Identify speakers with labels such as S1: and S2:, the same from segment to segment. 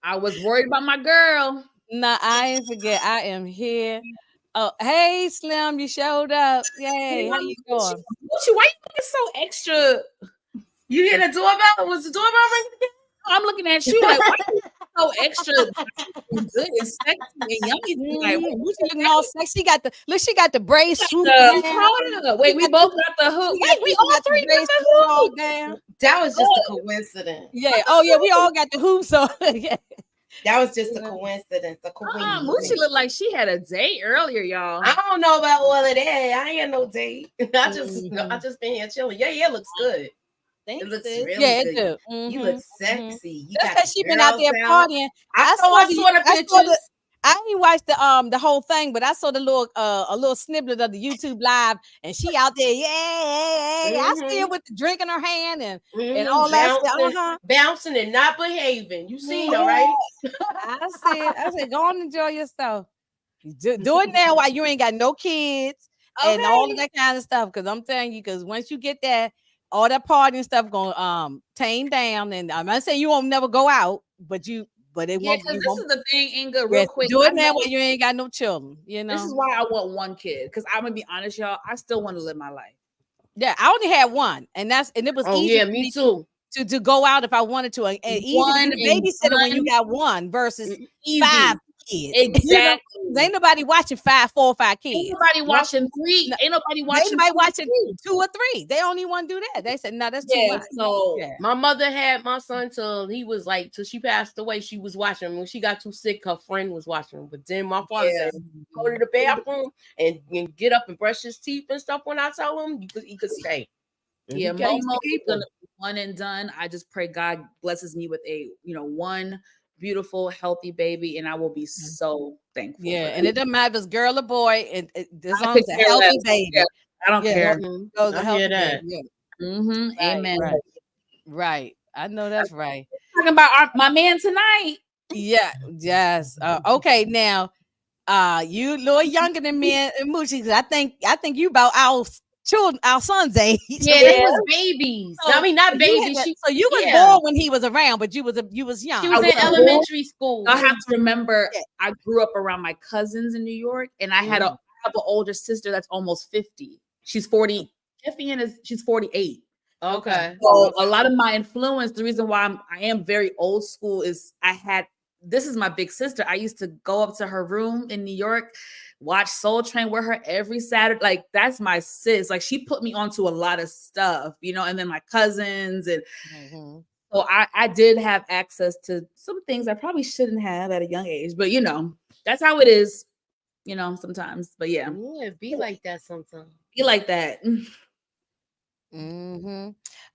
S1: I was worried about my girl.
S2: Nah, I ain't forget. I am here. Oh, hey, Slim, you showed up. Yay. How you doing?
S1: Gucci, why you looking so extra?
S3: You hear the doorbell? Was the doorbell ringing?
S1: I'm looking at you like, why you so extra and good and sexy and yummy tonight?
S2: Lucy looking all sexy. She got the braids swoop
S1: I'm
S2: down.
S1: proud of. Wait, we both got the hoop. Wait, we all three got
S2: braids
S1: the
S2: swoop all
S1: hoop.
S2: down.
S3: That was just a coincidence.
S2: Yeah. Oh yeah, we all got the hoops on. Yeah.
S3: That was just a coincidence.
S1: Moochie looked like she had a date earlier, y'all.
S3: I don't know about all of that. I ain't had no date. I just been here chilling. Your hair looks good.
S2: Thanks,
S3: it looks
S2: sis.
S3: really
S2: Yeah,
S3: good.
S2: It do.
S3: You look sexy. You
S2: That's because she been out there partying. I saw the pictures. I didn't watch the whole thing, but I saw the little a little snippet of the YouTube live, and she out there, yeah. I see her with the drink in her hand and all that stuff.
S3: Bouncing and not behaving. You seen her, right?
S2: I said, go on and enjoy yourself. Do it now while you ain't got no kids and all of that kind of stuff. Because I'm telling you, because once you get that, all that partying stuff gonna tame down. And I'm not saying you won't never go out, but it won't.
S1: Because this is the thing, Inga. Real quick,
S2: do it now when you ain't got no children. You know,
S1: this is why I want one kid. Because I'm gonna be honest, y'all. I still want to live my life.
S2: Yeah, I only had one, and it was easy.
S3: Yeah, me too.
S2: To go out if I wanted to, and easy to be a babysitter when you got one versus 5 kids.
S1: Exactly.
S2: Ain't nobody watching 4 or 5 kids.
S1: Ain't nobody watching 3. Ain't nobody watching.
S2: Ain't watching 2 or 3. They only want to do that. They said, no, that's too much.
S1: So
S3: my mother had my son till he was till she passed away. She was watching. When she got too sick, her friend was watching. But then my father said, go to the bathroom and get up and brush his teeth and stuff. When I tell him, he could stay.
S1: Yeah, Momo is gonna be one and done. I just pray God blesses me with a one beautiful, healthy baby, and I will be so thankful.
S2: Yeah, and it doesn't matter if it's girl or boy. As long as a healthy baby.
S1: Yeah, I don't care.
S3: I hear that.
S1: Right, amen.
S2: Right. I know that's right.
S1: Talking about my man tonight.
S2: Yeah. Yes. Okay. Now, you a little younger than me and Moochie. I think you about our children, our son's age.
S3: Yeah, they was babies. So, I mean, not babies.
S2: So you was born when he was around, but you was young.
S3: She was in elementary school.
S1: I have to remember, I grew up around my cousins in New York, and I have an older sister that's almost 50. She's 40. She's 48.
S3: Okay.
S1: So a lot of my influence, the reason why I am very old school is this is my big sister. I used to go up to her room in New York, watch Soul Train with her every Saturday. Like, that's my sis. Like, she put me onto a lot of stuff, and then my cousins. And so I did have access to some things I probably shouldn't have at a young age. But, that's how it is, sometimes. But yeah.
S3: Yeah, be like that sometimes.
S1: Be like that.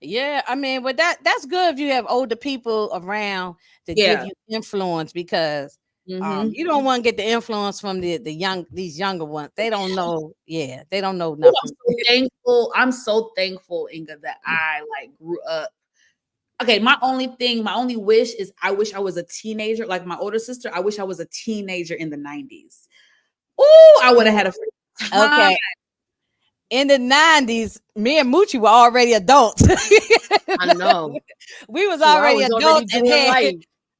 S2: Yeah, I mean, but that's good if you have older people around to give you influence, because you don't want to get the influence from these younger ones. They don't know. Yeah, they don't know nothing.
S1: I'm so thankful, Inga, that I grew up. Okay, my only wish is I wish I was a teenager like my older sister. I wish I was a teenager in the 90s. Oh, I would have had a time.
S2: Okay. In the 90s, me and Moochie were already adults.
S3: I know.
S2: We was already adults.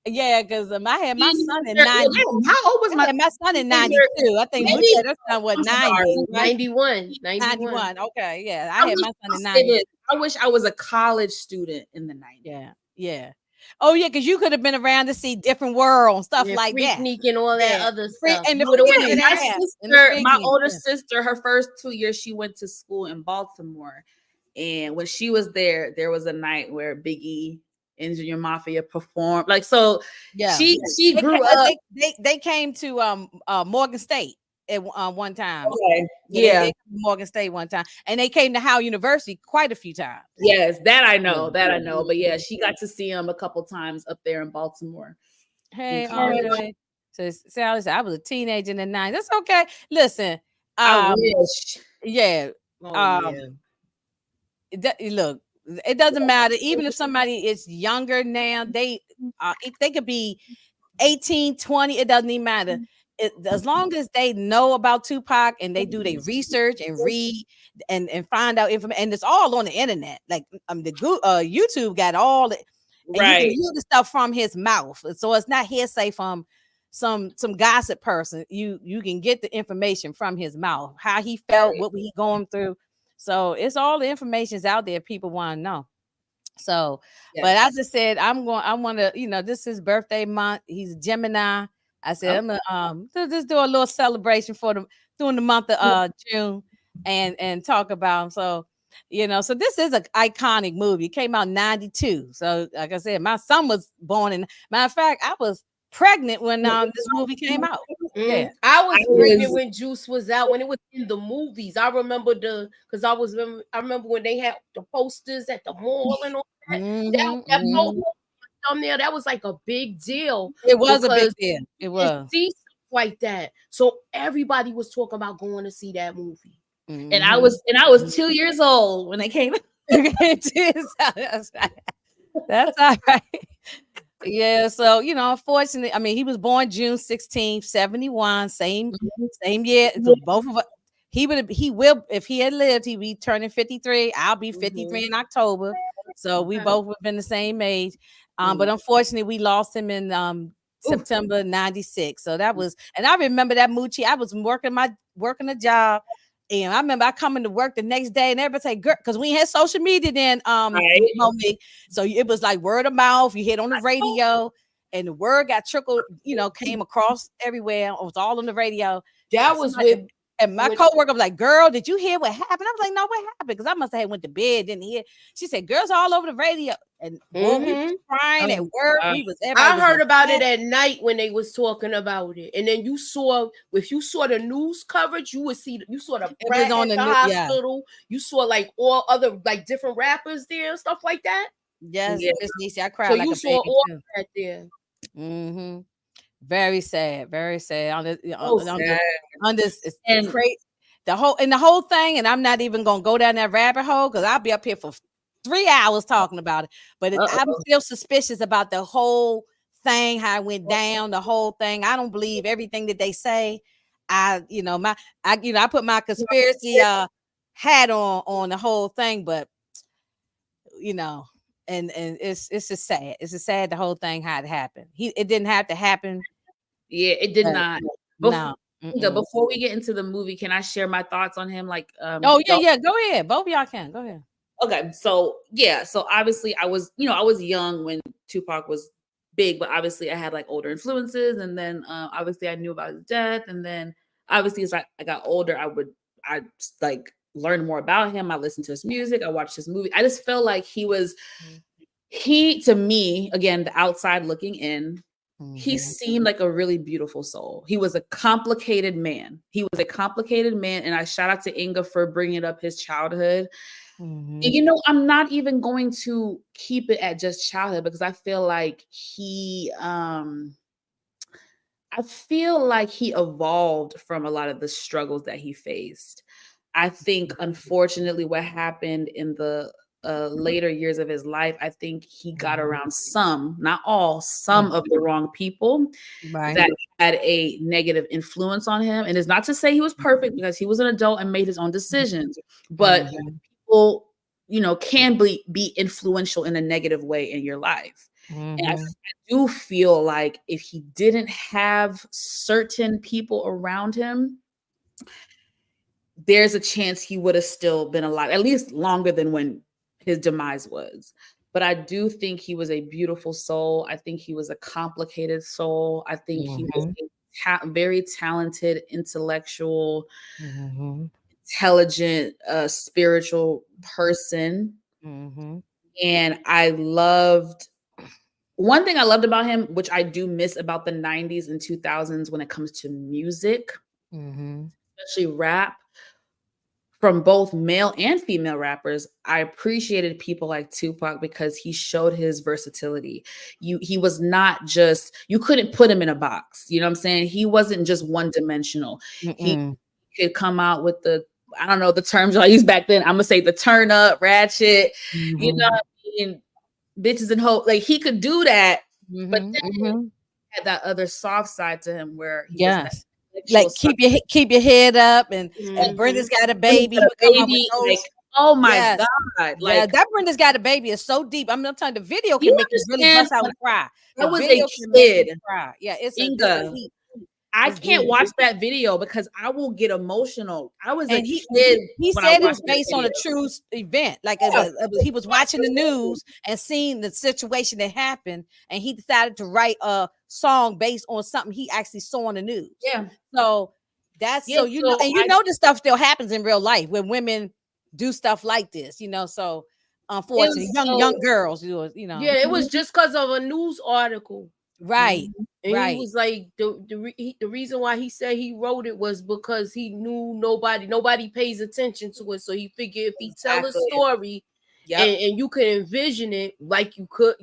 S2: Yeah, because I had my son in 90.
S1: How old was
S2: my son in 92? I think Moochie had her son, 90?
S3: 91.
S2: 91. Okay, yeah. I had my son in 90.
S1: I wish I was a college student in the 90s.
S2: Yeah. Oh, yeah, because you could have been around to see different world and stuff like that.
S3: Freaknik and all that other stuff.
S2: And
S1: my older sister, her first 2 years, she went to school in Baltimore. And when she was there was a night where Biggie and Junior Mafia performed. She grew up.
S2: They came to Morgan State at one time.
S1: Okay.
S2: They came to Morgan State one time, and they came to Howard University quite a few times.
S1: Yes, that I know. But yeah, she got to see him a couple times up there in Baltimore.
S2: Hey, Andre. So Sally said I was a teenager in the 90s. That's okay. Listen,
S1: I wish.
S2: Yeah. Look, it doesn't matter. Even if somebody is younger now, they could be 18, 20. It doesn't even matter. As long as they know about Tupac and they do their research and read and find out information, and it's all on the internet. Like the YouTube got all it. And you can hear the stuff from his mouth. So it's not hearsay from some gossip person. You can get the information from his mouth, how he felt, what he going through. So it's all the information's out there people want to know. So, but I just said I want to, this is birthday month. He's Gemini. I said I'm gonna just do a little celebration during the month of June and talk about him. So, so this is an iconic movie. It came out in 92. So, like I said, my son was born in. Matter of fact, I was pregnant when this movie came out. Yeah,
S3: I was pregnant when Juice was out, when it was in the movies. I remember I remember when they had the posters at the mall and all that. That logo on there, that was like a big deal.
S2: It was a big deal. It was.
S3: See stuff like that. So everybody was talking about going to see that movie.
S1: And I was 2 years old when they came.
S2: That's all right. Yeah, so unfortunately, I mean, he was born June 16th, 71, same year. So both of us, he will, if he had lived, he'd be turning 53. I'll be 53 in October. So we both would have been the same age. But unfortunately, we lost him in September 96. So that was, and I remember that Moochie. I was working a job. And I remember I coming to work the next day and everybody say, girl, because we had social media then, so it was like word of mouth. You hit on the radio and the word got trickled, came across everywhere. It was all on the radio.
S3: That was
S2: and my coworker was like, girl, did you hear what happened? I was like, no, what happened? Because I must have went to bed, didn't hear. She said, girls all over the radio. And boy, we was crying at work.
S3: I heard about it at night when they was talking about it. And then if you saw the news coverage, you saw the brat on the hospital. Yeah. You saw like all other like different rappers there and stuff like that.
S2: Yes, Miss Niecy, I cried so like
S3: you
S2: a
S3: saw
S2: baby
S3: all
S2: too.
S3: that there.
S2: Very sad, very sad. On this, it's crazy. The whole thing, and I'm not even gonna go down that rabbit hole because I'll be up here for 3 hours talking about it. But I'm still suspicious about the whole thing, how it went down, the whole thing. I don't believe everything that they say. I put my conspiracy hat on the whole thing, but and it's just sad. It's just sad the whole thing how it happened. It didn't have to happen.
S1: Yeah, it did not.
S2: No.
S1: Before we get into the movie, can I share my thoughts on him? Like,
S2: go ahead. Both of y'all can go ahead.
S1: Okay, so obviously I was young when Tupac was big, but obviously I had like older influences, and then obviously I knew about his death, and then obviously as I got older, I like learned more about him. I listened to his music, I watched his movie. I just felt like he to me, again, the outside looking in. He seemed like a really beautiful soul. He was a complicated man. And I shout out to Inga for bringing up his childhood. And, I'm not even going to keep it at just childhood because I feel like he evolved from a lot of the struggles that he faced. I think, unfortunately, what happened in the later years of his life, I think he got around some, not all, some of the wrong people that had a negative influence on him. And it's not to say he was perfect because he was an adult and made his own decisions, but people, can be influential in a negative way in your life. And I do feel like if he didn't have certain people around him, there's a chance he would have still been alive, at least longer than when his demise was. But I do think he was a beautiful soul. I think he was a complicated soul. I think he was a very talented, intellectual, intelligent, spiritual person. And one thing I loved about him, which I do miss about the 90s and 2000s when it comes to music, especially rap, from both male and female rappers, I appreciated people like Tupac because he showed his versatility. He was not just, you couldn't put him in a box. You know what I'm saying? He wasn't just one dimensional. He could come out with I don't know the terms I used back then. I'm gonna say the turn up, ratchet, bitches and hope. Like he could do that, but then he had that other soft side to him where he was
S2: like keep your head up and Brenda's got a baby.
S1: Oh my
S2: Yes.
S1: God.
S2: Yeah,
S1: Like,
S2: that Brenda's Got a Baby is so deep. I'm not telling you, the video
S1: you
S2: can make you really
S1: understand
S2: bust out
S1: when
S2: and cry.
S1: I
S2: The
S1: was a
S2: video can make you
S1: kid,
S2: cry. Yeah, it's
S1: Inga,
S2: deep.
S1: I
S2: It's
S1: can't
S2: deep.
S1: watch that video because I will get emotional. I was a
S2: And
S1: kid
S2: he
S1: when I
S2: said it
S1: watched
S2: was
S1: that
S2: based on
S1: video.
S2: a true event. Like
S1: Yeah,
S2: he was watching the news and seeing the situation that happened, and he decided to write a song based on something he actually saw on the news.
S1: yeah,
S2: So that's
S1: yeah.
S2: so you know,
S1: So
S2: and you know this stuff still happens in real life when women do stuff like this. So
S1: it
S2: unfortunately,
S1: was
S2: young girls,
S3: Yeah, it was just because of a news article.
S2: right,
S3: And he
S2: right.
S3: was like the reason why he said he wrote it was because he knew nobody pays attention to it. So he figured if he tell a
S1: exactly.
S3: story
S1: Yep.
S3: and you could envision it like you could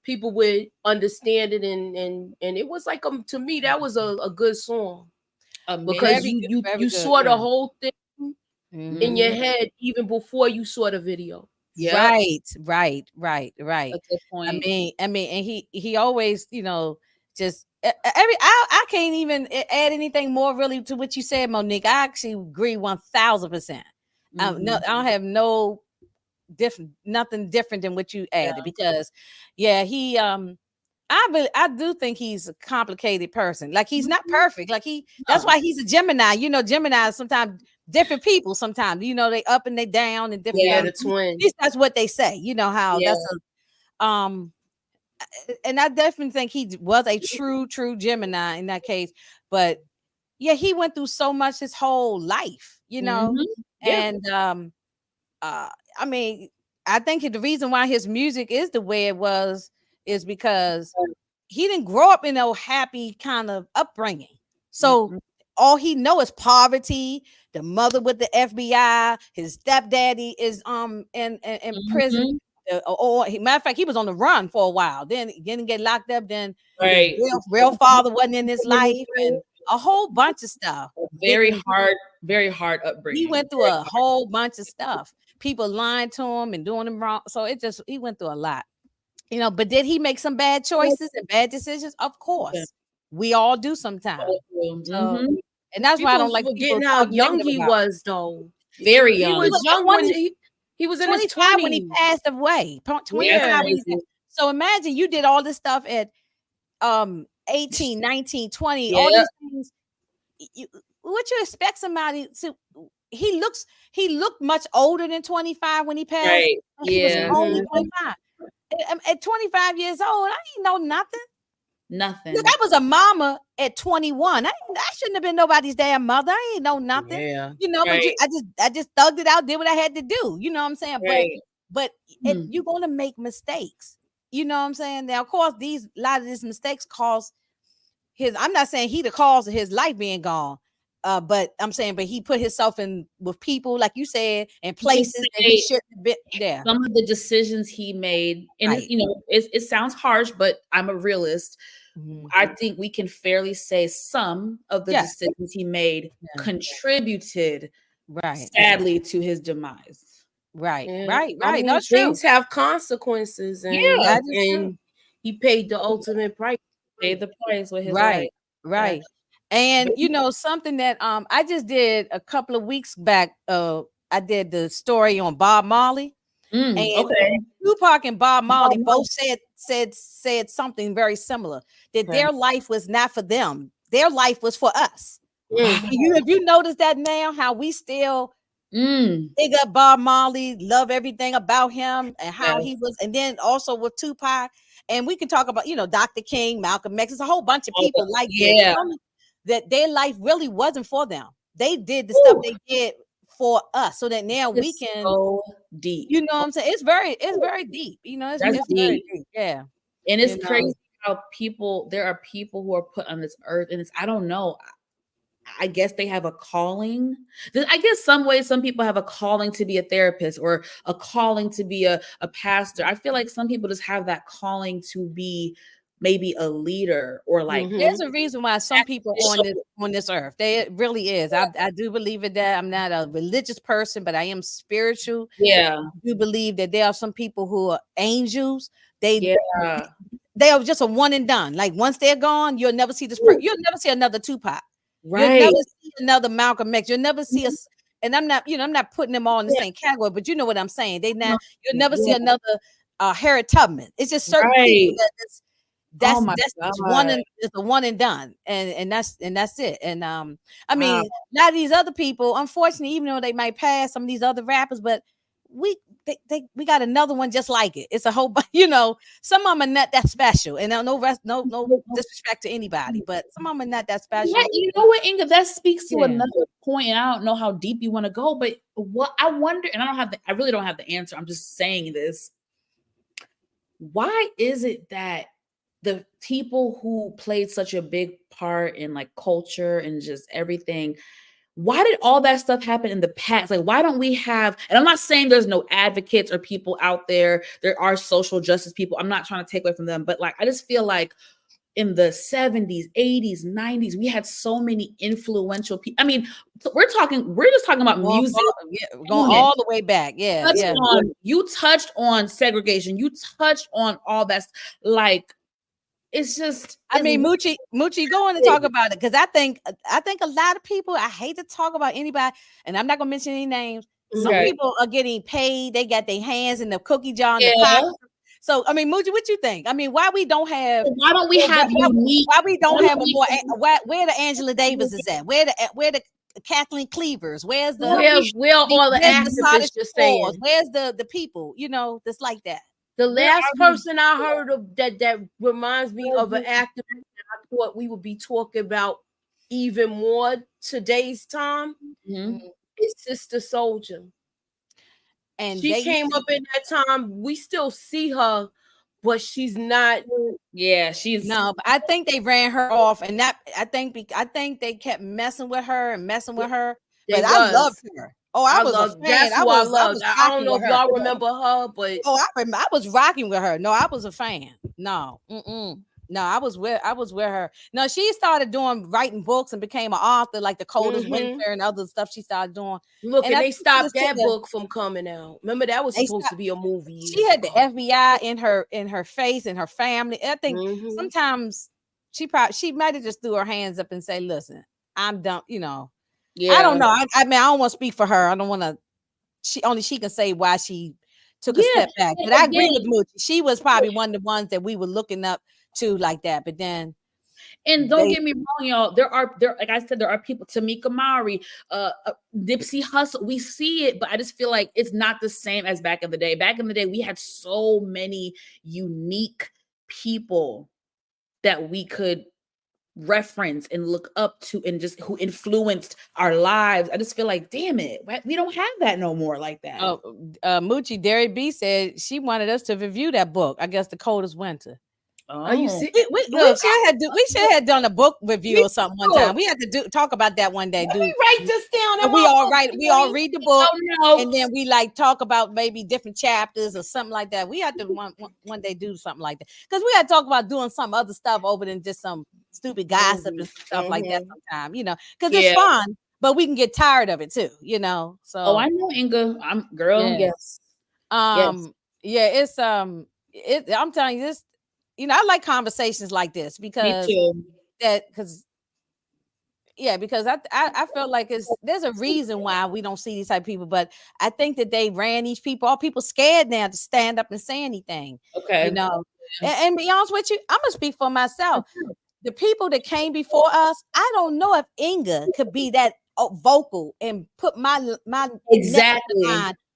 S3: people would understand it and it was like to me that was a good song because
S1: Amazing.
S2: Very
S3: you
S2: good.
S3: saw
S2: Yeah.
S3: the whole thing in your head even before you saw the video.
S1: Yep.
S2: Right.
S1: A good
S2: I
S1: point.
S2: mean, and he always, just I can't even add anything more really to what you said, Monique. I actually agree 1000%. No, I don't have nothing different than what you added because, yeah, he I do think he's a complicated person. Like he's not perfect. Like that's
S1: No.
S2: why he's a Gemini. Gemini sometimes different people. Sometimes they up and they down and different.
S3: Yeah,
S2: Things.
S3: the twin.
S2: At least that's what they say. You know how
S1: Yeah.
S2: that's and I definitely think he was a true Gemini in that case. But yeah, he went through so much his whole life.
S1: Yeah.
S2: And I mean, I think the reason why his music is the way it was is because he didn't grow up in a happy kind of upbringing. So all he know is poverty, the mother with the FBI, his stepdaddy is in prison. Or matter of fact, he was on the run for a while. Then he didn't get locked up. Then his
S1: Right.
S2: real father wasn't in his life, and a whole bunch of stuff.
S1: Very hard
S2: He
S1: upbringing.
S2: went through a whole bunch of stuff. People lying to him and doing him wrong. So he went through a lot. But did he make some bad choices and bad decisions? Of course. We all do sometimes. So, and that's why I don't
S3: People's
S2: like people
S3: forgetting how
S2: talking
S3: young
S2: negative
S3: he
S2: about
S3: was though.
S1: Very
S3: He
S1: young.
S3: was young when he was in his
S2: 25 when he
S3: 20s.
S2: passed away. 25
S3: Yeah.
S2: when he passed. So imagine you did all this stuff at 18, 19, 20, all
S1: Yeah.
S2: these things. What you expect somebody to he looked much older than 25 when he passed.
S1: Right.
S2: He was
S1: Yeah.
S2: only 25. At 25 years old, I didn't know nothing.
S1: Nothing.
S2: Look, I was a mama at 21. I shouldn't have been nobody's damn mother. I ain't know nothing.
S3: Yeah.
S2: But
S1: Right.
S2: I just thugged it out, did what I had to do. You know what I'm saying?
S1: Right.
S2: But you're gonna make mistakes. You know what I'm saying? Now, of course, a lot of these mistakes cause I'm not saying he the cause of his life being gone. But I'm saying, but he put himself in with people, like you said, in places that he shouldn't have been there.
S1: Some of the decisions he made, and
S2: Right.
S1: it sounds harsh, but I'm a realist.
S2: Mhm.
S1: I think we can fairly say some of the
S2: Yeah.
S1: decisions he made contributed,
S2: Right.
S1: sadly, to his demise.
S2: Right.
S3: Yeah.
S2: Right.
S3: I mean,
S2: That's true.
S3: things have consequences, and
S1: Yeah.
S2: That is true.
S3: and he paid the ultimate price.
S1: Paid the price with his life.
S2: Right. And something that I just did a couple of weeks back. I did the story on Bob Marley. And
S1: Okay.
S2: Tupac and Bob Marley both said something very similar, that their life was not for them. Their life was for us. If you notice that now, how we still big up Bob Marley, love everything about him and how he was, and then also with Tupac. And we can talk about, Dr. King, Malcolm X. There's a whole bunch of people like this, that their life really wasn't for them. They did the stuff they did for us, so that now we can.
S1: So deep.
S2: You know what I'm saying? It's very deep. It's
S1: That's
S2: very
S1: deep.
S2: deep. Yeah.
S1: And it's crazy how there are people who are put on this earth, and I don't know. I guess they have a calling. I guess some ways some people have a calling to be a therapist or a calling to be a pastor. I feel like some people just have that calling to be maybe a leader or like
S2: there's a reason why some people on this earth. It really is. I do believe in that. I'm not a religious person, but I am spiritual.
S1: Yeah.
S2: I do believe that there are some people who are angels. They are just a one and done. Like once they're gone, you'll never see this person. You'll never see another Tupac.
S1: Right.
S2: You'll never see another Malcolm X. You'll never see us. and I'm not putting them all in the same category, but you know what I'm saying. You'll never see
S1: Yeah.
S2: another Harriet Tubman. It's just certain people
S1: Oh my
S2: that's
S1: God.
S2: it's a one and done, and that's it. And I mean,
S1: Wow.
S2: a lot of these other people, unfortunately, even though they might pass some of these other rappers, but we we got another one just like it. It's a whole some of them are not that special, and no disrespect to anybody, but some of them are not that special.
S1: Yeah, you know what, Inga, that speaks to
S2: Yeah.
S1: another point, and I don't know how deep you want to go, but what I wonder, and I really don't have the answer. I'm just saying this. Why is it that the people who played such a big part in like culture and just everything, why did all that stuff happen in the past? Like, why don't we have, and I'm not saying there's no advocates or people out there, there are social justice people. I'm not trying to take away from them, but like, I just feel like in the 70s, 80s, 90s, we had so many influential people. I mean, we're just talking about music.
S2: Going all the way back. Yeah.
S1: You touched on segregation. You touched on all that. Like, it's just.
S2: I mean, Moochie, go on and talk about it, because I think a lot of people. I hate to talk about anybody, and I'm not gonna mention any names. Some people are getting paid. They got their hands in the cookie jar and the pot. So, I mean, Moochie, what you think? I mean, why we don't have
S1: unique?
S2: Why we don't have a more? Where the Angela Davis is at? Where the Kathleen Cleavers? Where's the
S3: where all the activists just saying?
S2: Where's the people? That's like that.
S3: The last person I heard of that reminds me of an activist that I thought we would be talking about even more today's time is Sister Soldier. And she came up in that time. We still see her, but she's not.
S1: Yeah, she's
S2: no. But I think they ran her off, and that I think they kept messing with her. But I loved her. Oh, I was a fan.
S3: That's who I loved. I don't know if y'all remember her, but
S2: I was rocking with her. No, I was a fan. No, no, I was with her. No, she started writing books and became an author, like The Coldest Winter and other stuff she started doing.
S3: Look, and they stopped that book from coming out. Remember, that was supposed to be a movie.
S2: She had the FBI in her face and her family. I think sometimes she might have just threw her hands up and say, "Listen, I'm done." Yeah. I don't know. I mean, I don't want to speak for her. I don't want to. She can say why she took a step back. But I agree with Moochie. She was probably one of the ones that we were looking up to like that. But then,
S1: and don't get me wrong, y'all. There like I said, there are people. Tamika Mowry, Nipsey Hussle. We see it, but I just feel like it's not the same as back in the day. Back in the day, we had so many unique people that we could reference and look up to, and just who influenced our lives. I just feel like, damn it, we don't have that no more like that.
S2: Moochie, Derry B said she wanted us to review that book. I guess The Coldest Winter.
S3: Are you serious?
S2: We should have done a book review or something one time. We had to talk about that one day.
S3: We write this down.
S2: And we all read the book, and then we like talk about maybe different chapters or something like that. We had to one day do something like that, because we had to talk about doing some other stuff over than just some stupid gossip and stuff like that sometimes, because it's fun, but we can get tired of it too, So
S1: I know, Inga. I'm girl. Yes.
S2: It's I'm telling you this. I like conversations like this because I felt like there's a reason why we don't see these type of people, but I think that they ran these people. All people scared now to stand up and say anything.
S1: Okay.
S2: And be honest with you, I'm gonna speak for myself. The people that came before us, I don't know if Inga could be that vocal and put my
S1: exactly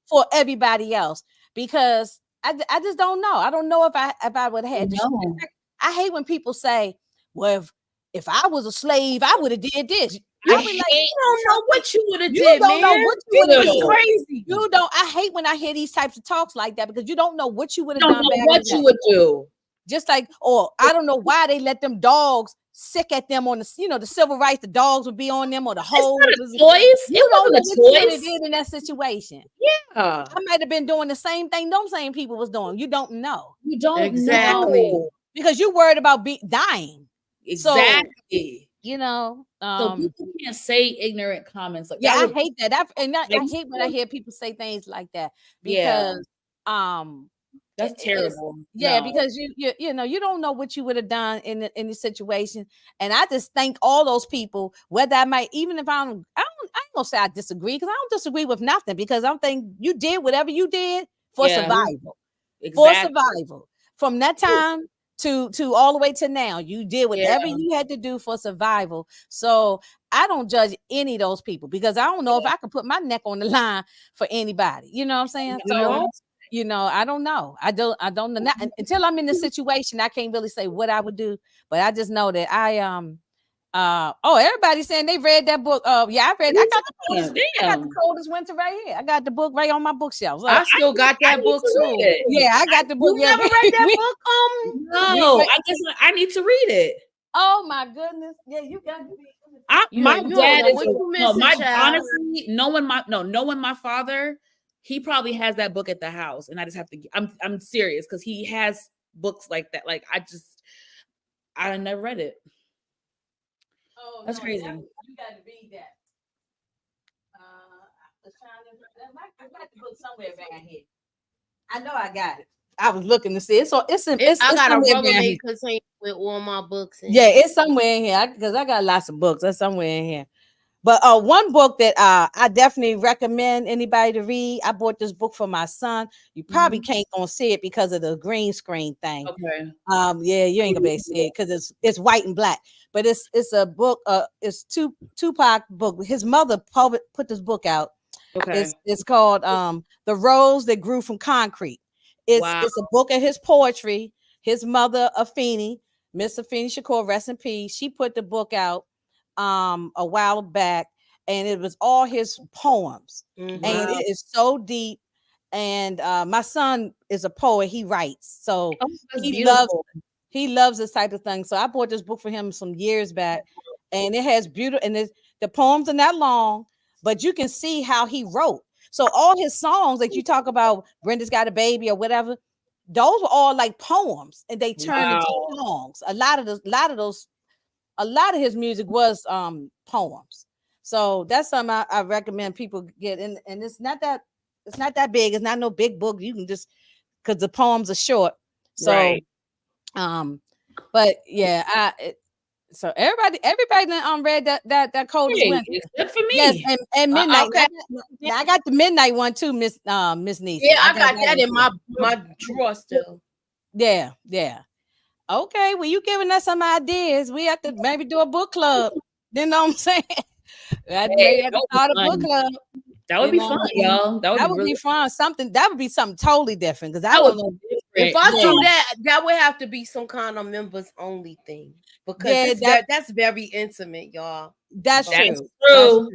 S2: for everybody else, because I just don't know. I don't know if I would have had to. I hate when people say, "Well, if I was a slave, I would have did this."
S3: I mean, like, you don't know what you would have did, man.
S2: Know what you would have done.
S3: Crazy.
S2: You don't. I hate when I hear these types of talks like that, because you don't know what you would have done.
S1: What you would do.
S2: Just like, or I don't know why they let them dogs sick at them on the, the civil rights. The dogs would be on them, or the whole
S1: toys.
S2: You don't know what you did in that situation.
S1: Yeah,
S2: I might have been doing the same thing those same people was doing. You don't know.
S1: You don't know,
S2: because you're worried about
S1: Exactly.
S2: dying. So,
S1: so people can't say ignorant comments like
S2: that. I hate that. I hate when I hear people say things like that, because
S1: That's terrible.
S2: Yeah,
S1: No.
S2: because you know you don't know what you would have done in the situation, and I just thank all those people. Whether I might, even if I ain't gonna say I disagree, because I don't disagree with nothing, because I'm thinking you did whatever you did for
S1: Yeah.
S2: survival, for
S1: Exactly.
S2: survival. From that time to all the way to now, you did whatever
S1: Yeah.
S2: you had to do for survival. So I don't judge any of those people, because I don't know if I could put my neck on the line for anybody. You know what I'm saying?
S3: You
S2: So
S3: know?
S2: you know, I don't know. I don't know. Not, until I'm in the situation, I can't really say what I would do. But I just know that oh, everybody's saying they read that book. Yeah, I read. I got the coldest winter right here. I got the book right on my bookshelf. So
S3: I still got that book too.
S2: yeah, I got the book.
S3: You never read that book?
S1: No, I guess I need to read it.
S2: Oh my goodness. Yeah, you got to be.
S1: My
S3: you
S1: dad
S3: don't know
S1: is
S3: what you missing,
S1: honestly, knowing my father, he probably has that book at the house, and I just have to. I'm serious, because he has books like that. Like I never read it.
S2: Oh,
S1: that's crazy.
S2: You got to read that. I got the book somewhere around here. I know I got it. I was looking to see it. So it's
S3: I got a Rubbermaid container with all my books in.
S2: Yeah, it's somewhere in here, because I got lots of books. That's somewhere in here. But one book that I definitely recommend anybody to read. I bought this book for my son. You probably can't gonna see it because of the green screen thing.
S1: Okay.
S2: Yeah, you ain't gonna be able to see it because it's white and black. But it's a book. It's Tupac book. His mother put this book out.
S1: Okay.
S2: It's called The Rose That Grew from Concrete. It's a book of his poetry. His mother, Miss Afeni Shakur, rest in peace. She put the book out a while back, and it was all his poems. And it is so deep. And my son is a poet. He writes. So he loves this type of thing. So I bought this book for him some years back, and it has beautiful, and the poems are not long, but you can see how he wrote. So all his songs that you talk about, Brenda's Got a Baby or whatever, those were all like poems, and they turned into songs. A lot of his music was poems. So that's something I recommend people get. And it's not that big. It's not no big book. You can just, because the poems are short. So but yeah, so everybody read that Coldest Winter.
S1: Except for me.
S2: Yes, and Midnight. I got the Midnight one too, Miss Niecy.
S3: Yeah, I got that in my drawer still.
S2: Yeah. Okay, well, you giving us some ideas. We have to maybe do a book club. You know what I'm saying? Maybe have to start a book club.
S1: That would be fun, y'all. That would
S2: be fun. That would be something totally different. Because I don't know.
S3: If I do that would have to be some kind of members only thing. Because that's very intimate, y'all.
S2: That's true.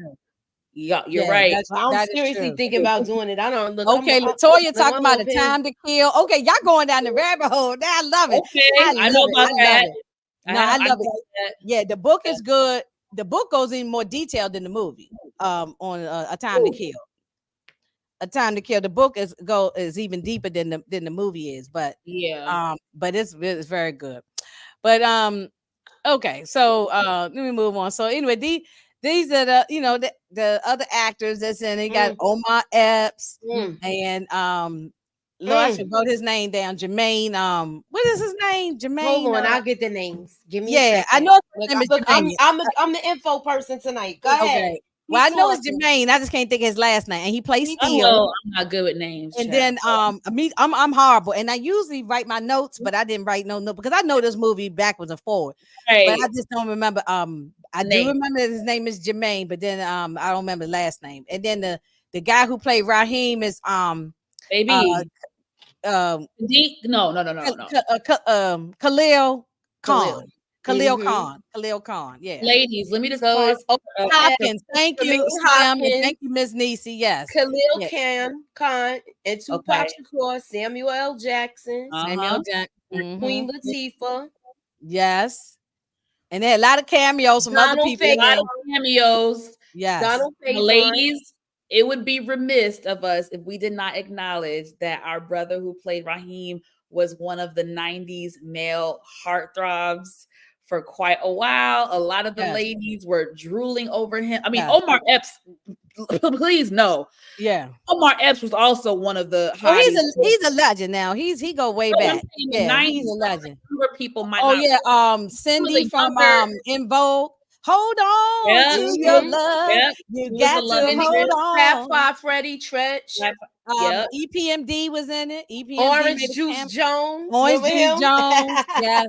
S1: Yeah, you're right.
S3: I'm seriously thinking about doing it. I don't look.
S2: Okay, Latoya talking about the time to kill. Okay, y'all going down the rabbit hole. I love it.
S1: Okay, I know about that.
S2: No, I love it. Yeah, the book is good. The book goes in more detail than the movie. On A Time to Kill. A Time to Kill. The book is even deeper than the movie is. But but it's very good. But okay, so let me move on. So anyway, these are the other actors that's in it. You got Omar Epps and Lord, I should wrote his name down. Jermaine. What is his name? Jermaine.
S3: Hold on, I'll get the names. Give me.
S2: Yeah, I know.
S3: I'm the info person tonight. Go ahead.
S2: Well, I know it's Jermaine. I just can't think of his last name. And he plays Steel.
S1: I'm not good with names.
S2: And then I'm horrible. And I usually write my notes, but I didn't write no note because I know this movie backwards and forward. Right. But I just don't remember. I do remember that his name is Jermaine, but then I don't remember the last name. And then the guy who played Raheem is
S1: baby. No.
S2: Khalil Khan. Khalil Khan. Yeah.
S1: Ladies, let me just pause.
S2: Hopkins. Thank you, Sam. Thank you, Miss Niecy. Yes.
S3: Khalil Khan and Tupac Shakur, Samuel L. Jackson, Queen Latifah.
S2: Yes. And there are a lot of cameos from other people.
S1: A lot of cameos.
S2: Yes.
S3: Donald Faison.
S1: Ladies, it would be remiss of us if we did not acknowledge that our brother who played Raheem was one of the 90s male heartthrobs for quite a while. A lot of the
S2: Yes.
S1: ladies were drooling over him. I mean,
S2: Yes.
S1: Omar Epps, please no.
S2: Yeah.
S1: Omar Epps was also one of the
S2: Oh,
S1: hotties.
S2: he's a legend now. He go way
S1: I'm
S2: back.
S1: saying the
S2: Yeah, he's
S1: 90s,
S2: a legend.
S1: younger people might
S2: Oh
S1: not.
S2: yeah,
S1: Some of
S2: Cindy
S1: the
S2: from
S1: younger,
S2: In Vogue. Hold on
S1: yeah,
S2: to your
S3: Mhm.
S2: love.
S1: yeah.
S2: You
S1: She was a
S2: got to
S1: loving
S3: Cindy,
S2: hold
S1: trip.
S3: Fab
S2: on.
S3: Five, Freddie, Tretch,
S1: Yeah,
S2: EPMD was in it. EPMD
S3: Orange
S2: made a
S3: Juice Jones.
S2: Orange
S3: Remember
S2: Juice
S3: him?
S2: Jones. Yes.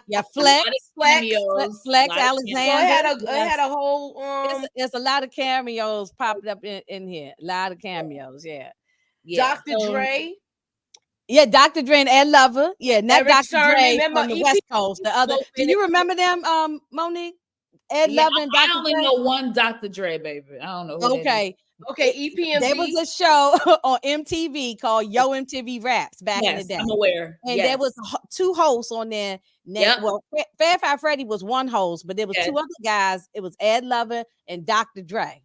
S2: Yeah,
S1: a lot
S2: Flex.
S1: of
S3: Flex.
S1: cameos.
S2: Flex
S1: A lot of
S3: So it
S2: Alexander.
S3: had a
S2: Yes.
S3: whole
S2: It's a lot of cameos popped up in here. A lot of cameos. Yeah.
S1: yeah.
S3: Dr.
S2: So,
S3: Dre,
S2: yeah, Dr. Dre and Ed Lover. Yeah, not
S3: Eric
S2: Dr.
S3: Sermon.
S2: Dre
S3: Remember
S2: from the
S3: EP?
S2: West Coast. The other.
S3: Dope
S2: Do
S3: in
S2: you
S3: it.
S2: remember them, Monique? Ed
S1: Yeah,
S2: Lover and
S1: I
S2: Dr.
S1: only
S2: Dre?
S1: know one Dr. Dre, baby. I don't know who that is.
S2: Okay.
S3: Okay,
S2: There was
S3: EPMD.
S2: a show on MTV called Yo MTV Raps back in the
S1: Yes,
S2: day.
S1: I'm aware.
S2: And
S1: Yes.
S2: there was two hosts on there.
S1: Yep.
S2: Well, Fab Five Freddy was one host, but there was
S1: Yes.
S2: two other guys. It was Ed Lover and Dr. Dre.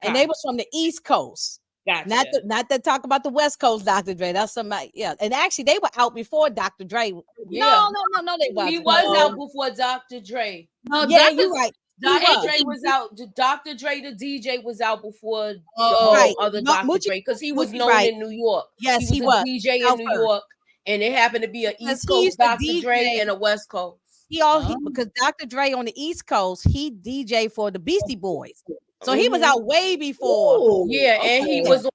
S2: And they
S1: Gotcha.
S2: was from the East Coast.
S1: Gotcha.
S2: Not to talk about the West Coast, Dr. Dre. That's somebody, yeah. And actually, they were out before Dr. Dre.
S3: Yeah.
S2: No, they wasn't.
S3: He was
S1: No.
S3: out before Dr. Dre.
S1: No,
S2: Yeah,
S1: Dr.
S2: you're right. He
S3: Dr.
S2: was.
S3: Dre was out. Dr. Dre, the DJ, was out before the
S1: Oh,
S3: other
S2: No,
S3: Dr.
S2: Moochie-
S3: Dre because he was
S2: Moochie
S3: known
S2: right.
S3: in New York.
S2: Yes,
S3: he was a DJ in
S2: South
S3: New
S2: First.
S3: York, and it happened to be an
S2: Because
S3: East
S2: he used
S3: Coast
S2: to
S3: Dr. Dre
S2: DJ.
S3: and a West Coast.
S2: Because Dr. Dre on the East Coast, he DJ for the Beastie Boys. So he was
S3: Mhm.
S2: out way before.
S1: Ooh,
S3: Yeah, and he
S1: okay.
S3: was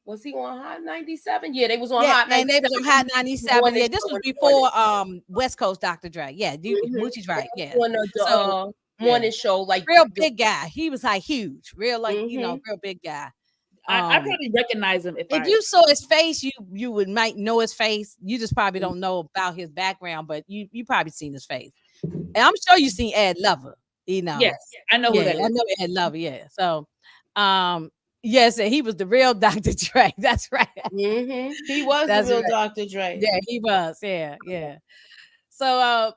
S3: was he on Hot 97? Yeah, they was on
S2: Yeah,
S3: Hot
S2: and they was
S3: 97.
S2: on Hot 97.
S3: Morning
S2: Yeah, this
S3: show
S2: was
S3: in the morning.
S2: before West Coast Dr. Dre. Yeah,
S3: Mhm.
S2: Moochie's right. Yeah.
S3: On the
S2: So
S3: morning show, like
S2: real big guy. He was like huge, real
S3: Mhm.
S2: real big guy.
S1: I probably recognize him
S2: If you saw his face, you would might know his face. You just probably don't know about his background, but you probably seen his face. And I'm sure you seen Ed Lover. You know,
S1: yes, I know who
S2: yeah,
S1: that
S2: I
S1: is.
S2: know Ed Lover. Yeah, so yes, and he was the real Dr. Dre. That's right.
S3: Mhm. He was
S2: That's
S3: the real
S2: right.
S3: Dr. Dre.
S2: Yeah, he was. Yeah. So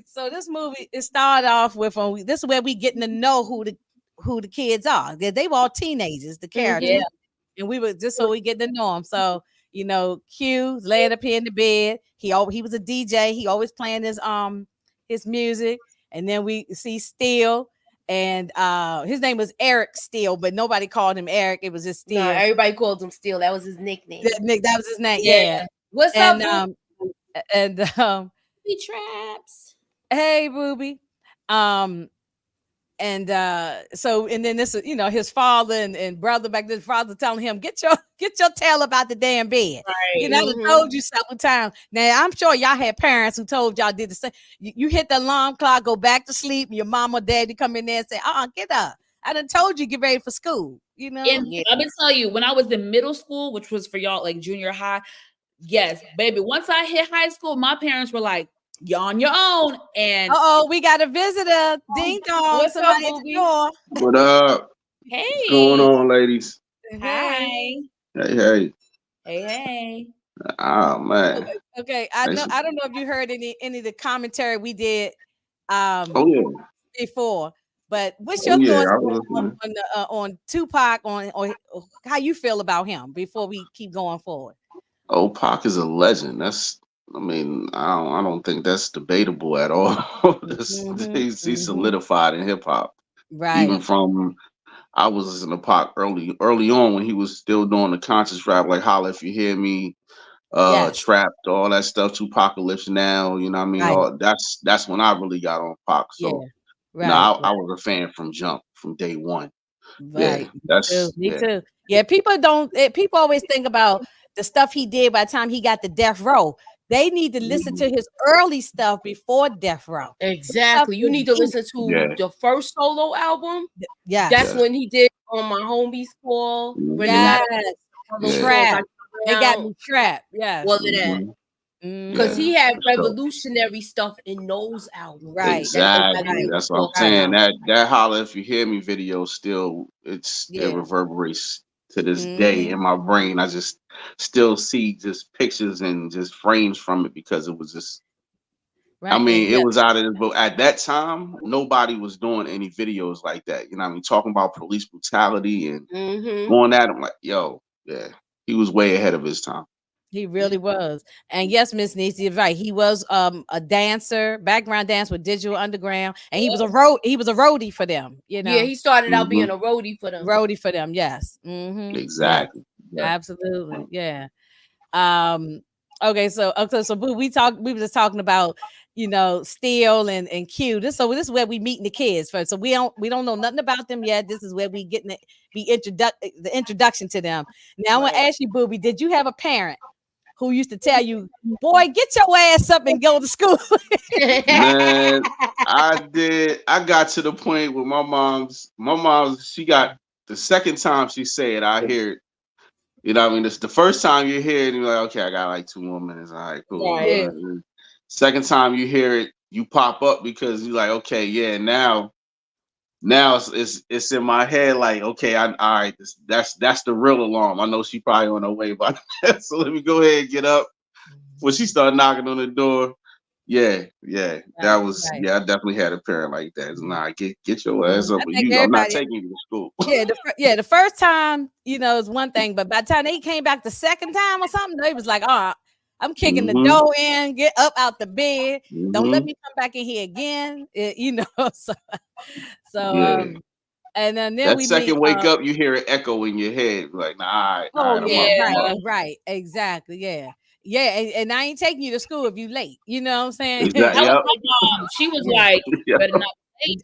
S2: so this movie it started off with this is where we getting to know who the kids are. They were all teenagers, the characters,
S1: Yeah.
S2: and we were just so we get to know them. So Q laying up here in the bed. He was a DJ. He always playing his music, and then we see Steele. And his name was Eric Steele, but nobody called him Eric. It was just Steele.
S3: No, everybody called him Steele. That was his nickname.
S2: That was his name.
S1: Yeah.
S2: Yeah.
S3: What's
S2: And
S3: up, Booby Traps?
S2: Hey, Ruby. And then this is his father and brother back then. Father telling him, get your tail up out the damn bed.
S1: Right.
S2: I told you several times. Now I'm sure y'all had parents who told y'all did the same. You hit the alarm clock, go back to sleep, and your mom or daddy come in there and say, get up. I done told you get ready for school.
S1: And I've been telling you, when I was in middle school, which was for y'all like junior high, yes, baby. Once I hit high school, my parents were like, "You're on your own." And
S2: we got a visitor. Ding dong.
S3: What's up,
S2: Somebody at the
S3: Booby?
S2: door.
S4: What up?
S1: hey,
S4: What's going on, ladies?
S1: Hi.
S4: Hey.
S1: Hey.
S4: Oh man.
S2: Okay, I don't know if you heard any of the commentary we did
S4: Oh yeah.
S2: before, but what's your thoughts
S4: I was listening.
S2: on Tupac or how you feel about him before we keep going forward?
S4: Oh, Pac is a legend. I don't think that's debatable at all. He's solidified in hip hop.
S2: Right.
S4: Even from I was listening to Pac early on when he was still doing the conscious rap, like "Holla If You Hear Me,"
S2: Yes.
S4: Trapped, all that stuff. Tupacalypse Now, you know what I mean?
S2: Right.
S4: That's when I really got on Pac. So
S2: Right.
S4: I was a fan from day one.
S2: Right.
S4: Yeah,
S2: me too. Yeah, people always think about the stuff he did by the time he got to Death Row. They need to listen to his early stuff before Death Row.
S3: Exactly. You need to listen to the first solo album.
S2: Yeah.
S3: That's when he did on My Homies Call.
S2: Yes.
S3: Trap.
S2: They got me trapped. Yeah.
S3: All of that. Because he had revolutionary stuff in those albums.
S2: Right.
S4: Exactly. That's what I'm saying. That "Holla If You Hear Me" video still it reverberates to this day in my brain. I just still see just pictures and just frames from it because it was just I mean, it was out of this book. At that time, nobody was doing any videos like that. You know what I mean? Talking about police brutality and going at him like, yo, he was way ahead of his time.
S2: He really was. And yes, Miss Niecy is right. He was a dancer, background dance with Digital Underground, and he was a roadie for them, you know.
S3: Yeah, he started out being a roadie for them.
S2: Roadie for them, yes. Mm-hmm.
S4: Exactly.
S2: Yeah. Absolutely. Yeah. Okay, so Boo, we were just talking about, you know, Steel and Q. This is where we meeting the kids first. So we don't know nothing about them yet. This is where we getting the introduction to them. Now I want to ask you, Booby, did you have a parent who used to tell you, boy, get your ass up and go to school?
S4: Man, I did. I got to the point where my mom's, she got the second time she said, I hear it. You know what I mean? It's the first time you hear it, and you're like, okay, I got like 2 more minutes. All right, cool.
S3: Right.
S4: Second time you hear it, you pop up because you're like, okay, yeah, now it's in my head, like, okay, all right, that's the real alarm. I know she probably on her way, but so let me go ahead and get up. When she started knocking on the door, yeah, that was I definitely had a parent like that. Nah, get your ass up. I'm not taking you to school.
S2: The first time, you know, is one thing, but by the time they came back the second time or something, they was like, oh, I'm kicking the door in, get up out the bed. Don't let me come back in here again. You know, and then
S4: that second wake up, you hear an echo in your head, like, nah, all right,
S2: right, exactly, yeah, and I ain't taking you to school if you late. You know what I'm saying?
S1: Exactly. That was my mom. She was like, you better not.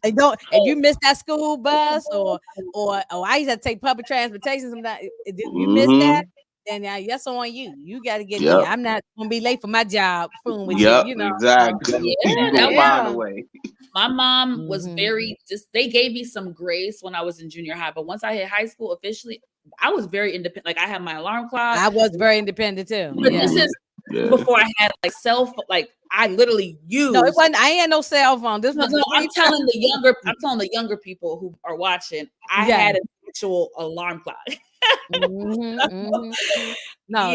S2: If you miss that school bus or I used to take public transportation sometimes. If you miss that, then that's on you. You got to get me. I'm not gonna be late for my job. Fooling with you, you know.
S4: Exactly. You gonna find a way.
S1: My mom was they gave me some grace when I was in junior high, but once I hit high school officially, I was very independent. Like I had my alarm clock.
S2: I was very independent too.
S1: But this is before I had like like I literally used.
S2: No, it wasn't. I ain't no cell phone. This was.
S1: I'm telling the younger people who are watching. I had an actual alarm clock.
S2: No,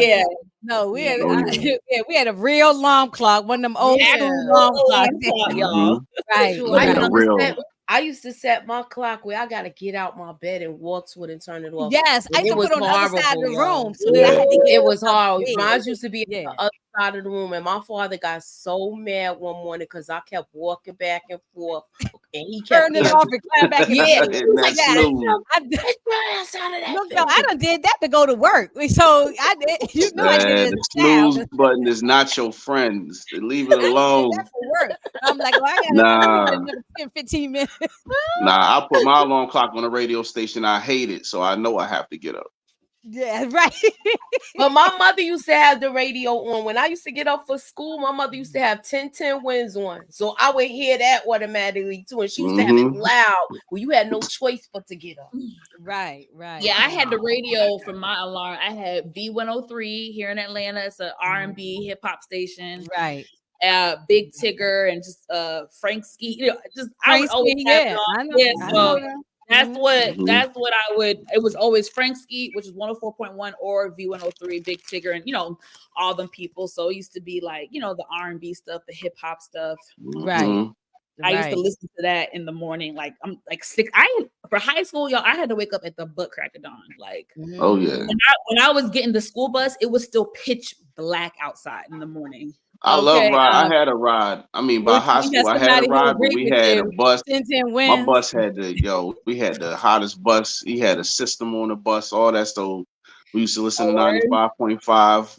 S2: we had a real alarm clock, one of them old school alarm clocks,
S1: y'all.
S2: Right.
S3: I used to set my clock where I gotta get out my bed and walk to it and turn it off.
S2: Yes, I could put it on the other side of the room. So
S3: it was hard. Mine used to be on the other side of the room, and my father got so mad one morning because I kept walking back and forth, and he kept
S2: turning off and climb back. I done did that to go to work. So I did. You know, I did
S4: the snooze button is not your friend. Leave it alone.
S2: I'm like, well, I got another 10, 15 minutes.
S4: Nah, I put my alarm clock on a radio station. I hate it, so I know I have to get up.
S2: Yeah, right.
S3: But my mother used to have the radio on. When I used to get up for school, my mother used to have 10 Wins on. So I would hear that automatically too. And she used to have it loud. Well, you had no choice but to get up.
S2: Right.
S1: Yeah, I had the radio for my alarm. I had V103 here in Atlanta. It's an R&B hip hop station.
S2: Right.
S1: Big Tigger and just Frank Ski. You know, just
S2: Frank
S1: I would always
S2: Ski,
S1: have
S2: I know.
S1: That's what I would. It was always Frank Ski, which is 104.1 or V103, Big Tigger, and you know all them people. So it used to be like the R&B stuff, the hip hop stuff.
S2: Right.
S1: I used to listen to that in the morning. Like I'm like 6. For high school, y'all, I had to wake up at the butt crack of dawn. Like when I was getting the school bus, it was still pitch black outside in the morning.
S4: I love ride. I had a ride. I mean, by high school, I had a ride, but we had a bus. My bus had we had the hottest bus. He had a system on the bus, all that. So we used to listen to 95.5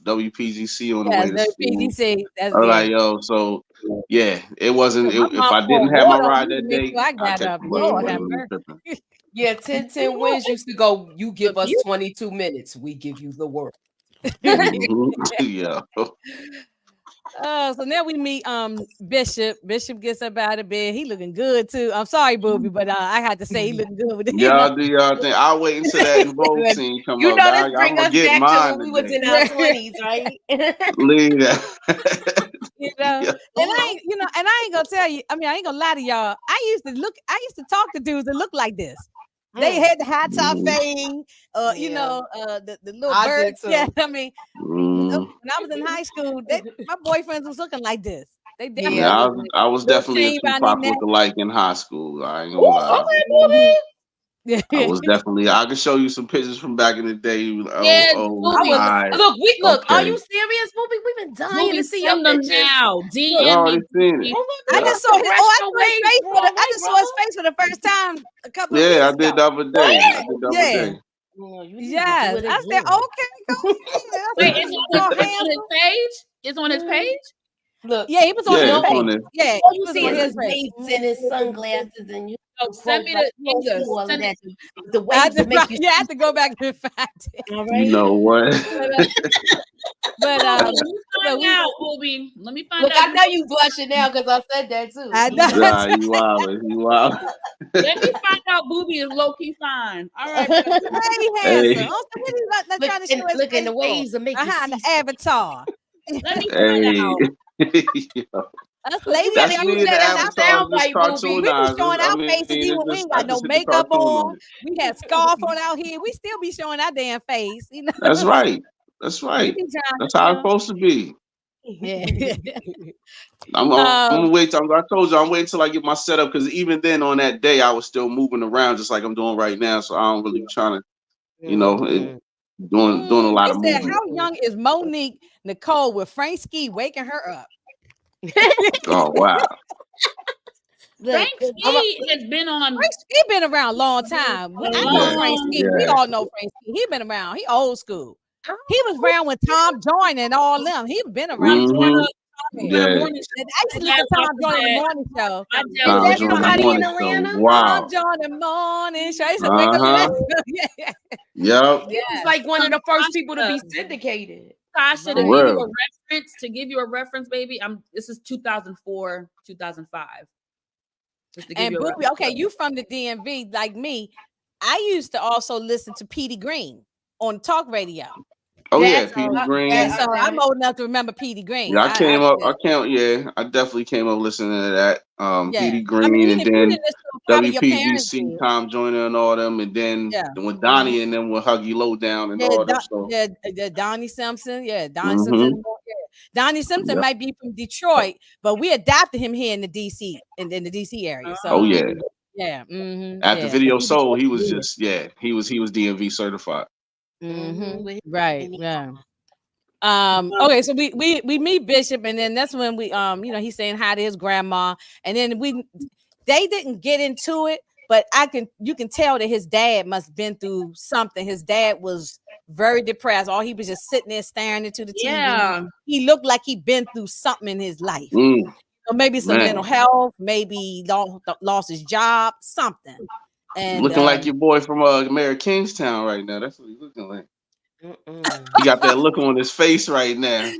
S4: WPGC on the way to school. I was like, so it wasn't. If I didn't have my ride that day,
S2: I got up.
S3: Yeah, 10 Wins used to go. You give us 22 minutes, we give you the world.
S4: Yeah.
S2: So now we meet Bishop. Bishop gets up out of bed. He looking good too. I'm sorry, Booby, but I had to say he looking good with
S4: y'all do y'all thing. I'll wait until that Vogue scene come up.
S3: This bring us back to when we was in our 20s, right?
S4: Leave that.
S2: And I ain't gonna tell you. I mean, I ain't gonna lie to y'all. I used to talk to dudes that look like this. They had the high top fade, the little bird. Yeah, I mean, when I was in high school, my boyfriends was looking like this. They
S4: I was definitely a Tupac lookalike in high school. I ain't gonna lie. I was definitely. I can show you some pictures from back in the day.
S1: Yeah,
S4: My.
S3: Look. Are
S4: Okay.
S3: you serious, Booby? We've been dying
S1: Booby,
S3: to see your
S1: send them
S3: pictures.
S1: now.
S4: I
S1: DM
S4: already
S1: me.
S4: seen it.
S2: I
S4: Yeah.
S2: just saw his. Oh, I saw his face.
S3: Wrong
S2: I just saw his face for the first time a couple of
S4: Yeah, I
S2: weeks
S4: did
S2: ago.
S4: the other day. I did the other
S2: Yeah.
S4: day.
S2: Yes. I said, okay, go ahead.
S1: Wait,
S2: He's
S1: it's
S2: all
S1: on
S2: handsome.
S1: his page? It's on his page?
S3: Look,
S2: Yeah, he was on
S4: Yeah,
S2: his
S4: it's on
S2: page.
S4: there.
S2: Yeah,
S3: all
S2: he
S3: you
S2: was
S3: see
S2: on
S3: is
S2: his
S3: his
S2: page.
S3: face and his sunglasses, and you
S1: Send me the
S3: see all of
S1: send
S3: that.
S1: it.
S3: The waves that make you.
S2: I have to go back and find it.
S3: All
S4: You
S3: right.
S4: know what?
S2: But
S1: Let me
S2: so
S1: find
S2: we,
S1: out, Booby. Let me find
S3: Look,
S1: out.
S3: I know you blushing now because I said that too.
S2: I know.
S4: Nah, you wild. You wild.
S1: Let me find out Booby is low-key fine. All right.
S2: Very
S4: Hey,
S2: handsome. Also, what he's not
S3: Look,
S2: trying to show his
S3: look in
S2: face
S3: the waves that make you
S2: behind
S3: see.
S2: the avatar.
S1: Let me find
S4: hey.
S1: out.
S2: Us
S3: Look, you
S2: ladies,
S3: better
S4: That's
S2: we
S4: me
S3: use
S4: and
S3: that
S4: the
S3: as a
S4: avatar just
S3: soundbite, Booby.
S2: be
S4: cartoonized.
S2: showing
S4: I
S2: our
S4: mean,
S2: faces even when we ain't
S4: I
S2: got no
S4: just hit the
S2: makeup
S4: cartoon
S2: on.
S4: on it.
S2: We had scarf on out here. We still be showing our damn face. You know,
S4: That's right. That's
S2: we
S4: right.
S2: be trying
S4: That's
S2: to,
S4: how it's supposed to be.
S2: yeah.
S4: I'm gonna wait till I told you I'm waiting till I get my setup because even then on that day I was still moving around just like I'm doing right now. So I don't really be trying to, doing a lot
S2: He
S4: of
S2: said,
S4: movement.
S2: how young is Monique Nicole with Frank Ski waking her up?
S4: Oh wow.
S1: Frank Ski has been on
S2: Frank Ski been around a long time. I know Frank Ski. We all know Frank Ski. He been around. He old school. He was around with Tom Joyner and all them. He been around.
S4: Mm-hmm.
S1: the
S4: Yeah.
S1: morning show.
S2: I used to listen to Tom Joyner in the morning show.
S1: My
S3: Is
S1: dad
S3: that
S4: Tom Joyner
S3: somebody in
S4: morning show.
S3: Atlanta?
S4: Wow.
S2: Tom Joyner morning show. I used to wake up and listen.
S4: Yep.
S3: He was like one of the first people to be syndicated.
S1: Tasha, to
S4: For
S1: give
S4: real.
S1: you a reference, baby. This is 2004, 2005. Just to give
S2: And
S1: you a
S2: Booby,
S1: reference.
S2: okay, you from the DMV like me. I used to also listen to Petey Green on talk radio.
S4: Oh
S3: That's
S4: yeah, Petey
S3: all.
S4: Green.
S2: Yeah, so I'm old enough to remember Petey Green.
S4: Yeah, I definitely came up listening to that. Petey Green, and
S2: if you
S4: then
S2: didn't listen to it, probably your parents
S4: WPVC,
S2: did.
S4: Tom Joyner and all them, and then
S2: Yeah.
S4: when Donnie and them with Huggy Lowdown and all them. So
S2: Donnie Simpson. Yeah, Donnie
S4: Mhm.
S2: Simpson. Yeah. Donnie Simpson
S4: Yep.
S2: might be from Detroit, but we adopted him here in the DC in the DC area. So
S4: Oh yeah.
S2: yeah.
S4: After Video Soul, he was just he was DMV certified.
S2: Right. Yeah. Okay, so we meet Bishop, and then that's when we he's saying hi to his grandma, and then they didn't get into it, but you can tell that his dad must have been through something. His dad was very depressed. He was just sitting there staring into the TV.
S1: Yeah.
S2: He looked like he'd been through something in his life. So maybe some mental health, maybe lost his job, something. And
S4: looking like your boy from Mayor Kingstown right now. That's what he's looking like. He got that look on his face right now.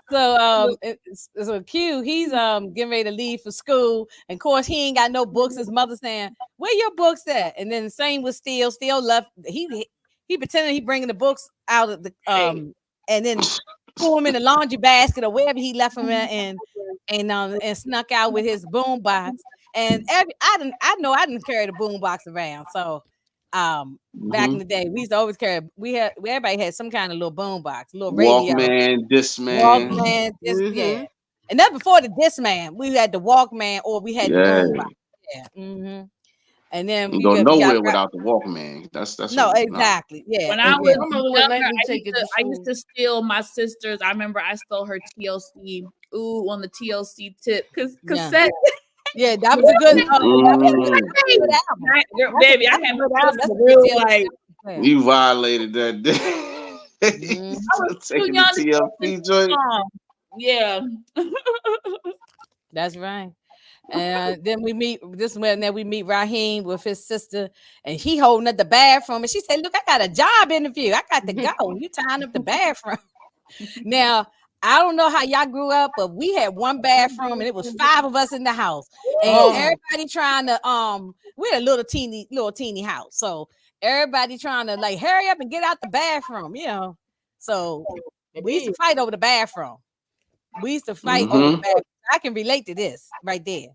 S2: So Q, he's getting ready to leave for school, and of course he ain't got no books. His mother saying, "Where your books at?" And then the same with Steele. Steele left. He pretending he bringing the books out of the and then threw them in the laundry basket or wherever he left them at, and snuck out with his boom box. And I know I didn't carry the boom box around. So back in the day, we used to always carry. Everybody had some kind of little boom box, little radio.
S4: Walkman, Discman.
S2: Walkman, yeah. And that before the Discman, we had the Walkman or we had the boom box. Yeah. And then
S4: you go nowhere without the Walkman. That's
S2: no, exactly. Yeah.
S1: When I was younger, I used to steal my sister's. I remember I stole her TLC. Ooh, on the TLC tip cassette.
S2: Yeah, that was a good
S1: album. Baby, I can't real like
S4: you violated that day.
S1: I was
S4: taking
S1: young
S4: the TLC joint.
S1: Yeah.
S2: That's right. And then we meet Raheem with his sister, and he holding up the bathroom, and she said, "Look, I got a job interview. I got to go. You tying up the bathroom." Now, I don't know how y'all grew up, but we had one bathroom, and it was 5 of us in the house, and everybody trying to we had a little teeny house, so everybody trying to like hurry up and get out the bathroom, So we used to fight over the bathroom. Over the bathroom. I can relate to this right there.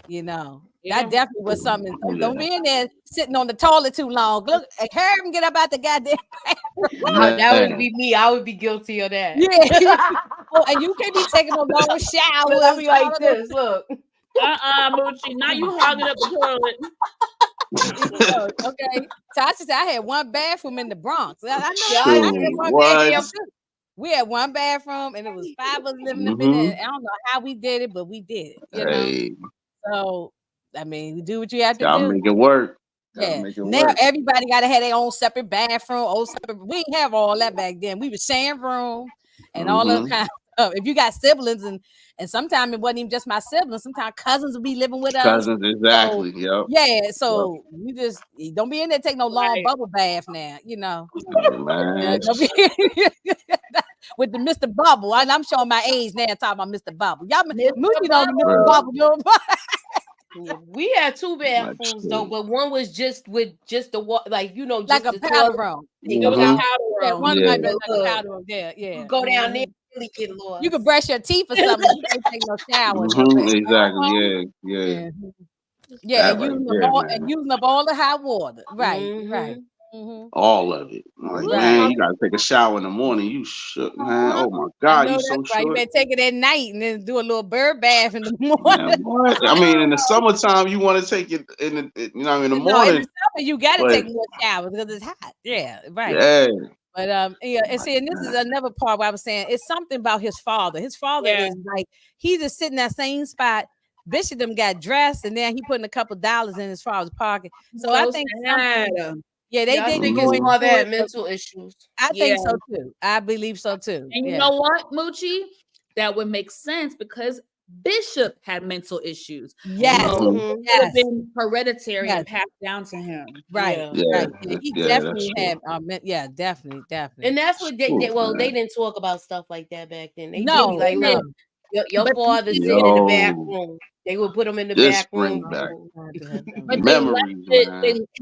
S2: That definitely was something. Don't be in there sitting on the toilet too long. Look, hurry up and get up out the goddamn bathroom.
S3: That would be me. I would be guilty of that.
S2: Yeah. And you can't be taking no longer shower.
S3: I'll be like this. Look. Moochie. Now you hogging up the toilet.
S2: Okay. Tasha said I had one bathroom in the Bronx. I know we had one bathroom and it was 5 of us living in it. And I don't know how we did it, but we did it, you know. So I mean, we do what you have to
S4: Y'all
S2: do.
S4: make it work.
S2: Yeah. Now everybody gotta have their own separate bathroom, we didn't have all that back then. We were sharing room and all of kind of stuff. If you got siblings and sometimes it wasn't even just my siblings, sometimes cousins would be living with us.
S4: Cousins, exactly.
S2: So, yeah, so you just don't be in there take no long bubble bath now, you know. Don't be with the Mr. Bubble. I'm showing my age now talking about Mr. Bubble. Y'all Moochie know the Mr. Bubble.
S3: Yeah, we had 2 bathrooms though, but one was just with just the water, like just
S2: like a powder room.
S3: It was a powder room.
S2: Yeah, one might be like a powder room. Yeah.
S3: You go down there, really get lost.
S2: You could brush your teeth or something. You can't take no shower.
S4: Exactly. Yeah.
S2: Yeah, and using up all the hot water. Right.
S4: All of it. Like, man, you gotta take a shower in the morning. You shook, man. Oh my God, you so
S2: right. You better take it at night and then do a little bird bath in the morning.
S4: Man, what? I mean, in the summertime, you want to take it in the morning.
S2: No, in the summer you gotta take more showers because it's hot. Yeah, right.
S4: Yeah.
S2: But and see, and this is another part where I was saying it's something about his father. His father is like he's just sitting in that same spot. Bishop them got dressed and then he putting a couple dollars in his father's pocket. So I think they didn't
S3: go into all that mental issues.
S2: I think so too. I believe so too.
S1: And you know what, Moochie? That would make sense because Bishop had mental issues.
S2: Yes.
S1: It would have been hereditary and passed down to him.
S2: Right.
S4: Yeah.
S2: He definitely had definitely.
S3: And that's what they didn't talk about stuff like that back then. They
S2: no,
S3: like, look, your father's sitting in the back room. They would put him in the back room.
S1: But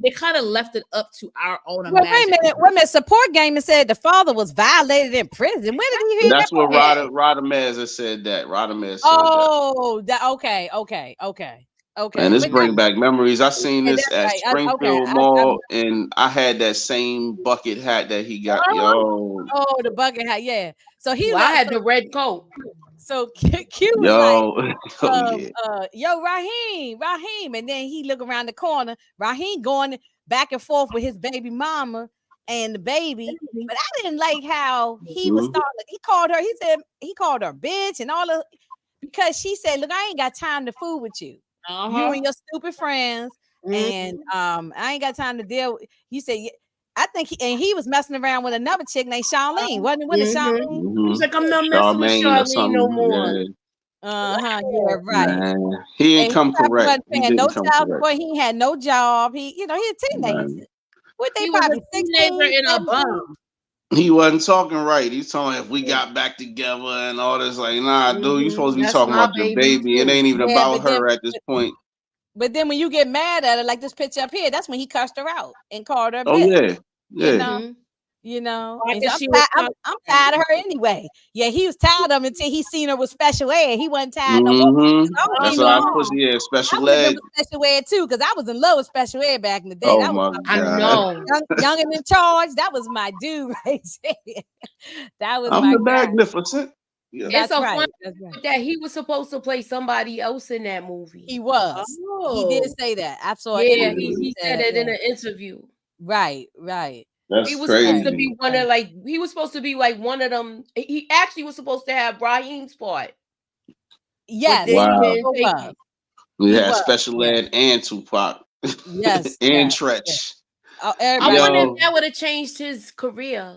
S1: they kind of left it up to our own imagination.
S2: Wait a minute. Support Gamer said the father was violated in prison. When did he hear
S4: That's what Radamez has said that. Radamez said
S2: okay.
S4: And this bring back memories. I seen this at Springfield Mall, and I had that same bucket hat that he got.
S2: The bucket hat, yeah. So
S3: I had the red coat.
S2: So Q was yo, Raheem. And then he look around the corner. Raheem going back and forth with his baby mama and the baby. But I didn't like how he was starting. He called her, he called her bitch and all of because she said, look, I ain't got time to fool with you. You and your stupid friends. And I ain't got time to deal with. He said, I think he was messing around with another chick named Charlene. Wasn't it with Charlene?
S3: He's like, I'm not messing with Charlene no more.
S2: Yeah, right.
S4: Man, he ain't come correct.
S2: He had no child support. He had no job. He a teenager. What they probably 16
S1: in a bum.
S4: He wasn't talking right. He's talking if we got back together and all this. Like, nah, dude, you supposed to be talking about your baby. It ain't even about her at this point.
S2: But then when you get mad at her, like this picture up here, that's when he cussed her out and called her. You know. I'm tired of her anyway. Yeah, he was tired of her until he seen her with special ed. He wasn't tired no more.
S4: That's why I pushed special ed.
S2: Special ed too, because I was in love with special ed back in the day.
S4: Oh my God.
S3: I know.
S2: Young and in charge. That was my dude right there. That was
S4: I'm the magnificent.
S3: Yeah. It's so funny that he was supposed to play somebody else in that movie.
S2: He was. He did say that. I saw it.
S3: Yeah, he said it in an interview.
S2: Right.
S4: That's
S3: he was
S4: crazy.
S3: supposed to be he was supposed to be like one of them. He actually was supposed to have Brahim's part.
S2: Yes.
S4: Wow. We had special ed and Tupac.
S2: Yes.
S4: and Tretch.
S3: I wonder if that would have changed his career.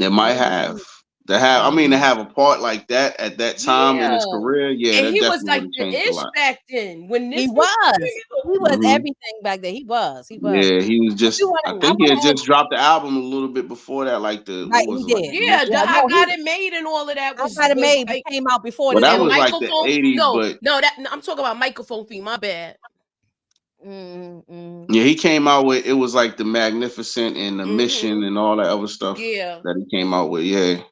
S4: It might have. To have a part like that at that time in his career,
S3: and he was like the ish back then. When
S2: he was everything back then. He was.
S4: Yeah, he was just. I think he had just dropped the album a little bit before that. Like I
S3: Got It Made and all of that.
S2: I Got It Made came out before.
S4: Well, that was like the 80s.
S3: I'm talking about Microphone Fiend. My bad.
S4: Yeah, he came out with it was like the Magnificent and the Mission and all that other stuff.
S3: Yeah,
S4: that he came out with. Yeah.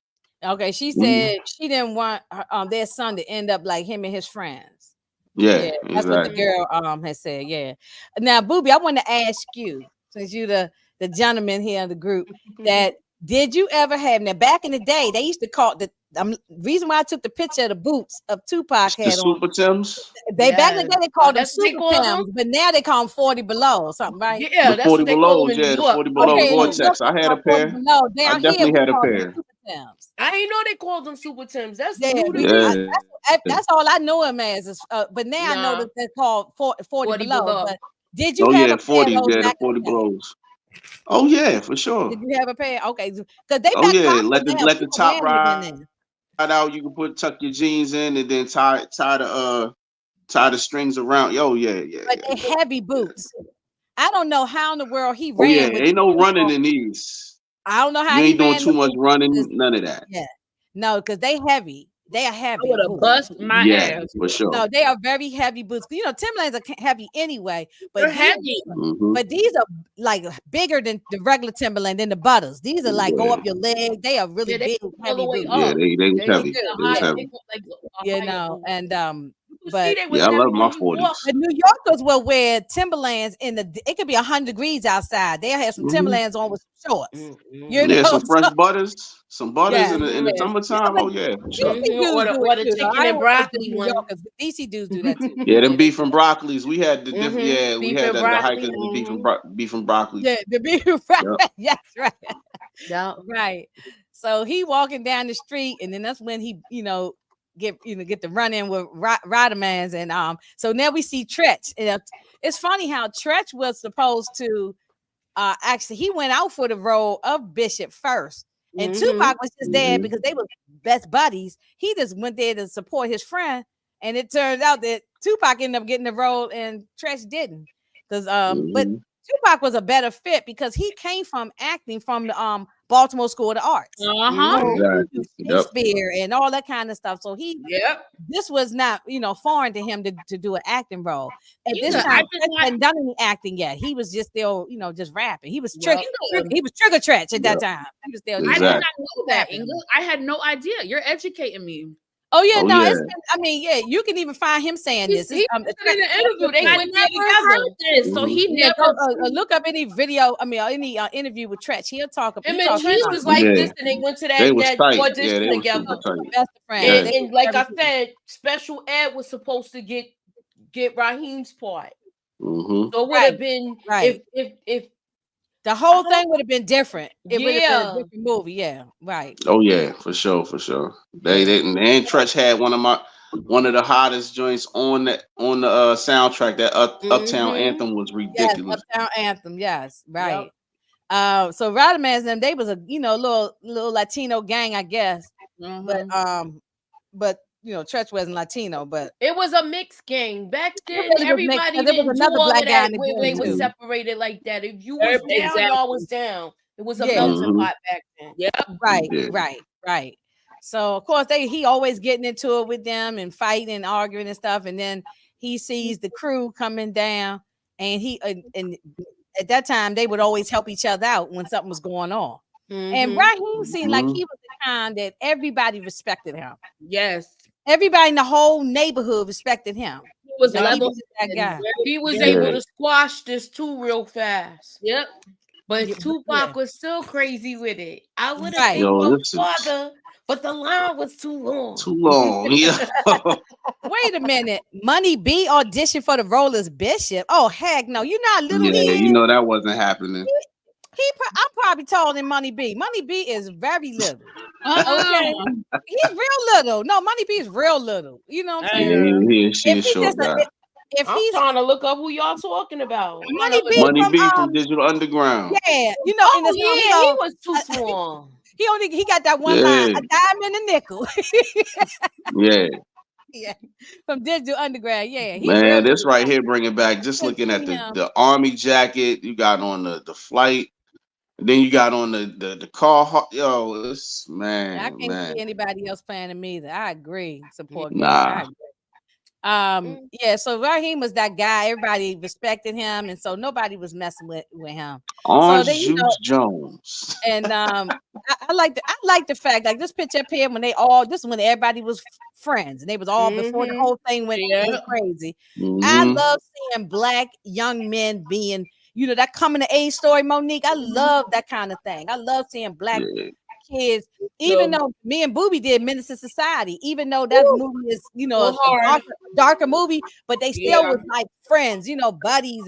S2: Okay, she said she didn't want their son to end up like him and his friends.
S4: Yeah,
S2: that's what the girl has said. Yeah. Now, Booby, I want to ask you, since you the gentleman here in the group, that Did you ever have now? Back in the day, they used to call the reason why I took the picture of the boots of Tupac
S4: The
S2: had on.
S4: Super Tims.
S2: They back in the day they called them
S3: That's what they
S2: Super
S3: call
S2: Tims,
S3: them?
S2: but now they call them 40 below or something, right?
S3: Yeah,
S4: The
S3: that's
S4: 40
S3: what they call
S4: belows,
S3: them in New
S4: yeah, the
S3: York.
S4: 40 below
S2: Okay, in New York
S4: Vortex. I
S2: they
S4: had a
S2: call 40
S4: pair.
S2: below.
S4: I
S2: Down here
S4: definitely
S2: we
S4: had a
S2: call them
S4: pair.
S2: Super Tims.
S3: I didn't know they called them Super Tims. That's
S2: Yeah,
S3: new to
S4: Yeah.
S3: me.
S2: that's all I know them as. But now I know
S3: Nah.
S2: that they're called 40
S3: 40
S2: below.
S3: below.
S2: But did you
S4: Oh
S2: have
S4: yeah,
S2: a pair of
S4: 40s,
S2: those
S4: yeah, the
S2: back in
S4: 40
S2: the day?
S4: belows. Oh yeah, for sure.
S2: Did you have a pair? Okay, because they
S4: Oh
S2: back
S4: yeah,
S2: popular now.
S4: let the
S2: People
S4: top
S2: wearing it in
S4: ride
S2: there.
S4: out. You can tuck your jeans in and then tie the strings around. Yo, yeah.
S2: But they heavy boots. I don't know how in the world he
S4: Oh yeah,
S2: ran with
S4: ain't no
S2: boots
S4: running
S2: on.
S4: in these.
S2: I don't know how
S4: You
S2: he
S4: ain't doing
S2: ran
S4: too
S2: the
S4: much
S2: boots.
S4: running, none of that.
S2: Yeah, no, because they heavy. They are
S1: I
S2: heavy
S1: would have
S2: boots.
S1: bust my
S4: Yeah,
S1: ass.
S4: for sure.
S2: No, they are very heavy boots. You know, Timberlands are heavy anyway,
S1: They're
S2: but
S1: heavy.
S2: these are like bigger than the regular Timberland than the butters. These are like go up your leg. They are really
S3: Yeah, they
S2: big,
S3: all
S2: heavy
S3: the way
S2: boots.
S4: Yeah,
S3: up.
S4: they was
S3: They
S4: heavy.
S3: get
S4: They was
S3: high,
S4: heavy.
S3: they go like a
S2: You
S3: higher
S2: know,
S3: boot.
S2: and
S3: You
S2: but
S3: see, they was
S4: Yeah, I love
S3: heavy
S4: my
S3: when he walked.
S4: 40s.
S2: the New Yorkers will wear Timberlands it could be 100 degrees outside. They'll have some Timberlands on with some shorts. You
S4: Yeah,
S2: know,
S4: some fresh
S2: so,
S4: butters, some butters
S2: yeah,
S4: in the
S2: yeah,
S4: summertime.
S2: but
S4: Oh yeah, for sure.
S2: DC dudes do
S3: Or
S2: it
S3: the
S2: too. Though.
S3: chicken
S2: I
S3: and
S2: don't want to say
S3: broccoli
S2: New
S3: one.
S2: Yorkers, but DC dudes do that too.
S4: Yeah, them
S2: Yeah,
S4: beef and broccolis. We had the different. Yeah, we
S3: Beef
S4: had
S3: and
S4: the
S3: broccoli.
S4: hikers, the beef and broccoli.
S2: yeah, the big right.
S4: Yep.
S2: Yes, right.
S3: Yeah.
S2: Right. So he walking down the street, and then that's when he, get the run in with Rodamans, and so now we see Tretch. And it's funny how Tretch was supposed to actually he went out for the role of Bishop first, and Tupac was just there because they were best buddies. He just went there to support his friend, and it turns out that Tupac ended up getting the role, and Tretch didn't. Because but Tupac was a better fit because he came from acting from the Baltimore School of the Arts.
S4: Exactly. Yep.
S2: Shakespeare and all that kind of stuff. So
S1: Yep.
S2: this was not, foreign to him to do an acting role. At this
S1: Inga,
S2: time,
S1: I did
S2: Tretch
S1: not.
S2: hadn't done any acting yet. He was just still, just rapping. He was
S3: Yep.
S2: he was trigger Tretch at that
S4: Yep.
S2: time. He was still
S1: I did
S4: Exactly.
S1: not know that, Inga. I had no idea. You're educating me.
S2: Oh yeah,
S4: Oh
S2: no,
S4: yeah.
S2: it's I mean, yeah, you can even find him saying this.
S3: He
S2: It's,
S3: said in the interview they
S1: I
S3: went there
S1: never
S3: together.
S1: heard this. So he
S2: yeah,
S1: never.
S2: go look up any video. I mean, any interview with Tretch. He'll talk.
S3: Him
S2: He
S3: and
S2: talks
S3: Trench
S2: about
S3: was like
S4: Yeah.
S3: this, and they went to
S4: They was
S3: that
S4: tight.
S3: audition
S4: Yeah, they was
S3: together.
S4: super tight.
S2: best friends.
S4: Yeah.
S2: They
S3: And like I
S2: very-
S3: said, Special Ed was supposed to get Raheem's part.
S4: Mm-hmm.
S3: So it would have been
S2: right.
S3: if
S2: the whole thing would have been different. It would have been
S3: Yeah.
S2: a different movie. Yeah, right.
S4: Oh yeah, for sure, for sure. They didn't. And Tretch had one of the hottest joints on the soundtrack. That Uptown Anthem was
S2: Yes,
S4: ridiculous.
S2: Uptown Anthem. Yes, right.
S3: Yep.
S2: So Rodamans them, they was a little Latino gang, I guess. But Tretch wasn't Latino, but
S3: it was a mixed gang. Back then,
S2: really was mixed,
S3: everybody
S2: 'cause there was
S3: didn't do
S2: another
S3: all
S2: black
S3: of
S2: guy
S3: that
S2: in the
S3: where
S2: gang,
S3: they were
S2: too.
S3: separated like that. If you was down,
S1: Exactly.
S3: y'all was down. It was a
S2: Yeah.
S3: melting pot back then.
S1: Yep.
S2: Right,
S4: Yeah.
S2: right. So of course he always getting into it with them and fighting and arguing and stuff, and then he sees the crew coming down, and and at that time they would always help each other out when something was going on. And Raheem seemed like he was the kind that everybody respected him.
S1: Yes.
S2: Everybody in the whole neighborhood respected him.
S1: He was
S2: Like, he
S1: level.
S2: was that guy.
S3: He was
S1: very
S3: able
S4: Yeah.
S3: to squash this too real fast.
S1: Yep.
S3: But
S2: Yeah,
S3: Tupac
S2: yeah.
S3: was still crazy with it. I would have
S2: Right.
S3: been
S4: Yo,
S3: your
S4: this is
S3: father, but the line was too long.
S4: too long. Yeah.
S2: Wait a minute. Money B auditioned for the role as Bishop. Oh heck no! You know how little
S4: Yeah,
S2: he
S4: you
S2: is.
S4: know that wasn't happening.
S2: I'm probably taller than Money B. Money B is very little.
S1: Okay.
S2: He's real little. No, Money B is real little. You know what I'm
S4: Yeah,
S2: saying?
S4: he is
S2: If he's
S4: short
S2: just
S4: guy.
S2: if
S3: I'm
S2: he's
S3: trying to look up who y'all talking about.
S2: Money B
S4: Money
S2: from
S4: B from Digital Underground.
S2: yeah, in the
S3: Oh
S2: song
S3: yeah, he was too small.
S2: he got that one line,
S4: Yeah.
S2: a dime and a nickel.
S4: Yeah.
S2: Yeah, from Digital Underground. Yeah, he
S4: Man,
S2: real
S4: this
S2: little.
S4: right here bring it back. Just
S2: Couldn't
S4: looking at
S2: see him.
S4: the army jacket, you got on the flight, and then you got on the car. Yo, this
S2: I can't
S4: man.
S2: see anybody else playing him either. I agree. Support gang.
S4: Nah.
S2: I agree. Yeah, so Raheem was that guy. Everybody respected him, and so nobody was messing with him.
S4: Orange
S2: then,
S4: Juice Jones.
S2: And I like the fact, like this picture up here when this is when everybody was friends and they was all before the whole thing went crazy. I
S4: Mhm.
S2: love seeing black young men being that coming to age story, Monique. I love that kind of thing. I love seeing black kids, even though me and Booby did Menace to Society, even though that movie is, a darker movie, but they still was like friends, buddies.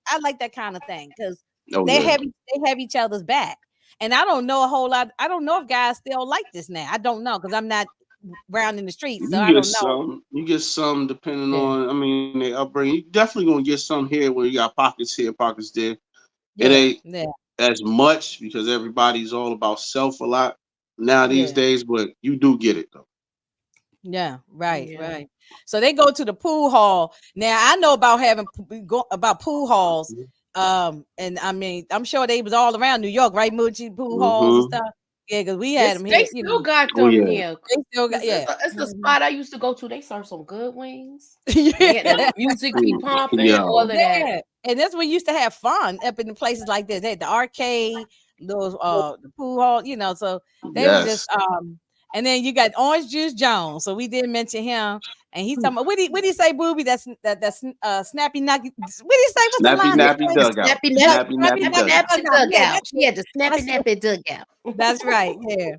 S2: I like that kind of thing because they have each other's back. And I don't know a whole lot. I don't know if guys still like this now. I don't know because I'm not around in the streets, so I don't know.
S4: You get some depending on. I mean, they upbringing. You definitely gonna get some here where you got pockets here, pockets there. It ain't as much because everybody's all about self a lot now these days, but you do get it though.
S2: Yeah, right. So they go to the pool hall. Now I know about about pool halls. And I mean, I'm sure they was all around New York, right? Moochie pool halls and stuff. Yeah, because we had them here.
S3: They still got them here.
S2: They still got,
S3: it's the spot I used to go to. They serve some good wings. The music be pumping, all of that.
S2: And that's where we used to have fun up in the places like this. They had the arcade, those the pool hall, so they were just and then you got Orange Juice Jones. So we did mention him. And he's talking about what did he say, Booby? That's snappy nappy. What did he say? What's
S4: snappy
S2: the line?
S4: Nappy dugout.
S3: Snappy nappy dugout. Yeah, the snappy nappy dugout.
S2: That's right. Yeah.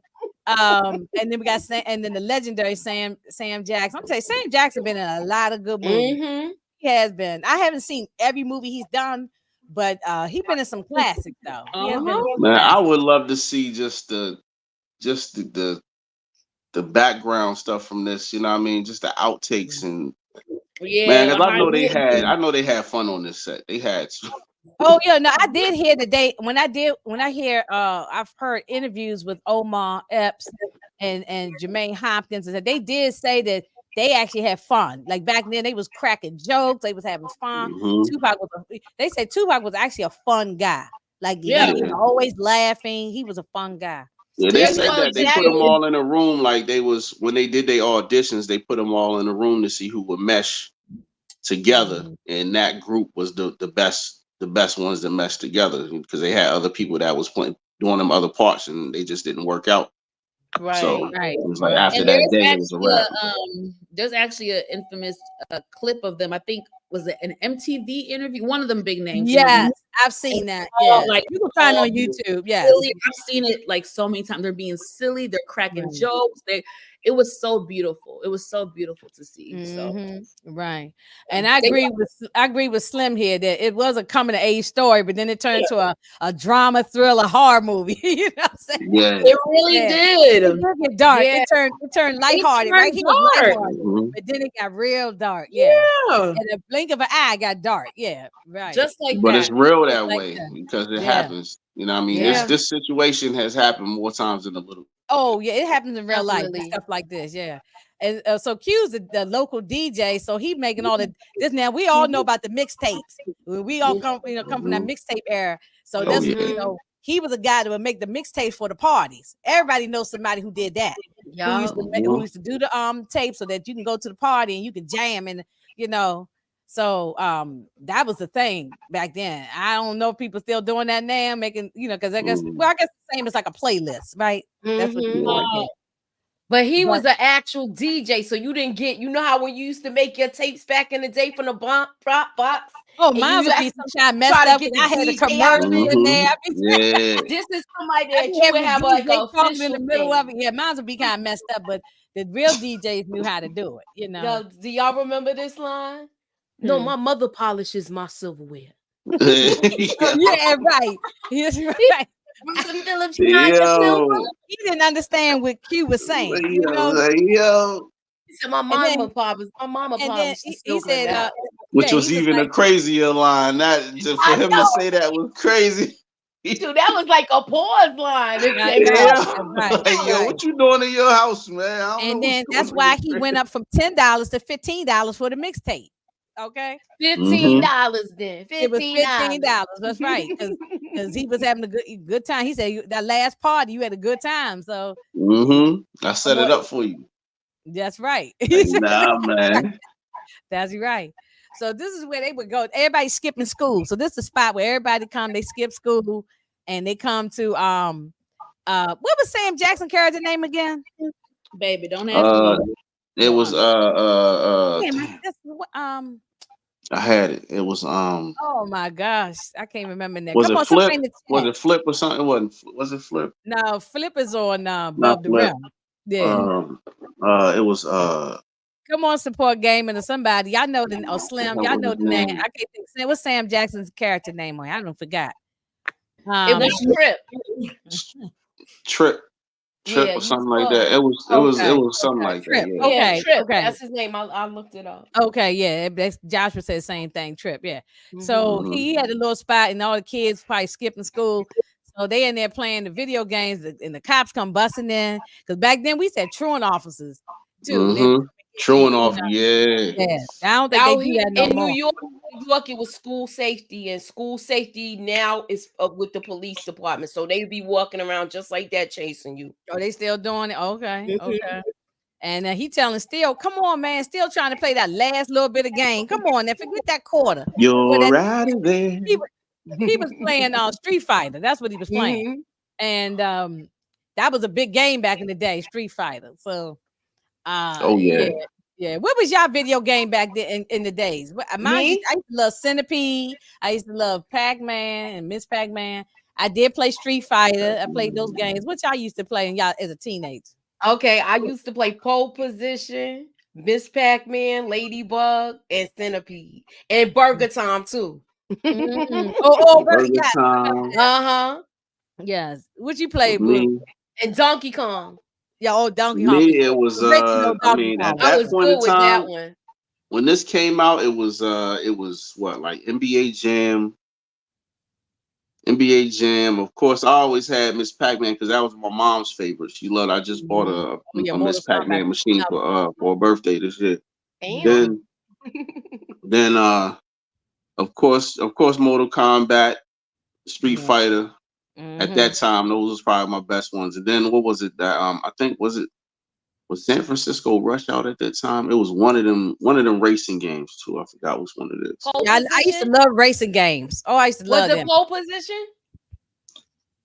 S2: And then we got and then the legendary Sam Jackson. I'm gonna say Sam Jackson been in a lot of good movies. He has been. I haven't seen every movie he's done, but he's been in some classics though.
S4: Man, I would love to see just the background stuff from this, you know what I mean? Just the outtakes and man, because I know they had fun on this set. They had
S2: Oh yeah, no, I did hear I've heard interviews with Omar Epps and Jermaine Hopkins, and they did say that they actually had fun. Like back then, they was cracking jokes, they was having fun. They said Tupac was actually a fun guy. Like he was always laughing. He was a fun guy.
S4: Yeah, they said that they put them all in a room like when they did their auditions, they put them all in a room to see who would mesh together, and that group was the best ones that meshed together because they had other people that was doing them other parts and they just didn't work out.
S1: Right,
S4: so it was like after that day, it was a wrap.
S1: There's actually an infamous clip of them. I think was it an MTV interview? One of them big names.
S2: Yes, I've seen that. Yeah, like you can find on YouTube. Yeah,
S1: I've seen it like so many times. They're being silly. They're cracking jokes. It was so beautiful. It was so beautiful to see. So
S2: right, and I agree with Slim here that it was a coming of age story, but then it turned into a drama, thriller, horror movie. You know what I'm saying?
S4: Yeah,
S1: it really did.
S2: It did get dark. Yeah. It turned lighthearted, right? He was lighthearted, but then it got real dark. Yeah, and the blink of an eye got dark. Yeah, right.
S1: Just like
S4: but
S1: that.
S4: It's real that way because it happens. You know what I mean? This situation has happened more times than a little.
S2: Oh yeah, it happens in real life, stuff like this. Yeah, and so Q's the local DJ, so he making all this. Now we all know about the mixtapes. We all come from that mixtape era. So that's he was a guy that would make the mixtapes for the parties. Everybody knows somebody who did that. Who used to do the tape so that you can go to the party and you can jam and So that was the thing back then. I don't know if people still doing that now, making because I guess the same as like a playlist, right? That's what you want.
S3: But he was an actual DJ, so you didn't get. You know how when you used to make your tapes back in the day from the prop box.
S2: Oh, mine would be some messed up. I had a commercial in there.
S3: This is somebody that you would have like a official
S2: in the middle of it. Yeah, mine would be kind of messed up, but the real DJs knew how to do it.
S3: Yo, do y'all remember this line? No, my mother polishes my silverware.
S2: Yeah, right. Yes, right.
S3: Phillips,
S2: he didn't understand what Q was saying.
S3: He said, my mama polished.
S2: He said,
S4: which was even a crazier line. For him to say that was crazy.
S3: Dude, that was like a pause line.
S4: Yo, what you doing in your house, man?
S2: And then that's why he went up from $10 to $15 for the mixtape. Okay,
S3: $15 then.
S2: It was $15. That's right, because he was having a good time. He said that last party you had a good time. So
S4: I set it up for you.
S2: That's right.
S4: Nah, man.
S2: That's right. So this is where they would go. Everybody's skipping school. So this is the spot where everybody come. They skip school and they come to what was Sam Jackson character name again?
S1: Baby, don't ask me.
S4: It was I had it. It was
S2: Oh my gosh, I can't remember that.
S4: was
S2: Come
S4: it
S2: on,
S4: Flip?
S2: somebody in the
S4: Was
S2: chat.
S4: it Flip or something? It wasn't. Was it Flip?
S2: No, Flip is on
S4: Not
S2: above the
S4: Flip.
S2: rim. Yeah.
S4: It was
S2: Come on, support gaming or somebody. Y'all know the Slim. Y'all
S4: what
S2: know
S4: was
S2: the
S4: his
S2: name.
S4: name?
S2: I can't think. What's Sam Jackson's character name on? I don't forgot.
S3: It was Trip.
S4: Trip.
S3: Yeah,
S4: Or
S3: you
S4: something like
S3: close.
S4: that. It was something like that.
S2: Trip.
S4: Yeah.
S3: Yeah,
S2: Okay.
S3: Trip.
S2: Okay.
S3: That's his name. I looked it up.
S2: Okay, yeah, Joshua said the same thing. Trip, yeah. So
S4: Mhm.
S2: he had a little spot, and all the kids probably skipping school. So they in there playing the video games, and the cops come busting in. Because back then we said truant officers too. They
S4: Mhm. Truant off. Yeah.
S2: yeah. I don't think they
S3: Now
S2: do that no
S3: in
S2: more.
S3: New York, it was school safety, and school safety now is with the police department. So they be walking around just like that, chasing you.
S2: Oh, they still doing it? Okay, okay. And he telling Steele, come on, man, still trying to play that last little bit of game. Come on, now forget that quarter.
S4: You're out of there.
S2: He was playing Street Fighter. That's what he was playing. And that was a big game back in the day, Street Fighter. So
S4: Oh yeah.
S2: yeah. What was y'all video game back then in the days? I used to love Centipede. I used to love Pac-Man and Miss Pac-Man. I did play Street Fighter. I played those games. What y'all used to play in y'all as a teenager?
S3: Okay, I used to play pole position, Miss Pac-Man, Ladybug, and Centipede, and Burger Time too.
S4: Burger Time.
S2: Yes. What you play,
S4: Me.
S3: And Donkey Kong.
S2: Yeah, Donkey Kong.
S4: Me, it was I mean, at that point in time, when this came out, it was what, like NBA Jam. Of course, I always had Miss Pac-Man because that was my mom's favorite. She loved. I just bought a Miss Pac-Man machine for her birthday this year.
S3: Damn.
S4: Then of course Mortal Kombat, Street Fighter. At that time, those was probably my best ones. And then what was it that I think was San Francisco Rush out at that time? It was one of them racing games too. I forgot which one it is.
S2: Yeah, I used to love racing games. Oh, I used to love them.
S3: Was it pole position?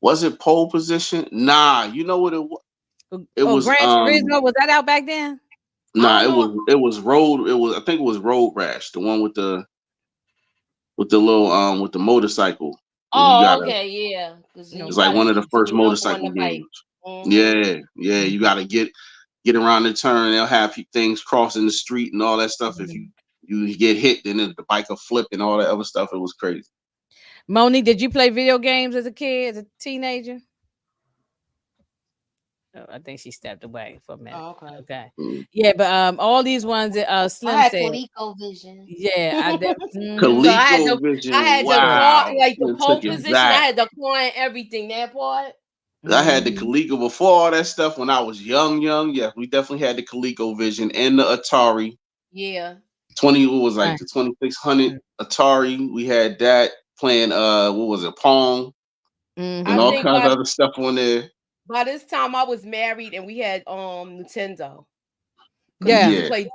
S4: Was it pole position? Nah, you know what it was? It was
S2: Gran Turismo. Was that out back then?
S4: Nah, it was road. It was, I think it was Road Rash, the one with the little with the motorcycle.
S3: Oh, okay, yeah.
S4: It's like one of the first motorcycle games. Yeah, you gotta get around the turn. They'll have things crossing the street and all that stuff. If you get hit, then the bike will flip and all that other stuff. It was crazy.
S2: Moni, did you play video games as a kid, as a teenager? Oh, I think she stepped away for a minute.
S3: Oh, okay.
S2: Okay. Yeah, but all these ones that Slim
S3: I had
S2: said.
S3: ColecoVision.
S2: Yeah,
S4: ColecoVision.
S3: I had the part, like the pole position. I had the client, everything. That part.
S4: I had the Coleco before all that stuff when I was young. Yeah, we definitely had the ColecoVision and the Atari.
S3: Yeah.
S4: 20, what was like the 2600 Atari. We had that playing what was it, Pong, and all kinds of other stuff on there.
S3: By this time I was married and we had Nintendo.
S2: Yeah.
S3: We played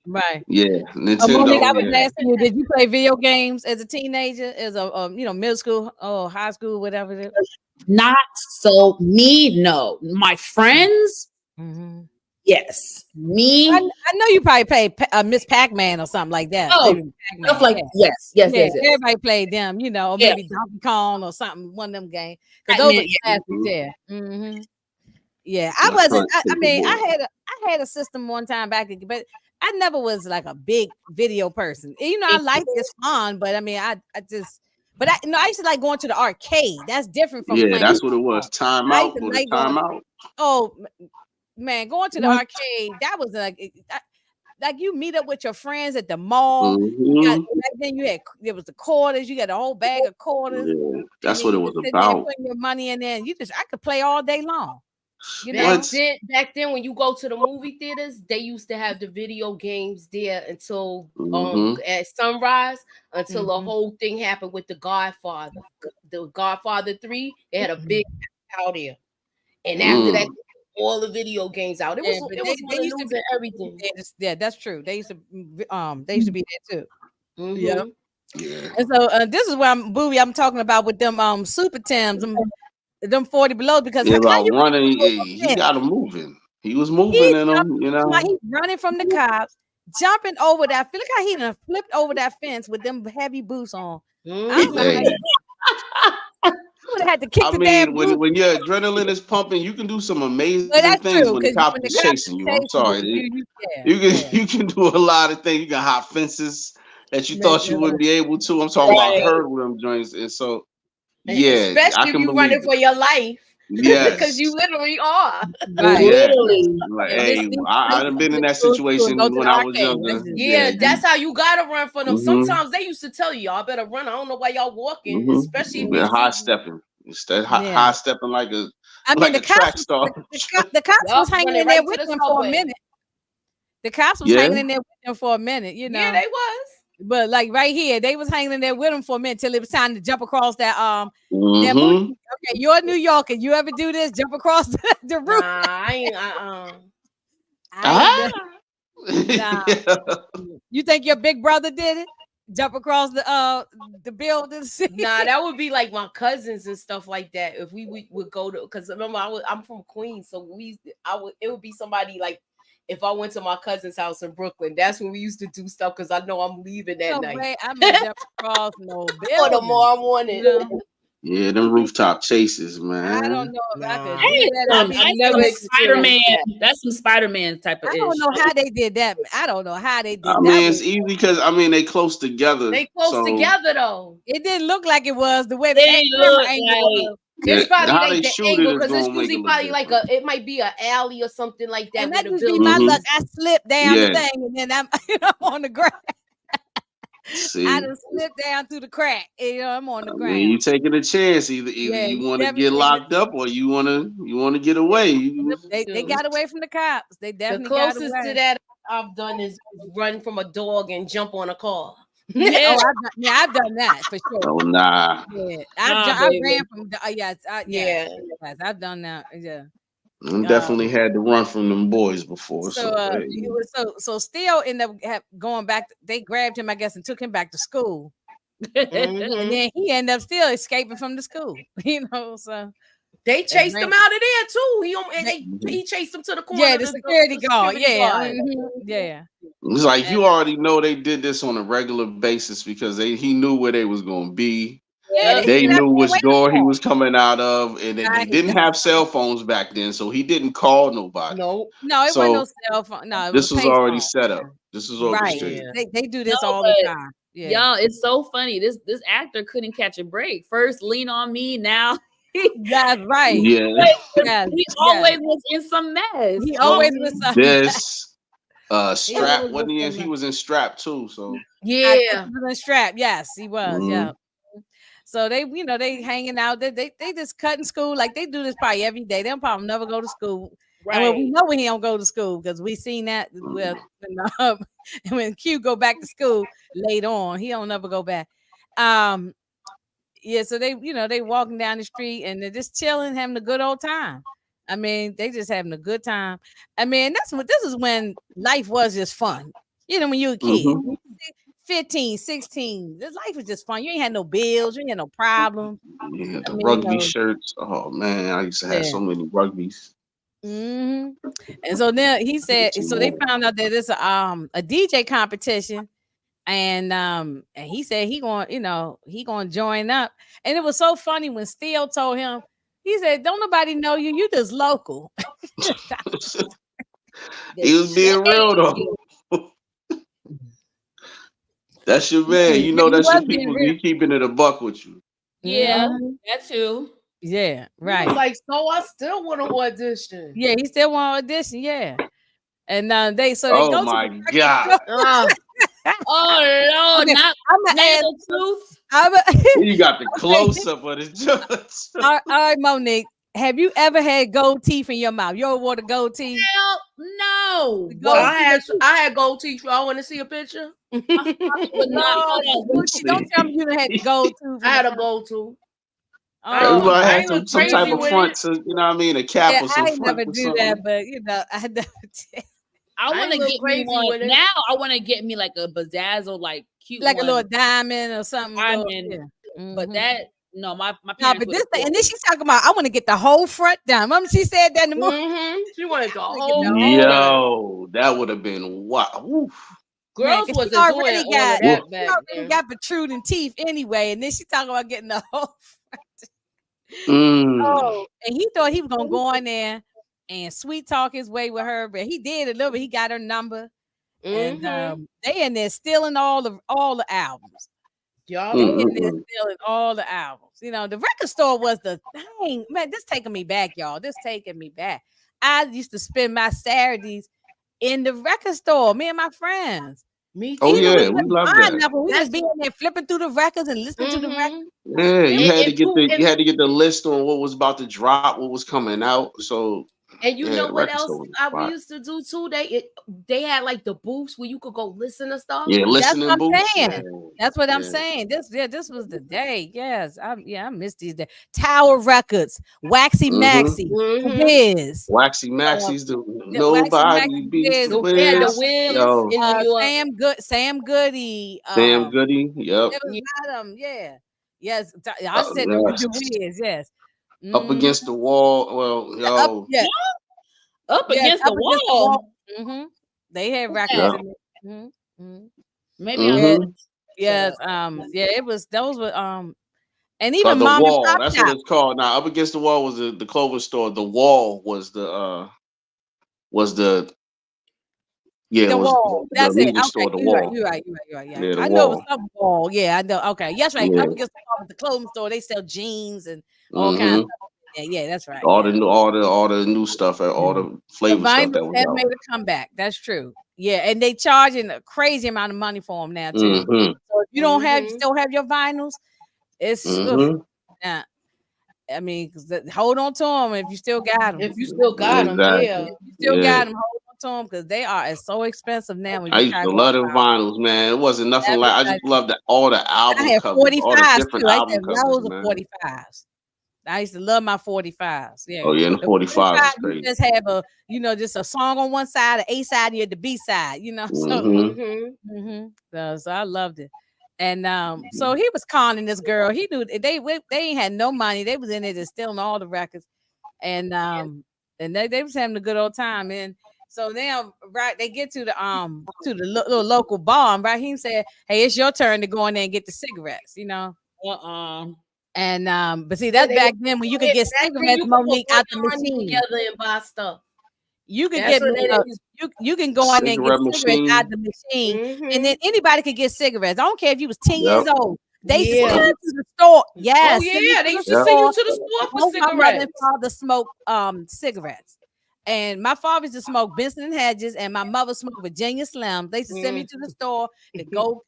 S2: right.
S4: Yeah, Nintendo.
S2: Monique, I was asking you, did you play video games as a teenager, as a middle school or high school, whatever it is?
S1: Not so me, no. My friends, yes. Me,
S2: I know you probably played Miss Pac-Man or something like that.
S1: Oh, stuff like yes.
S2: Everybody played them, or maybe Donkey Kong or something, one of them games. Because those are classics there. Yeah, I wasn't. I mean, I had a system one time back, but I never was like a big video person. I like it's fun, but I mean, I just. But I used to like going to the arcade. That's different from playing.
S4: That's what it was. Time out.
S2: Oh man, going to the arcade. That was like you meet up with your friends at the mall. Back then there was the quarters. You got a whole bag of quarters.
S4: Yeah, that's what it was about.
S2: Putting your money in there, and I could play all day long.
S3: Back then, when you go to the movie theaters, they used to have the video games there until at sunrise, until the whole thing happened with the Godfather. The Godfather 3, they had a big out there. And after that, all the video games out. It was
S2: they used to be
S3: everything.
S2: Yeah, that's true. They used to be there too.
S4: Yeah.
S2: And so this is where I'm talking about with them Super Tims. Them 40 below, because
S4: he got him moving. He was moving in them,
S2: He's running from the cops. jumping over that. I feel like he done flipped over that fence with them heavy boots on.
S4: Hey.
S2: I would have had to kick
S4: I
S2: the
S4: mean,
S2: damn boots.
S4: when your adrenaline is pumping, you can do some amazing
S2: But that's
S4: things
S2: true
S4: when the
S2: because
S4: cop
S2: when the
S4: is
S2: cops
S4: chasing you. I'm
S2: chasing
S4: sorry. You can do a lot of things. You can hop fences that you thought you wouldn't be able to. I'm talking about hurdle them joints. And so, yeah, I
S3: especially if
S4: can
S3: you
S4: believe
S3: running for your life. Because
S4: Yes.
S3: you literally are.
S2: Right.
S4: Yes.
S1: Literally.
S4: Like,
S1: And this
S4: hey,
S1: thing
S4: I've
S1: places
S4: been in
S1: to
S4: that
S1: go to and go
S4: situation
S1: to
S4: when
S1: the
S4: I was
S1: arcade.
S4: younger.
S3: Yeah, that's how you gotta run for them.
S4: Mm-hmm.
S3: Sometimes they used to tell you, y'all better run. I don't know why y'all walking, especially if they
S4: They're high
S3: see
S4: stepping. Instead, high stepping like a
S2: I mean, the
S4: track
S2: cops,
S4: star.
S2: the cops was hanging
S3: running
S2: in there
S3: right to
S2: with
S3: the
S2: them for a
S3: subway.
S2: minute. The cops was
S4: Yeah.
S2: hanging in there with them for a minute, you know.
S3: Yeah, they was.
S2: But like right here, they was hanging in there with them for a minute till it was time to jump across that that
S4: Mm-hmm.
S2: movie. Okay, you're a New Yorker. You ever do this? Jump across the roof?
S3: Nah, I ain't.
S2: I ain't nah. You think your big brother did it? Jump across the building?
S3: Nah, that would be like my cousins and stuff like that. If we would go to, because remember I'm from Queens, so it would be somebody like if I went to my cousin's house in Brooklyn. That's when we used to do stuff because I know I'm leaving that night.
S2: Way I'm gonna jump across no building.
S3: Or tomorrow morning.
S2: You know?
S4: Yeah, them rooftop chases, man.
S2: I don't know if I could do
S1: Hey,
S2: that.
S3: I've never
S1: Spider-Man. That's some Spider-Man type of
S2: I don't know how they did that. I don't know how they did that.
S4: I mean, it's easy because they close together.
S3: They close together though.
S2: It didn't look like it was the way
S1: they look
S2: angle.
S3: It's probably
S4: how
S3: like
S4: they
S3: the
S4: shoot
S3: angle
S4: it is
S3: because it's
S4: gonna make
S3: usually
S4: it
S3: probably
S4: look
S3: like
S4: different.
S3: it might be an alley or something like that.
S2: And that
S3: where the
S2: just be my
S3: buildings.
S2: luck. I slipped down the thing and then I'm on the ground.
S4: See,
S2: I just slipped down through the crack. You know, I'm on the ground.
S4: you taking a chance. Either you want to get locked up or you want to get away.
S2: They got away from the cops. They definitely
S3: the closest
S2: got away.
S3: to that I've done is run from a dog and jump on a car.
S1: Yeah.
S2: I've done that for sure.
S4: Oh nah.
S2: Yeah, I ran from. Yes, I've done that. Yeah.
S4: Definitely had to run from them boys before.
S2: So Steele ended up going back. They grabbed him, I guess, and took him back to school. And then he ended up still escaping from the school. You know, so
S3: they chased him out of there too. He chased him to the corner.
S2: Yeah, the security guard. Yeah, yeah.
S4: It's like you already know they did this on a regular basis because he knew where they was gonna be.
S2: Yeah,
S4: they knew which door he was coming out of, and they didn't have cell phones back then, so he didn't call nobody.
S3: No,
S2: it wasn't no cell phone. No,
S4: this was already set up. This was orchestrated.
S2: Right. They do this all the time. Yeah.
S1: Y'all, it's so funny. This actor couldn't catch a break. First, Lean on Me. Now,
S2: that's right.
S4: Yeah,
S1: he always was in some mess.
S2: He always was some
S4: this. Strap wasn't he? He was in Strap too. So
S2: yeah, he was in Strap. Yes, he was. Yeah. So they, they hanging out. They just cutting school like they do this probably every day. They'll probably never go to school. Right. And we know when he don't go to school because we seen that when Q go back to school later on, he don't never go back. Yeah. So they walking down the street and they're just chilling, having a good old time. I mean, they just having a good time. I mean, this is when life was just fun. You know, when you were a kid. 15, 16. This life was just fun. You ain't had no bills. You ain't had no problems.
S4: Yeah, the rugby shirts. Oh man, I used to have so many rugbies.
S2: And so then he said, so they found out that it's a DJ competition, and he said he gonna join up. And it was so funny when Steele told him, he said, "Don't nobody know you. You just local."
S4: He was being real though. That's your man. You know that's your people. He keeping it a buck with you.
S1: Yeah, that too.
S2: Yeah, right.
S3: He was like, so I still want to audition.
S2: Yeah, he still want to audition. Yeah, and they
S4: oh
S2: go
S4: my
S2: to
S4: god.
S1: Oh Lord, not the truth.
S4: You got the close up of the judge.
S2: All right, Monique. Have you ever had gold teeth in your mouth? You ever wore the gold teeth?
S1: Hell no.
S3: Well, I had gold teeth. I want to see a picture.
S2: No, don't tell me you had gold tooth.
S3: I had a gold tooth.
S4: Everybody had some type of front, so, you know what I mean? A cap or some
S2: I
S4: front.
S2: never do that, but I never did.
S1: I want to get me one now. I want to get me like a bedazzle, like cute,
S2: like
S1: one.
S2: A little diamond or something.
S1: Diamond. But that No, my
S2: No,
S1: parents
S2: but
S1: would
S2: this
S1: have.
S2: and then she's talking about I want to get the whole front done. Remember she said that in the movie.
S3: She wanted the
S2: wanna get
S3: whole
S2: the whole-
S3: done.
S4: Yo, that would have been wow.
S3: Girls
S2: 'cause
S3: wasn't doing all of that
S2: she
S3: back
S2: already
S3: then.
S2: got protruding teeth anyway, and then she talking about getting the whole.
S4: Mm.
S2: Oh, and he thought he was gonna go in there and sweet talk his way with her, but he did a little bit. He got her number, and they in there stealing all the albums.
S3: Y'all
S2: They in there stealing all the albums. You know, the record store was the thing. Man, this taking me back, y'all. This taking me back. I used to spend my Saturdays in the record store, me and my friends.
S3: Me too.
S4: Oh
S2: Even
S4: yeah, we love that.
S2: we just be in there flipping through the records and listening to the records.
S4: Yeah, you had to get the list on what was about to drop, what was coming out. So
S3: and you know
S4: the
S3: what
S4: record
S3: else
S4: store was
S3: we
S4: spot.
S3: used to do too? They had like the booths where you could go listen to stuff.
S4: Yeah,
S2: That's
S4: listening
S2: what I'm
S4: booths.
S2: saying.
S4: Yeah.
S2: That's what I'm saying. This was the day. Yes, I missed these days. Tower Records, Waxy Maxi, Wiz,
S4: Waxy Maxi's the
S2: Waxy
S4: nobody
S2: Maxi,
S4: beats the
S3: They had the
S4: Wiz.
S3: Wiz
S4: Yo,
S3: in New York.
S2: Sam Goody,
S4: Sam Goody. Yep.
S2: it was not yeah. Yes, I
S4: Yes.
S2: said the Wiz, yes.
S4: Up against the wall. Well, yo.
S1: Up against the wall.
S2: They had records in it.
S1: Maybe I'm
S2: yes, it was those were and even
S4: the
S2: mom
S4: wall.
S2: and pop
S4: That's
S2: shop.
S4: what it's called. Now, up against the wall was the clothing store. The wall was the
S2: The wall. That's it.
S4: music store. The
S2: You're
S4: wall.
S2: right. Yeah.
S4: Yeah, the
S2: I know it was
S4: wall.
S2: some wall. Yeah, I know. Okay, yes, right.
S4: Yeah.
S2: Up against the wall with the clothing store, they sell jeans and all kinds of stuff. Yeah, that's right.
S4: All the new stuff, all the flavor stuff that was
S2: have
S4: out.
S2: made a comeback. That's true. Yeah, and they charging a crazy amount of money for them now too. So if you don't still have your vinyls, it's yeah. I mean, hold on to them if you still got them.
S3: If you still got them, yeah.
S2: If you still got them, hold on to them because they are so expensive now. When you
S4: I used to love them vinyls, man. It wasn't nothing like I just loved all the album covers, all the different album covers, man.
S2: 45s. I used to love my 45s. Yeah.
S4: Oh yeah, the 45 is crazy.
S2: You just have just a song on one side, the A side, and the B side. So I loved it. And so he was conning this girl. He knew they ain't had no money. They was in there just stealing all the records, and they was having a good old time. And so now, right, they get to the little local bar. And Raheem said, "Hey, it's your turn to go in there and get the cigarettes." And but see, that's back then when you could get cigarettes, Monique, out the machine
S3: together and buy stuff.
S2: You can get you can go in there and get cigarettes out the machine, and then anybody could get cigarettes. I don't care if you was 10 years old. They used to send you to the store. Yes.
S3: Oh yeah, they used to send you to the store for cigarettes.
S2: My mother and father smoked cigarettes. And my father used to smoke Benson and Hedges, and my mother smoked Virginia Slim. They used to send me to the store to go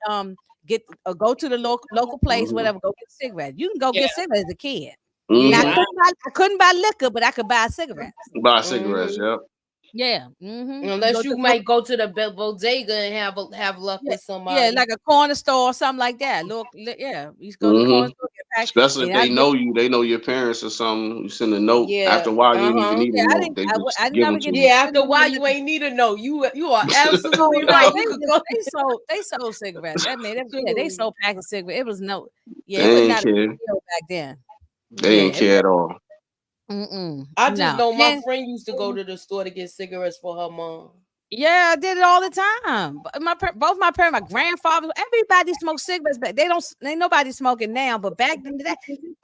S2: go to the local place, whatever, go get cigarettes. You can go get cigarettes as a kid. Now, I couldn't buy liquor, but I could buy cigarettes.
S4: Buy cigarettes, yep.
S2: Yeah.
S3: Unless you might go to the bodega and have luck with somebody.
S2: Yeah, like a corner store or something like that. Look, yeah, you go to the corner store, get
S4: especially if they know you, they know your parents or something. You send a note. After a while, you ain't even need a note. They just give them to you.
S3: After a while, you ain't need a note. You are absolutely right.
S2: They sold cigarettes. I mean, they sold packs of cigarettes. It was no, it was not a big deal back then.
S4: They didn't care at all.
S3: I just know my friend used to go to the store to get cigarettes for her mom.
S2: Yeah, I did it all the time. Both my parents, my grandfather, everybody smoked cigarettes. But ain't nobody smoking now. But back then,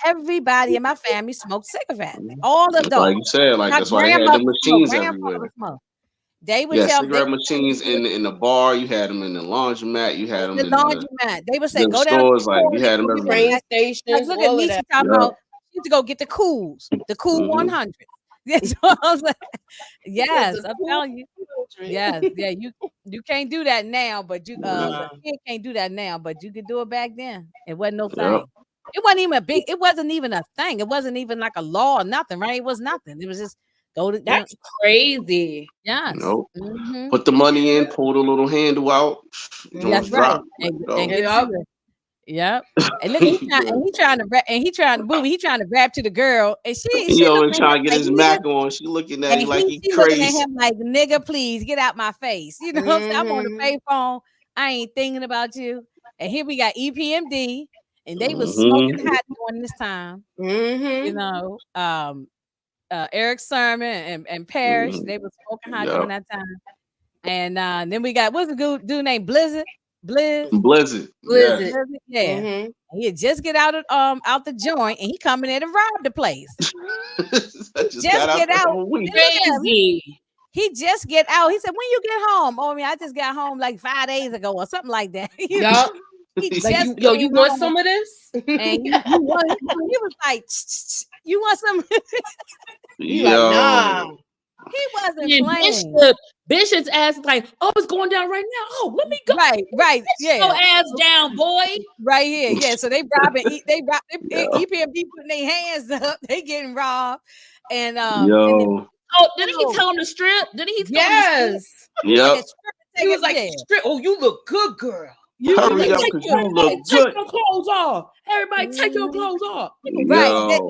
S2: everybody in my family smoked cigarettes. All of those.
S4: Like you said, that's why they had the machines everywhere.
S2: They would tell
S4: cigarette machines in the bar. You had them in the laundromat. You had them in the
S2: laundromat. They would say, "Go down
S4: stores." Like you had them
S3: at train stations.
S2: Look at me talking about. You need to go get the Cools, the Cool 100. That's what I was like. Yes, I'm telling you. Yes, yeah. You can't do that now, but you kid can't do that now, but you could do it back then. It wasn't no thing. It wasn't even It wasn't even a thing. It wasn't even like a law or nothing, right? It was nothing. It was just go to.
S1: That's crazy.
S2: Yes.
S4: Nope. Put the money in, pull the little handle out.
S2: That's right. Yep. And look, he trying to rap to the girl, and she
S4: always trying to get his Mac on. She looking at him like he crazy.
S2: Looking at him like, nigga, please get out my face. You know, I'm on the payphone. I ain't thinking about you. And here we got EPMD, and they was smoking hot during this time.
S3: Mm-hmm.
S2: You know, Eric Sermon and Parrish, they was smoking hot during that time. And then we got what's the dude named Blizzard?
S4: Blizzard.
S3: Blizzard.
S2: Yeah.
S3: Mm-hmm.
S2: He just get out the joint and he coming in to rob the place.
S4: just get out.
S3: Crazy.
S2: He just get out. He said, "When you get home?" Oh, I mean, I just got home like 5 days ago or something like that.
S3: Yup.
S2: Like,
S3: you want some of this?
S2: And you want, he was like, "You want some?"
S3: He like, nah.
S2: He wasn't playing.
S1: Bishop's ass like, oh, it's going down right now. Oh, let me go.
S2: Right. Yeah.
S1: Your ass down, boy.
S2: Right here. Yeah. So they robbing. EPMD putting their hands up. They getting robbed. And
S1: didn't he tell him to strip? Didn't he?
S3: Yes.
S4: Yep.
S3: He was like, strip. Oh, you look good, girl.
S4: Hurry up, because you look good.
S1: Take your clothes off. Everybody, take your clothes off.
S2: Right.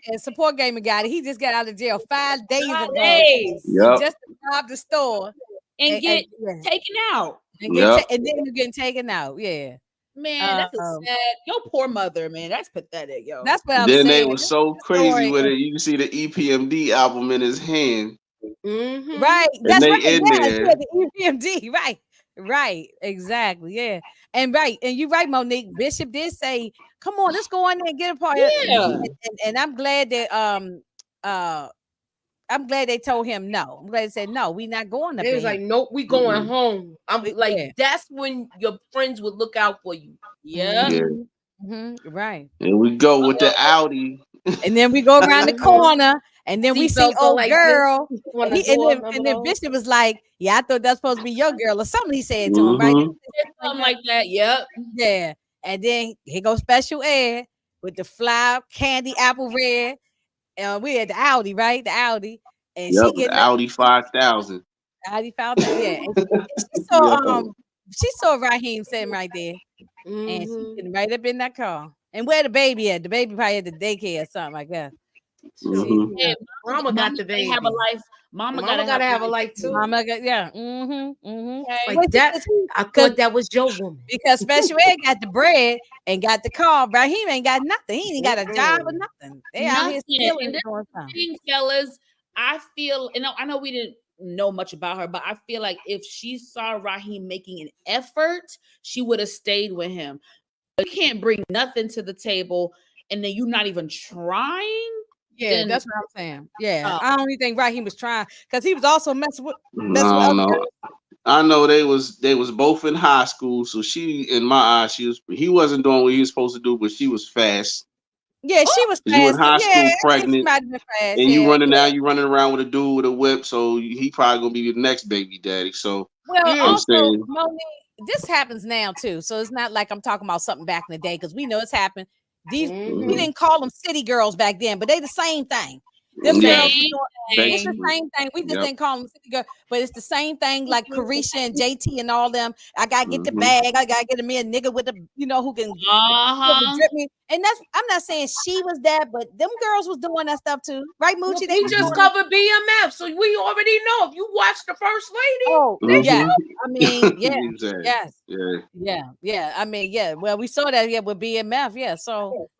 S2: And support gaming guy. He just got out of jail 5 days ago.
S4: Yep.
S2: Just to rob the store
S1: and get taken out.
S2: And then you're getting taken out. Yeah.
S1: Man, that's sad. Your poor mother, man. That's pathetic, yo.
S2: That's what I'm
S4: saying.
S2: Then
S4: they were so crazy with it. You can see the EPMD album in his hand.
S2: Mm-hmm. Right. That's right. Yeah, the EPMD. Right. Exactly. Yeah. And you're right, Monique. Bishop did say, "Come on, let's go in there and get a part."
S1: Yeah.
S2: And I'm glad that they told him no. I'm glad they said no. We not going to.
S3: They was like, nope, we going home. I'm like, that's when your friends would look out for you.
S1: Yeah.
S2: Mm-hmm. Right.
S4: And we go with the Audi.
S2: And then we go around the corner, and then we see old
S3: like
S2: girl. And then Bishop was like, "Yeah, I thought that's supposed to be your girl," or something. He said to him, right?
S1: Something like that. Yep.
S2: Yeah. And then here goes Special Ed with the fly candy apple red. We had the Audi, right? The Audi. And she get
S4: the Audi 5000.
S2: Audi 5000. Yeah. And she saw Raheem sitting right there. Mm-hmm. And she's getting right up in that car. And where the baby at? The baby probably at the daycare or something like that.
S1: Yeah, Mama got the baby. Have a life. Mama gotta have a life too.
S2: Mama got
S3: like that. I thought that was your woman.
S2: Because Special Ed got the bread and got the car. Raheem ain't got nothing. He ain't got a job or nothing. They out here stealing doing something.
S1: Fellas, I feel, I know we didn't know much about her, but I feel like if she saw Raheem making an effort, she would have stayed with him. But you can't bring nothing to the table and then you're not even trying.
S2: Yeah, that's what I'm saying. Yeah, I don't even think Raheem was trying because he was also messing with.
S4: I know they was both in high school, so she, in my eyes, he wasn't doing what he was supposed to do, but she was fast.
S2: Yeah, she was fast.
S4: You in high school, pregnant,
S2: and
S4: you running around with a dude with a whip, so he probably gonna be the next baby daddy. So
S2: also, Monique, this happens now too, so it's not like I'm talking about something back in the day because we know it's happened. We didn't call them city girls back then, but they the same thing. Them girls, it's the same thing. We just didn't call them city girls, but it's the same thing. Like Carisha and JT and all them. I gotta get the bag. I gotta get me a nigga with who can drip me. And I'm not saying she was that, but them girls was doing that stuff too, right, Moochie?
S3: They just covered BMF, so we already know. If you watch the First Lady,
S2: I mean, I mean, well, we saw that with BMF, So,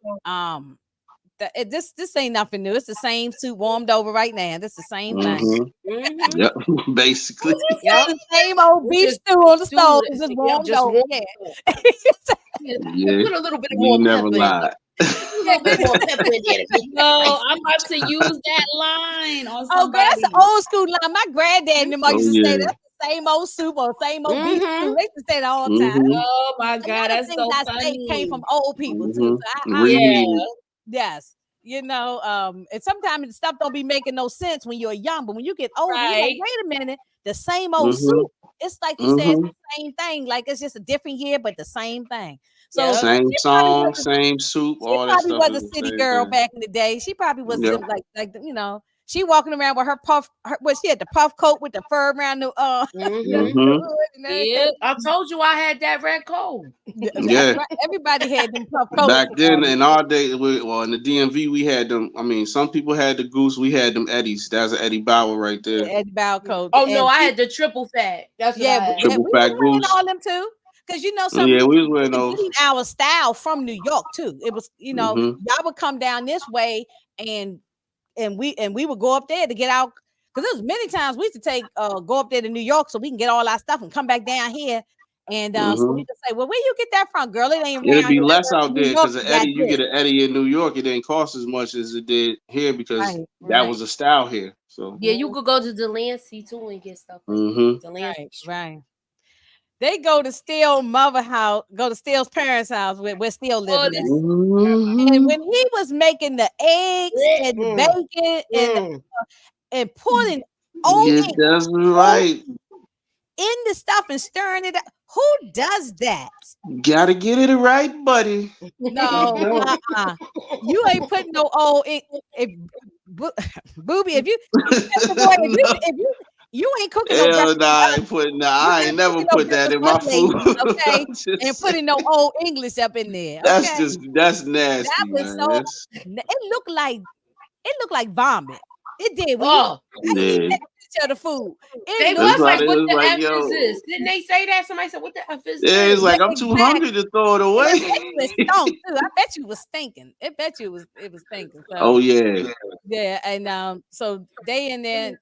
S2: this ain't nothing new. It's the same suit warmed over right now. This the same thing.
S4: Yep, basically.
S2: The same old beef stew on the stove, just warmed over.
S3: Put a little bit more.
S4: You never lied.
S1: No, I'm about to use that line on somebody.
S2: Oh, that's an old school line. My granddad and them used to say that's the same old soup or same old beef stew. They used to say that all the time.
S1: Oh my God, that's so funny.
S2: Came from old people too. So yes. And sometimes the stuff don't be making no sense when you're young, but when you get older, you're like, wait a minute, the same old soup. It's like you said, the same thing. Like it's just a different year, but the same thing. So
S4: same song, same soup, all that stuff.
S2: She probably was a city girl back in the day. She probably was like she walking around with her she had the puff coat with the fur around the
S3: I told you I had that red coat.
S4: Yeah.
S2: Everybody had them puff coats.
S4: Back then in our day, in the DMV, we had them. I mean, some people had the goose, we had them Eddies. That's an Eddie Bauer right there.
S2: Eddie Bauer coat.
S3: Oh no, I had the triple fat. That's
S4: triple fat goose.
S2: All them too. because you know
S4: Yeah, we was wearing
S2: we
S4: those.
S2: getting our style from New York too. It was, you know,
S4: Mhm.
S2: y'all would come down this way and we would go up there to get out, because there was many times we used to take go up there to New York so we can get all our stuff and come back down here. And so we
S4: Mhm.
S2: could say, well, where you get that from, girl? It ain't
S4: It'd
S2: around
S4: be
S2: here.
S4: less out
S2: New
S4: there
S2: York
S4: because an
S2: got
S4: Eddie, you
S2: this.
S4: get an Eddie in New York, it didn't cost as much as it did here because
S2: Right,
S4: that
S2: right,
S4: was a style here. So.
S3: Yeah, you could go to Delancey too and get stuff like
S4: Mhm.
S3: that. Delancey
S2: right,
S3: Street.
S2: right. They go to Steele's mother house, go to Steele's parents' house where Steele living at. And when he was making the eggs and the bacon and putting old
S4: Yeah, that's right.
S2: in the stuff and stirring it up, who does that?
S4: Gotta get it right, buddy.
S2: No, you ain't putting no old booby. If you ain't cooking no
S4: Hell
S2: breakfast,
S4: nah, I ain't putting that.
S2: you're
S4: I
S2: not
S4: ain't never
S2: cooking no
S4: put that
S2: breakfast
S4: in
S2: for
S4: my
S2: the ladies,
S4: food.
S2: okay?
S4: Just
S2: And putting no old English up in there,
S4: that's
S2: okay?
S4: that's
S2: That
S4: nasty,
S2: was
S4: man.
S2: so. It looked like vomit. It did. When you,
S3: Oh,
S2: I didn't even
S4: Yeah.
S2: take a picture of the food. It
S3: they
S2: looked
S4: That's
S3: was
S4: why
S3: like,
S4: they
S3: what
S4: was
S3: the
S4: like,
S3: F is
S4: yo.
S3: this? Didn't they say that? Somebody said, what the F is
S4: Yeah,
S3: this?
S4: it's like I'm too
S2: exactly.
S4: hungry to throw it
S2: And
S4: away.
S2: I bet you it stunk too. I bet you it was stinking. I bet you it was stinking.
S4: Oh
S2: So
S4: yeah.
S2: yeah, and so they in there,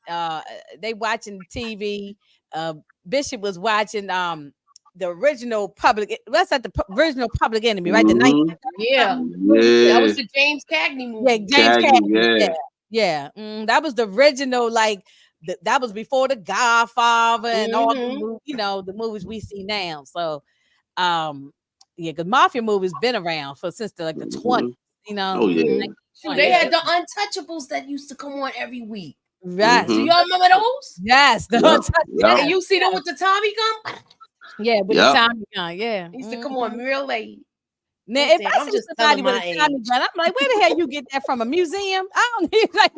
S2: they watching TV. Bishop was watching the original public. What's that? The original Public Enemy, right? The
S4: Mhm.
S2: 1930
S3: Yeah,
S2: movie.
S3: that
S4: Yeah.
S3: was the James Cagney
S2: Yeah,
S3: movie.
S2: James
S4: Cagney,
S2: Cagney. Yeah,
S4: yeah.
S2: yeah. That was the original. Like that was before the Godfather and all the the movies we see now. So, yeah, because mafia movies been around for since the 20s.
S4: Mhm.
S2: You know,
S4: Oh yeah.
S3: Shoot, they had the Untouchables that used to come on every week.
S2: right?
S3: Do
S4: Mhm.
S3: y'all remember those?
S2: Yes, the
S4: Yep. Yep.
S3: And you see them with the Tommy gun?
S2: yeah, with the
S4: Yep.
S2: Tommy gun, yeah.
S3: They used to come on real late.
S2: Now,
S3: I'm
S2: if
S3: saying,
S2: I
S3: I'm
S2: see
S3: just
S2: somebody
S3: telling
S2: with
S3: my
S2: a Tommy
S3: age.
S2: gun, I'm like, where the hell you get that from? A museum? I don't need like,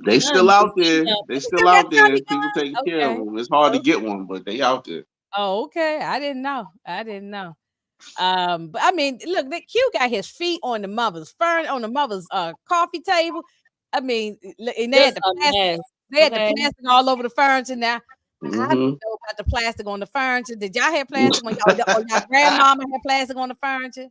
S4: They still out there. They
S2: you
S4: still
S2: still got
S4: out there.
S2: Tommy
S4: People taking
S2: guns?
S4: care of
S2: Okay.
S4: them. It's hard to
S2: Okay.
S4: get one, but they out there.
S2: Oh, okay. I didn't know. But I mean, look, that Q got his feet on the mother's coffee table. I mean, and they had
S1: Just
S2: the
S1: a
S2: plastic.
S1: mess.
S2: They had the
S1: Okay.
S2: plastic all over the furniture. Now, I don't
S4: Mhm.
S2: know about the plastic on the furniture. Did y'all have plastic when y'all grandmama had plastic on the furniture?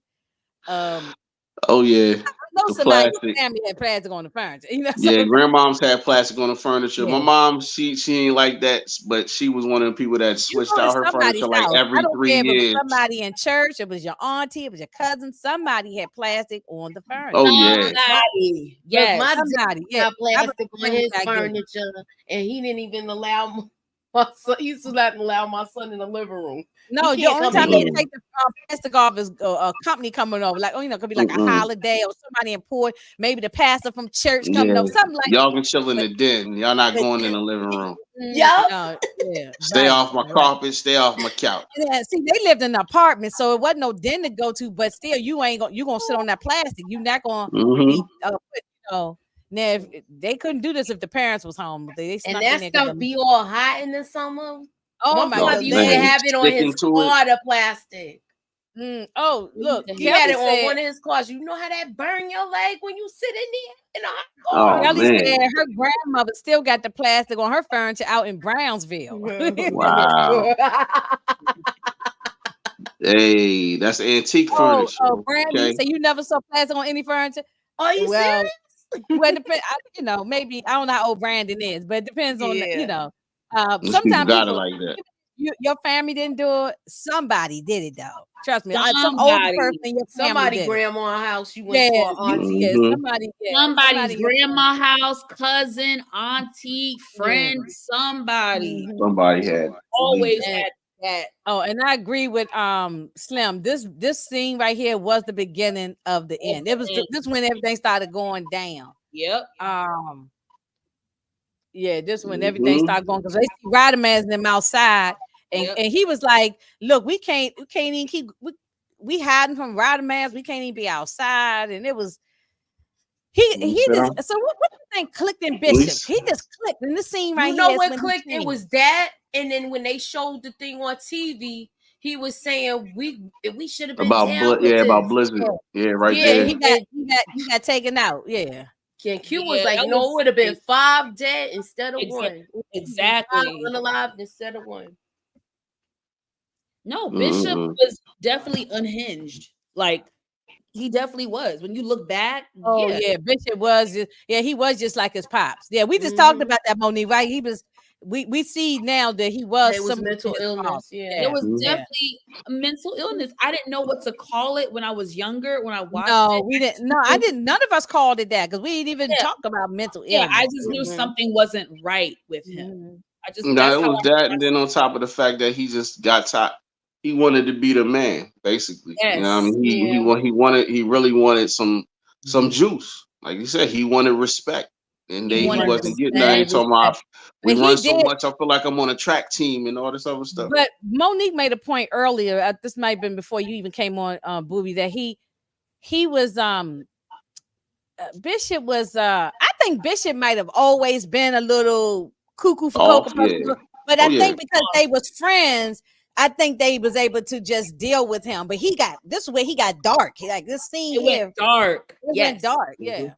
S4: Oh yeah.
S2: I know
S4: The
S2: somebody in
S4: plastic.
S2: the family had plastic on the furniture. You know, so
S4: Yeah, grandmoms had plastic on the furniture. My
S2: yeah.
S4: mom, she ain't like that, but she was one of the people that
S2: You
S4: switched
S2: go to
S4: out her furniture
S2: somebody's
S4: like
S2: house. I
S4: every
S2: don't
S4: three
S2: care if it was
S4: years.
S2: somebody in church, it was your auntie, it was your cousin. Somebody had plastic on the furniture.
S4: Oh yeah.
S1: Somebody.
S3: Look,
S1: Yes.
S3: my dad
S2: Somebody, yeah.
S3: got
S2: I
S3: plastic on
S2: remember
S3: his
S2: back then.
S3: furniture, and he didn't even allow my son. He used to not allow my son in the living room.
S2: No,
S3: He
S2: the
S3: can't
S2: only
S3: come
S2: time
S3: in
S2: they
S3: here.
S2: take the plastic off is a company coming over, like, could be like a
S4: Mm-mm.
S2: holiday or somebody important, maybe the pastor from church coming
S4: Yeah.
S2: over, something like
S4: Y'all can chill in
S2: that.
S4: the den. Y'all not
S2: But
S4: going in the living room.
S3: Yup.
S2: no, yeah,
S4: Stay
S2: right,
S4: off my
S2: right.
S4: carpet. Stay off my couch.
S2: Yeah, see, they lived in an apartment, so it wasn't no den to go to. But still, you gonna sit on that plastic. You're not gonna be now. If they couldn't do this if the parents was home. They
S3: And
S2: snuck in
S3: that
S2: there.
S3: stuff be all hot in the summer.
S2: Oh
S3: My
S2: my
S4: Oh
S3: father
S2: God!
S3: used to
S4: man,
S3: have it on
S4: stick
S3: his
S4: into it.
S3: car, the plastic.
S2: Oh, look,
S3: He had
S2: Kelly
S3: it on
S2: said.
S3: one of his cars. You know how that burn your leg when you sit in there in a hot
S4: Oh
S3: car?
S2: Kelly
S4: man.
S2: said her grandmother still got the plastic on her furniture out in Brownsville.
S4: Wow. Hey, that's antique furniture.
S2: Brandon, you
S4: Okay.
S2: say you never saw plastic on any furniture?
S3: Are you
S2: Well,
S3: serious?
S2: depend. Maybe I don't know how old Brandon is, but it depends on
S3: Yeah.
S4: These people
S2: sometimes
S4: got it
S2: people,
S4: like that.
S2: your family didn't do it. Somebody did it though. Trust me. Some older
S1: Somebody.
S2: person in your family
S3: Somebody
S2: did it.
S3: grandma house you went
S2: Yeah,
S3: to an auntie.
S2: somebody. Yeah,
S1: Somebody's
S2: somebody in your
S1: grandma house, cousin, auntie,
S2: family.
S1: friend, somebody
S4: Somebody had at
S1: always
S4: least.
S1: had that.
S2: Oh, and I agree with Slim. This scene right here was the beginning of the end. It was this when everything started going down.
S1: Yep.
S2: Yeah, this when everything started going, because they see Radaman's them outside, and
S1: Yep.
S2: and he was like, "Look, we can't even keep we hiding from Radaman's. We can't even be outside." And it was he just so what you think clicked in Bishop? He just clicked in the scene right
S3: You know
S2: here.
S3: what clicked? It was that, and then when they showed the thing on TV, he was saying we should have been down with this.
S4: about Blizzard. Yeah, right there.
S2: He got taken out. Yeah.
S3: Q was
S1: Yeah,
S3: like,
S1: that
S3: no,
S1: was-
S3: it would have been 5 dead instead of 1. 5
S1: Exactly.
S3: unalive instead of 1.
S1: No, Bishop was definitely unhinged. Like he definitely was. When you look back,
S2: Oh yeah, Bishop was he was just like his pops. Yeah, we just talked about that, Monique, right? He was we see now that he was
S3: It was mental illness.
S1: It was definitely a mental illness. I didn't know what to call it when I was younger. When I watched it,
S2: we didn't. No, I didn't. None of us called it that because we didn't even talk about mental illness.
S1: Yeah, I just knew something wasn't right with him. I just
S4: it was that, and then on top of the fact that he just got top. He wanted to be the man, basically.
S1: Yes.
S4: You know what I mean? He really wanted some juice. Like you said, he wanted respect. And he wasn't getting nothing. Talking about we run so much, I feel like I'm on a track team and all this other stuff.
S2: But Monique made a point earlier. This might have been before you even came on, Booby, that he was Bishop was I think Bishop might have always been a little cuckoo for Cocoa Puffs, but I think because they was friends, I think they was able to just deal with him. But this is where he got dark. Like this scene
S1: went dark.
S2: Went dark. Yeah.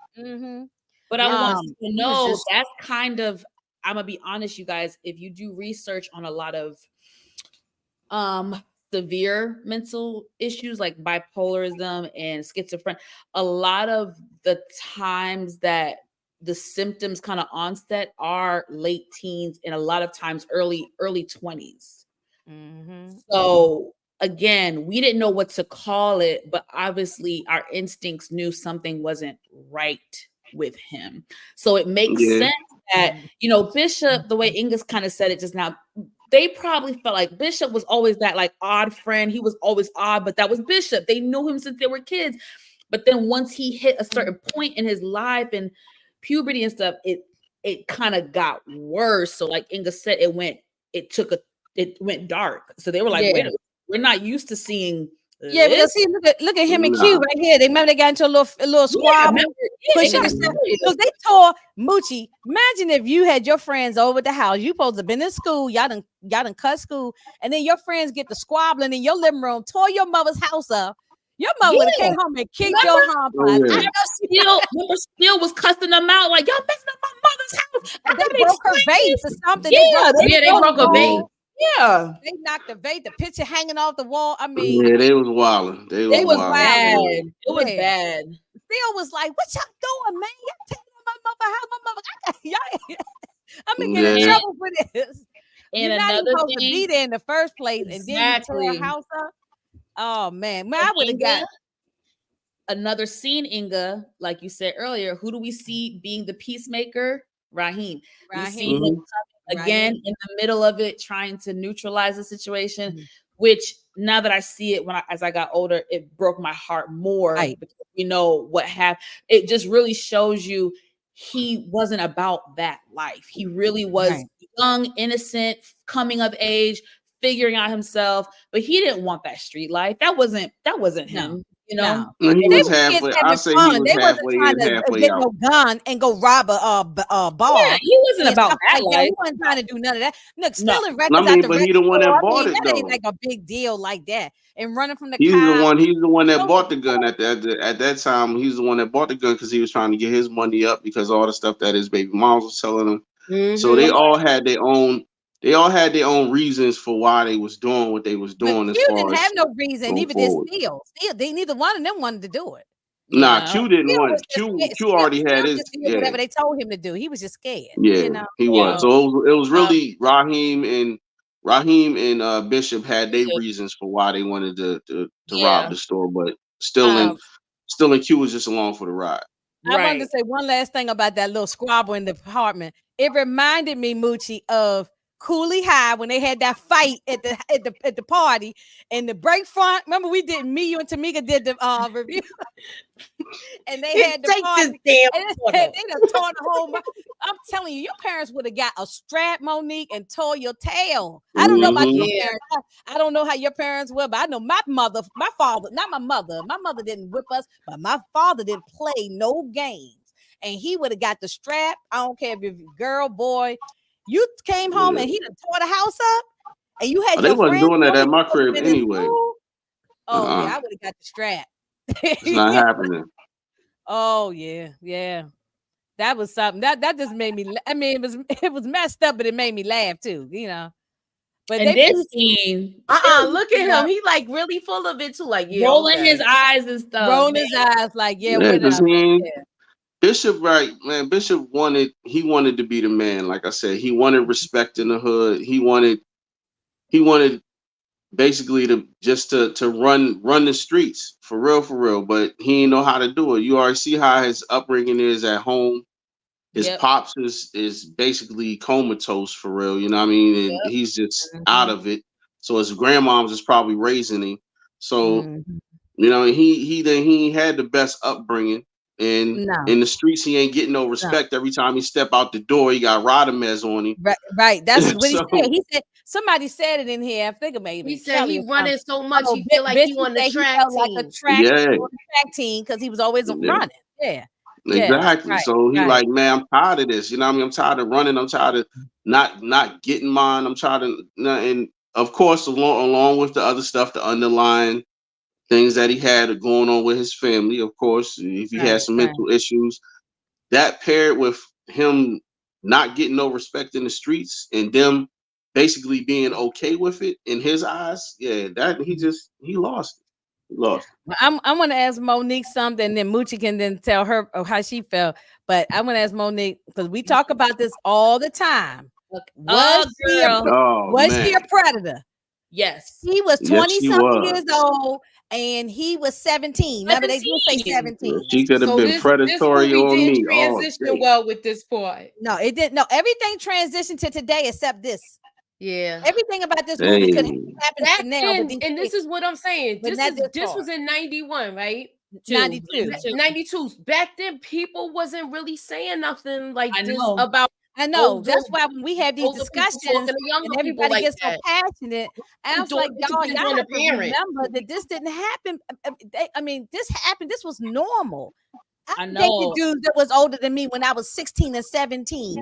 S1: But I want you to know that's kind of, I'm gonna be honest, you guys, if you do research on a lot of severe mental issues like bipolarism and schizophrenia, a lot of the times that the symptoms kind of onset are late teens and a lot of times early 20s. So again, we didn't know what to call it, but obviously our instincts knew something wasn't right with him. So it makes sense that, Bishop, the way Inga's kind of said it just now, they probably felt like Bishop was always that like odd friend. He was always odd, but that was Bishop. They knew him since they were kids. But then once he hit a certain point in his life and puberty and stuff, it kind of got worse. So like Inga said, it went dark. So they were like, wait, we're not used to seeing
S2: Yeah, because see, look at him and Q right here. They remember they got into a little squabble. Look, they tore Moochie. Imagine if you had your friends over at the house. You supposed to have been in school. Y'all done cut school, and then your friends get to squabbling in your living room, tore your mother's house up. Your mother would have came home and kicked your hump.
S1: Remember, Steele was cussing them out like, y'all messing up my mother's house.
S2: They broke her vase or something.
S3: They broke a vase.
S1: Yeah,
S2: they knocked the vase, the picture hanging off the wall. I mean,
S4: they was wilding. They was
S1: bad. It was bad.
S2: Steele was like, "What y'all doing, man? Y'all taking my mother's house. My mother, I'm gonna get in trouble for this."
S1: And
S2: you're
S1: another
S2: not supposed
S1: thing,
S2: to be there in the first place, and then you tear a house up. Oh man, I would have got
S1: another scene. Inga, like you said earlier, who do we see being the peacemaker? Raheem. We see him again in the middle of it, trying to neutralize the situation. Which now that I see it, as I got older, it broke my heart more. Because we know what happened. It just really shows you he wasn't about that life. He really was young, innocent, coming of age, figuring out himself, but he didn't want that street life. That wasn't him.
S4: He was halfway. I say he was halfway in, halfway out.
S2: No gun and go rob a bar.
S1: Yeah, he wasn't about that life.
S2: He wasn't trying to do none of that. Look, stealing records.
S4: But he the one that bought it though.
S2: Ain't like a big deal like that. And running from the
S4: He's the one that bought the gun at that time. He's the one that bought the gun because he was trying to get his money up because all the stuff that his baby mom was telling him. So they all had their own. They all had their own reasons for why they was doing what they was doing.
S2: But Q didn't have no reason. Neither did Steele. They neither one of them wanted to do it.
S4: Nah, Q didn't want. Q already had his.
S2: Whatever they told him to do, he was just scared.
S4: Yeah, he was. So it was really Raheem and Bishop had their reasons for why they wanted to rob the store, but still in Q was just along for the ride.
S2: I wanted to say one last thing about that little squabble in the apartment. It reminded me, Moochie, of Cooley High when they had that fight at the party and the break front. Remember, you and Tamika did the review, and they had the party. They done tore the whole. I'm telling you, your parents would have got a strap, Monique, and tore your tail. I don't know about your parents. I don't know how your parents were, but I know my father, not my mother. My mother didn't whip us, but my father didn't play no games, and he would have got the strap. I don't care if you're girl, boy. You came home and he done tore the house up, and you had
S4: they wasn't doing that at my crib anyway.
S2: Yeah, I would have got the strap.
S4: It's not happening.
S2: Oh yeah. That was something that just made me. I mean, it was messed up, but it made me laugh too. But
S1: and this scene,
S3: look at him. He like really full of it too. Like, yeah,
S1: rolling
S3: okay.
S1: his eyes and stuff.
S2: Rolling his eyes like, yeah,
S4: Yeah, because
S2: whatever.
S4: Bishop, right, man. Bishop wanted to be the man. Like I said, he wanted respect in the hood. He wanted basically to run the streets for real. But he didn't know how to do it. You already see how his upbringing is at home. His pops is basically comatose for real. You know what I mean? And he's just out of it. So his grandmom's is probably raising him. So you know, he had the best upbringing. And in the streets, he ain't getting no respect. Every time he step out the door, he got Rodamez on him.
S2: Right. That's what he said. He said somebody said it in here. I think maybe
S3: he said he running so much he feel like he on the track team.
S2: Like a track team because he was always running. Yeah.
S4: Exactly.
S2: Right,
S4: so he like, man, I'm tired of this. You know what I mean? I'm tired of running. I'm tired of not getting mine. I'm tired of, and of course, along with the other stuff, the underlying things that he had going on with his family. Of course, if he had some mental issues, that paired with him not getting no respect in the streets and them basically being okay with it in his eyes, that he lost it. He lost it.
S2: I'm going to ask Monique something, then Moochie can then tell her how she felt. But I'm going to ask Monique because we talk about this all the time. Was she a predator?
S1: Yes.
S2: He was 20-something years old. And he was 17. Remember, they do say 17.
S4: She could have been predatory on me.
S3: Transition well with this part.
S2: No, it didn't. No, everything transitioned to today except this.
S3: Yeah.
S2: Everything about this movie could happen now.
S3: And this is what I'm saying. This was in 91, right? 92. Back then, people wasn't really saying nothing like this about.
S2: I know. That's why when we have these discussions and everybody gets so passionate, I was like, y'all have to remember that this didn't happen. I mean, this happened. This was normal. I dated dudes that was older than me when I was 16 and 17.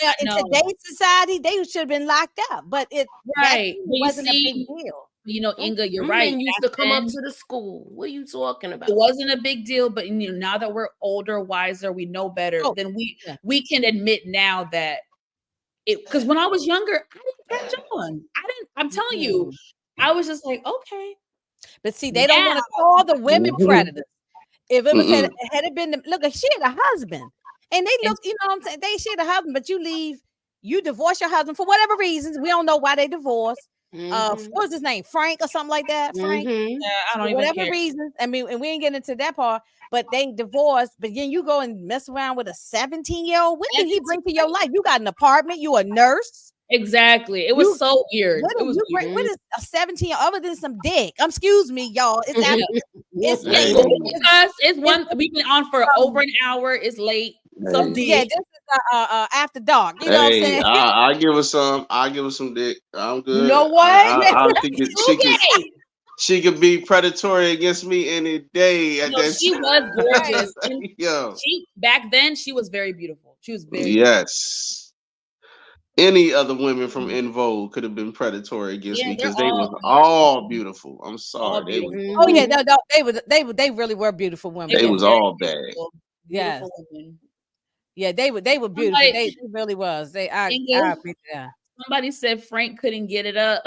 S2: Now, in today's society, they should have been locked up, but it wasn't a big deal.
S1: You know, Inga, you're right.
S3: Men used to come up to the school. What are you talking about?
S1: It wasn't a big deal, but you know, now that we're older, wiser, we know better. Then we can admit now that it. Because when I was younger, I didn't catch on. I'm telling you, I was just like, okay.
S2: But see, they don't want to call the women predators. If it was had it been look, she had a husband, and they look, you know what I'm saying? She had a husband, but you divorce your husband for whatever reasons. We don't know why they divorced. What was his name? Frank or something like that. Frank.
S1: Yeah, I don't
S2: even whatever reasons. I mean, and we ain't getting into that part, but they divorced. But then you go and mess around with a 17-year-old. What did he bring to your life? You got an apartment. You a nurse.
S1: Exactly. It was so weird.
S2: What is a 17 other than some dick? Excuse me, y'all. It's
S1: it's one. We've been on for over an hour. It's late. Some dick.
S2: Yeah, this is after dark. You know what I'm saying?
S4: I give her some. I give her some dick. I'm good.
S3: You know what?
S4: I think she could be predatory against me any day.
S1: She was gorgeous. Back then she was very beautiful. She was very
S4: beautiful. Any other women from En Vogue could have been predatory against me because they was all beautiful. I'm sorry. They
S2: really were beautiful women.
S4: They was all bad.
S2: Yes. Yeah, they were beautiful. They really was.
S1: Somebody said Frank couldn't get it up.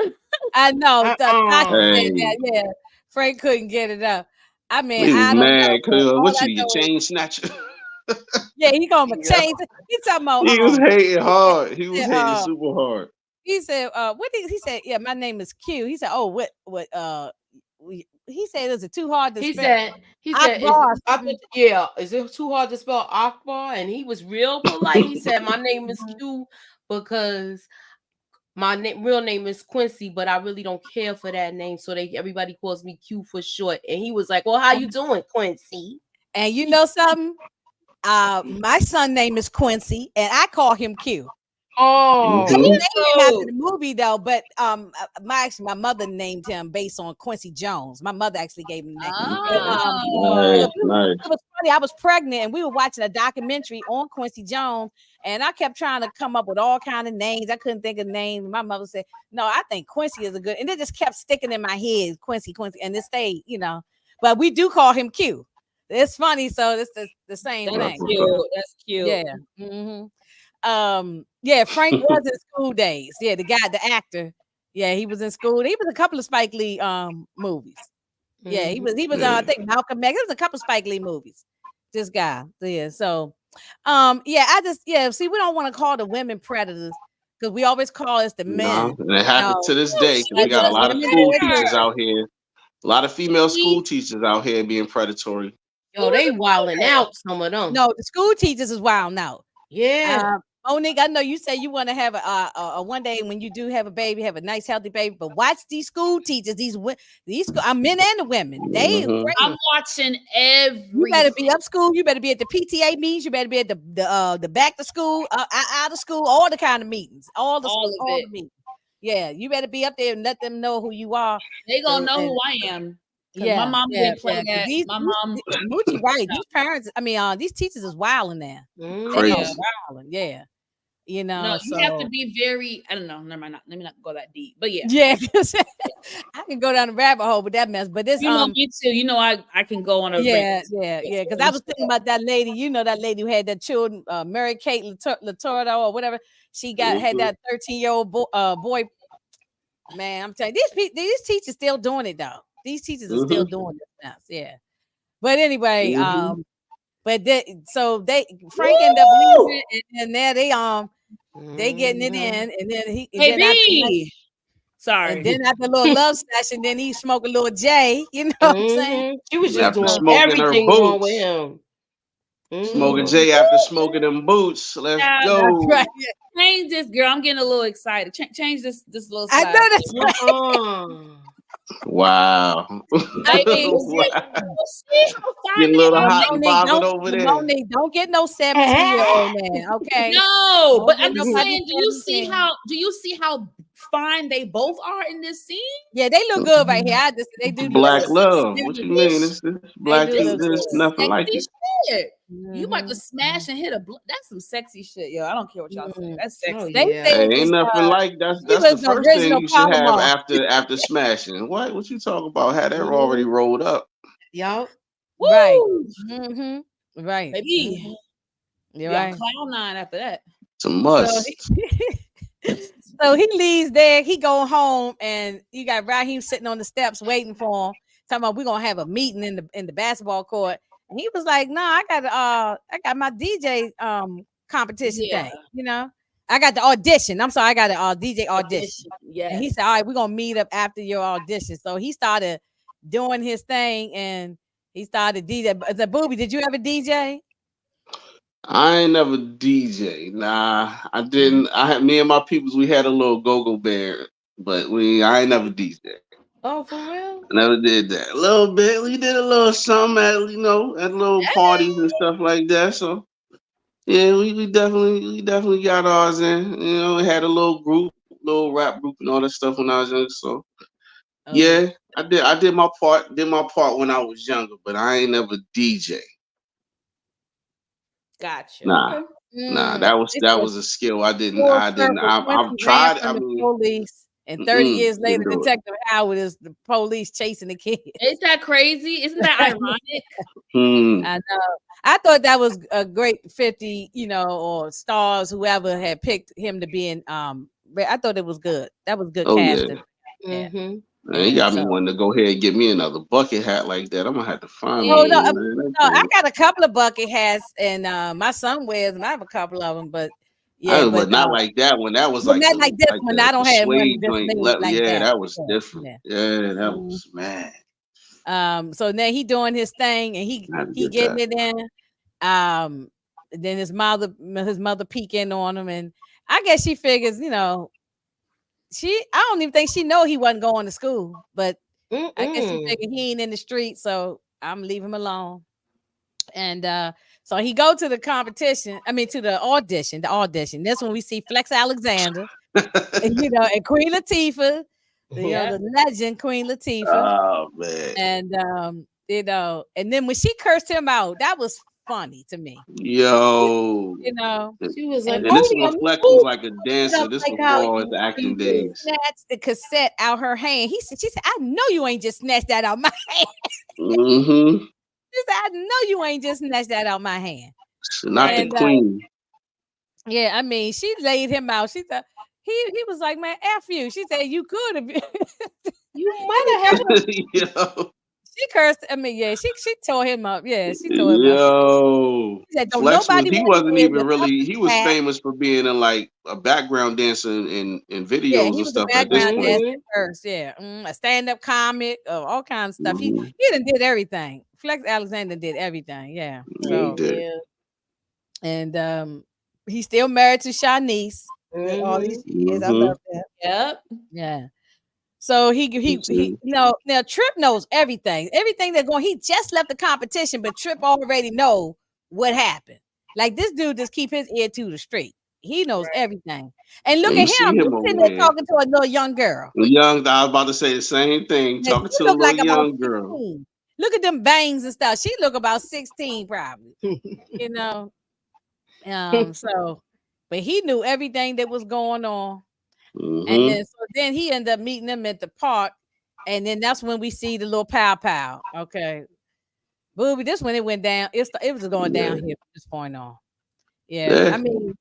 S2: I know. Yeah, Frank couldn't get it up. I mean,
S4: he was mad because what you chain snatcher?
S2: Yeah, he gonna change. He talking about.
S4: He was hating hard. He was hating super hard.
S2: He said, "What did he say? Yeah, my name is Q." He said, "Oh, what? He said, is it too hard to spell?"
S3: He said, is it too hard to spell Akbar? And he was real polite. He said, "My name is Q because my real name is Quincy, but I really don't care for that name, so everybody calls me Q for short." And he was like, "Well, how you doing, Quincy?"
S2: And you know something? My son name is Quincy, and I call him Q.
S3: Oh,
S2: he named him after the movie though, but my mother named him based on Quincy Jones. My mother actually gave him that.
S4: Nice.
S2: It was funny. I was pregnant, and we were watching a documentary on Quincy Jones, and I kept trying to come up with all kind of names. I couldn't think of names. My mother said, "No, I think Quincy is a good," and it just kept sticking in my head, Quincy, and it stayed, you know. But we do call him Q. It's funny, so it's the same thing.
S1: That's cute.
S2: Yeah. Yeah, Frank was in School Days. Yeah, the guy, the actor. Yeah, he was in school. He was a couple of Spike Lee movies. Yeah, he was I think Malcolm X. There was a couple of Spike Lee movies. This guy. Yeah. So see, we don't want to call the women predators because we always call us the men.
S4: No, and it happened to this day because we
S2: It
S4: got a
S2: does
S4: lot of
S2: women
S4: school
S2: do it
S4: teachers
S2: too.
S4: out here. A lot of female school teachers out here being predatory.
S3: Yo, they wilding out, some of them.
S2: No, the school teachers is wild now.
S3: Yeah.
S2: Monique, I know you say you want to have a one day when you do have a baby, have a nice healthy baby. But watch these school teachers, these men and the women. They
S1: I'm watching every.
S2: You better be up school. You better be at the PTA meetings. You better be at the back to school, out of school, all the kind of meetings, all the meetings. Yeah, you better be up there and let them know who you are.
S1: They gonna know who I am.
S2: Yeah,
S1: my mom didn't play that. My mom,
S2: Moochie, right? These parents, these teachers is wilding there.
S4: Crazy.
S2: Wilding, yeah. You know,
S1: no, you have to be very. I don't know. Never mind. Let me not go that deep. But yeah,
S2: I can go down the rabbit hole with that mess. But this,
S1: me too. You know, I can go on a
S2: yeah. Because I was thinking about that lady. You know, that lady who had that children, Mary Kate Latordo or whatever. She had that 13-year-old boy. Man, I'm telling you, these teachers still doing it though. These teachers are still doing this now. Yeah. But anyway, but Frank ended up leaving, and there they getting it in, and then he
S1: sorry.
S2: And then after a little love session, then he smoked a little J. You know what I'm saying?
S3: She was just doing everything wrong with him.
S4: Smoking J after smoking them boots. Let's go.
S2: That's right.
S1: Change this, girl. I'm getting a little excited. Change this little
S2: I
S1: slide.
S2: know that's right.
S4: Wow.
S1: Getting
S4: a little hot and bothered over there.
S2: Monique, don't get no 17-year-old man, okay?
S1: No, but I'm just saying, do you see how fine they both are in this scene?
S2: Yeah, they look good right here. They do
S4: black love. What you mean? It's black. There's nothing like it.
S1: Shit. You about to smash and hit that's some sexy shit, yo. I don't care what y'all say. That's sexy.
S4: Ain't nothing like that's the first thing you should have after smashing. What you talking about? Had that already rolled up.
S3: Y'all.
S2: Right. Right.
S1: Baby.
S2: You're right.
S1: Cloud 9 after that.
S4: It's a must.
S2: So he leaves there. He go home, and you got Raheem sitting on the steps waiting for him. Talking about we're gonna have a meeting in the basketball court. And he was like, "No, I got my DJ competition thing. You know, I got the audition. I'm sorry, I got a DJ audition. Yeah." And he said, "All right, we're gonna meet up after your audition." So he started doing his thing, and he started DJ. The Booby, did you ever DJ?
S4: I ain't never DJ. Nah, I didn't. Me and my peoples, we had a little go-go band, but I ain't never DJ.
S3: Oh, for real?
S4: I never did that. A little bit. We did a little something at little parties and stuff like that. So yeah, we definitely got ours in. You know, we had a little rap group and all that stuff when I was young. So yeah, I did my part. Did my part when I was younger, but I ain't never DJ.
S1: Gotcha.
S4: Nah.
S1: Okay.
S4: Nah, that was a skill I tried. I mean,
S2: police, and 30 years later, Detective Howard is the police chasing the kids.
S1: Isn't that crazy? Isn't that ironic?
S2: I know. I thought that was a great 50, or stars, whoever had picked him to be in. I thought it was good. That was good casting.
S4: Yeah. Mm-hmm. Man, he got me wanting to go ahead and get me another bucket hat like that. I'm gonna have to find
S2: one. No, I got a couple of bucket hats, and my son wears, and I have a couple of them. But yeah,
S4: but not like that one. That was
S2: not like this one. I don't have one
S4: like that. That was different. Yeah, that was mad.
S2: So now he doing his thing, and he getting it in. Then his mother peeking on him, and I guess she figures, I don't even think she know he wasn't going to school, but I guess she figured he ain't in the street, so I'm gonna leave him alone. And so he go to the competition. I mean, to the audition. That's when we see Flex Alexander, and Queen Latifah, the legend Queen Latifah.
S4: Oh man!
S2: And and then when she cursed him out, that was funny to me.
S4: Yo,
S2: she was like,
S4: and this was Flex was like a dancer. This was before his acting days.
S2: Snatched the cassette out her hand. She said, "I know you ain't just snatched that out my hand."
S4: Mm-hmm.
S2: She said, "I know you ain't just snatched that out my hand."
S4: Not the queen.
S2: Yeah, I mean, she laid him out. She said, he was like, man, F you. She said you could have.
S3: You might have had
S4: Yo.
S2: She cursed. I mean, yeah, she tore him up. Yeah, she tore him up.
S4: Yo.
S2: She said, don't
S4: Flex was
S2: nobody
S4: he
S2: want to
S4: wasn't
S2: hear
S4: even really he was
S2: that.
S4: famous for being in like a background dancer in videos
S2: Yeah, he
S4: and
S2: was a
S4: stuff at this
S2: background
S4: point.
S2: dancer first. Yeah, a stand-up comic, all kinds of stuff.
S4: Mhm.
S2: He done did everything. Flex Alexander did everything. Yeah.
S4: He
S2: So
S4: did.
S2: and he's still married to Shanice. All these years, I love that.
S1: Yep.
S2: Yeah. So he now Trip knows everything. Everything that's going. He just left the competition, but Trip already know what happened. Like this dude just keep his ear to the street. He knows everything. And look
S4: Yeah,
S2: at
S4: you see
S2: him.
S4: him
S2: He's
S4: over
S2: sitting there
S4: there.
S2: talking to a little young girl.
S4: Young, I was about to say the same thing.
S2: Yeah,
S4: Talking
S2: she
S4: to a
S2: look
S4: little
S2: like about
S4: young girl.
S2: 16. Look at them bangs and stuff. She look about 16 probably. You know. So but he knew everything that was going on. And then he ended up meeting them at the park. And then that's when we see the little pow. Okay. Booby, this when it went down. It was going down here from this point on. Yeah. I mean,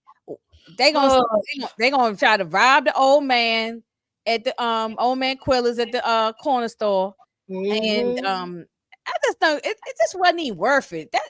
S2: they gonna try to rob the old man at the old man Quiller's at the corner store. And I just don't it just wasn't even worth it. That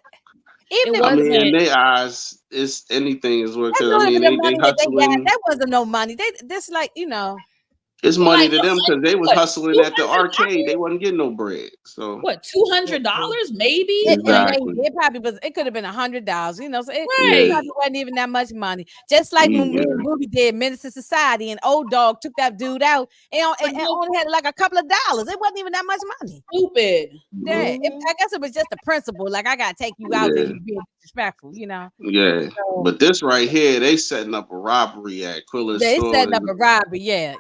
S2: even if
S4: I mean, in their eyes, it's anything is worth because I mean
S2: the
S4: they
S2: money that they got,
S4: hustling.
S2: that wasn't no money. They this like,
S4: It's money to
S1: Like,
S4: them because they was
S1: what,
S4: hustling at the
S1: $200?
S4: arcade. They wasn't getting no bread. So
S1: What, $200 maybe?
S4: exactly.
S2: It probably was. It could have been $100. So it
S1: Right.
S2: probably wasn't even that much money. Just like when me and Booby did Minister Society, and Old Dog took that dude out and only had like a couple of dollars. It wasn't even that much money.
S1: Stupid.
S2: Yeah, I guess it was just the principle. Like I gotta take you out because you're being disrespectful.
S4: Yeah,
S2: So,
S4: but this right here, they setting up a robbery at Quiller's
S2: they
S4: store.
S2: setting up a robbery. Yeah.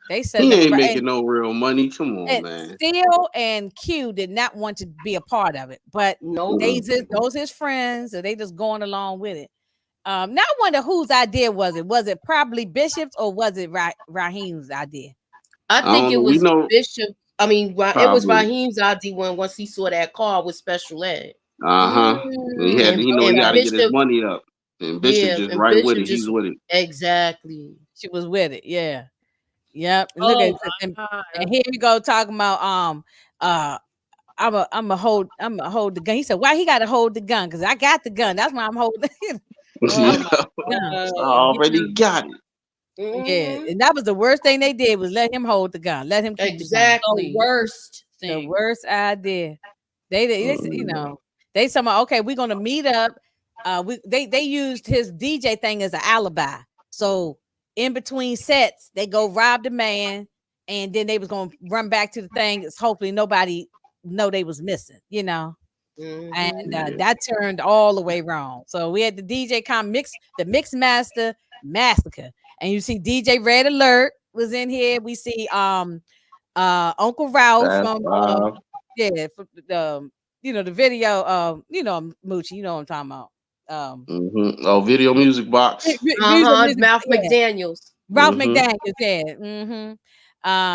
S2: They setting
S4: He
S2: up
S4: ain't
S2: a
S4: making no real money. Come on,
S2: and
S4: man.
S2: Steele and Q did not want to be a part of it, but those his friends, so they just going along with it. Now I wonder whose idea was it? Was it probably Bishop's or was it Raheem's idea?
S3: I think it was Bishop. I mean, it was Raheem's idea once he saw that car with special ed.
S4: He know he got to get his money up, and Bishop just right with it. He's with it.
S3: Exactly.
S2: She was with it. Yeah. Yep. Look at and here you go talking about I'm a hold the gun. He said, why he gotta hold the gun? Because I got the gun. That's why I'm holding it.
S4: I already got it.
S2: Yeah, and that was the worst thing they did was let him hold the gun. Let him keep the gun.
S1: The worst thing.
S2: The worst idea. They they somehow okay, we're gonna meet up. They used his DJ thing as an alibi. So in between sets, they go rob the man, and then they was gonna run back to the thing. It's hopefully nobody know they was missing, and that turned all the way wrong. So we had the DJ the mix master massacre, and you see DJ Red Alert was in here. We see Uncle Ralph from the video Moochie, you know what I'm talking about.
S4: Oh, video music box.
S3: Ralph McDaniels.
S2: Ralph McDaniels,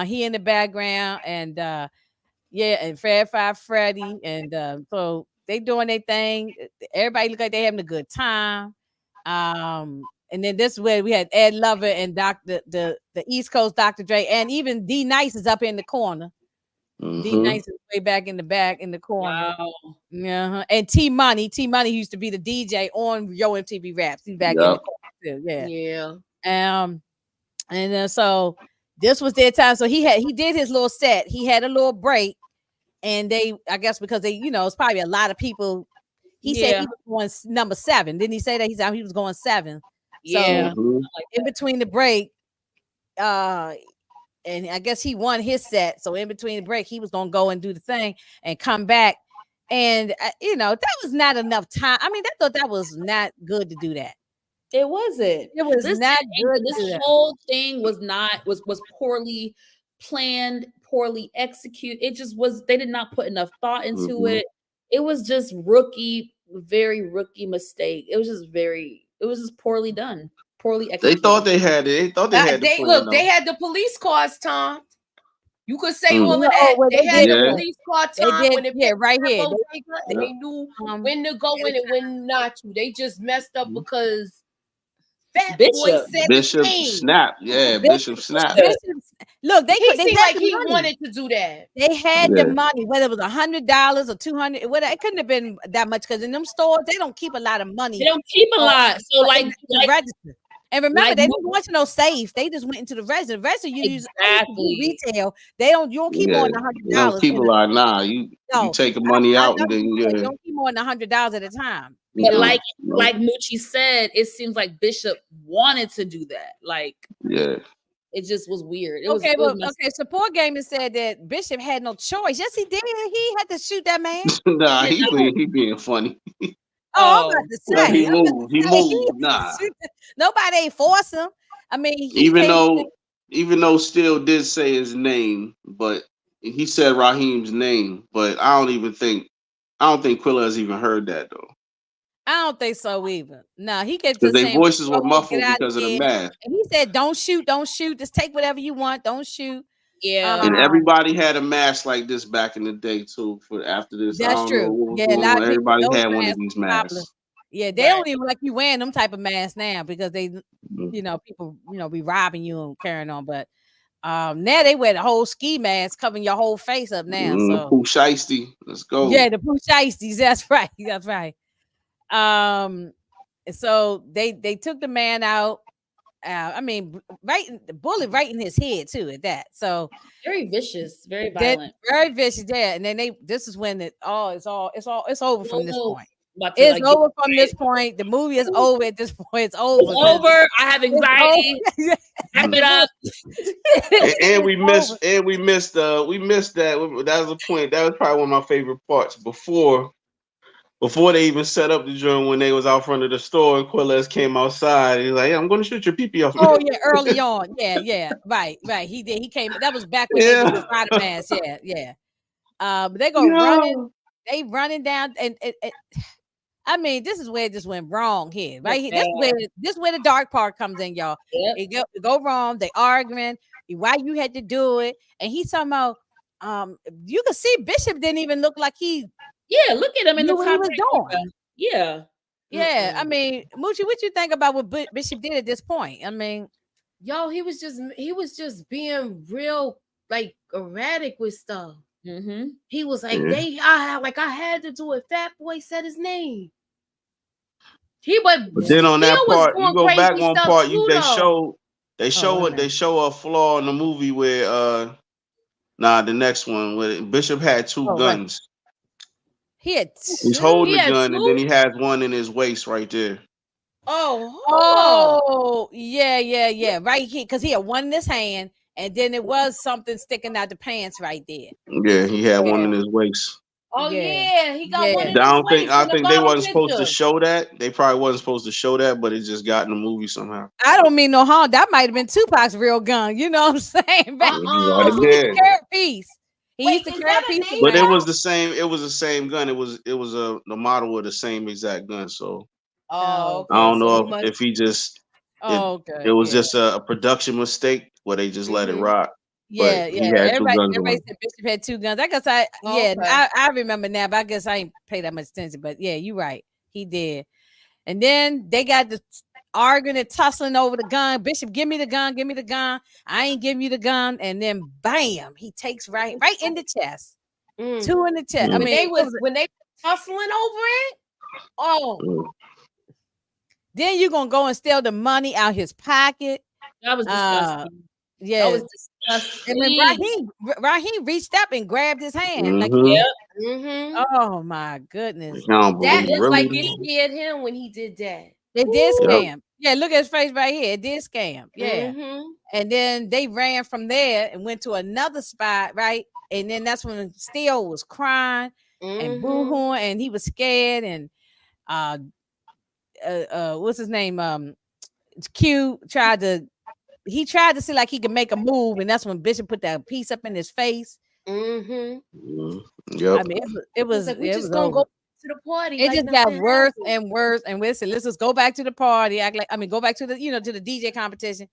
S2: he in the background, and and Fred Five Freddy, and so they doing their thing. Everybody look like they having a good time. And then this way we had Ed Lover and the East Coast Dr. Dre, and even D Nice is up in the corner. D Nice is way back in the back in the corner. Wow. And T Money used to be the DJ on Yo MTV Raps. He's back in the corner too. And then so this was their time. So he did his little set. He had a little break, and I guess because it's probably a lot of people. He said he was going number 7. Didn't he say that? He was going 7. So in between the break, and I guess he won his set. So in between the break, he was gonna go and do the thing and come back. And that was not enough time. I mean, I thought that was not good to do that.
S1: It wasn't.
S2: It was not good.
S1: This whole thing was poorly planned, poorly executed. It just was. They did not put enough thought into it. It was just very rookie mistake. It was just poorly done. Poorly executed.
S4: They thought they had it.
S3: They had the police cars, Tom. You could say all of that. They had the police car time when it
S2: right here.
S3: They knew when to go in and when not to. They just messed up because Fat Boy
S1: Bishop.
S3: said his
S4: Bishop
S3: name.
S4: Snap. Yeah, Bishop Snap.
S2: Look, they
S3: He
S2: they
S3: seemed
S2: had
S3: like
S2: the
S3: he
S2: money.
S3: wanted to do that.
S2: They had
S4: Yeah.
S2: the money, whether it was $100 or $200, whatever. It couldn't have been that much because in them stores they don't keep a lot of money.
S1: They don't keep a lot. So
S2: in the register. And remember, they didn't go into no safe. They just went into the register. The register you use retail. You don't keep more than
S4: You don't
S2: $100.
S4: keep a lot. Nah, you take the money out and then
S2: you don't keep more than $100 at a time.
S1: But like Moochie said, it seems like Bishop wanted to do that. Like,
S4: yeah.
S1: It just was weird.
S2: Okay, Support Gaming said that Bishop had no choice. Yes, he did. He had to shoot that man.
S4: Nah, he being funny.
S2: I'm about to say.
S4: He moved. Nah.
S2: Nobody ain't force him. I mean,
S4: even though Steele did say his name, but he said Raheem's name, but I don't think Quilla has even heard that though.
S2: I don't think so either. No, he kept
S4: just saying their voices were muffled because of the mask.
S2: And he said, "Don't shoot, don't shoot. Just take whatever you want. Don't shoot."
S1: Yeah,
S4: and everybody had a mask like this back in the day too. For after this,
S2: that's true. Yeah,
S4: everybody had one of these masks.
S2: Yeah, they don't even like you wearing them type of masks now because they, people, be robbing you and carrying on. But now they wear the whole ski mask covering your whole face up now. So
S4: Pooh Shiesty, let's go.
S2: Yeah, the Pooh Shiesties. That's right. That's right. So they took the man out. I mean, the bullet right in his head too. At that, so
S1: very vicious, very violent,
S2: very vicious. Yeah, and then this is when it's over from this point. It's over from this point. The movie is over at this point. It's over.
S1: It's over. I have anxiety. Wrap it up.
S4: and we missed that. That was a point. That was probably one of my favorite parts before they even set up the joint, when they was out front of the store and Quilles came outside. He's like, "Yeah, I'm going to shoot your pee-pee off."
S2: Oh yeah, early on. Yeah. Right. He did. He came. That was back when they was the Spider mask. Yeah. They go running. They running down and I mean, this is where it just went wrong here, right? This is where the dark part comes in, y'all. Yep. It go wrong. They arguing why you had to do it, and he's talking about. You can see Bishop didn't even look like he.
S1: Yeah, look at him in the top.
S2: He was doing.
S1: Yeah.
S2: I mean, Moochie, what you think about what Bishop did at this point? I mean,
S3: he was just being real like erratic with stuff.
S1: Mm-hmm.
S3: He was like, I had to do it. Fat Boy said his name.
S4: But then on that part, you go back one part. They show a flaw in the movie where the next one where Bishop had two guns.
S2: Right.
S4: He's holding a gun, and then he has one in his waist right there.
S2: Yeah. Right here, because he had one in his hand, and then it was something sticking out the pants right there.
S4: Yeah, he had one in his waist.
S3: He got one in his waist.
S4: I think they wasn't supposed to show that. They probably wasn't supposed to show that, but it just got in the movie somehow.
S2: I don't mean no harm. That might have been Tupac's real gun. You know what I'm saying? He used to carry a piece.
S4: But it was the same. It was the same gun. It was the model of the same exact gun. So I don't know if he just. It was just a production mistake where they just let it rock.
S2: Yeah. Everybody said Bishop had two guns. I guess I remember now, but I guess I ain't pay that much attention. But yeah, you're right. He did. And then they got the arguing and tussling over the gun. Bishop, give me the gun. Give me the gun. I ain't giving you the gun. And then bam, he takes right in the chest. Two in the chest. I mean,
S3: when they tussling over it.
S2: Then you're gonna go and steal the money out his pocket.
S1: That was disgusting.
S2: Yeah, that was disgusting. And then Raheem reached up and grabbed his hand. Oh my goodness.
S3: That looked like it scared him when he did that.
S2: They did scam. Yeah, look at his face right here. It did scam. Yeah. And then they ran from there and went to another spot, right? And then that's when Steele was crying and boo-hooing, and he was scared. And what's his name? Q tried to see like he could make a move, and that's when Bishop put that piece up in his face.
S4: Yep.
S2: I mean, it was
S3: like, we just gonna go to the party.
S2: It just got worse and worse. And we said, let's just go back to the party. Go back to the to the DJ competition.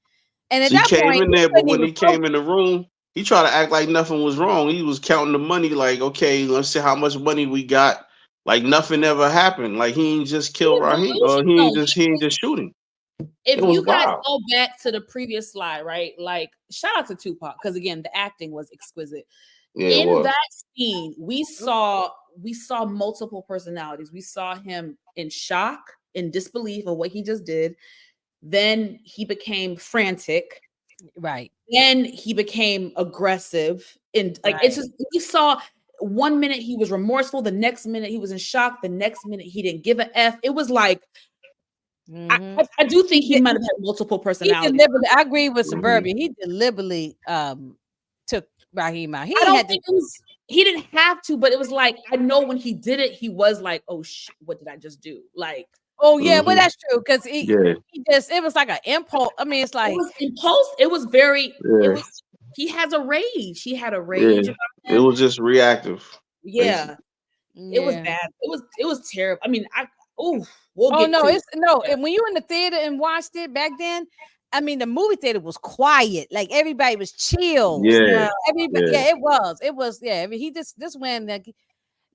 S2: And at that point,
S4: came in there, but when he came in the room, he tried to act like nothing was wrong. He was counting the money, like, okay, let's see how much money we got. Like nothing ever happened. Like he ain't just killed Raheem, or he ain't just shooting.
S1: if you guys go back to the previous slide, right? Like, shout out to Tupac, because again, the acting was exquisite. Yeah, in that scene, we saw multiple personalities. We saw him in shock, in disbelief of what he just did. Then he became frantic.
S2: Right.
S1: Then he became aggressive. And like it's just, we saw 1 minute he was remorseful, the next minute he was in shock, the next minute he didn't give a F. It was like I do think he might have had multiple personalities.
S2: I agree with Suburbia. He deliberately took Raheem out.
S1: He didn't have to, but it was like, I know when he did it, he was like, oh shit, what did I just do? Like,
S2: oh yeah, well that's true, because it was like an impulse. I mean, it's like
S1: it was impulse. It was very he has a rage. He had a rage about him.
S4: It was just reactive.
S1: Yeah. It was bad. It was terrible. I mean, and
S2: when you in the theater and watched it back then, I mean, the movie theater was quiet. Like everybody was chill.
S4: Yeah.
S2: It was. Yeah. I mean,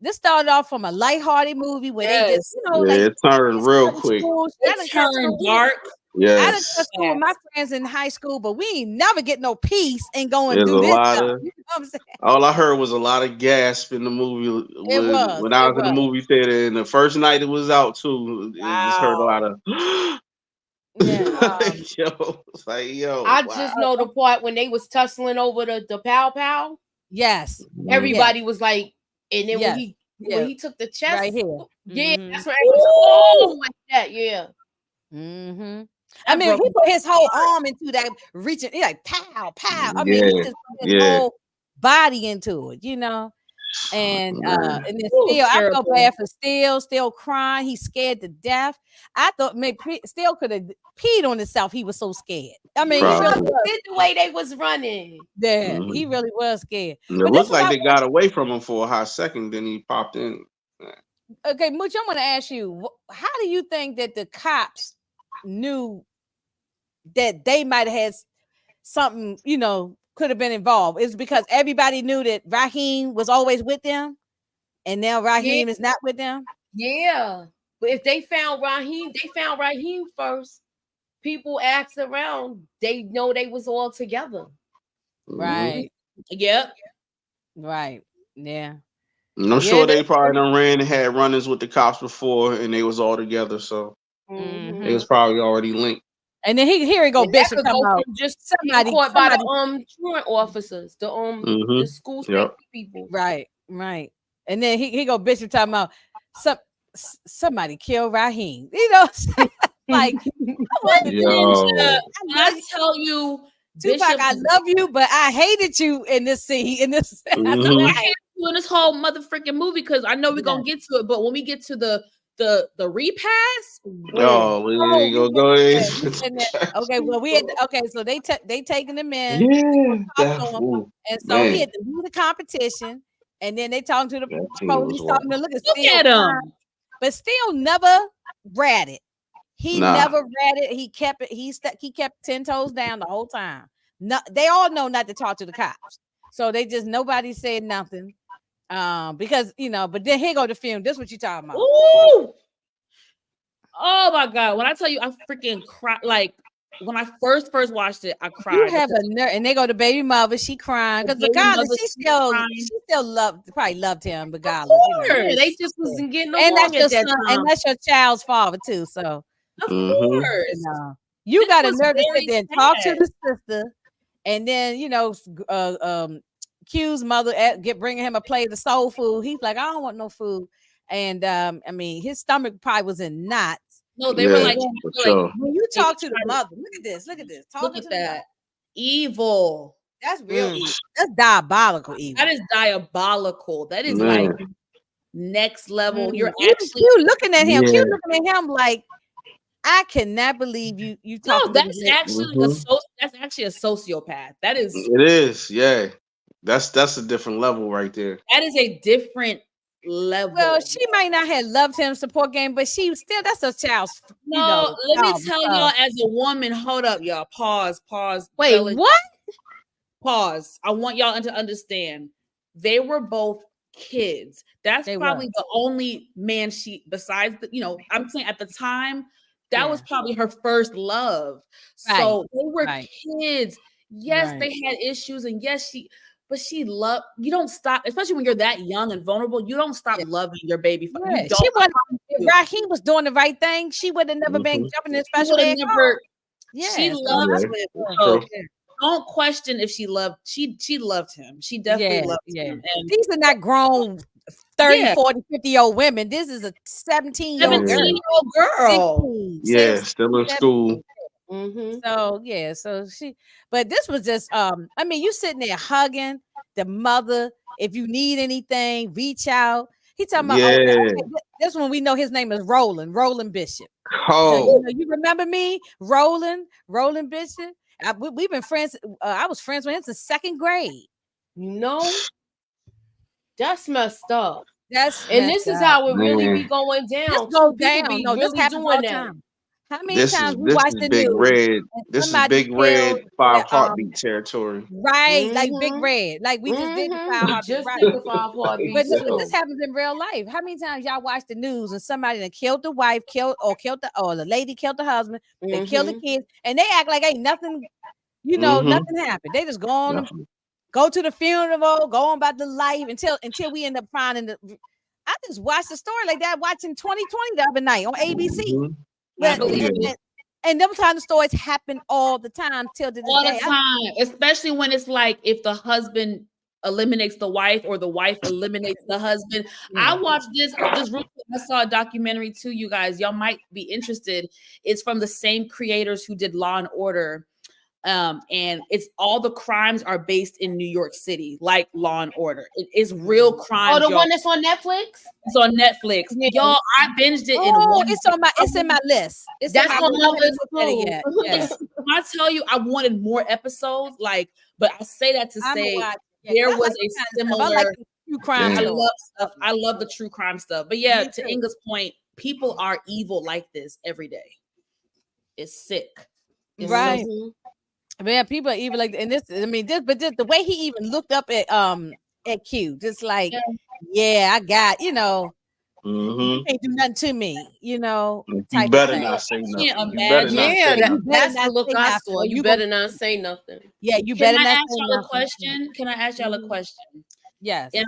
S2: this started off from a lighthearted movie where they just,
S4: it turned real quick.
S1: It turned dark.
S4: Yes.
S2: I done to school with my friends in high school, but we ain't never get no peace and go and do this stuff. You know what I'm saying?
S4: All I heard was a lot of gasp in the movie when I was in the movie theater, and the first night it was out too. I just heard a lot of
S3: I just know the part when they was tussling over the pow pow.
S2: Yes.
S3: Everybody was like, and then when he took the chest
S2: right here.
S3: That's right. Oh, like that,
S2: I mean, he put his whole arm into that, reaching, he like pow, pow. I mean, he just put his whole body into it, and then Steele, I felt bad for Steele crying. He's scared to death. I thought maybe Steele could have peed on himself. He was so scared. I mean, he really
S3: did the way they was running.
S2: Yeah, he really was scared.
S4: It looked like they got away from him for a hot second. Then he popped in.
S2: Okay, Mooch, I want to ask you, how do you think that the cops knew that they might have had something, could have been involved? Is because everybody knew that Raheem was always with them, and now Raheem is not with them?
S3: Yeah, but if they found Raheem first. People asked around, they know they was all together.
S2: Right.
S1: Yep.
S2: Right. Yeah.
S4: And I'm sure they probably done ran and had run-ins with the cops before, and they was all together, so it was probably already linked.
S2: And then here he go, Bishop come out.
S3: Just somebody caught by the truant officers, the school safety people.
S2: Right. And then he go, Bishop talking about somebody killed Raheem. Like,
S1: I tell you,
S2: Tupac, I love you, but I hated you in this scene. In this,
S1: I hated you in this whole motherfucking movie, because I know we're gonna get to it, but when we get to the repass,
S4: go ahead.
S2: Okay, well so they taking him in, and so he had to do the competition, and then they talking to the police, talking to look at him, but still never ratted. He never ratted. He kept it. He kept 10 toes down the whole time. No, they all know not to talk to the cops, so nobody said nothing. Because but then here go the film. This is what you talking about.
S1: Ooh! Oh my god! When I tell you, I freaking cried. Like when I first watched it, I cried.
S2: You have a nerve, and they go to baby mother. She crying because regardless, she still probably loved him regardless.
S3: They just wasn't getting along at that time.
S2: And that's your child's father too. So
S1: of course,
S2: you got a nerve to sit there and talk to the sister, and then Q's mother bringing him a plate of soul food. He's like, I don't want no food. And I mean, his stomach probably was in knots.
S1: No, they were like,
S2: when you talk to the mother, look at this.
S1: Look at that. Evil.
S2: That's real evil. That's diabolical evil.
S1: That is diabolical. That is like next level. You're actually
S2: looking at him. Q looking at him like, I cannot believe you talk.
S1: No, that's actually that's actually a sociopath. That is.
S4: It is. Yeah. That's a different level right there.
S1: That is a different level.
S2: Well, she might not have loved him support game, but she still, that's a child's.
S1: No, let me tell y'all, as a woman, hold up, y'all. Pause.
S2: Wait, what?
S1: Pause. I want y'all to understand. They were both kids. That's probably the only man besides I'm saying at the time, that was probably her first love. So they were kids. Yes, they had issues, and yes, but she loved. You don't stop, especially when you're that young and vulnerable. You don't stop loving your baby. You don't.
S2: She wasn't. Raheem was doing the right thing. She would have never been jumping in special ed.
S1: She loved him. So don't question if she loved. She loved him. She definitely loved him. And
S2: these are not grown 30, 40, 50-year-old women. This is a 17-year-old
S1: girl.
S4: Yeah, still in school.
S2: So but this was just I mean, you sitting there hugging the mother. If you need anything, reach out. He talking about this one. We know his name is Roland Bishop. So, you remember me, Roland Bishop? We've been friends. I was friends with him since second grade.
S3: That's messed up.
S2: This
S3: is how it really be going down.
S2: This goes down. No, this happens all the time. How many times we watch the
S4: Big
S2: news?
S4: Red. This is Big Red 5 heartbeat territory.
S2: Right, like Big Red. Like we just did the 5 heartbeat. Right. But this happens in real life. How many times y'all watch the news and somebody that killed the wife, or the lady killed the husband, they killed the kids, and they act like ain't nothing, nothing happened. They just go on go to the funeral, go on about the life until we end up finding I just watched a story like that watching 2020 the other night on ABC. And them kind of stories happen all the time till this day.
S1: All the time, especially when it's like if the husband eliminates the wife or the wife eliminates the husband. I watched this real quick. I saw a documentary too, you guys. Y'all might be interested. It's from the same creators who did Law and Order. And it's all the crimes are based in New York City, like Law and Order. It is real crimes.
S3: Oh, the one that's on Netflix?
S1: It's on Netflix. Yeah. Y'all, I binged it in one.
S2: It's in my list.
S3: That's on my list too.
S1: Yes. I tell you, I wanted more episodes, but I say that to say there was a similar
S2: true crime.
S1: I love the true crime stuff. But yeah, to Inga's point, people are evil like this every day. It's sick. It's
S2: right. Man, people are even like, and this, I mean, but the way he even looked up at Q, just like, I got, you can't do nothing to me,
S4: You better not say nothing.
S3: That's the look I saw. You better not say nothing.
S2: Yeah, you better not.
S1: Can I ask y'all a question? Can I ask y'all a question?
S2: Yes.
S1: And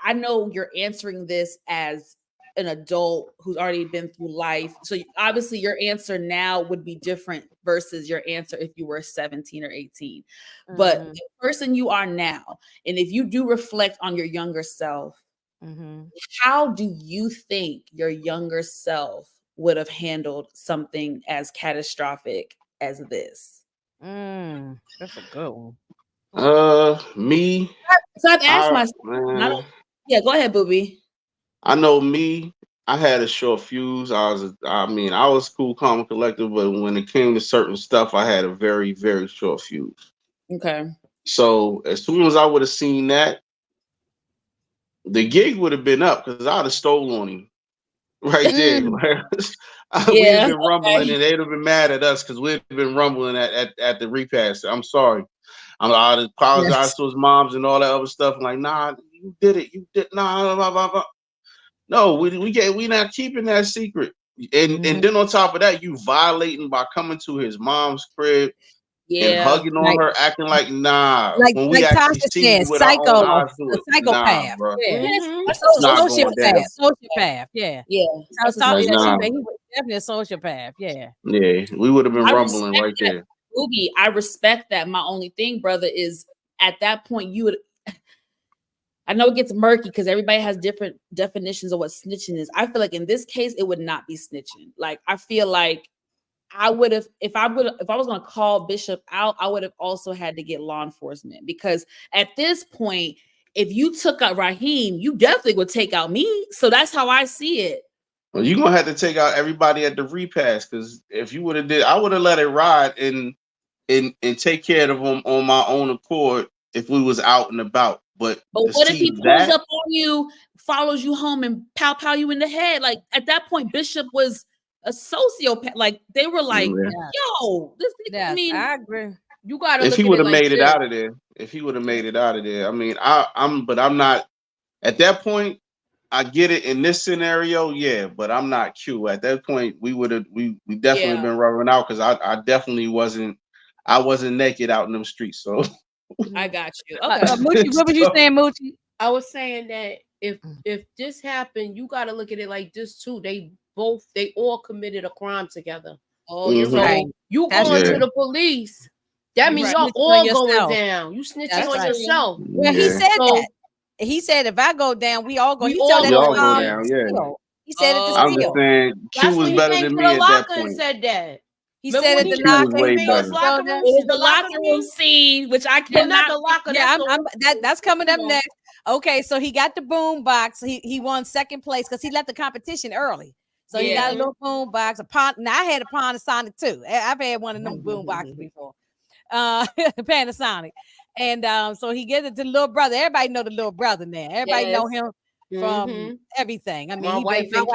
S1: I know you're answering this as an adult who's already been through life. So obviously your answer now would be different versus your answer if you were 17 or 18. But the person you are now, and if you do reflect on your younger self, how do you think your younger self would have handled something as catastrophic as this?
S2: That's a good one.
S4: Me.
S1: So I've asked myself. Yeah, go ahead, Booby.
S4: I know me. I had a short fuse. I was cool, calm, and collected, but when it came to certain stuff, I had a very, very short fuse.
S1: Okay.
S4: So as soon as I would have seen that, the gig would have been up because I'd have stole on him right there. We'd have been rumbling, and they'd have been mad at us because we'd have been rumbling at the repast. I'm sorry. I'd apologize to his moms and all that other stuff. I'm like, nah, you did it. You did nah, blah, blah, blah. No, we not keeping that secret. And then on top of that, you violating by coming to his mom's crib and hugging on her, acting like nah. When we actually see you with our own eyes do it.
S2: Psychopath.
S4: Nah, bro.
S2: Sociopath. Yeah. I was talking to he was definitely a sociopath. Yeah.
S4: Yeah, we would have been rumbling right there.
S1: Booby, I respect that. My only thing, brother, is at that point you would. I know it gets murky because everybody has different definitions of what snitching is. I feel like in this case, it would not be snitching. Like I feel like I would have, if I was going to call Bishop out, I would have also had to get law enforcement because at this point, if you took out Raheem, you definitely would take out me. So that's how I see it.
S4: Well, you're gonna have to take out everybody at the repass because if you would have I would have let it ride and take care of them on my own accord if we was out and about. But
S1: what if he pulls up on you, follows you home, and pow you in the head? Like at that point, Bishop was a sociopath. Like they were like, "Yo, this." I mean,
S2: I agree.
S3: You gotta.
S4: If he would have made it out of there, I mean, I'm not at that point. I get it in this scenario, yeah, but I'm not Q. At that point, we definitely been rubbing out because I definitely wasn't naked out in them streets. So
S1: I got you. Okay.
S2: Moochie, what was you saying, Moochie?
S3: I was saying that if this happened, you got to look at it like this too. They all committed a crime together.
S1: Oh, you're
S3: So
S1: right.
S3: you going to the police. That means y'all all going down. You snitching on yourself.
S2: Well, he said that. He said if I go down, we all go.
S3: We
S2: He
S3: all
S4: go down. Yeah.
S2: He said it to
S4: I'm just saying Q was better than me at that point.
S3: Said that.
S2: He said at the
S4: locker room.
S1: It was the locker room scene, which I cannot.
S3: Not the locker.
S2: Yeah, that's coming up next. Okay, so he got the boom box. He won second place because he left the competition early. So he got a little boom box. Now I had a Panasonic too. I've had one of them boom boxes before. Panasonic. And so he gets it to the little brother. Everybody know the little brother now. Everybody know him from everything. I mean,
S3: My Wife and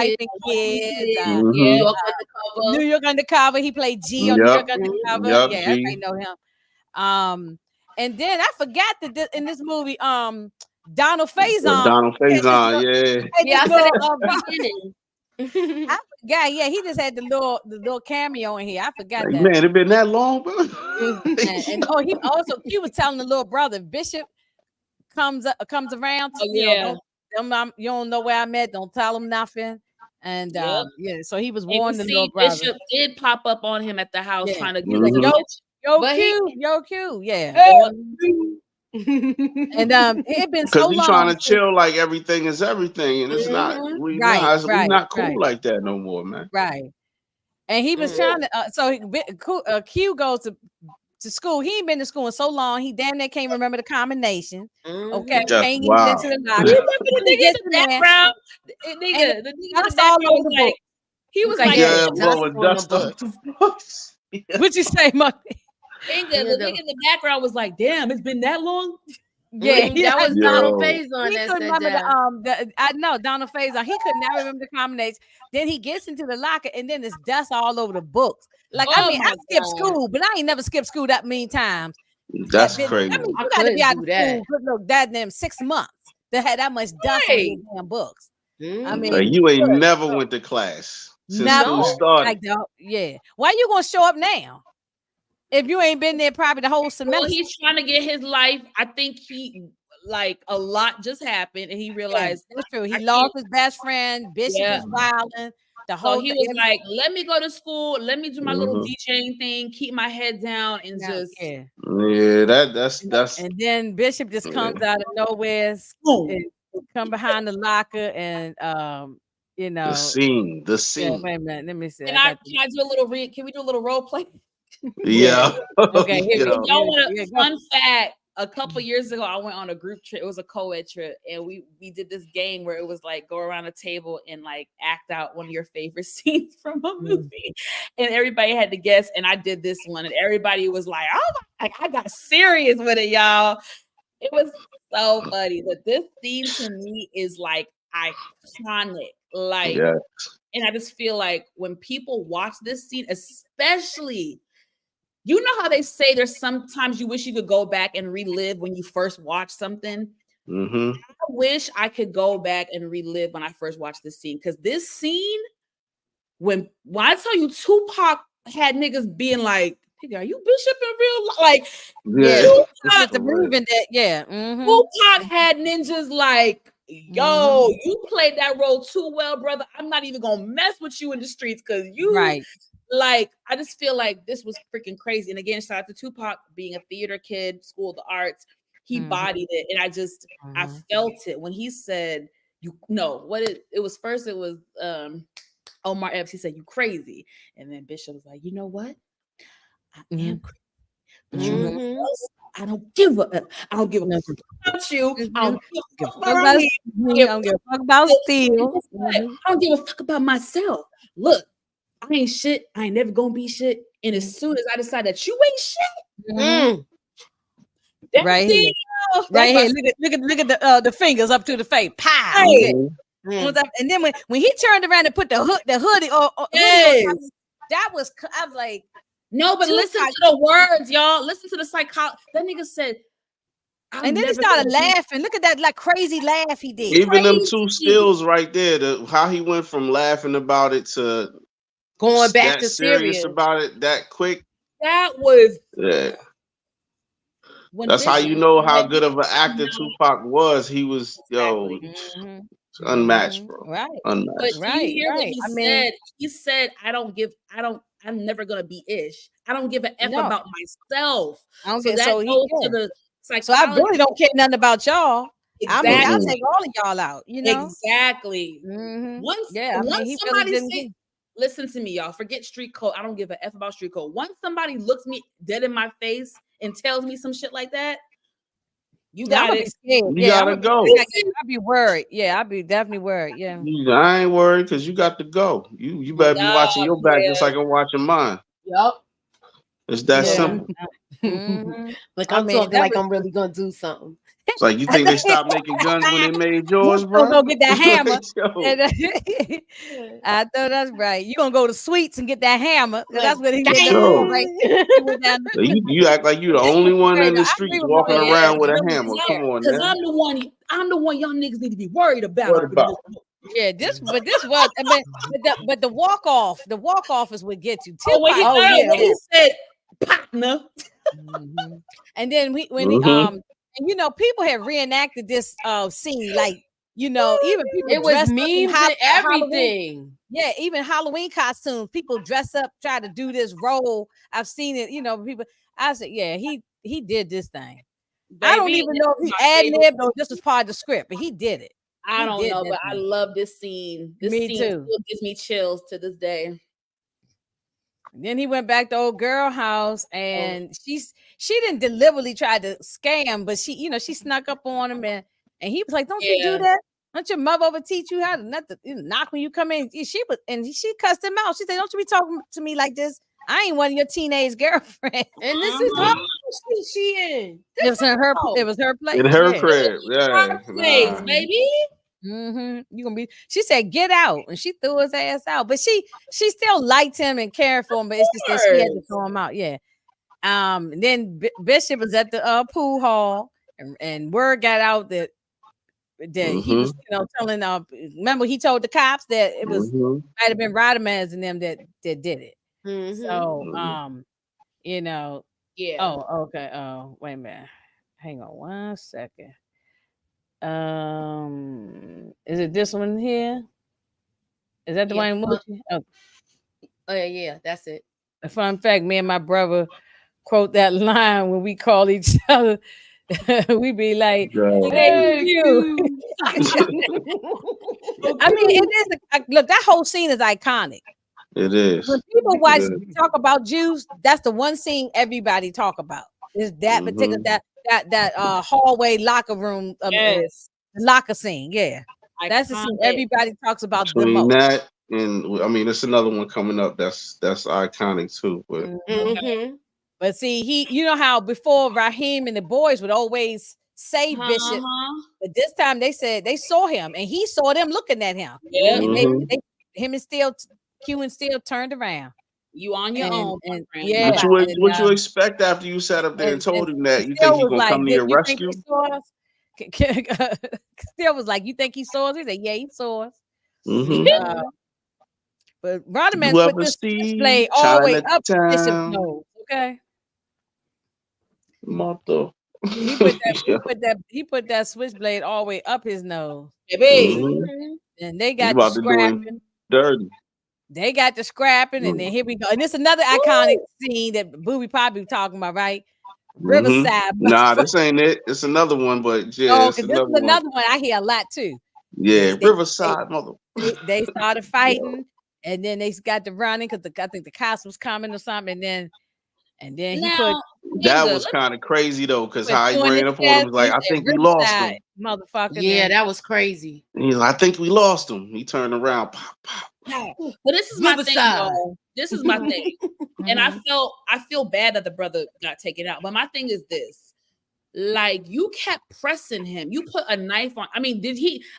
S3: Kids.
S2: New York Undercover. He played G on New York Undercover. Yeah, everybody know him. And then I forgot that in this movie, Donald Faison.
S4: Donald Faison,
S3: I said it all beginning.
S2: I forgot. Yeah, he just had the little cameo in here. I forgot that.
S4: Man, it been that long, bro.
S2: and he was telling the little brother, Bishop comes around. You don't know where I'm at. Don't tell him nothing. And so he was warning the little brother.
S1: Bishop did pop up on him at the house trying to get
S2: Yo Q, yeah. And it been so long
S4: because trying to chill like everything is everything, and it's not. We not cool like that no more, man.
S2: Right. And he was trying to. Q goes to school. He ain't been to school in so long. He damn near can't remember the combination. Okay, can't even get to the locker.
S1: You remember the nigga in the background? The nigga in the background was like, he was like,
S2: What'd you say, Money?
S1: The nigga in the background was like, "Damn, it's been that long."
S2: Yeah,
S3: that was Donald Faison. He couldn't
S2: remember I know Donald Faison. He could not remember the combination. Then he gets into the locker, and then there's dust all over the books. Like I skipped school, but I ain't never skipped school that many times.
S4: That's crazy.
S2: I mean, you got to be out of school. Look, that damn 6 months. They had that much dust on the damn books. I mean,
S4: you ain't never went to class since school started.
S2: Why you gonna show up now? If you ain't been there probably the whole semester.
S1: Well, he's trying to get his life. I think a lot just happened and he realized
S2: that's true. He lost his best friend. Bishop was wilding.
S1: So he was like, let me go to school, let me do my little DJing thing, keep my head down and just
S4: that's
S2: and then Bishop just comes out of nowhere and come behind the locker and the
S4: scene.
S2: Wait a minute, let me see.
S1: Can I do a little can we do a little role play?
S4: Yeah.
S2: Okay.
S1: Y'all want a fun fact? A couple years ago, I went on a group trip. It was a co-ed trip, and we did this game where it was like go around a table and like act out one of your favorite scenes from a movie, and everybody had to guess. And I did this one, and everybody was like, "Oh, I got serious with it, y'all." It was so funny. But this scene to me is like iconic, and I just feel like when people watch this scene, especially. You know how they say there's sometimes you wish you could go back and relive when you first watch something? I wish I could go back and relive when I first watched this scene. Because this scene, when I tell you Tupac had niggas being like, hey, are you Bishop in real life? Like, Tupac had ninjas like, yo, you played that role too well, brother. I'm not even going to mess with you in the streets because you...
S2: Right.
S1: Like, I just feel like this was freaking crazy. And again, shout out to Tupac being a theater kid, School of the Arts. He bodied it. And I felt it when he said, it was Omar Epps. He said, you crazy. And then Bishop was like, you know what? I am crazy. But you know what else? I don't give a fuck about you. I don't give a fuck about me.
S2: I don't give a fuck about Steel.
S1: I don't give a fuck about myself. Look. I ain't shit. I ain't never gonna be shit. And as soon as I decide that you ain't shit,
S2: right here, look at the fingers up to the face. Pow. And then when he turned around and put the hoodie that was I was like,
S1: no, but listen to the words, y'all. Listen to the psychology. That nigga said,
S2: And then he started laughing. Look at that like crazy laugh he did.
S4: Even them two stills right there, how he went from laughing about it to
S3: going back to
S4: serious about it that quick.
S1: That was
S4: That's how you know how good of an actor Tupac was. He was unmatched, bro.
S2: Right.
S4: Unmatched.
S1: But you hear what he said? He said, I'm never gonna be ish. I don't give an F about myself.
S2: I don't so goes to the psychology. So I really don't care nothing about y'all. Exactly. I mean, I'll take all of y'all out, you know.
S1: Exactly. Once somebody say, listen to me, y'all. Forget street code. I don't give a F about street code. Once somebody looks me dead in my face and tells me some shit like that, you gotta
S2: be scared.
S4: You gotta go.
S2: I'd be worried. Yeah, I'd be definitely worried. Yeah.
S4: I ain't worried because you got to go. You better be watching your back just like I'm watching mine.
S3: Yup.
S4: It's that simple.
S3: Like I'm talking like I'm really gonna do something.
S4: It's like you think they stopped making guns when they made yours, bro?
S2: Go get that hammer. I thought that's right. You gonna go to Sweets and get that hammer. That's what he did. Right.
S4: You act like you the only one in the streets walking around with a hammer. Come on,
S1: because I'm the one y'all niggas need to be worried about.
S2: Yeah, but the walk off is what gets you.
S1: He said partner.
S2: And then and you know, people have reenacted this scene, like, you know, even people
S3: it was memes and everything.
S2: Yeah, even Halloween costumes. People dress up, try to do this role. I've seen it, you know, people. I said, yeah, he did this thing. Baby, I don't even know if he ad-libbed or this was part of the script, but he did it.
S1: I don't know, but I love this scene. This scene still gives me chills to this day.
S2: Then he went back to old girl house, and she didn't deliberately try to scam, but she snuck up on him, and he was like, "Don't you do that? Don't your mother ever teach you how to not to knock when you come in?" She cussed him out. She said, "Don't you be talking to me like this? I ain't one of your teenage girlfriends."
S3: And this is her she in.
S2: It was her place.
S4: In her crib,
S1: place, baby.
S2: You gonna be? She said, "Get out," and she threw his ass out. But she still liked him and cared for him. But it's just that she had to throw him out. Yeah. Then Bishop was at the pool hall, and word got out that he was, telling. Remember, he told the cops that it was might have been Rodamans and them that did it. So,
S1: Yeah.
S2: Oh, okay. Oh, wait a minute. Hang on 1 second. Is it this one here? Is that the one?
S3: Oh yeah, that's it.
S2: A fun fact: me and my brother quote that line when we call each other. We be like, "Hey, you." I mean, it is. Look, that whole scene is iconic.
S4: It is.
S2: When people talk about Jews, that's the one scene everybody talk about. Is that particular that hallway locker room, the locker scene? Yeah, that's the scene everybody talks about the most.
S4: That and I mean, it's another one coming up that's iconic too.
S2: But see, you know how before Raheem and the boys would always say Bishop, but this time they said they saw him and he saw them looking at him.
S1: Yeah,
S2: and him and Q and Steele turned around.
S1: You on your own,
S2: and
S4: what you expect after you sat up there and told him that? You think he's gonna come to your rescue?
S2: Steele was like, "You think he saw us?" He said, "Yeah, he saw us." But Rodman put this display all the way up Bishop's nose. Okay.
S4: Motto.
S2: He put that switchblade all the way up his nose. And they got the scrapping.
S4: Dirty.
S2: They got the scrapping, and then here we go. And this is another iconic scene that Booby probably talking about, right? Riverside.
S4: Nah, this ain't it. It's another one, but yeah,
S2: this is another one I hear a lot too.
S4: Yeah, Riverside, mother.
S2: They started fighting, and then they got to running because I think the cops was coming or something, and then he put.
S4: That was kind of crazy though, because how he ran up on him was like, "I think we lost him,
S2: motherfucker."
S3: Yeah, that was crazy.
S4: He's like, "I think we lost him." He turned around, pop, pop.
S1: But this is my thing, though. This is my thing, and I feel bad that the brother got taken out. But my thing is this: like, you kept pressing him. You put a knife on. I mean,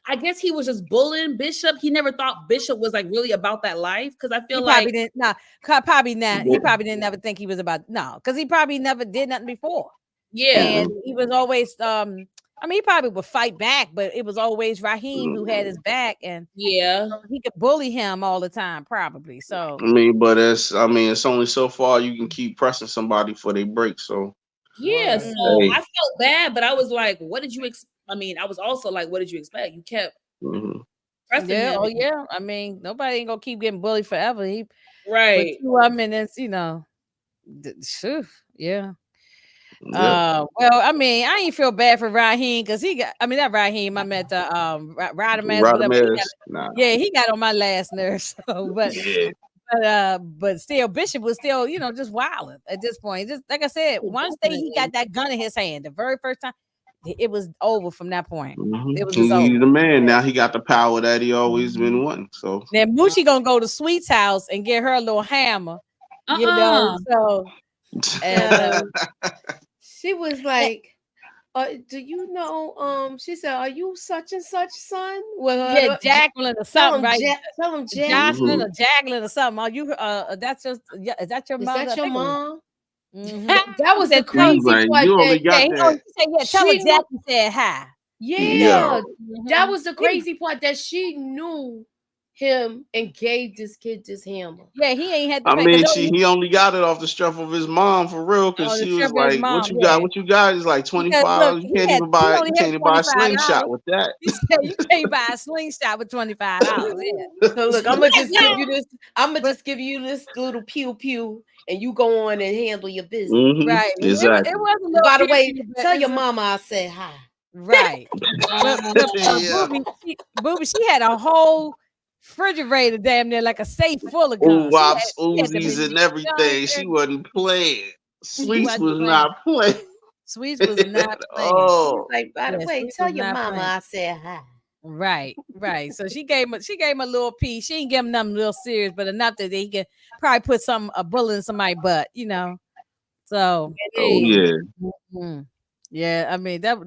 S1: I guess he was just bullying Bishop. He never thought Bishop was like really about that life. Because I feel
S2: he probably didn't. No, probably not. He probably didn't ever think he was about because he probably never did nothing before.
S1: Yeah.
S2: And he was always I mean, he probably would fight back, but it was always Raheem who had his back, and
S1: Yeah.
S2: he could bully him all the time, probably. So
S4: I mean, but it's only so far you can keep pressing somebody for they break. So
S1: Yeah. So
S4: hey.
S1: I felt bad, but I was like, what did you I mean, I was also like, what did you expect? You kept pressing
S2: yeah,
S1: him.
S2: oh yeah. I mean, nobody ain't gonna keep getting bullied forever. He
S1: Right.
S2: put two of them, and it's yeah.
S4: Yep.
S2: Well, I mean, I ain't feel bad for Raheem because he got. I mean, not Raheem. I meant Radamas, whatever. He got on my last nerve. So, but still, Bishop was still, just wilding at this point. Just like I said, once he got that gun in his hand, the very first time, it was over from that point. It was just over.
S4: He's the man now. He got the power that he always been wanting. So
S2: then Moochie gonna go to Sweet's house and get her a little hammer. So and
S3: she was like, do you know? She said, "Are you such and such son?"
S2: Well, Jacqueline or something, right?
S3: Tell him
S2: Jocelyn or Jacqueline or something. Are you? That's just. Is that your mother?
S3: Is that your mom?
S2: That
S3: was the crazy part.
S4: You only got that.
S2: Tell her Jackie said hi.
S3: Yeah. That was the crazy part, that she knew him and gave this kid this hammer.
S2: Yeah, he ain't had to
S4: I mean, he only got it off the strength of his mom for real, because she was like, "What you got? What you got is like $25. You can't even buy. You can't even buy a slingshot with that."
S2: He said you can't buy a slingshot with $25.
S3: So look, I'm gonna just give you this. I'm gonna just give you this little pew pew, and you go on and handle your business.
S2: Right?
S4: Exactly.
S2: It wasn't.
S3: By the way, tell your mama I said hi.
S2: Right. Booby, she had a whole refrigerator damn near like a safe full of guns.
S4: Uzis and everything. She wasn't playing. Sweets was not playing.
S2: Sweets was not playing.
S3: Oh, like, by the way, tell your mama I said hi.
S2: Right. So she gave him a little piece. She didn't give him nothing real serious, but enough that he could probably put a bullet in somebody's butt, So yeah, I mean that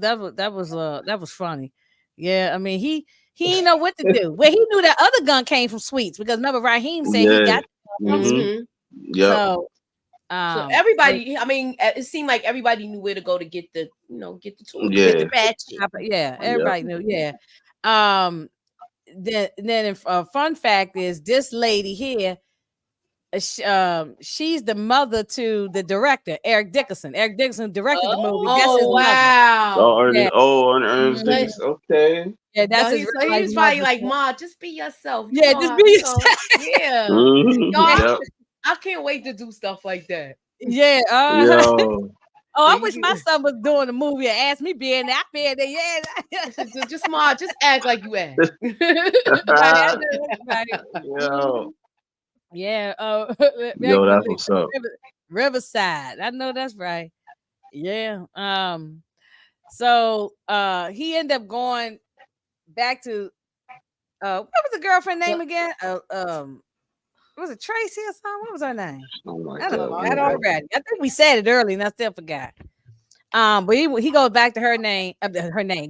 S2: was funny. Yeah, I mean he didn't know what to do. Well, he knew that other gun came from Sweets, because remember Raheem said he got
S3: So everybody, I mean, it seemed like everybody knew where to go to get the tools, get the ratchet.
S2: Yeah, everybody knew. Yeah. Then a fun fact is, this lady here, she's the mother to the director, Eric Dickerson. Eric Dickerson directed the movie. That's his mother.
S4: Ernest Dickerson. Okay.
S2: Yeah, that's
S3: his. So he was probably like, "Ma, just be yourself."
S2: Yeah, just be yourself.
S3: Yeah. Y'all, I can't wait to do stuff like that.
S2: Yeah. I wish my son was doing the movie and asked me being there. I be there. Yeah.
S3: Just Ma, just act like you act.
S2: Yeah.
S4: Yo, that's what's up.
S2: Riverside. I know that's right. Yeah. So he ended up going back to what was the girlfriend name again? Was it Tracy or something? What was her name? I don't know. I think we said it early and I still forgot. But he goes back to her name,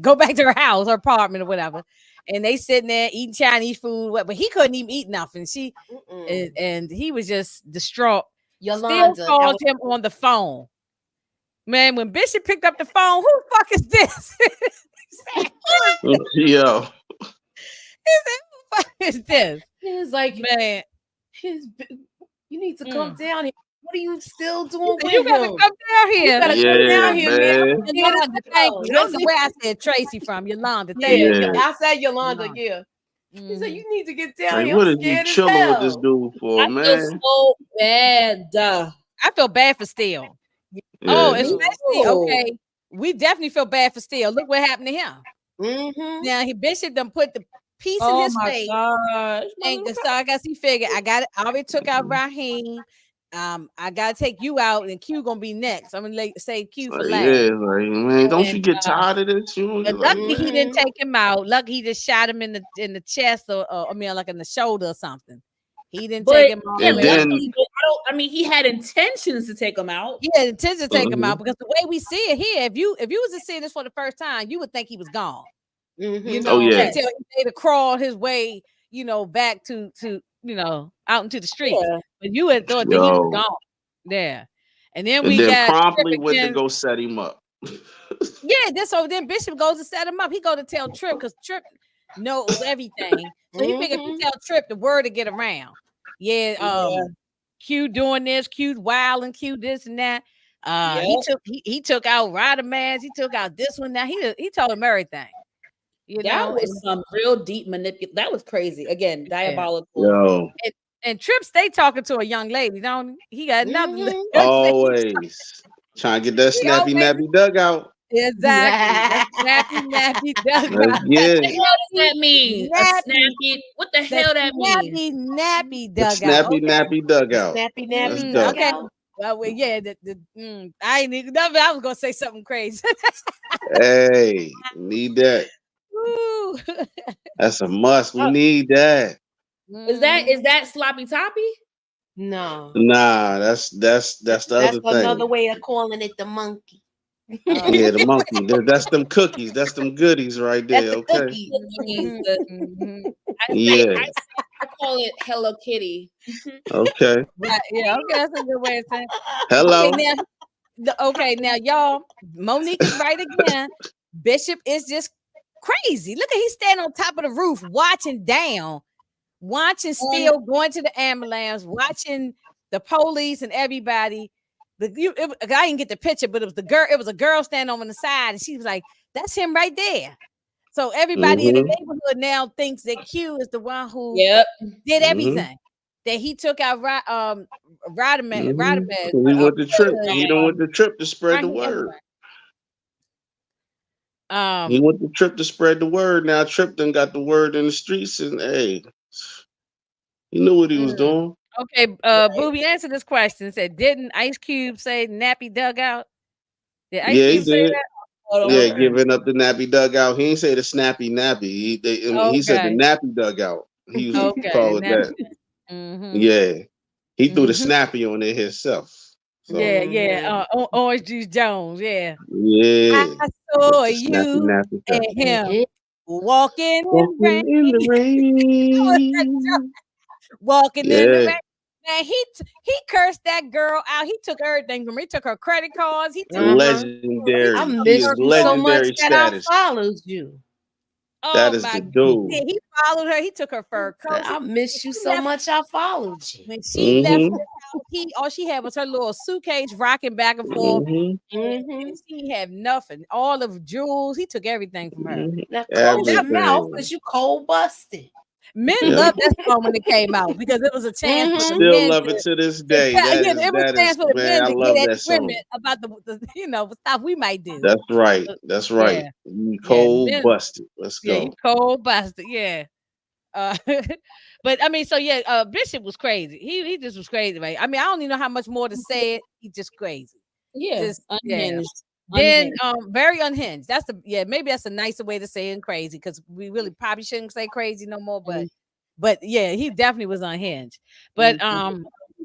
S2: go back to her house, her apartment or whatever. And they sitting there eating Chinese food, but he couldn't even eat nothing. And he was just distraught.
S3: Yolanda
S2: still called him on the phone. Man, when Bishop picked up the phone, who the fuck is this?
S4: Yo.
S2: He said, who the fuck is this?
S3: He was like,
S2: man,
S3: you need to come down here. What are you still doing with
S2: you gotta
S3: him?
S2: come down here.
S3: You gotta come down here, man.
S2: Yolanda, thank you. That's the way I said Tracy from Yolanda. Thank
S3: you. I said Yolanda, yeah. He said, you need to get down here.
S4: What are you chilling with this dude for, man?
S1: I feel so bad.
S2: I feel bad for Steele. Yeah. Especially, okay. We definitely feel bad for Steele. Look what happened to him. Now, Bishop done put the piece in his face. And so I guess he figured, I already took out Raheem. I gotta take you out, and Q gonna be next. I'm gonna say Q for last.
S4: Yeah, like, man, don't you get tired of this?
S2: Lucky he didn't take him out. Lucky he just shot him in the chest, or I mean, like in the shoulder or something. He didn't take him out.
S1: He had intentions to take him out.
S2: He had intentions to take him out, because the way we see it here, if you was to see this for the first time, you would think he was gone. Until he made to crawl his way, back to out into the streets. Yeah. But you had thought that he was gone. Yeah. And then got
S4: promptly went to go set him up.
S2: Yeah, then Bishop goes to set him up. He go to tell Trip because Trip knows everything. So he figured if he tell Trip the word to get around. Yeah, Q doing this, Q wilding, Q this and that. He took out Rider Mans, he took out this one. Now he told him everything.
S1: That was some real deep manipulation. That was crazy. Again, diabolical.
S4: Yo.
S2: And Trip stay talking to a young lady, don't he? He got nothing.
S4: Always trying to get that snappy nappy dugout.
S2: Exactly. Snappy nappy dugout.
S4: Yeah.
S1: What the hell does that mean? Snappy. What the hell that means?
S2: Nappy dugout.
S4: Snappy nappy dugout.
S3: Snappy nappy
S4: dugout.
S2: Okay. Well, yeah. I ain't even. I was gonna say something crazy.
S4: Hey, need that.
S2: Ooh.
S4: That's a must. We need that.
S1: Is that sloppy toppy?
S3: No.
S4: Nah, that's the other thing.
S3: Another way of calling it the monkey.
S4: Yeah, the monkey. That's them cookies. That's them goodies right there.
S3: That's
S4: okay.
S1: I call it Hello Kitty.
S4: Okay.
S2: Right, yeah. Okay, that's a good way of saying.
S4: Hello.
S2: Okay, now y'all, Monique is right again. Bishop is just crazy. Look at he's standing on top of the roof, watching down, watching Steele going to the ambulance, watching the police and everybody. I didn't get the picture, but it was the girl. It was a girl standing on the side, and she was like, "That's him right there." So everybody in the neighborhood now thinks that Q is the one who did everything. That he took out Rodman.
S4: He went the trip. He don't want the trip to spread the word. He went the trip to spread the word. Now Trip done got the word in the streets, and hey, he knew what he was doing.
S2: Okay, Booby answered this question. Said, didn't Ice Cube say nappy dugout? Did Ice Cube say that?
S4: Yeah, giving up the nappy dugout. He didn't say the snappy nappy. He said the nappy dugout. He was called that. Yeah, he threw the snappy on there himself. So.
S2: Yeah. Orange Juice Jones. Yeah.
S4: I
S2: saw you and him walking in the rain. Walking in the rain. Man, he cursed that girl out. He took everything from her. He took her credit cards. He took
S4: legendary.
S3: I miss you so much
S4: status.
S3: that I followed you.
S4: That is the dude.
S2: Yeah, he followed her. He took her fur coat.
S3: I miss you so much. I followed you.
S2: When she left, all she had was her little suitcase rocking back and forth. She had nothing. All of jewels. He took everything from her.
S3: Now close your mouth because you cold busted.
S2: Men loved that song when it came out because it was a chance. For
S4: Still love it to this day.
S2: It was a chance for the men to get at women
S4: song.
S2: about the stuff we might do.
S4: That's right. That's right. Yeah. You cold busted. Let's go.
S2: Yeah, you cold busted. Yeah. But I mean, so yeah, Bishop was crazy. He just was crazy, right? I mean, I don't even know how much more to say it. He's just crazy.
S1: Yeah,
S2: just
S1: unhinged.
S2: Then very unhinged. Maybe that's a nicer way to say it, crazy, because we really probably shouldn't say crazy no more. But yeah, he definitely was unhinged. But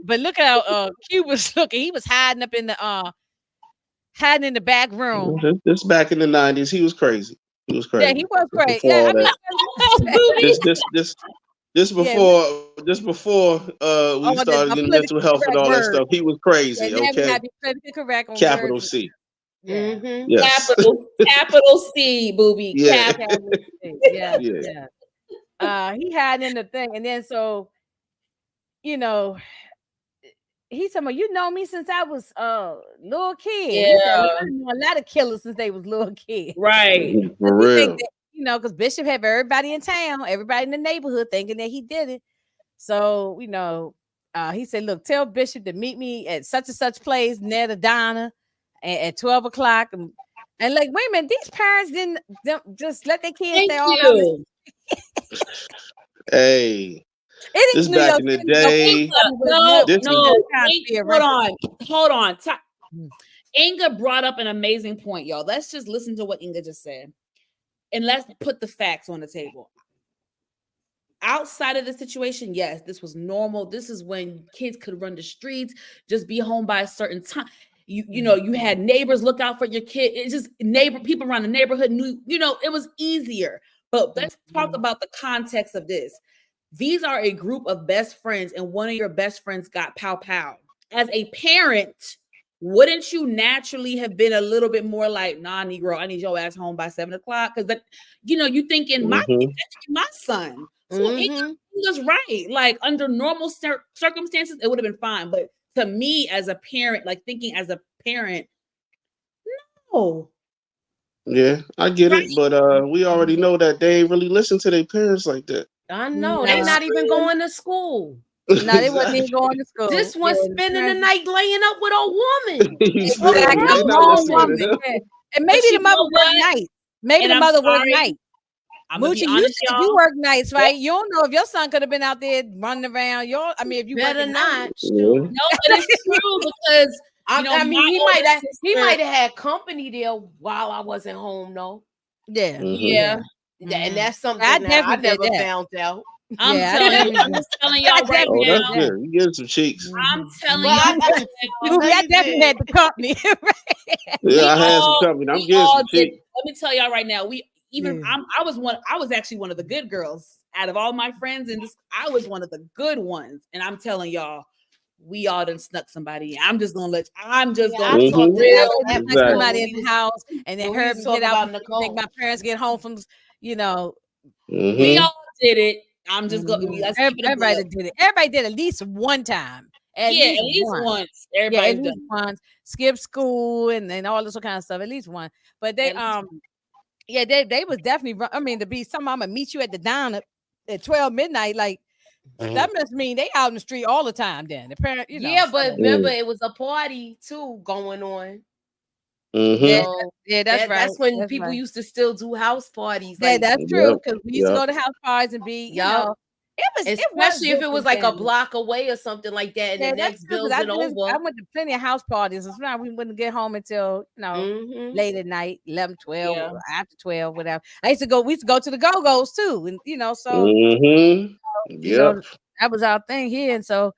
S2: look at how Q was looking. He was hiding in the back room.
S4: This back in the 90s, he was crazy. He was crazy.
S2: Yeah, he was crazy. Yeah,
S4: just before we started getting mental health and all that stuff, he was crazy. Okay,
S2: correct
S4: capital C.
S2: Yeah.
S4: Yes.
S1: Capital C, booby.
S4: Yeah.
S2: Capital C. Yeah. He had in the thing, and then so he told me, you know me since I was little kid.
S1: Yeah.
S2: I know a lot of killers since they was little kids.
S1: Right.
S4: For real.
S2: Because Bishop had everybody in town, everybody in the neighborhood thinking that he did it. So, he said, look, tell Bishop to meet me at such and such place near the Donna at 12 o'clock. And like, wait a minute, these parents didn't just let their kids stay all over.
S4: Hey. This back in the day.
S1: Hold on. Inga brought up an amazing point, y'all. Let's just listen to what Inga just said. And let's put the facts on the table. Outside of the situation, yes, this was normal. This is when kids could run the streets, just be home by a certain time. You had neighbors look out for your kid. It's just people around the neighborhood knew, it was easier. But let's talk about the context of this. These are a group of best friends, and one of your best friends got pow. As a parent, wouldn't you naturally have been a little bit more like, nah, Negro, I need your ass home by 7 o'clock? Because that, you thinking my son. So he was right. Like under normal circumstances, it would have been fine. But to me, as a parent, like thinking as a parent, no.
S4: Yeah, I get it, but we already know that they ain't really listen to their parents like that.
S3: I know. They not even going to school.
S2: No, they wasn't even going to school.
S3: This one spending the night laying up with a woman.
S2: Exactly. A grown woman. Yeah. And maybe the mother worked nights. Maybe the mother worked nights. Moochie, you said you work nights, right? You don't know if your son could have been out there running around. If you
S3: better not.
S1: No, but it's true because
S3: I mean, he might have had company there while I wasn't home, though.
S2: Yeah,
S1: yeah,
S3: and that's something I never found out.
S1: I'm telling y'all right now.
S4: That's good. You get some cheeks.
S1: I'm telling y'all.
S2: I definitely had the company.
S4: Yeah, I had some company. I'm getting some cheeks.
S1: Let me tell y'all right now. I was actually one of the good girls out of all my friends, and I was one of the good ones. And I'm telling y'all, we all done snuck somebody. I'm just gonna talk
S2: somebody in the house, and then her get out. Think my parents get home from,
S1: we all did it. I'm just going.
S2: Everybody did it. Everybody did at least one time. At least once.
S1: Everybody
S2: at least once. Skip school and all this kind of stuff. At least one. But they they was definitely. I mean, to be some mama meet you at the diner at 12 midnight, like that must mean they out in the street all the time. Then the parent,
S3: but remember it was a party too going on.
S2: Yeah, that's right.
S3: That's when people used to still do house parties.
S2: Yeah, that's true. Because we used to go to house parties and be,
S3: especially if it was like a block away or something like that, and the next building over.
S2: I went to plenty of house parties. It's not we wouldn't get home until late at night, 11, 12, after 12, whatever. We used to go to the Go-Go's too, and that was our thing here, and so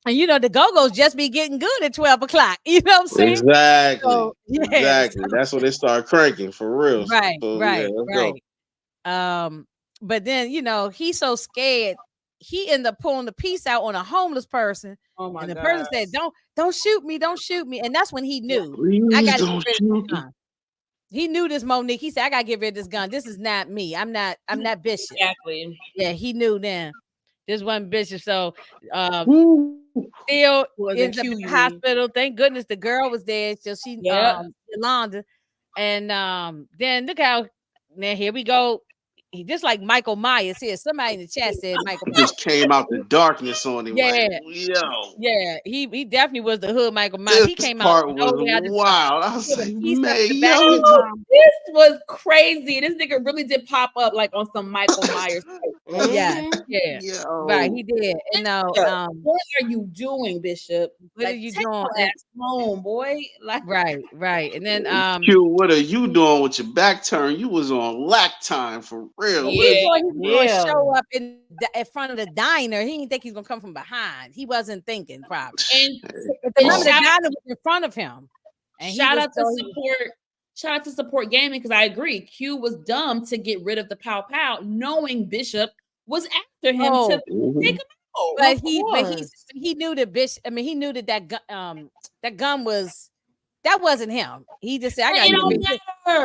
S2: and the Go-Go's just be getting good at 12 o'clock. You know what I'm saying?
S4: Exactly. So, exactly. That's when they start cranking for real.
S2: Right.
S4: So,
S2: right. But then, he's so scared. He ended up pulling the piece out on a homeless person. Oh my and the person said, Don't shoot me, don't shoot me. And that's when he knew. I gotta get rid of this gun. He knew this, Monique. He said, I gotta get rid of this gun. This is not me. I'm not Bishop.
S1: Exactly.
S2: Yeah, he knew then. This wasn't Bishop. So still in the hospital. Thank goodness the girl was there. So she Yolanda. And then look how now here we go. He just like Michael Myers here. Somebody in the chat said Michael Myers
S4: just came out the darkness on him.
S2: He definitely was the hood Michael Myers. He came out.
S4: Wild. I was like, man,
S1: this was crazy. This nigga really did pop up like on some Michael Myers.
S2: Yeah. Right, he did. And
S1: what are you doing, Bishop?
S2: What are you doing?
S1: Home, boy. Like
S2: right. And then
S4: Q, what are you doing with your back turned? You was on lack time for real.
S2: He was going to show up in front of the diner. He didn't think he's gonna come from behind. He wasn't thinking probably. And the diner was in front of him. And
S1: shout out to support gaming, because I agree. Q was dumb to get rid of the pow pow, knowing Bishop was after him to take him out.
S2: But he knew that Bishop. I mean, he knew that gun wasn't him. He just said, "I got it."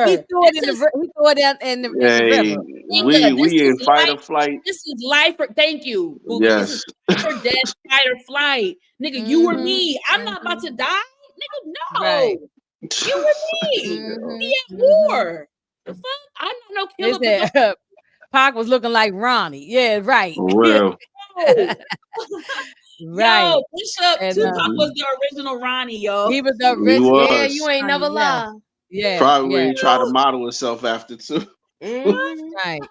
S2: He threw it in the river.
S4: We in fight or flight.
S1: This is life. Thank you.
S4: Yes.
S1: This is life or death, fight or flight, nigga. You or me. I'm not about to die, nigga. No. Right. You and me. We at war. The fuck? I'm not no killer.
S2: Pac was looking like Ronnie. Yeah, right.
S4: Real.
S2: Right.
S1: Yo, Bishop Tupac was the original Ronnie, yo.
S2: He was the original.
S3: Yeah, you ain't never lie.
S2: Yeah.
S4: Probably when he tried to model himself after too.
S2: Right.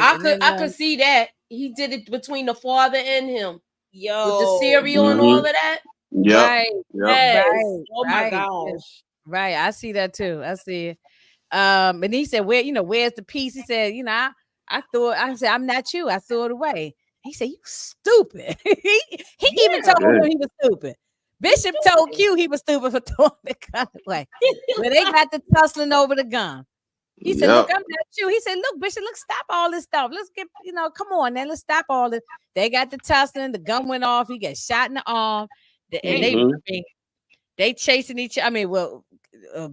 S3: I could see that. He did it between the father and him. Yo. With the cereal and all of that.
S4: Yeah.
S2: Right.
S1: Yes. Right. Oh my gosh.
S2: Right. I see that too. I see it. And he said, where's the piece? He said, I said, I'm not you. I threw it away. He said, you stupid. he even told him he was stupid. Bishop told Q he was stupid for throwing the gun away. But they got the tussling over the gun. He said, look, I'm not you. He said, look, Bishop, stop all this stuff. Let's get, come on, then let's stop all this. They got the tussling. The gun went off. He got shot in the arm. they chasing each. I mean, well,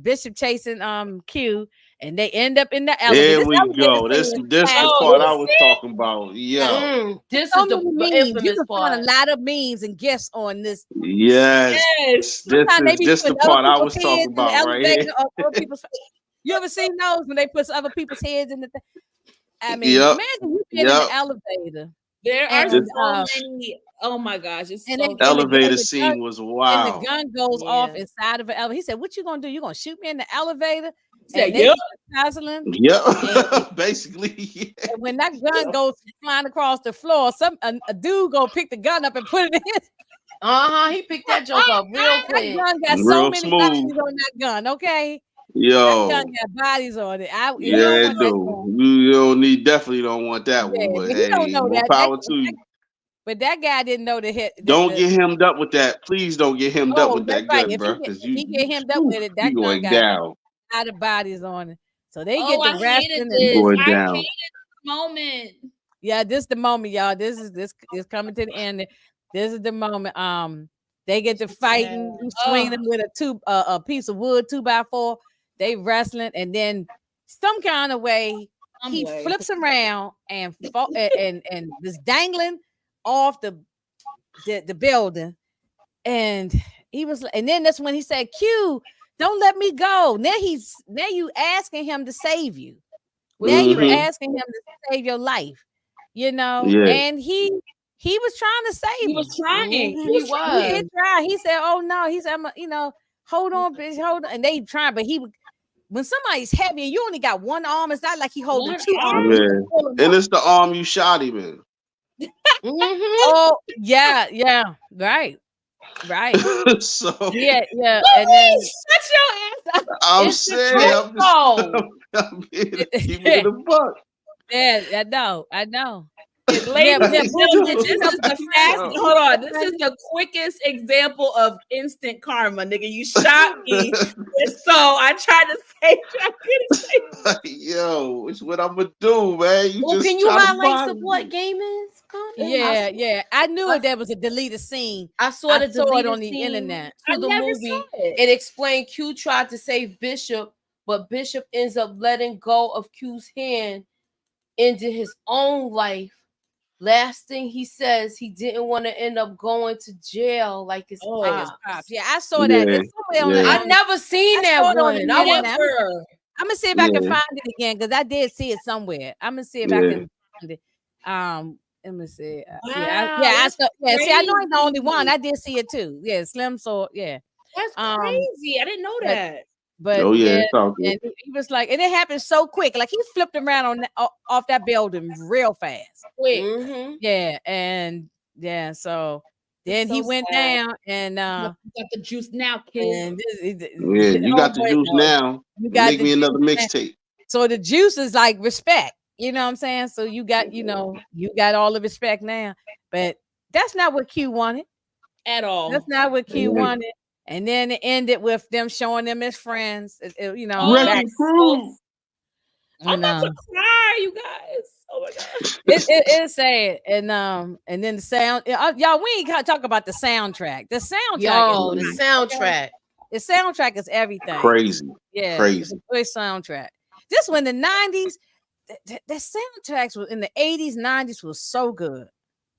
S2: Bishop chasing Q, and they end up in the elevator.
S4: There we go. This the part I was talking about. Yo,
S3: this
S2: so
S3: is the
S2: memes.
S3: infamous
S2: You can
S3: part.
S2: find a lot of memes and gifs on this.
S4: Yes.
S2: Sometimes
S4: This the part I was talking about right here.
S2: You ever seen those when they put other people's heads in the thing? I mean, imagine you being in the elevator.
S1: There are so many. Oh my gosh, it's
S4: and so elevator scene was wild.
S2: And the gun goes off inside of an elevator. He said, "What you gonna do? You gonna shoot me in the elevator?"
S1: Said,
S2: "Yep."
S4: Basically. Yeah.
S2: And when that gun goes flying across the floor, a dude go pick the gun up and put it in.
S3: He picked that joke up real quick.
S2: That gun got so many bodies on that gun. Okay.
S4: Yo,
S2: that gun got bodies on it.
S4: Yeah, it do. You definitely don't want that one. But
S2: he don't know
S4: more
S2: that.
S4: power to you.
S2: But that guy didn't know the hit.
S4: Don't get hemmed up with that. Please don't get hemmed up with that gun, bro.
S2: If he get hemmed up with it, that gun got
S4: down.
S2: A lot of bodies on it. So they get the
S1: I hated this.
S4: Going
S1: I
S4: down.
S1: hated this moment.
S2: Yeah, this is the moment, y'all. This is coming to the end. This is the moment. They get to fighting. He's swinging with a piece of wood, 2x4. They wrestling, and then some kind of way he flips around and is dangling off the building, and he was, and then that's when he said, "Q, don't let me go." Now you asking him to save you. Now you're asking him to save your life, and he was trying to save.
S1: He was trying.
S2: He was trying. He said, "Oh no," he said, "Hold on, bitch, hold on." And they trying, but when somebody's heavy and you only got one arm, it's not like he holding two arms.
S4: And it's the arm you shot him in.
S2: Oh yeah, right.
S4: So
S2: yeah, and then
S1: shut your ass up.
S4: I'm saying, I'm keeping it a buck.
S2: Yeah, I know.
S1: Ladies and gentlemen, this is the fast. Hold on, this is the quickest example of instant karma, nigga. You shot me, and so I tried to save you.
S4: Yo, it's what I'm gonna do, man.
S3: Can you highlight what game is?
S2: Yeah. I knew there was a deleted scene.
S3: I saw it
S2: on the internet.
S3: To the movie. It explained Q tried to save Bishop, but Bishop ends up letting go of Q's hand, ended his own life. Last thing he says, he didn't want to end up going to jail like his pops.
S2: Yeah, I saw that.
S3: I never seen that one.
S2: I'm gonna see if I can find it again because I did see it somewhere. I'm gonna see if I can find it. Let me see. I saw. Yeah, see, I know I'm the only one. I did see it too. Yeah, Slim saw. Yeah,
S1: that's crazy. I didn't know that.
S2: But
S4: it's all good.
S2: And he was like, and it happened so quick. Like he flipped around off that building real fast.
S1: Quick.
S2: Yeah, and so then he went down and
S1: you got the juice now, kid.
S4: You got the juice now. You got make me another mixtape.
S2: So the juice is like respect. You know what I'm saying? So you got, you got all the respect now. But that's not what Q wanted.
S1: At all.
S2: That's not what Q wanted. And then it ended with them showing them as friends.
S1: I'm about to cry, you guys. Oh my gosh.
S2: It's sad. And then the sound, y'all, we ain't gotta talk about the soundtrack. The soundtrack. The soundtrack is everything.
S4: Crazy.
S2: Yeah.
S4: Crazy.
S2: It's a great soundtrack. This one, the 90s, the soundtracks was in the 80s, 90s was so good.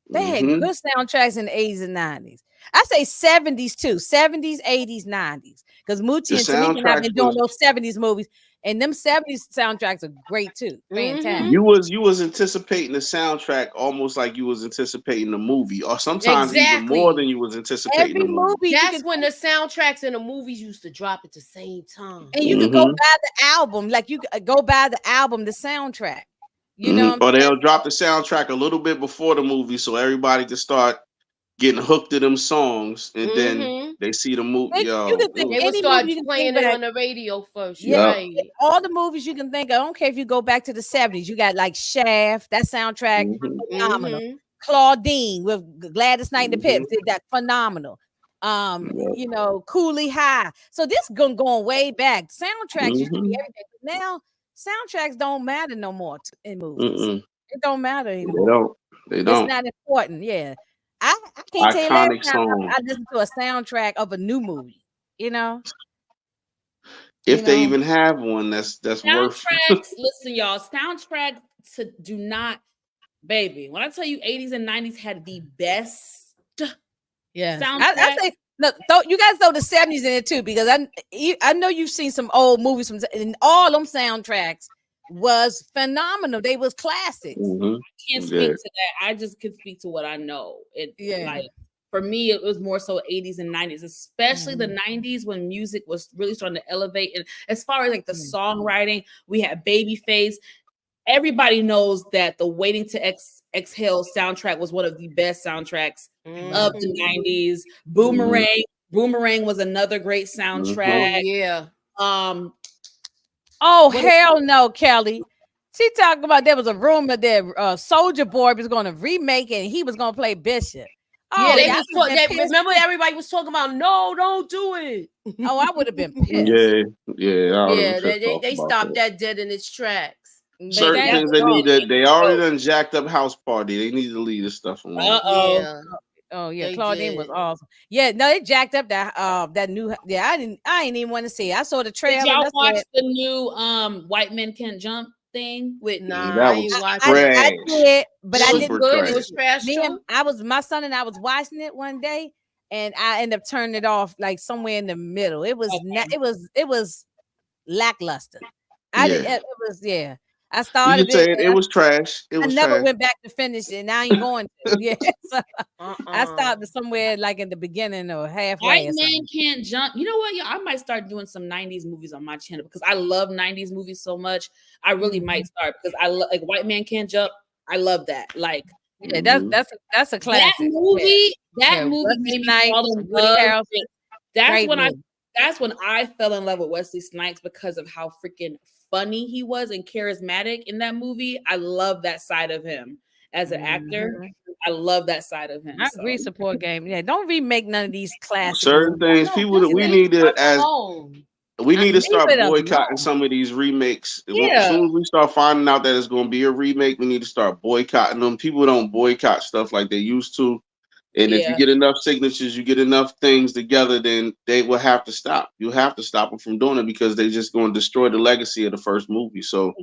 S2: They had good soundtracks in the 80s and 90s. I say 70s too. 70s, 80s, 90s. Because Moochie and Tamika have been doing those 70s movies. And them 70s soundtracks are great too. Fantastic.
S4: You was anticipating the soundtrack almost like you was anticipating the movie, or sometimes even more than you was anticipating the movie.
S3: That's when the soundtracks and the movies used to drop at the same time.
S2: And you could go buy the album, like you could go buy the album, the soundtrack. You know,
S4: or they'll drop the soundtrack a little bit before the movie, so everybody can start getting hooked to them songs, and then they see the movie.
S3: They would start playing it on the radio first.
S2: Yeah, right. All the movies you can think of. I don't care if you go back to the 70s. You got like Shaft, that soundtrack, phenomenal. Claudine with Gladys Knight and the Pips did that, phenomenal. You know, Cooley High. So this going way back. Soundtracks used to be everything. Now soundtracks don't matter no more in movies. It don't matter anymore.
S4: They don't.
S2: It's not important. Yeah. I can't tell you last time I listened to a soundtrack of a new movie. You know,
S4: If they even have one, that's worth.
S1: Soundtracks. Listen, y'all. Soundtracks do not, baby. When I tell you, 80s and 90s had the best.
S2: Yeah,
S1: soundtrack.
S2: I say look, you guys throw the 70s in it too, because I know you've seen some old movies from, and all them soundtracks was phenomenal. They was classics.
S4: Mm-hmm.
S1: I can't speak to that. I just can speak to what I know. Like for me, it was more so 80s and 90s, especially the 90s when music was really starting to elevate. And as far as like the songwriting, we had Babyface. Everybody knows that the Waiting to Exhale soundtrack was one of the best soundtracks of the 90s. Boomerang was another great soundtrack.
S3: Oh yeah.
S2: Oh hell no, Kelly. She talking about there was a rumor that Soldier Boy was going to remake it and he was going to play Bishop.
S3: Oh, yeah, remember everybody was talking about, no, don't do it.
S2: Oh, I would have been pissed.
S4: Yeah.
S3: They stopped that dead in its tracks.
S4: Certain things they need to. They already done jacked up House Party. They need to leave this stuff alone.
S3: Yeah.
S2: Oh yeah, Claudine was awesome. Yeah, no, they jacked up that new. Yeah, I didn't even want to see it. I saw the trailer.
S1: Did y'all watch the new White Men Can't Jump thing with?
S4: That was
S2: I did, but I didn't.
S3: It was trash.
S2: My son and I was watching it one day, and I ended up turning it off like somewhere in the middle. It was it was lackluster. It was. I started
S4: it was trash.
S2: I never went back to finish it, and I ain't going to. Yeah, so I started somewhere like in the beginning or halfway.
S1: White Man Can't Jump. You know what? Yeah, I might start doing some 90s movies on my channel because I love 90s movies so much. I really might start because I love like White Man Can't Jump. I love that. Like,
S2: yeah, that's a classic.
S1: That movie made me fall in love. That's when I fell in love with Wesley Snipes because of how freaking funny he was and charismatic in that movie. I love that side of him as an actor. I love that side of him.
S2: I agree. Support game. Yeah, don't remake none of these classics.
S4: Certain things we need to start boycotting some of these remakes. As soon as we start finding out that it's going to be a remake, we need to start boycotting them. People don't boycott stuff like they used to. And if you get enough signatures, you get enough things together, then they will have to stop. You have to stop them from doing it because they're just going to destroy the legacy of the first movie. So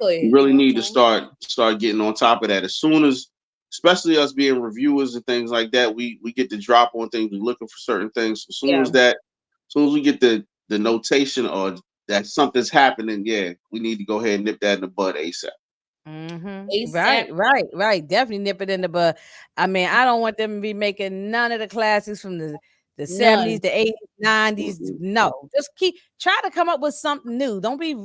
S4: you really need to start getting on top of that. As soon as, especially us being reviewers and things like that, we get the drop on things. We're looking for certain things. As soon as we get the notation or that something's happening, we need to go ahead and nip that in the bud ASAP.
S2: Right. Definitely nip it in the bud. I mean, I don't want them to be making none of the classics from the 70s, the 80s, 90s. No, just try to come up with something new. Don't keep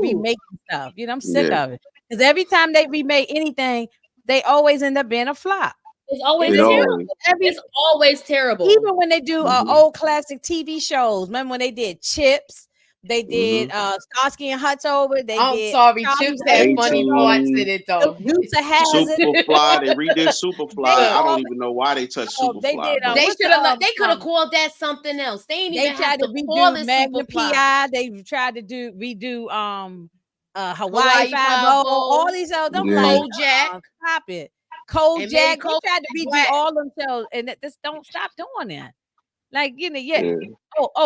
S2: remaking stuff. You know, I'm sick of it. Because every time they remake anything, they always end up being a flop.
S1: It's always terrible. It's always terrible.
S2: Even when they do old classic TV shows. Remember when they did Chips? They did Starsky and Hutch over.
S3: Chips had funny parts in it though.
S4: Superfly, they redid Superfly. I don't even know why they touched Superfly.
S3: They could have called that something else. They ain't even have to call it
S2: Magnum PI. They tried to redo Hawaii 5-0. All these other
S3: Kojak.
S2: Stop it. Kojak. They tried to redo all themselves, and just don't stop doing that. Like, you know,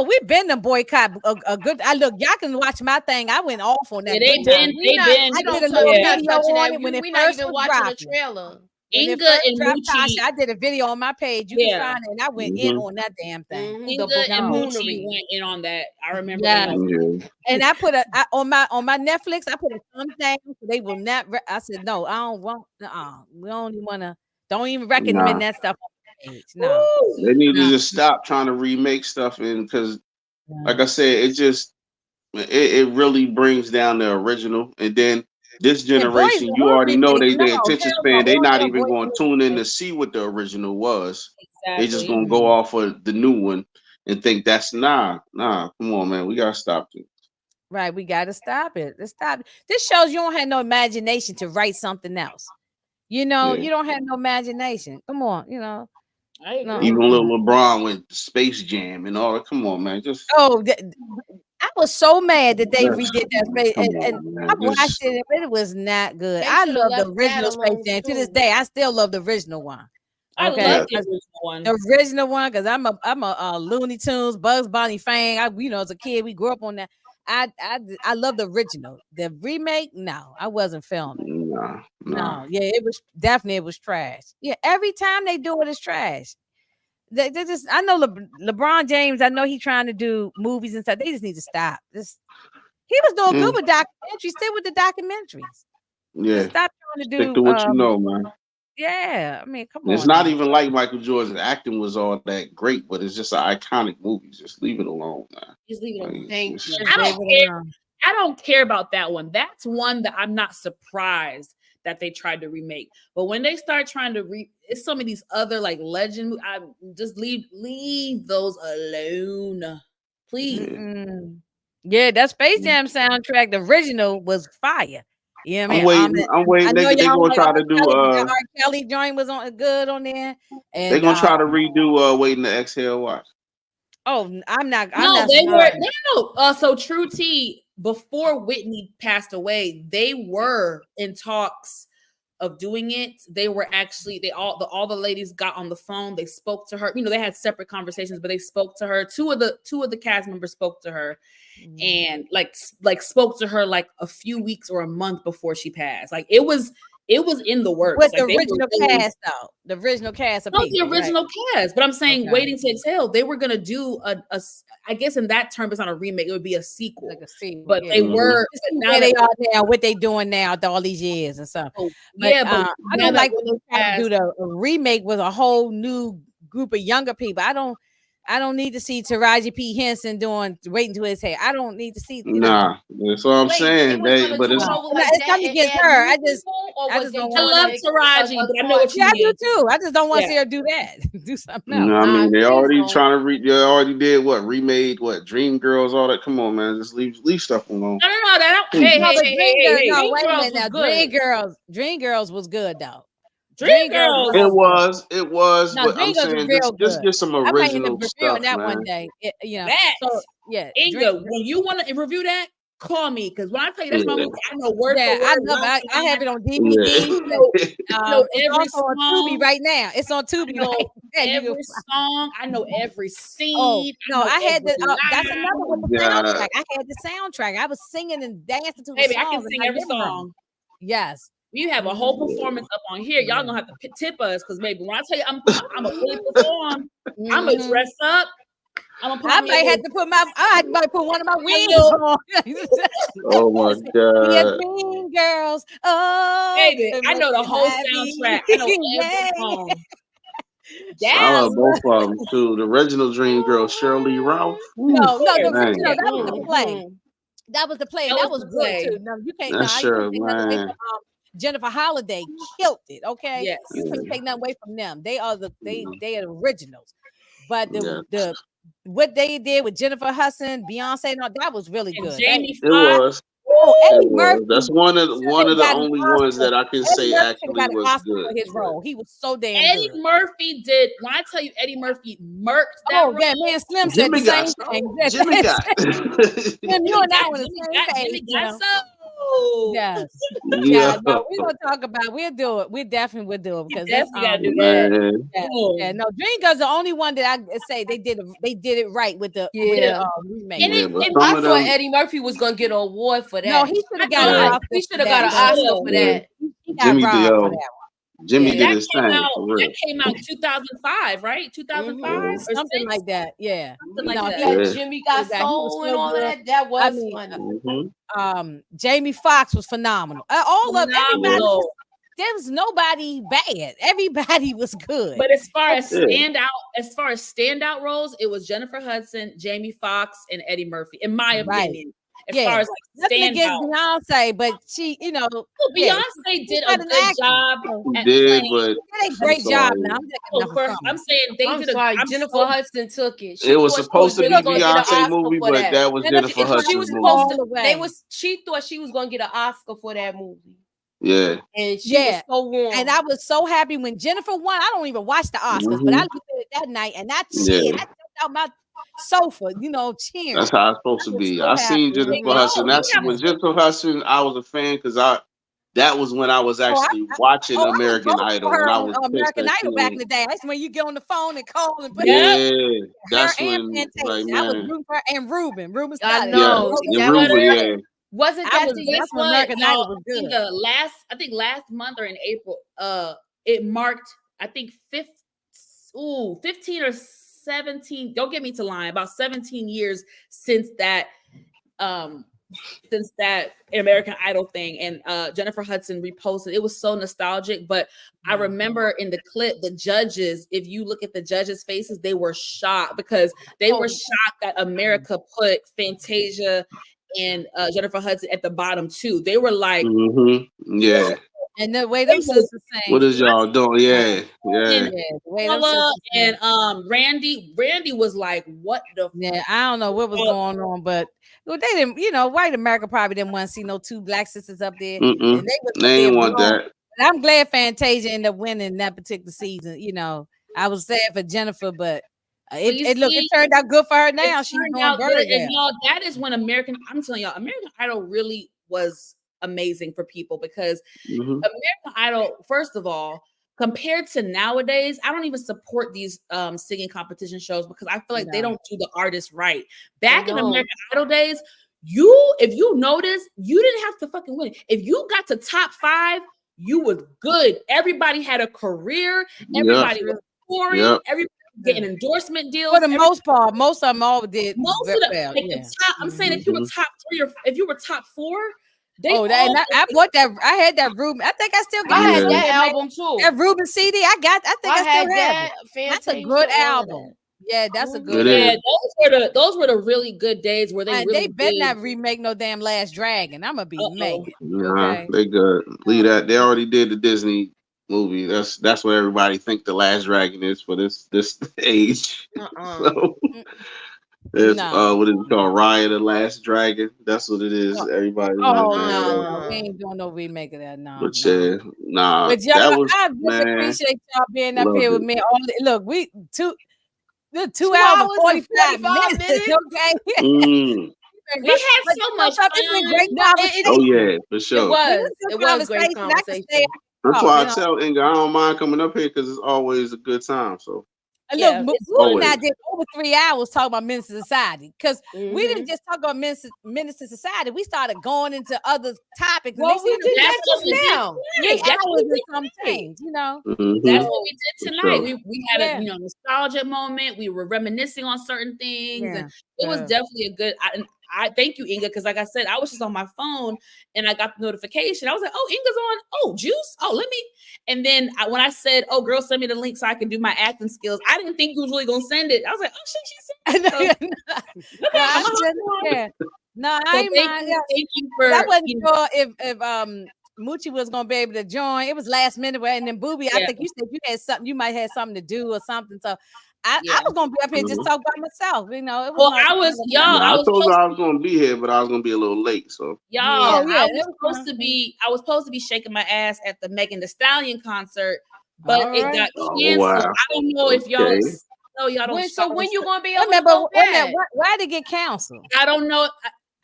S2: we've been to boycott a good. Y'all can watch my thing. I went off on that.
S1: They've been.
S2: I did a little video on it when it first was watching
S3: the trailer.
S1: Inga and Moochie.
S2: I did a video on my page. You can find it, and I went in on that damn thing.
S1: Inga and Moochie went in on that. I remember.
S2: And I put on my Netflix. I put a thumb thing. So they will not. I said no. I don't want. We don't even want to. Don't even recommend that stuff. No,
S4: they need to just stop trying to remake stuff, because, like I said, it really brings down the original. And then this generation, you already know their attention span. They're not even going to tune in to see what the original was. They're just going to go off of the new one and think that's nah. Come on, man, we gotta stop it.
S2: Right, we gotta stop it. Let's stop. This shows you don't have no imagination to write something else. You know, you don't have no imagination. Come on, you know.
S4: Even little LeBron went Space Jam and all that. Come on, man.
S2: I was so mad that they redid that Space, and I watched it, but it was not good. I love the original Space Jam. To this day, I still love the original one.
S1: I love the original one.
S2: The original one, because I'm a Looney Tunes, Bugs Bunny fan. As a kid, we grew up on that. I love the original. The remake, no, I wasn't filming. No, yeah, it was trash. Yeah, every time they do it, it's trash. They just, I know LeBron James. I know he's trying to do movies and stuff. They just need to stop. He was doing good with documentaries. Still with the documentaries.
S4: Yeah,
S2: stop trying to do.
S4: Stick to what you know, man.
S2: Yeah, I mean, come on.
S4: It's not even like Michael Jordan's acting was all that great, but it's just an iconic movie. Just leave it alone, man.
S1: Just leave it alone.
S3: Thank you.
S1: I don't care about that one. That's one that I'm not surprised that they tried to remake. But when they start trying to it's some of these other like legend, I just leave those alone, please.
S2: Mm-hmm. Yeah, that Space Jam soundtrack, the original, was fire. Yeah,
S4: I'm waiting. They're gonna try to do.
S2: R. Kelly joint was good on there, and
S4: they're gonna try to redo "Waiting to Exhale." Watch.
S2: Oh, I'm not.
S1: So True T, before Whitney passed away, they were in talks of doing it. They were actually all the ladies got on the phone. They spoke to her. They had separate conversations, but they spoke to her. Two of the cast members spoke to her, and like spoke to her like a few weeks or a month before she passed. Like it was in the works.
S2: With the original cast, though. The original cast of people.
S1: The original cast. But I'm saying Waiting to Exhale, they were gonna do a I guess in that term, it's not a remake, it would be a sequel.
S2: Like a sequel.
S1: But they were
S2: where they are now, what they doing now after all these years and stuff. But I don't like when they try to do the remake with a whole new group of younger people. I don't need to see Taraji P. Henson doing Waiting to Exhale. I don't need to see.
S4: Nah, that's what I'm saying. But it's
S2: not against her. I just don't.
S1: I love Taraji, but I know what you mean.
S2: I do too. I just don't want to see her do that. Do something else.
S4: No, I mean they already trying to they already did remade Dream Girls, all that. Come on, man, just leave stuff alone.
S1: No. Hey,
S2: no, wait a minute now. Dream Girls was good though.
S1: Dream Girls.
S4: It was. No, but I'm saying just get some original stuff,
S2: that
S4: man.
S2: one day.
S1: Inga, when you want to review that, call me, because when I tell you that's my movie, I know word for word.
S2: I have it on DVD. It's also on Tubi right now. It's on Tubi.
S1: Every song, I know every scene.
S2: I had the. That's another one. The soundtrack. I had the soundtrack. I was singing and dancing to the
S1: song.
S2: I
S1: can sing every song.
S2: Yes.
S1: We have a whole performance up on here. Y'all gonna have to tip us, because maybe when I tell you I'm a really perform, I'm gonna dress up.
S2: I might have to put one of my wigs on.
S4: Oh my God!
S2: Dream Girls. Oh,
S1: baby, I know the whole soundtrack. I know every song.
S4: I love both of them too. The original Dream Girl, Shirley Ralph.
S2: No, that was the play. That was the play. That was good too. No, you can't.
S4: That's sure, man.
S2: Jennifer Holliday killed it. Okay,
S1: yes.
S2: You can't take nothing away from them. They are the originals. But the what they did with Jennifer Hudson, Beyonce, that was really good.
S1: Jamie
S4: Foxx. It was.
S2: Eddie Murphy.
S4: That's one of the only ones that I can say actually was good.
S2: For his role, he was so damn
S1: Eddie
S2: good.
S1: Murphy did. When I tell you, Eddie Murphy murked that.
S2: Oh yeah, man, Slim said the same thing.
S4: Jimmy got.
S2: Slim, you and I on the same page. Yes. Yeah. No, we're gonna talk about. We'll do it. We definitely will do it, because
S1: definitely gotta do that.
S2: Yeah. No, Dream Girls the only one that I say they did it right with the remake.
S3: I thought Eddie Murphy was gonna get an award for that.
S2: No, he should have got an Oscar.
S3: He should have got an Oscar for that.
S2: He got robbed for that one.
S4: Jimmy did his thing.
S1: That came out 2005, right? 2005,
S2: something like that. Yeah,
S1: something like that.
S3: Jimmy got soul and all that. That was
S2: funny. Jamie Foxx was phenomenal. All of everybody. There was nobody bad. Everybody was good.
S1: But as far as standout roles, it was Jennifer Hudson, Jamie Foxx, and Eddie Murphy, in my opinion. As far as
S2: nothing against Beyonce, but she,
S1: Beyonce did a good job.
S4: She did, but
S2: did a great job. Now
S1: I'm saying they did.
S3: Jennifer Hudson took it.
S4: It was supposed to be a Beyonce movie, but that was Jennifer Hudson's movie.
S3: She thought she was gonna get an Oscar for that movie.
S4: Yeah,
S3: and she was so warm.
S2: And I was so happy when Jennifer won. I don't even watch the Oscars, but I looked at it that night and I cheered. I jumped out my sofa, cheering.
S4: That's how it's supposed to be. I seen Jennifer Hudson. That's when Jennifer Hudson. I was a fan because that was when I was actually watching American Idol. When I was
S2: American Idol back in the day. That's when you get on the phone and call and put
S4: that's
S2: her
S4: when
S2: like, I was rooting for her and Ruben.
S3: I know. Wasn't that the
S1: year American Idol was good? I think last month or in April, it marked, I think 15 or 17. Don't get me to line. About 17 years since that American Idol thing, and Jennifer Hudson reposted. It was so nostalgic, but I remember in the clip, the judges, if you look at the judges' faces, they were shocked because they were shocked that America put Fantasia and Jennifer Hudson at the bottom too. They were like,
S4: yeah.
S2: And the way them sisters saying,
S4: what is y'all doing? Yeah.
S1: And Randy was like, what the
S2: I don't know what was going on, but they didn't, white America probably didn't want to see no two black sisters up there. And
S4: they didn't want that.
S2: But I'm glad Fantasia ended up winning that particular season. I was sad for Jennifer, but it turned out good for her now. She's doing very well.
S1: And y'all, that is when I'm telling y'all, American Idol really was amazing for people because American Idol, first of all, compared to nowadays, I don't even support these singing competition shows because I feel like they don't do the artist right. Back in American Idol days, if you notice, you didn't have to fucking win. If you got to top 5, you was good. Everybody had a career. Everybody was touring. Everybody getting endorsement deals.
S2: For the most part, most of them all did.
S1: I'm saying if you were top 3 or if you were top 4.
S2: I bought that. I had that Ruben. I think I still got
S3: that album too.
S2: That Ruben CD. I still have that. That's a good album. Yeah, that's a good.
S1: Those were the really good days where they
S2: better not remake no damn Last Dragon. I'm gonna be mad.
S4: Okay? They good. Leave that. They already did the Disney movie. That's what everybody think the Last Dragon is for this age. So, it's what is it called? Raya the Last Dragon. That's what it is. Everybody.
S2: We ain't doing no remake of that.
S4: But nah.
S2: But y'all, I really appreciate y'all being up here with me. Look, we 2 hours and 45 minutes. Okay.
S1: We had so much fun.
S4: Oh yeah, for sure.
S3: It was great conversation.
S4: That's why I tell Inga I don't mind coming up here because it's always a good time. So.
S2: Look, Boo and I did over 3 hours talking about Menace to Society because we didn't just talk about Menace to Society. We started going into other topics.
S3: Well, we did that just now.
S2: 3 hours and some change,
S1: That's what we did tonight. Sure. We had a nostalgia moment. We were reminiscing on certain things, and it was definitely a good. I thank you, Inga, because like I said, I was just on my phone and I got the notification. I was like, oh, Inga's on. Oh, Juice. Oh, let me. And then when I said, oh, girl, send me the link so I can do my acting skills, I didn't think you was really going to send it. I was like, oh, shit, she sent
S2: it. No, I ain't mind. Thank you for. I wasn't sure if Moochie was going to be able to join. It was last minute. And then Booby, I think you said you had something, you might have something to do or something. So I was gonna be up here just talk by myself, It was
S1: I
S4: told you I was gonna be here, but I was gonna be a little late. So
S1: I was supposed to be shaking my ass at the Megan Thee Stallion concert, but it got canceled.
S4: Wow.
S1: I don't know if y'all. No, y'all don't.
S3: So when you gonna be able to go back?
S2: Why did it get canceled?
S1: I don't know.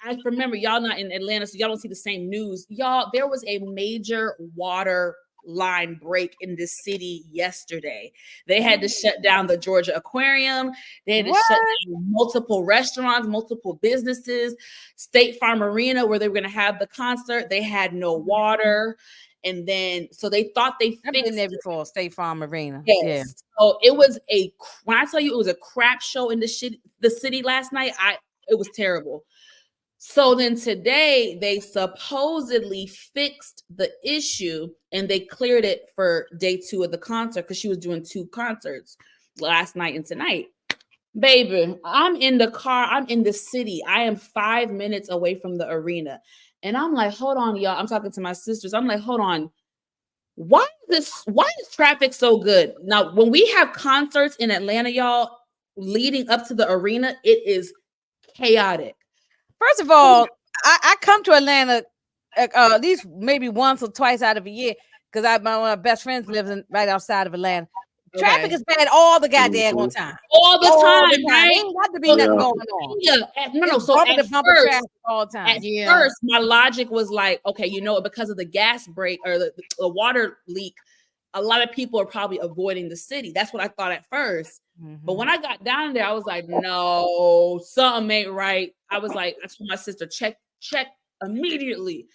S1: I remember y'all not in Atlanta, so y'all don't see the same news. Y'all, there was a major water line break in the city yesterday. They had to shut down the Georgia Aquarium. They had to shut down multiple restaurants, multiple businesses. State Farm Arena, where they were going to have the concert, they had no water. And then, so they thought they fixed
S2: been there before, State Farm Arena.
S1: Yes. Yeah. So it was when I tell you it was a crap show in the city last night, it was terrible. So then today they supposedly fixed the issue and they cleared it for day 2 of the concert because she was doing 2 concerts last night and tonight. Baby, I'm in the car. I'm in the city. I am 5 minutes away from the arena. And I'm like, hold on, y'all. I'm talking to my sisters. I'm like, hold on. Why is traffic so good? Now, when we have concerts in Atlanta, y'all, leading up to the arena, it is chaotic.
S2: First of all, I come to Atlanta at least maybe once or twice out of a year because one of my best friends lives right outside of Atlanta. Traffic is bad all the goddamn time.
S1: All the time, right?
S2: Ain't got to be nothing going on.
S1: Yeah, no. So at
S2: first, all the time.
S1: First, my logic was like, okay, you know what? Because of the gas break or the water leak, a lot of people are probably avoiding the city. That's what I thought at first. But when I got down there, I was like, no, something ain't right. I was like, I told my sister, check immediately.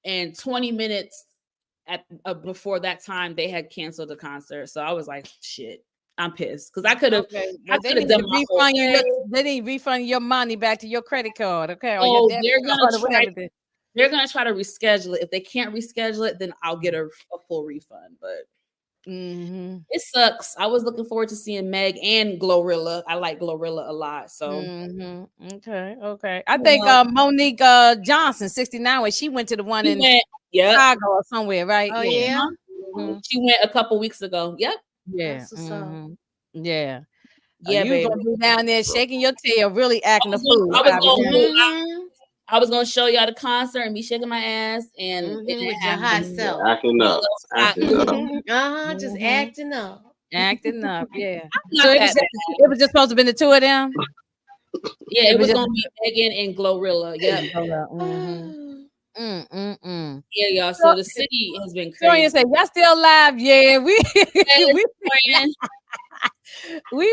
S1: And 20 minutes before that time, they had canceled the concert. So I was like, shit, I'm pissed because I could have.
S2: They didn't refund your money back to your credit card. Okay.
S1: Oh, they're gonna try to reschedule it. If they can't reschedule it, then I'll get a full refund. But it sucks. I was looking forward to seeing Meg and Glorilla. I like Glorilla a lot. So
S2: okay. I think Monique Johnson, 69, when she went to the one in Chicago or somewhere, right?
S3: Oh yeah.
S1: She went a couple weeks ago. Yep.
S2: Yeah. Yeah.
S1: Yeah,
S2: you gonna be down there shaking your tail, really acting a fool.
S1: I was gonna show y'all the concert and be shaking my ass and
S3: with your hot self.
S4: Acting up.
S3: Just acting up.
S2: Acting up, yeah. So it was just supposed to be the two of them?
S1: Yeah, it was gonna be Megan and Glorilla. Yeah. Yeah, y'all. So the city has been crazy.
S2: Say, y'all still live? Yeah, we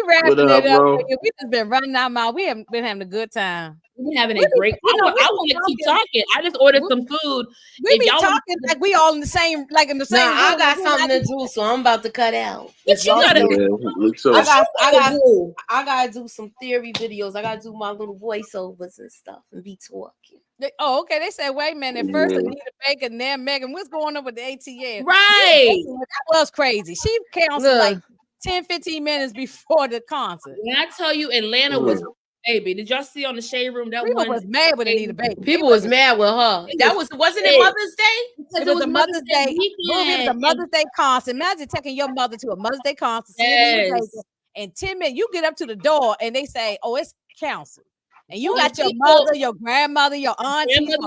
S2: wrapping it up. Bro. We just been running our mouth. We haven't been having a good time.
S1: We're having a great. I want to keep talking. I just ordered some food.
S2: We be talking like we all in the same, like in the same.
S3: I got something to do, so I'm about to cut out.
S1: What you gotta do?
S3: I gotta do some theory videos. I gotta do my little voiceovers and stuff and be talking.
S2: Okay. They said, wait a minute. First, Anita Baker, and then Megan. What's going on with the ATM?
S1: Right.
S2: That was crazy. She canceled like 10-15 minutes before the concert.
S1: When I tell you Atlanta was baby, did y'all see on the Shade Room that
S2: people was mad with Anita Baker?
S3: People was mad with her. That wasn't it Mother's Day?
S2: It was a Mother's Day. It was a Mother's Day concert. Imagine taking your mother to a Mother's Day concert. And 10 minutes, you get up to the door and they say, "Oh, it's canceled." And you got your mother, your grandmother, your auntie, and
S3: then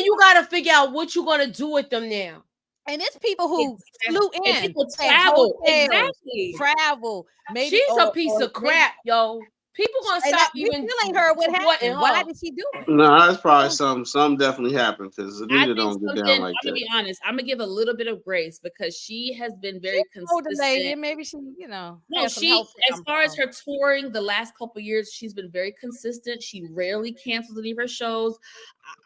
S3: you got to figure out what you're gonna do with them now.
S2: And it's people who flew in,
S1: people travel,
S2: travel. Maybe
S3: she's a piece of crap, yo. People gonna stop even
S2: feeling her. What happened? Why did she do it?
S4: No, that's probably some definitely happened because Anita don't get down like that.
S1: I'm gonna be honest. I'm gonna give a little bit of grace because she has been very consistent.
S2: Lady, maybe she,
S1: No, she as far as her touring the last couple of years, she's been very consistent. She rarely cancels any of her shows.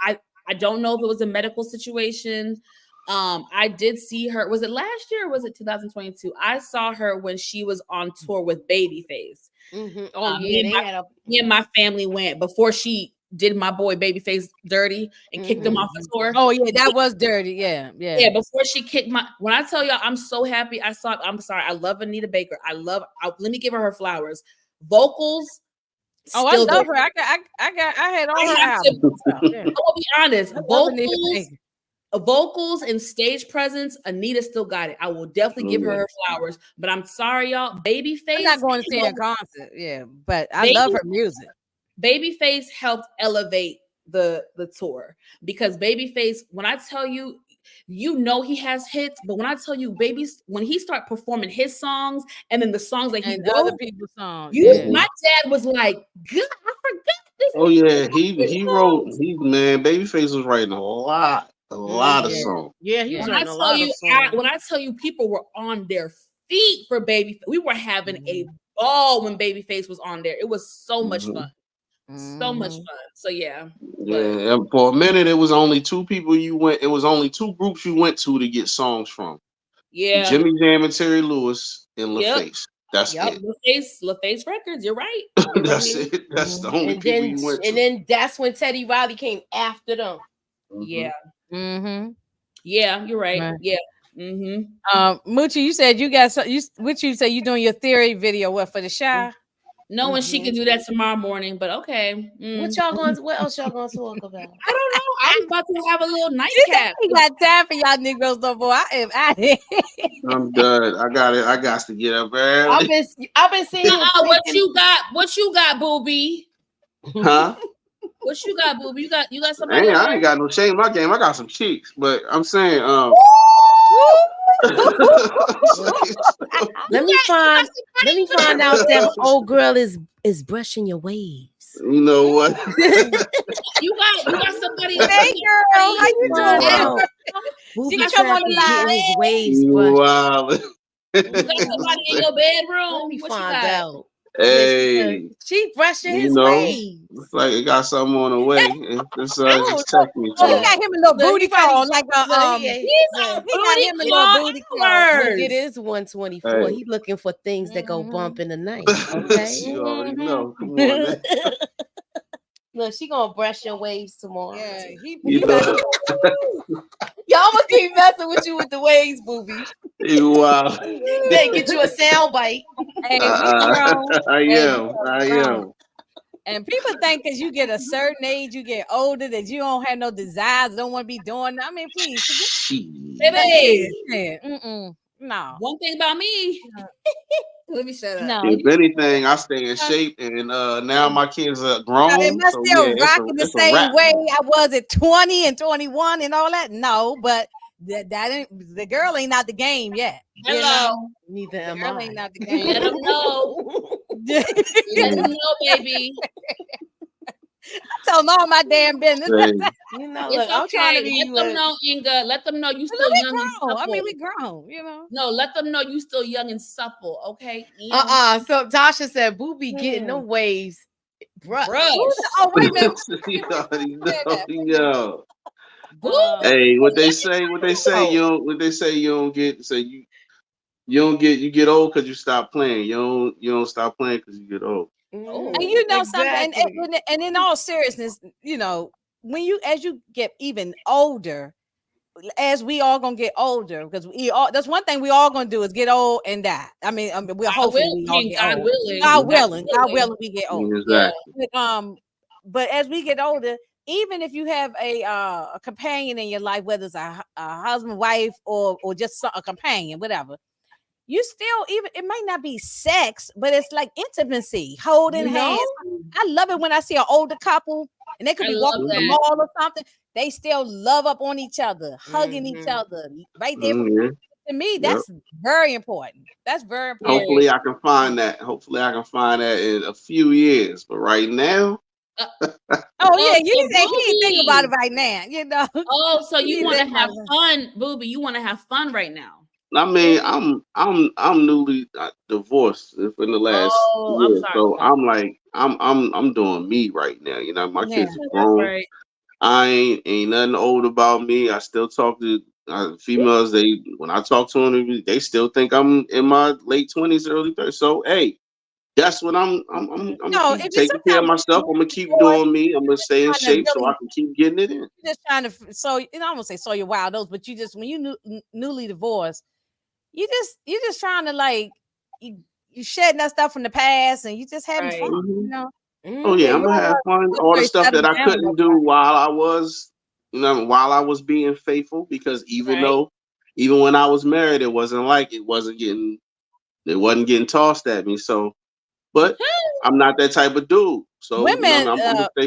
S1: I don't know if it was a medical situation. I did see her. Was it last year or was it 2022? I saw her when she was on tour with Babyface. Me and my family went before she did my boy Babyface dirty and kicked him off the tour.
S2: Oh yeah, that was dirty. Yeah.
S1: Before she kicked when I tell y'all, I'm so happy. I'm sorry. I love Anita Baker. Let me give her flowers. Vocals.
S2: Oh, I love her. I had all her albums.
S1: I will be honest. Vocals and stage presence, Anita still got it. I will definitely give her flowers. But I'm sorry, y'all. Babyface.
S2: I'm not going to see her concert. Yeah, but I love her music.
S1: Babyface helped elevate the tour because Babyface, when I tell you, he has hits, but when I tell you, when he start performing his songs and then the songs that he wrote,
S2: other people's songs,
S1: my dad was like, "God, I forgot this."
S4: Oh yeah, he wrote. Babyface was writing a lot of songs.
S3: Yeah, he was writing a lot of songs.
S1: When I tell you, people were on their feet for Babyface. We were having a ball when Babyface was on there. It was so much fun. So much fun. So yeah.
S4: And for a minute it was only two people it was only two groups you went to get songs from.
S1: Yeah.
S4: Jimmy Jam and Terry Lewis and LaFace. That's it.
S1: LaFace Records, you're right.
S4: That's it. That's the only people you went to.
S3: And then that's when Teddy Riley came after them.
S1: Yeah. Yeah, you're right. Yeah.
S2: Moochie, you said you got you doing your theory video for the Shy?
S1: No one she can do that tomorrow morning, but okay.
S3: What else y'all gonna talk about?
S1: I don't know. I'm about to have a little nightcap.
S2: We got time for y'all Negroes no more. I am out here.
S4: I'm done. I got it. I got to get up early.
S3: I've been seeing
S1: what you got, booby?
S4: Huh?
S1: What you got, booby? You got something?
S4: I ain't got no shame in my game. I got some cheeks, but I'm saying
S3: Let me find out that old girl is brushing your waves.
S4: You know what?
S1: You got somebody.
S2: Hey girl, how you doing?
S3: Booby
S2: She can come on the
S3: getting his
S2: line.
S3: waves brushed.
S4: Wow.
S1: You got somebody in your bedroom.
S3: Let me
S1: What you
S3: find
S1: got?
S3: out.
S4: Hey,
S3: She brushing
S4: you
S3: his
S4: know,
S3: waves.
S4: looks like it got something on the way. Just text me.
S2: Oh, he got him a little booty call, like
S3: He's on
S2: he got him a little booty call.
S3: Look, it is 124.
S4: Hey.
S3: He looking for things that go bump in the night. Okay.
S4: You already know. Come on, man.
S3: Look, she gonna brush your waves tomorrow.
S2: Yeah,
S4: You know.
S3: Y'all gonna keep messing with you with the waves, booby.
S4: You wow.
S3: They get you a sound bite.
S2: Hey, we grown.
S4: I
S2: Hey,
S4: am.
S2: And people think because you get a certain age, you get older, that you don't have no desires, don't want to be doing. I mean, please,
S1: Baby.
S2: No.
S1: One thing about me. Let me shut up.
S2: No.
S4: If anything, I stay in shape, and now my kids are grown.
S2: Am I
S4: So
S2: still
S4: yeah,
S2: rocking the
S4: it's a
S2: same
S4: wrap.
S2: way I was at 20 and 21 and all that? No, but that ain't the girl ain't out the game yet.
S1: Hello.
S3: Neither am
S2: Girl
S3: I.
S2: ain't out the game.
S1: Let them know. Let them know, baby.
S2: Tell them all my damn business.
S3: You know,
S1: It's
S3: look,
S1: okay.
S3: I'm trying to be
S1: Let them know, Inga. Let them know you still young and supple.
S2: I mean, we grown, you know.
S1: No, let them know you still young and supple, okay?
S3: So Tasha said, "Booby getting no waves, bruh."
S2: Oh, wait a minute.
S4: Yo. Hey, what they say? You get old because you stop playing. You don't stop playing because you get old.
S2: And you know something, and in all seriousness, you know, as you get even older, as we all gonna get older, because that's one thing we all gonna do is get old and die. I mean we're hopefully we all get old. God willing, we get old.
S4: Exactly.
S2: But as we get older, even if you have a companion in your life, whether it's a husband, wife, or just a companion, whatever, you still, even it might not be sex, but it's like intimacy, holding hands. I love it when I see an older couple and they could be walking the mall or something. They still love up on each other, hugging each other right there. To me, that's very important. That's very important.
S4: Hopefully, I can find that. In a few years. But right now.
S2: You didn't think about it right now, you know.
S1: Oh, so you want to have fun, Booby? You want to have fun right now?
S4: I mean, I'm newly divorced in the last year, so I'm like I'm doing me right now. You know, my kids are grown.
S1: Right.
S4: I ain't nothing old about me. I still talk to females. When I talk to them, they still think I'm in my late 20s, early 30s. So hey, that's what I'm keep taking care of myself. I'm gonna keep doing me. I'm gonna stay in shape so I can keep getting it in.
S2: Just trying to I won't say sow your wild oats, but you just when you newly divorced, you just trying to like you shedding that stuff from the past and you just having fun, you know.
S4: Oh yeah, I'm gonna have fun. All the stuff that I couldn't do while I was being faithful, because even when I was married, it wasn't getting tossed at me. So, but I'm not that type of dude. So
S2: women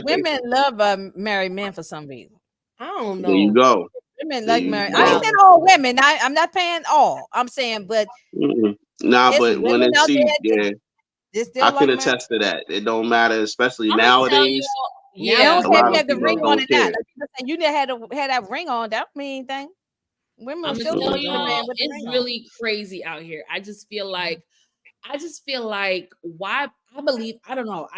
S4: women
S2: love married men for some reason.
S3: I don't know.
S4: There you go.
S2: Women like married. I ain't saying all women. I'm not paying all. I'm saying, but
S4: but when it's I can
S2: like
S4: attest to that. It don't matter, especially nowadays.
S2: I don't care if you have the ring on or not. Like you had that ring on. That don't mean anything. Women
S1: I'm
S2: still
S1: tell y'all, it's really crazy out here. I just feel like why I don't know.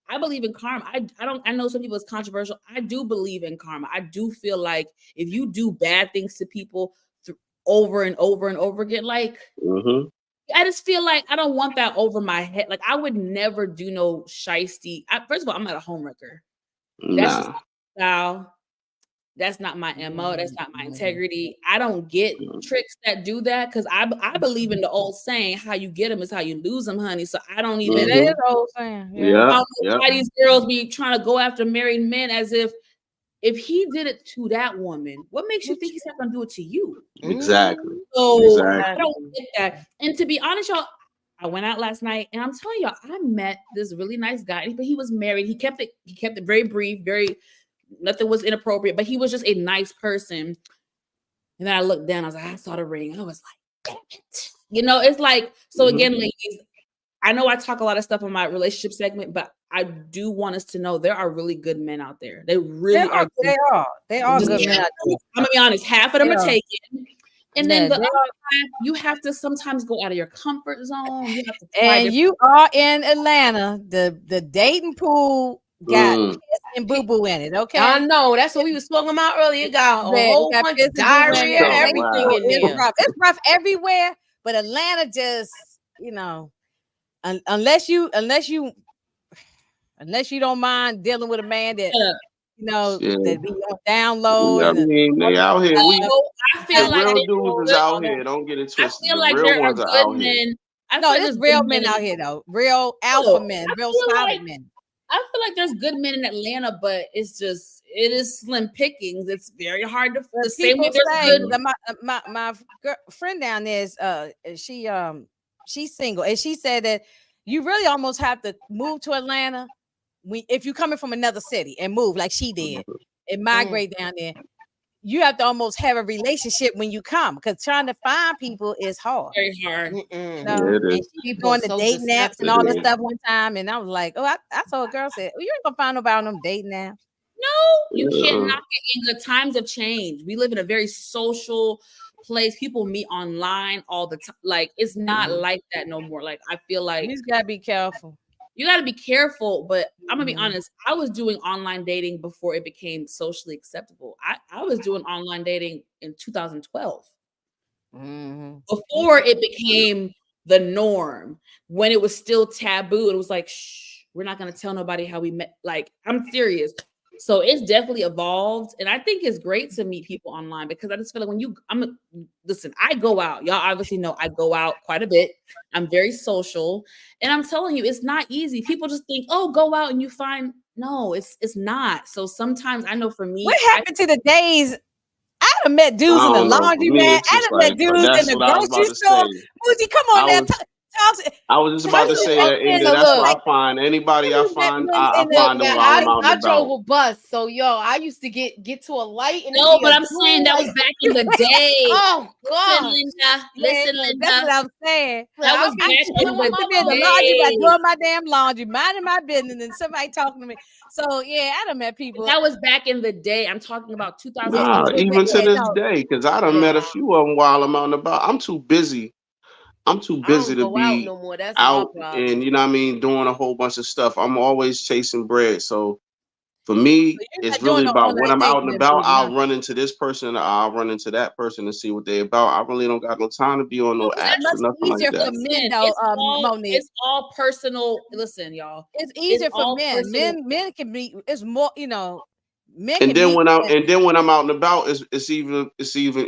S1: I believe in karma. I know some people it's controversial. I do believe in karma. I do feel like if you do bad things to people over and over and over again, like I just feel like I don't want that over my head. Like I would never do no shiesty. First of all, I'm not a homewrecker. That's just style. That's not my MO. That's not my integrity. I don't get tricks that do that because I believe in the old saying, how you get them is how you lose them, honey. So I don't even.
S2: That is the old saying. I don't
S1: know why these girls be trying to go after married men as if he did it to that woman, what makes you think he's not gonna do it to you?
S4: Exactly.
S1: So I don't get that. And to be honest, y'all, I went out last night and I'm telling y'all, I met this really nice guy, but he was married. He kept it very brief, nothing was inappropriate, but he was just a nice person. And then I looked down, I was like, I saw the ring. I was like, You know, it's like, so again, ladies, I know I talk a lot of stuff on my relationship segment, but I do want us to know there are really good men out there. They really are.
S2: They are good men out there.
S1: I'm gonna be honest, half of them are taken. And then the other half, you have to sometimes go out of your comfort zone. You have to
S2: and you are in Atlanta. The dating pool got piss and boo-boo in it. Okay.
S3: I know. That's what we was talking about earlier. It got a whole bunch of diarrhea, everything in there.
S2: It's rough everywhere, but Atlanta just, you know, unless you don't mind dealing with a man that you know that be on down low.
S4: I mean, they out here.
S1: I feel like
S4: real dudes is out here. Don't get it twisted. I feel like there are good
S1: men.
S2: No, there's real men out here though. Real alpha men, real solid men.
S1: I feel like there's good men in Atlanta, but it is slim pickings. It's very hard to the same way there's good.
S2: My friend down there is she's single, and she said that you really almost have to move to Atlanta if you're coming from another city and move like she did and migrate down there. You have to almost have a relationship when you come, because trying to find people is hard.
S1: Very hard.
S2: And she doing the date naps and all this stuff one time, and I was like, oh, I saw a girl say, you ain't gonna find nobody on them date naps.
S1: No, you can't knock it in. The times have changed. We live in a very social place. People meet online all the time. Like, it's not like that no more. Like, I feel like
S2: you just gotta be careful.
S1: You got to be careful, but I'm gonna be honest. I was doing online dating before it became socially acceptable. I was doing online dating in 2012, before it became the norm. When it was still taboo, it was like, shh, we're not gonna tell nobody how we met. Like, I'm serious. So it's definitely evolved, and I think it's great to meet people online, because I just feel like listen, I go out. Y'all obviously know I go out quite a bit. I'm very social, and I'm telling you, it's not easy. People just think, oh, go out and you find. No, it's not. So sometimes I know for me,
S2: what happened to the days? I done met dudes in the laundromat. I done met dudes in the grocery store. Bougie, come on now.
S4: I was just about to say that, and that's what I find. Anybody I find, I find them while I'm out and about.
S3: I drove a bus, so I used to get to a light. And
S1: no, but I'm saying that was back in the day.
S3: Oh God,
S1: listen, Linda.
S2: That's what I'm saying.
S1: That was back in the
S2: laundry, doing my damn laundry, minding my business, and somebody talking to me. So yeah, I done met people.
S1: That was back in the day. I'm talking about 2000.
S4: Even to this day, because I done met a few of them while I'm out and about. I'm too busy to be out and, you know what I mean, doing a whole bunch of stuff. I'm always chasing bread. So for me, it's really about when I'm out and about, I'll run into this person, or I'll run into that person and see what they're about. I really don't got no time to be on no apps or nothing like that.
S1: It's all personal. Listen, y'all.
S2: It's easier for men. Men can be. It's more, you know.
S4: And then when I'm out and about, it's even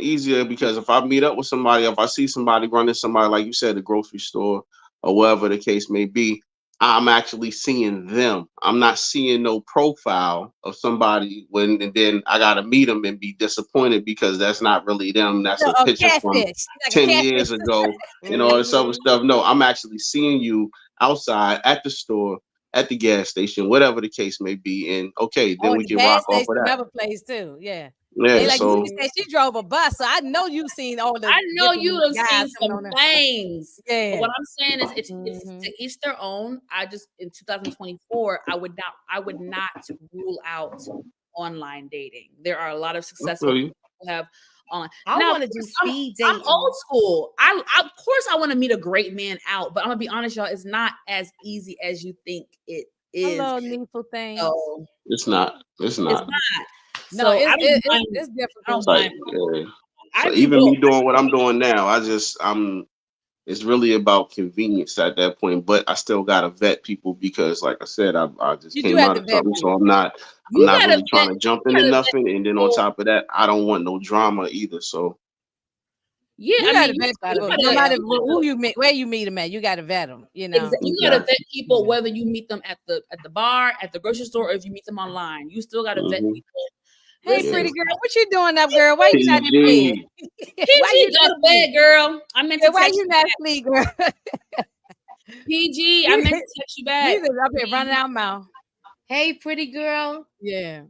S4: easier, because if I meet up with somebody, if I see somebody running somebody, like you said, the grocery store or whatever the case may be, I'm actually seeing them. I'm not seeing no profile of somebody and then I gotta meet them and be disappointed because that's not really them. That's a picture from 10 years ago and all this other stuff. No, I'm actually seeing you outside at the store, at the gas station, whatever the case may be, and then we can rock off of that.
S2: Another place too, yeah.
S4: Yeah,
S2: like you said, she drove a bus, so I know you've seen all the.
S1: I know you have seen some things.
S2: Yeah.
S1: But what I'm saying is, it's to each their own. I just in 2024, I would not rule out online dating. There are a lot of successful people who have.
S3: I want to do speed dating.
S1: I'm old school. Of course I want to meet a great man out, but I'm gonna be honest, y'all. It's not as easy as you think it is.
S2: Hello, needful things.
S1: So,
S4: it's not.
S1: It's not.
S2: No, it's difficult.
S4: So even me doing what I'm doing now, it's really about convenience at that point. But I still gotta vet people, because, like I said, I just came out of something, so I'm not really trying to jump into nothing. And then on top of that, I don't want no drama either. So
S1: yeah,
S2: no matter who you meet, where you meet them at, you gotta vet them. You know,
S1: you gotta vet people, whether you meet them at the bar, at the grocery store, or if you meet them online. You still gotta vet people.
S2: Hey, pretty girl, what you doing up, girl? Why you not in bed?
S1: Why you go to bed, girl? I meant to.
S2: Why you not asleep, girl?
S1: PG, I meant to text you back.
S2: Up here running out mouth.
S3: Hey, pretty girl.
S2: Yeah.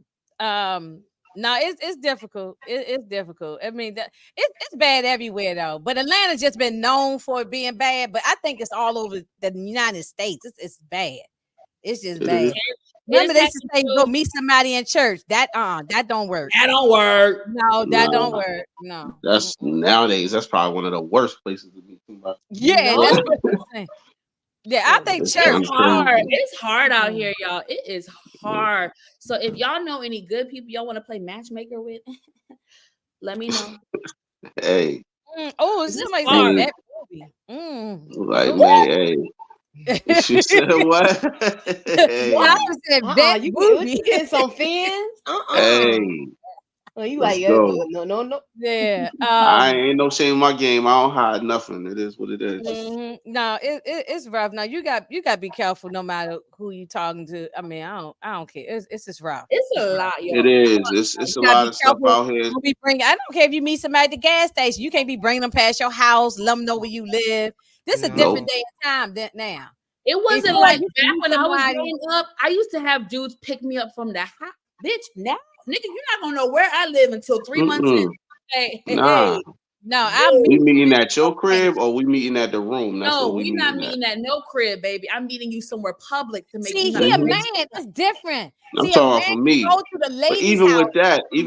S2: No, it's difficult. It's difficult. I mean, it's bad everywhere though. But Atlanta's just been known for it being bad. But I think it's all over the United States. It's bad. It's just bad. Remember they used to say go meet somebody in church. That don't work.
S1: That don't work.
S2: No, that don't work. No.
S4: That's nowadays. That's probably one of the worst places to meet somebody.
S2: Yeah, that's what I'm saying. Yeah, I think church
S1: it's hard. It's hard out here, y'all. It is hard. So if y'all know any good people y'all want to play matchmaker with, let me know.
S4: Hey.
S2: Oh, somebody said that movie.
S4: Like, man, hey. She said what? Hey.
S2: Well, I said that movie.
S3: Getting some fans.
S4: Hey.
S3: Oh, you like no.
S2: Yeah.
S4: I ain't no shame in my game. I don't hide nothing. It is what it is.
S2: No, it's rough. Now you got to be careful no matter who you talking to. I mean, I don't care. It's just rough.
S1: It's a lot, y'all.
S4: It is. It's a lot of stuff out here.
S2: I don't care if you meet somebody at the gas station. You can't be bringing them past your house. Let them know where you live. This is a different day and time than now.
S1: It wasn't like back when I was growing up. I used to have dudes pick me up from the house. Bitch, now, nigga, you're not gonna know where I live until 3 months in. Hey,
S4: nah.
S2: No,
S4: we meeting at your crib or we meeting at the room. That's
S1: no,
S4: what
S1: we not meeting at no crib, baby. I'm meeting you somewhere public to make.
S2: See, he a man. That's different.
S4: I'm talking for me.
S2: Go to the ladies'
S4: but even
S2: house.
S4: with that, you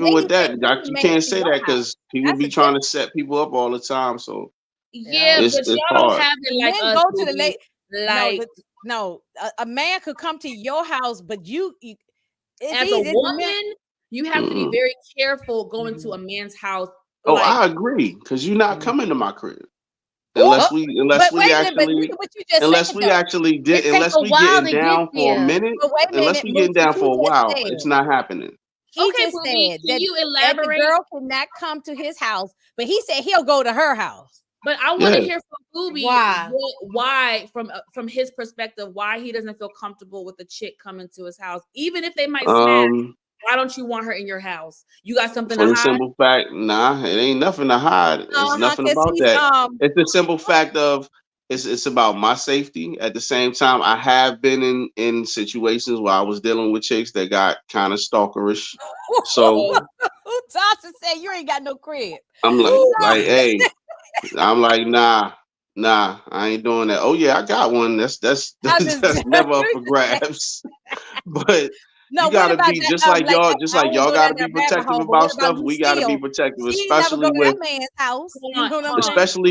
S4: can't say that because people be trying to set people up all the time. So
S1: yeah, but y'all don't have it like us.
S2: Go to the lady. Like no, a man could come to your house, but you
S1: as a woman, you have to be very careful going to a man's house.
S4: Oh, I agree, because you're not coming to my crib unless we actually getting down for a minute. Unless we getting down for a while, it's not happening.
S2: He just said that
S1: you elaborate?
S2: The girl cannot come to his house, but he said he'll go to her house.
S1: But I want to hear from Booby why from his perspective, why he doesn't feel comfortable with the chick coming to his house, even if they might smash. Why don't you want her in your house? You got something to hide?
S4: For the simple fact, nah, it ain't nothing to hide. It's nothing about that. It's the simple fact of it's about my safety. At the same time, I have been in situations where I was dealing with chicks that got kind of stalkerish. So
S2: Tasha said you ain't got no crib.
S4: I'm like, hey, I'm like, nah, I ain't doing that. Oh yeah, I got one. That's never up for grabs. But you gotta be just like y'all gotta be protective about stuff. We gotta be protective, especially with especially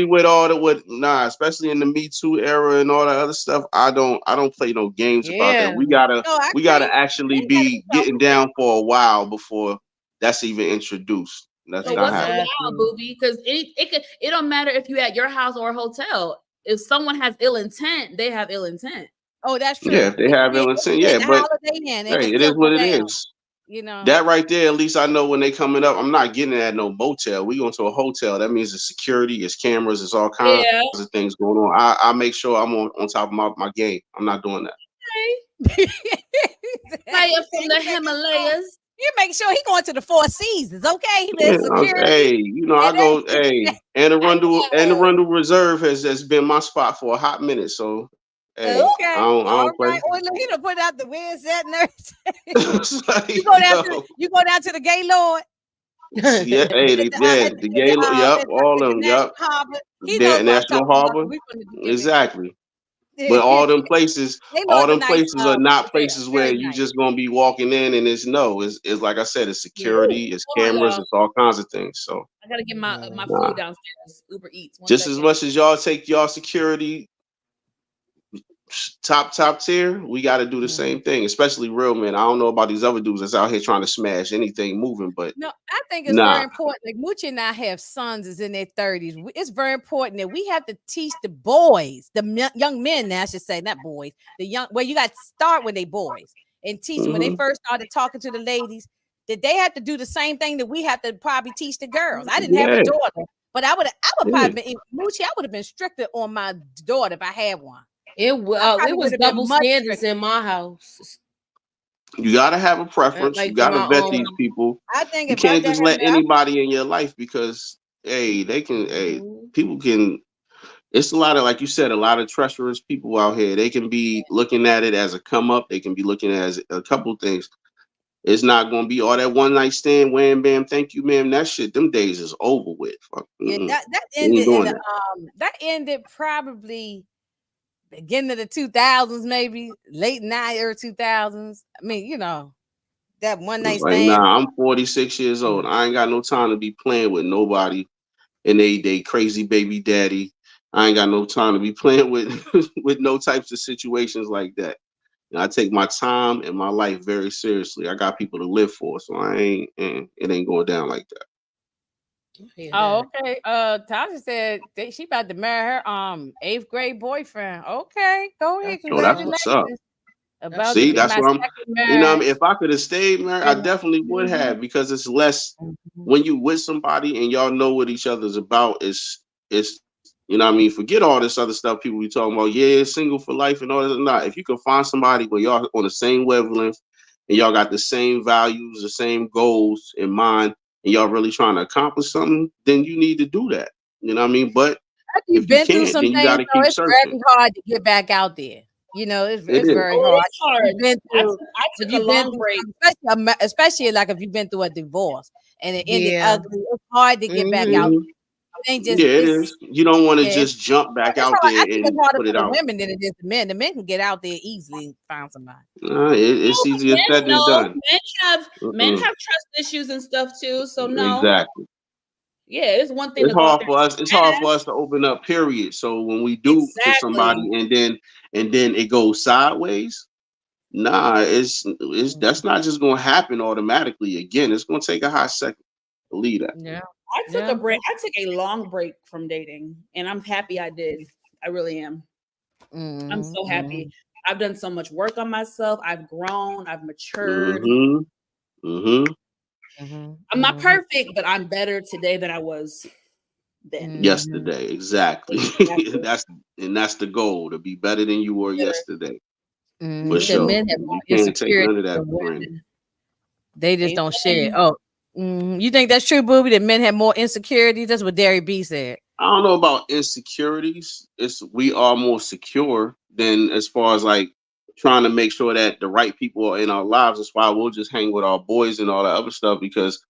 S4: in the Me Too era and all that other stuff. I don't play no games about that. We gotta actually be getting down for a while before that's even introduced. That's not happening.
S1: Booby, because it don't matter if you at your house or a hotel. If someone has ill intent, they have ill intent.
S2: Oh, that's true.
S4: Yeah, if they have ill intent, but hey, it is what it is.
S2: You know
S4: that right there. At least I know when they coming up, I'm not getting it at no motel. We going to a hotel. That means it's security, it's cameras, it's all kinds of things going on. I make sure I'm on top of my game. I'm not doing that.
S1: Fire from the Himalayas.
S2: You make sure he going to the Four Seasons, okay?
S4: Hey, I go. Hey, Anne Arundel Reserve has been my spot for a hot minute. So, hey,
S2: okay,
S4: I don't play.
S2: Oh, look, he done put out the where's that nurse?
S4: Like,
S2: you go down to the Gay Lord.
S4: Yeah, hey, the Gay Lord. Yep, all of them. Yep, National Harbor. Exactly. But all them places are not places where you just gonna be walking in and it's like I said, it's security, it's cameras, it's all kinds of things. So
S1: I gotta get my food downstairs. Uber Eats.
S4: Just as much as y'all take y'all security top tier, we got to do the same thing, especially real men. I don't know about these other dudes that's out here trying to smash anything moving, but
S2: no, I think it's very important. Like Moochie and I have sons is in their 30s. It's very important that we have to teach the boys, the young men now, I should say, not boys, you got to start when they boys and teach them when they first started talking to the ladies that they have to do the same thing that we have to probably teach the girls. I didn't have a daughter, but I would probably been Moochie. I would have been stricter on my daughter if I had one.
S3: It was double standards in my house.
S4: You gotta have a preference. You gotta vet these people.
S2: I think
S4: you can't just let anybody in your life because people can. It's a lot of, like you said, a lot of treacherous people out here. They can be looking at it as a come up. They can be looking at it as a couple of things. It's not gonna be all that one night stand, wham bam, thank you, ma'am. That shit, them days is over with.
S2: Yeah, that
S4: We ain't
S2: ended in
S4: doing
S2: the that ended probably beginning of the 2000s, maybe late 90s, early 2000s. I mean, you know, that one night
S4: Like,
S2: stand.
S4: nah, I'm 46 years old. I ain't got no time to be playing with nobody and they crazy baby daddy. I ain't got no time to be playing with with no types of situations like that. And I take my time and my life very seriously. I got people to live for, so it ain't going down like that.
S2: Oh, okay. Tasha said she about to marry her 8th grade boyfriend. Okay, go ahead.
S4: So that's what's up.
S2: Congratulations. About to
S4: See,
S2: get
S4: that's
S2: my
S4: what I'm.
S2: second
S4: You know, what I
S2: marriage.
S4: mean, if I could have stayed married, I definitely would have, because it's less when you with somebody and y'all know what each other's about. It's you know what I mean. Forget all this other stuff people be talking about. Yeah, single for life and all that. Not if you can find somebody where y'all on the same wavelength and y'all got the same values, the same goals in mind, and y'all really trying to accomplish something, then you need to do that. You know what I mean? But
S2: You've
S4: if you
S2: been through
S4: can't,
S2: some
S4: then you
S2: things,
S4: got to
S2: so
S4: keep
S2: it's
S4: searching.
S2: very hard to get back out there. You know, it's
S4: It is.
S2: very
S1: Oh,
S2: hard.
S1: it's hard.
S2: You've been through,
S1: I took
S2: if
S1: a
S2: you've been
S1: long
S2: through
S1: break.
S2: especially like if you've been through a divorce and it ended
S3: Yeah.
S2: ugly, it's hard to get back out.
S4: Mhm.
S2: It ain't just
S4: Yeah, it is. You don't want to
S2: yeah,
S4: just jump back
S2: it's
S4: out
S2: hard. I
S4: there
S2: think it's
S4: and
S2: harder
S4: put
S2: for
S4: it
S2: the
S4: out.
S2: women than it is the men. The men can get out there easily and find somebody.
S4: It's easier said than done.
S1: Men have trust issues and stuff too. So no,
S4: Exactly.
S1: yeah, it's one thing
S4: It's
S1: to go out
S4: hard
S1: there.
S4: for us. It's hard for us to open up. Period. So when we do to somebody
S1: Exactly.
S4: and then it goes sideways, nah, it's that's not just gonna happen automatically. Again, it's gonna take a hot second. Believe that.
S2: Yeah.
S1: I took a break. I took a long break from dating, and I'm happy I did. I really am. I'm so happy. I've done so much work on myself. I've grown. I've matured. I'm not perfect, but I'm better today than I was then.
S4: Yesterday, exactly.
S1: Exactly.
S4: that's the goal, to be better than you were yesterday. For
S2: He said
S4: sure.
S2: men have
S4: You
S2: more
S4: can't take
S2: insecurity
S4: none of that
S2: than
S4: for granted.
S2: women. They just don't share it.
S1: Amen.
S2: Oh, you think that's true, Booby? That men have more insecurities? That's what Derry B said.
S4: I don't know about insecurities. We are more secure than as far as like trying to make sure that the right people are in our lives. That's why we'll just hang with our boys and all that other stuff, because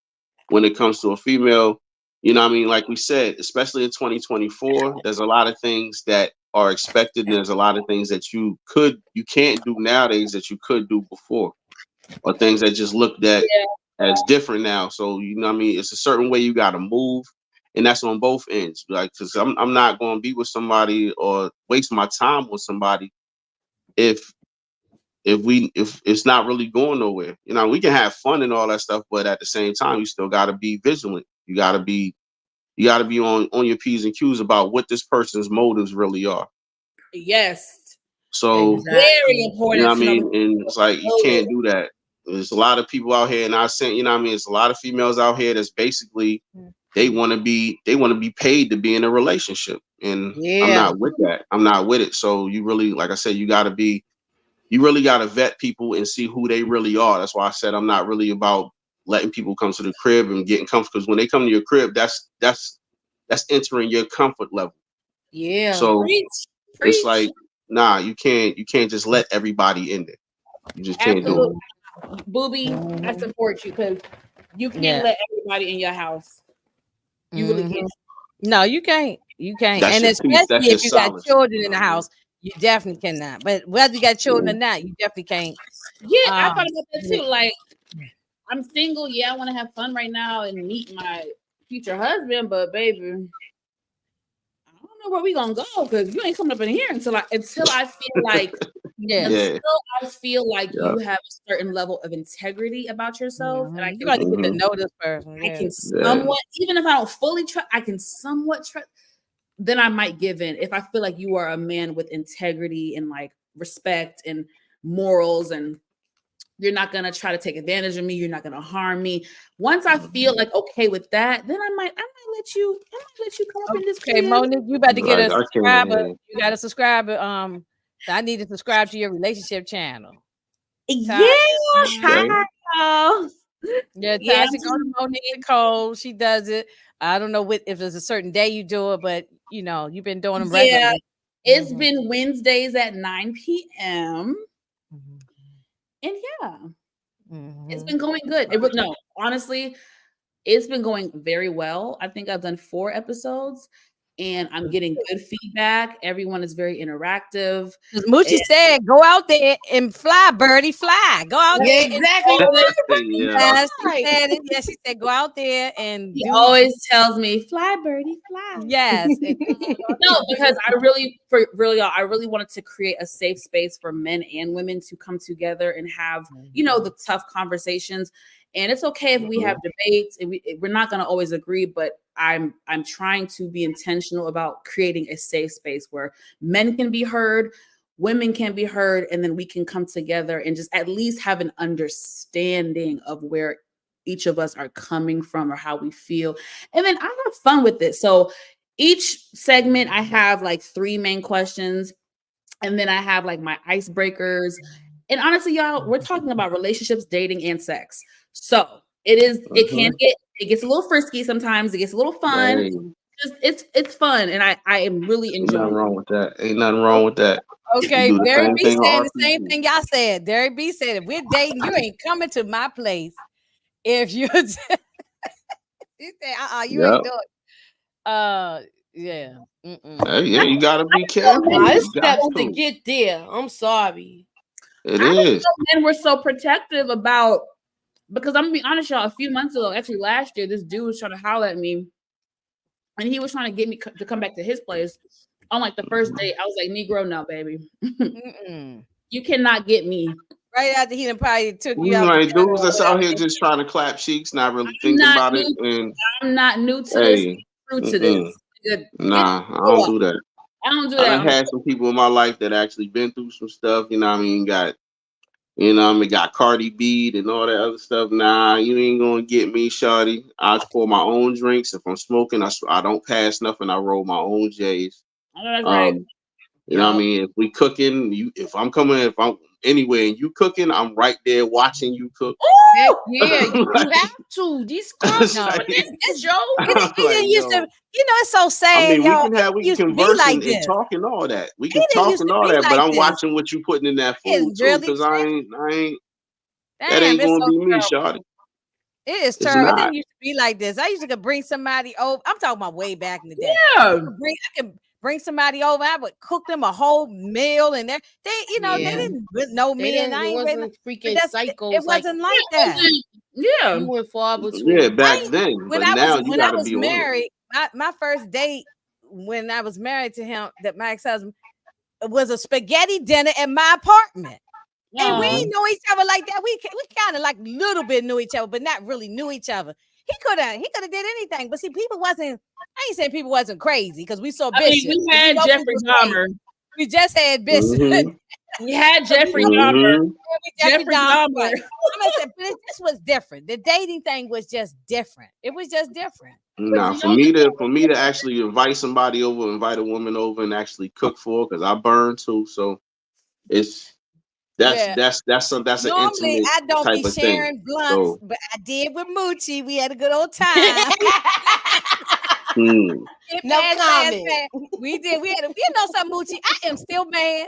S4: when it comes to a female, you know what I mean? Like we said, especially in 2024, there's a lot of things that are expected, and there's a lot of things that you can't do nowadays that you could do before, or things that just looked at as different now. So, you know what I mean? It's a certain way you got to move, and that's on both ends. Like, because I'm not going to be with somebody or waste my time with somebody if if it's not really going nowhere. You know, we can have fun and all that stuff, but at the same time, you still got to be vigilant. You got to be on your P's and Q's about what this person's motives really are.
S1: Yes.
S4: So,
S1: Very
S4: you
S1: important
S4: know what I
S1: to know.
S4: mean? And it's like, you can't do that. There's a lot of people out here, and I sent, you know what I mean? It's a lot of females out here that's basically they want to be paid to be in a relationship. And I'm
S3: Yeah.
S4: not with that. I'm not with it. So you really, like I said, you really got to vet people and see who they really are. That's why I said I'm not really about letting people come to the crib and getting comfortable, because when they come to your crib, that's entering your comfort level.
S3: Yeah.
S4: So it's
S1: Preach.
S4: like, nah, you can't just let everybody in there. You just can't do it.
S1: Absolutely. Booby, I support you because you can't let everybody in your house. You really can't.
S2: No, you can't. You can't.
S4: That's
S2: And
S4: your piece. That's
S2: especially
S4: your
S2: if you got
S4: solace.
S2: children in the house, you definitely cannot. But whether you got children or not, you definitely can't.
S1: Yeah, I thought about that too. Like, I'm single. Yeah, I want to have fun right now and meet my future husband, but baby, I don't know where we gonna go because you ain't coming up in here until I feel like until I feel like you have a certain level of integrity about yourself, and I
S2: You
S1: can
S2: got to get to know this person.
S1: I can somewhat, even if I don't fully trust, I can somewhat trust. Then I might give in if I feel like you are a man with integrity and like respect and morals, and you're not gonna try to take advantage of me. You're not gonna harm me. Once I feel like okay with that, then I might let you come up in this.
S2: Okay, Monique, you about to get a
S4: I
S2: subscriber.
S4: can't.
S2: You got a subscriber. I need to subscribe to your relationship channel.
S1: Yeah,
S4: Okay.
S1: hi.
S2: Yeah,
S1: Yeah.
S2: Tasha, go to Monique Nicole. She does it. I don't know if there's a certain day you do it, but you know, you've been doing them regularly.
S1: It's been Wednesdays at 9 p.m. And yeah. It's been going good. No, honestly, it's been going very well. I think I've done 4 episodes and I'm getting good feedback. Everyone is very interactive.
S2: Moochie said, "Go out there and fly, birdie, fly. Go out there."
S3: Exactly.
S2: Yes, she said it. Yes, she said, "Go out there and
S1: He always tells me, "Fly, birdie, fly."
S2: Yes.
S1: No, because I really wanted to create a safe space for men and women to come together and have, the tough conversations. And it's okay if we have debates and we're not going to always agree, but I'm trying to be intentional about creating a safe space where men can be heard, women can be heard, and then we can come together and just at least have an understanding of where each of us are coming from or how we feel. And then I have fun with it. So each segment, I have like 3 main questions, and then I have like my icebreakers. And honestly, y'all, we're talking about relationships, dating, and sex. So it gets a little frisky sometimes. It gets a little fun.
S4: Hey.
S1: It's fun, and I am really enjoying.
S4: Ain't nothing wrong with that. Ain't nothing wrong with that.
S2: Okay, Derek B said the same thing y'all said. Derek B said, if we're dating, you ain't coming to my place. If you, he said, you ain't doing. Yeah.
S4: Yeah, you gotta be careful.
S3: It's steps to get there. I'm sorry.
S4: It is.
S1: Men were so protective about, because I'm gonna be honest, y'all. A few months ago, actually last year, this dude was trying to holler at me, and he was trying to get me to come back to his place on like the first date. I was like, "Negro, no, baby, you cannot get me."
S2: Right after he done probably took you out.
S4: Right, dudes that's out here just trying to clap cheeks, not really thinking about it. And
S1: I'm not new to this. True to this.
S4: Nah, I don't do that.
S1: I don't do that.
S4: I had some people in my life that actually been through some stuff. Got Cardi B and all that other stuff. Nah, you ain't gonna get me, shawty. I pour my own drinks. If I'm smoking, I don't pass nothing. I roll my own J's.
S1: That's right.
S4: You know what I mean? If we cooking, if I'm anywhere and you cooking, I'm right there watching you cook.
S3: Heck yeah, you have to. These cooks, this show.
S2: Used to, it's so sad.
S4: I mean, we can converse and talk and all that. We can talk and all that, but I'm watching what you putting in that food too, because I ain't. That ain't gonna be me, shawty.
S2: It is terrible. It didn't used to be like this. I used to bring somebody over. I'm talking about way back in the day.
S1: Yeah.
S2: I can bring somebody over. I would cook them a whole meal, and they didn't know me, and I ain't
S3: freaking psychos.
S2: It wasn't like that.
S1: Yeah,
S3: you went far between.
S4: Yeah, back then.
S2: When I was married, my first date when I was married to him, that my ex-husband, was a spaghetti dinner at my apartment. And we didn't know each other like that. We kind of like little bit knew each other, but not really knew each other. He could have did anything, but see, people wasn't. I ain't saying people wasn't crazy because we saw Bishop.
S1: We had Jeffrey Dahmer.
S2: We just had Bishop.
S1: We had Jeffrey Dahmer.
S2: Jeffrey Dahmer. This was different. The dating thing was just different. It was just different.
S4: Nah, for me to actually invite somebody over, invite a woman over, and actually cook for, because I burn too. So it's. That's an
S2: normally
S4: intimate
S2: I don't
S4: type
S2: be
S4: of
S2: sharing
S4: thing.
S2: blunts, but I did with Moochie. We had a good old time.
S3: No comment.
S2: We did. We had something, Moochie. I am still mad.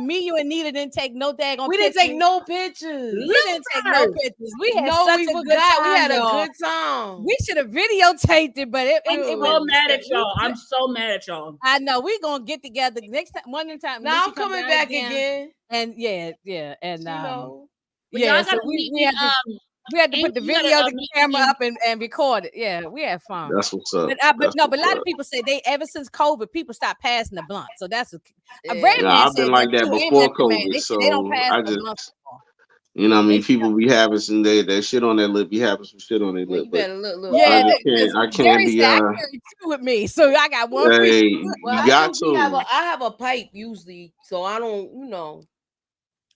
S2: Me, you, and Nita didn't take no daggone.
S3: We didn't take no pictures.
S2: We didn't take no pictures. We had such a good time.
S3: We had a good time.
S2: We should have videotaped it, but
S1: I'm so mad at y'all. I'm so mad at y'all.
S2: I know. We're gonna get together next time. One time.
S3: Now I'm coming back again.
S2: And and
S1: so
S2: we had to put the camera up and record it. Yeah, we had fun.
S4: That's what's up.
S2: But a lot of people say ever since COVID, people stopped passing the blunt. So that's
S4: I've been like that before COVID. So they don't pass the blunt. People be having some that shit on their lip. Be having some shit on their lip.
S3: Better look.
S2: Yeah,
S4: I can't be.
S2: With me, so I got one.
S4: Hey, you got to.
S3: I have a pipe usually, so I don't.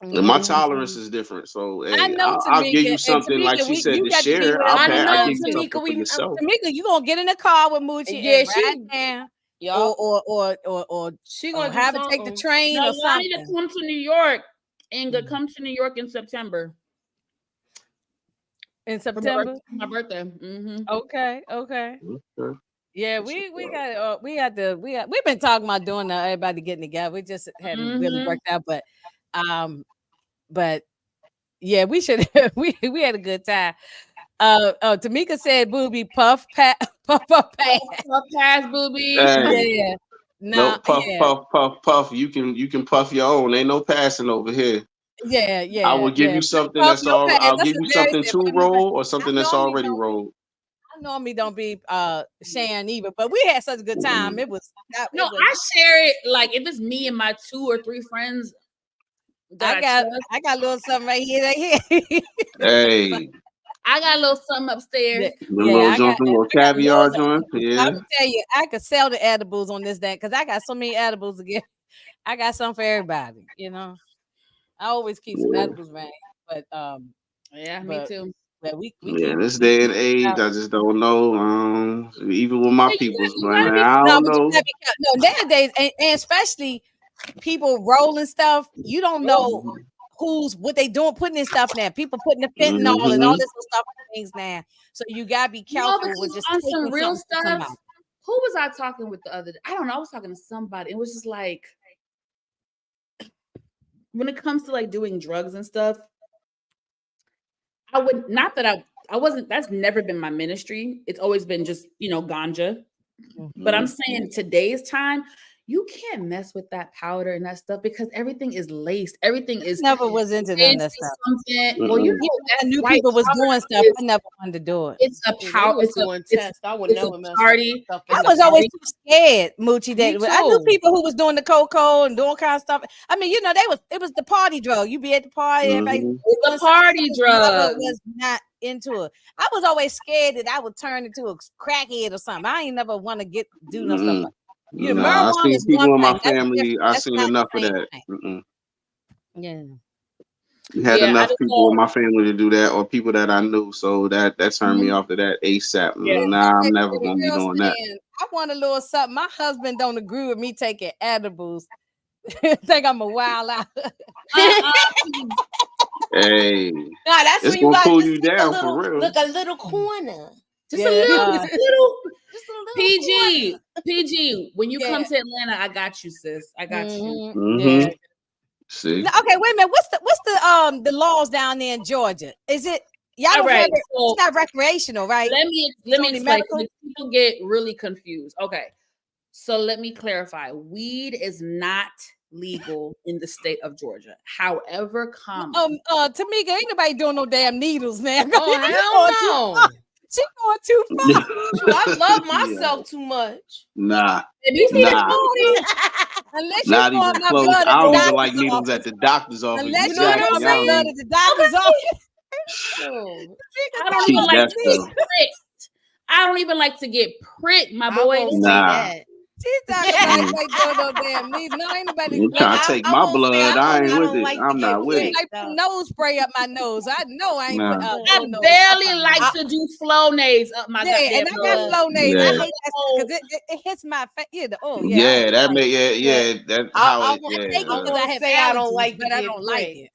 S4: And my tolerance is different, so I'll give you something like she said to share. I'll give you something for yourself.
S2: Tamika, you gonna get in the car with Moochie?
S3: Yeah,
S2: or she gonna have to take the train or something.
S1: I need to come to New York and come to New York in September.
S2: In September,
S1: my birthday. Mm-hmm.
S2: Okay. Yeah, we've been talking about doing everybody getting together. We just haven't really worked out, but Yeah, we should. we had a good time. Tamika said, "Booby puff pass, puff pass,
S1: puff pass, booby."
S4: Hey,
S2: yeah,
S4: no
S2: no,
S4: puff,
S2: yeah,
S4: puff, puff, puff. You can puff your own. Ain't no passing over here.
S2: yeah,
S4: I
S2: yeah,
S4: will give
S2: yeah.
S4: you something
S2: Puff
S4: that's
S2: no
S4: all.
S2: pass.
S4: I'll
S2: That's
S4: give
S2: what
S4: you
S2: Jerry
S4: something
S2: said.
S4: to
S2: Puff no pass.
S4: roll or
S2: I
S4: something that's
S2: normally
S4: already
S2: don't.
S4: rolled.
S2: I normally don't be sharing either, but we had such a good time. It was.
S1: No, I share it like if it's me and my 2 or 3 friends that I trust.
S2: I got a little something right here. Right here.
S4: Hey,
S1: I got a little something upstairs.
S4: the little joint, the little caviar joint. Yeah.
S2: I'm tell you, I could sell the edibles on this day because I got so many edibles again. I got some for everybody. I always keep some edibles around. But
S1: me too.
S2: But we
S4: this day and age, I just don't know. Even with my peoples, man, I don't know.
S2: No, nowadays, and especially people rolling stuff, you don't know what they doing, putting in stuff now. People putting the fentanyl and all this stuff things now. So you gotta be careful with just
S1: on
S2: taking
S1: some real stuff.
S2: Who
S1: was I talking with the other day? I don't know. I was talking to somebody. It was just like when it comes to like doing drugs and stuff, I would not that I wasn't, that's never been my ministry. It's always been just, ganja. But I'm saying today's time, you can't mess with that powder and that stuff because everything is laced. Everything is
S2: never was into none of that stuff.
S1: Well,
S2: I knew people was doing stuff. I never wanted to do it.
S1: It's a power. It's a test.
S3: I would never mess
S1: party.
S2: I was always too scared, Moochie. I knew people who was doing the cocoa and doing all kinds of stuff. I mean, it was the party drug. You be at the party, everybody.
S1: It's a party drug.
S2: Was not into it. I was always scared that I would turn into a crackhead or something. I ain't never want to do no stuff like that.
S4: I seen people in my family. I seen enough of that.
S2: Yeah.
S4: You had enough people in my family to do that, or people that I knew, so that turned me off to that ASAP. Nah, I'm never gonna be doing that.
S2: I want a little something. My husband don't agree with me taking edibles. Think I'm a wild out.
S4: Hey,
S3: that's
S4: it's
S3: when you
S4: gonna
S3: got
S4: pull
S3: to
S4: you down for real.
S3: Look a little corner.
S1: Just a little. PG. When you come to Atlanta, I got you, sis. I got you.
S2: Yeah.
S4: See.
S2: Okay, wait a minute. What's the laws down there in Georgia? Is it y'all don't have it? It's not recreational, right?
S1: Let me explain. People get really confused. Okay, so let me clarify. Weed is not legal in the state of Georgia. However,
S2: Tamika, ain't nobody doing no damn needles now.
S3: Oh hell no.
S2: She going too far.
S3: I love myself too much.
S4: Nah.
S2: Unless
S4: not
S2: you
S4: even
S2: my
S4: close.
S2: blood
S4: I don't even
S2: doctor's
S4: like needles
S2: office.
S4: at the doctor's office.
S2: Unless
S4: exactly.
S2: you know my blood at the doctor's office.
S1: I don't even like to get pricked. I don't even like to get pricked, my boy.
S4: Nah.
S2: She's talking about no damn needle. No, ain't nobody.
S4: You trying to take my blood? I ain't with it. I'm not with it.
S2: Like nose spray up my nose. I know I ain't.
S1: I barely like to do Flonase up my
S2: and I got Flonase. I hate that because it hits my face.
S4: Yeah, that may that's how it.
S3: I say I don't like, but I don't like it.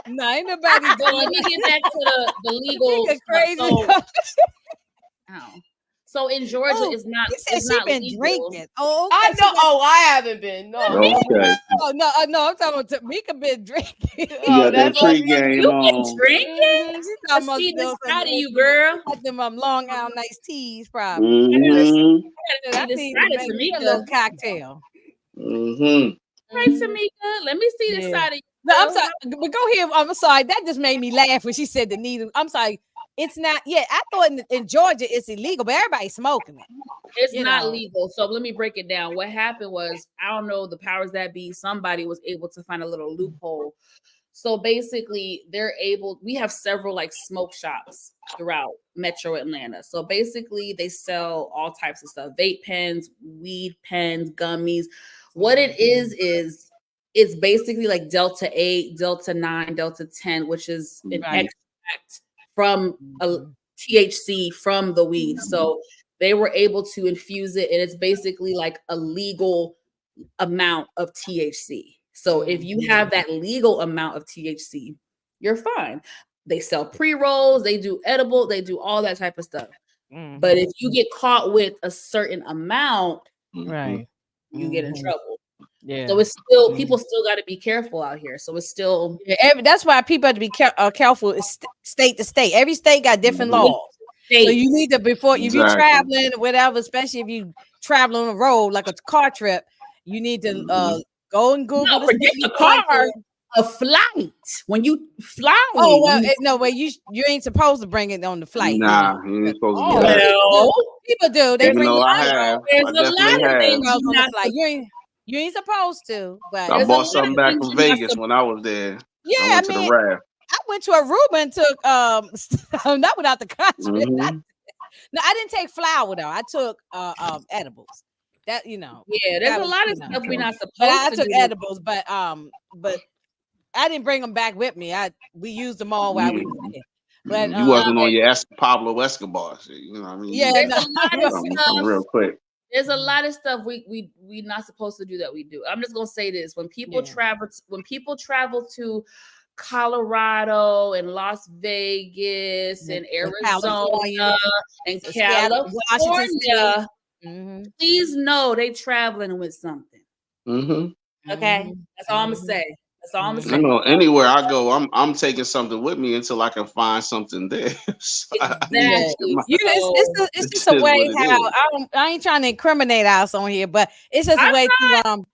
S2: No, ain't nobody doing.
S1: Let me get back to the legal. Crazy. So in Georgia, it's not.
S2: You said
S1: she
S2: been
S1: legal.
S2: drinking.
S3: I know. I haven't been. No.
S4: Okay.
S2: No. I'm talking about Tamika been drinking.
S4: You got that pre-game on.
S1: Been drinking?
S2: She's talking about
S1: this out of you, girl.
S2: Like them Long Island iced teas, probably. I need to make a little cocktail.
S1: Hey, Tamika, let me see the side of you.
S2: No, I'm sorry. But go here. I'm sorry. That just made me laugh when she said the needle. I'm sorry. It's not. Yeah, I thought in Georgia it's illegal, but everybody's smoking it.
S1: It's not legal. So let me break it down. What happened was, I don't know, the powers that be, somebody was able to find a little loophole. So basically, we have several like smoke shops throughout Metro Atlanta. So basically, they sell all types of stuff: vape pens, weed pens, gummies. What it is it's basically like Delta 8, Delta 9, Delta 10, which is an extract from a THC from the weed. So they were able to infuse it, and it's basically like a legal amount of THC. So if you have that legal amount of THC, you're fine. They sell pre-rolls, they do edible, they do all that type of stuff. But if you get caught with a certain amount,
S2: right,
S1: you get in trouble.
S2: Yeah.
S1: So it's still people still got to be careful out here. So it's still
S2: that's why people have to be careful. State to state. Every state got different laws. So you need to if you're traveling or whatever, especially if you travel on a road like a car trip, you need to go and Google the state
S1: a car. A flight when you fly.
S2: Oh well, no way. You ain't supposed to bring it on the flight.
S4: Nah, you ain't supposed to.
S1: Well,
S2: people do. They bring
S4: it.
S1: There's a lot of things
S2: on the flight. You ain't supposed to. But
S4: I bought something back from Vegas when I was there.
S2: Yeah, I mean, I went to Aruba and took not without the country. No, I didn't take flour though. I took edibles. That
S1: Yeah, there's a lot of stuff we're not supposed
S2: to. I
S1: took
S2: edibles, but I didn't bring them back with me. We used them all while we were there. But
S4: you wasn't on your Pablo Escobar shit, you know what I mean?
S2: Yeah,
S1: there's a lot of stuff
S4: real quick.
S1: There's a lot of stuff we not supposed to do that we do. I'm just gonna say this: when people travel to Colorado and Las Vegas and Arizona and California, please know they traveling with something. Okay, that's all I'm gonna say. That's all I'm gonna say.
S4: You know, anywhere I go, I'm taking something with me until I can find something there.
S1: Exactly.
S2: It's just a way how I ain't trying to incriminate us on here, but it's just a way to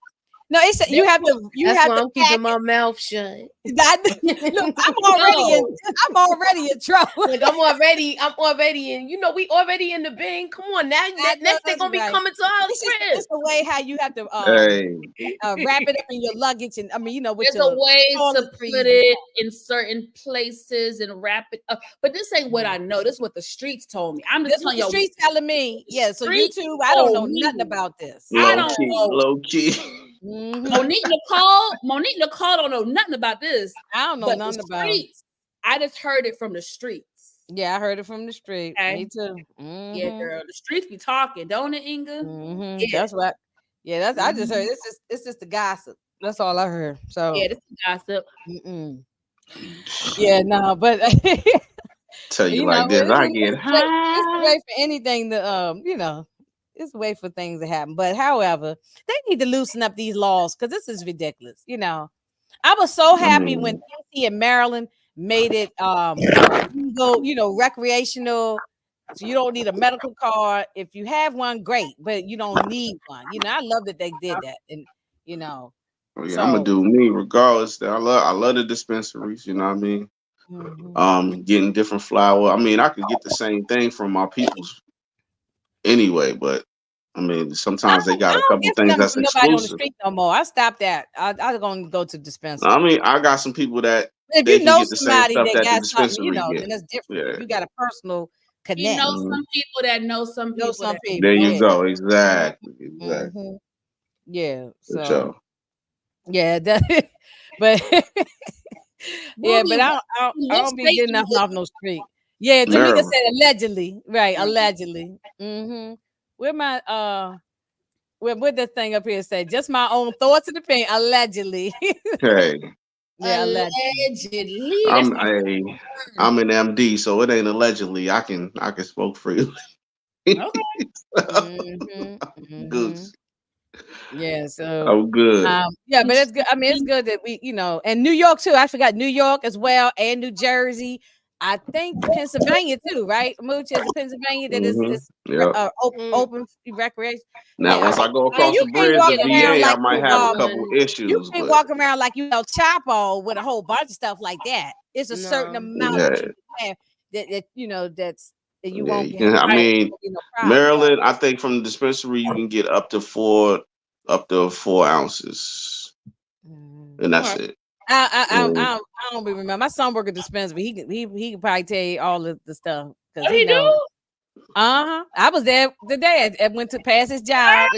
S2: No, it's you have to.
S3: I'm keeping my mouth shut.
S2: Look, I'm already in trouble.
S3: Like I'm already in. You know, we already in the bin. Come on, now next they're gonna be coming to our crib.
S2: It's the way how you have to wrap it up in your luggage, and I mean, with
S1: there's a way to put it in certain places and wrap it up. But this ain't what I know. This is what the streets told me. I'm just telling you.
S2: The streets telling me. Yeah. So YouTube, I don't know nothing about this.
S1: I don't know.
S4: Low key.
S1: Monique Nicole don't know nothing about this.
S2: I don't know nothing about it.
S1: I just heard it from the streets.
S2: Yeah, I heard it from the street. Okay. Me too.
S1: Yeah, girl, the streets be talking, don't it, Inga?
S2: Yeah. That's what. Yeah, that's. I just heard. It's just the gossip. That's all I heard. So
S1: yeah, this is gossip.
S2: Yeah, no, but
S4: tell you like this, I get high.
S2: It's a way for anything to it's a way for things to happen. But however, they need to loosen up these laws because this is ridiculous. I was so happy when DC and Maryland made it legal, recreational. So you don't need a medical card. If you have one, great, but you don't need one. I love that they did that. And
S4: I'm gonna do me regardless. I love the dispensaries, you know what I mean? Getting different flour. I mean, I could get the same thing from my people's anyway, but I mean, sometimes they got a couple things that's exclusive. Nobody on the street
S2: no more. I stopped that. I'm gonna go to dispensary.
S4: I mean, I got some people that
S2: if you know somebody that got something, then that's different. Yeah. You got a personal connect.
S1: You know some people that know some people.
S4: There you go. Exactly.
S2: Yeah. So. Yeah. But. Yeah, but I don't be getting nothing off no street. Yeah, Tamika said allegedly. Right, allegedly. Where my what that thing up here say? Just my own thoughts and opinion. Allegedly.
S4: Okay.
S2: Yeah,
S1: allegedly.
S4: I'm an MD, so it ain't allegedly. I can smoke freely.
S1: Okay.
S4: Good.
S2: Yeah, so
S4: I'm good.
S2: Yeah, but it's good. I mean, it's good that we, and New York too. I forgot New York as well, and New Jersey. I think Pennsylvania too, right? Mooch is Pennsylvania that is open recreation.
S4: Now, once I go across the bridge to VA, I might have a couple issues.
S2: You can't walk around like Chapo with a whole bunch of stuff like that. It's a certain amount that you have that you won't get.
S4: I mean, Maryland, I think from the dispensary you can get up to 4 ounces, and that's it.
S2: I don't remember. My son work at dispensary. He can probably tell you all of the stuff.
S1: What he do?
S2: I was there today. I went to pass his job.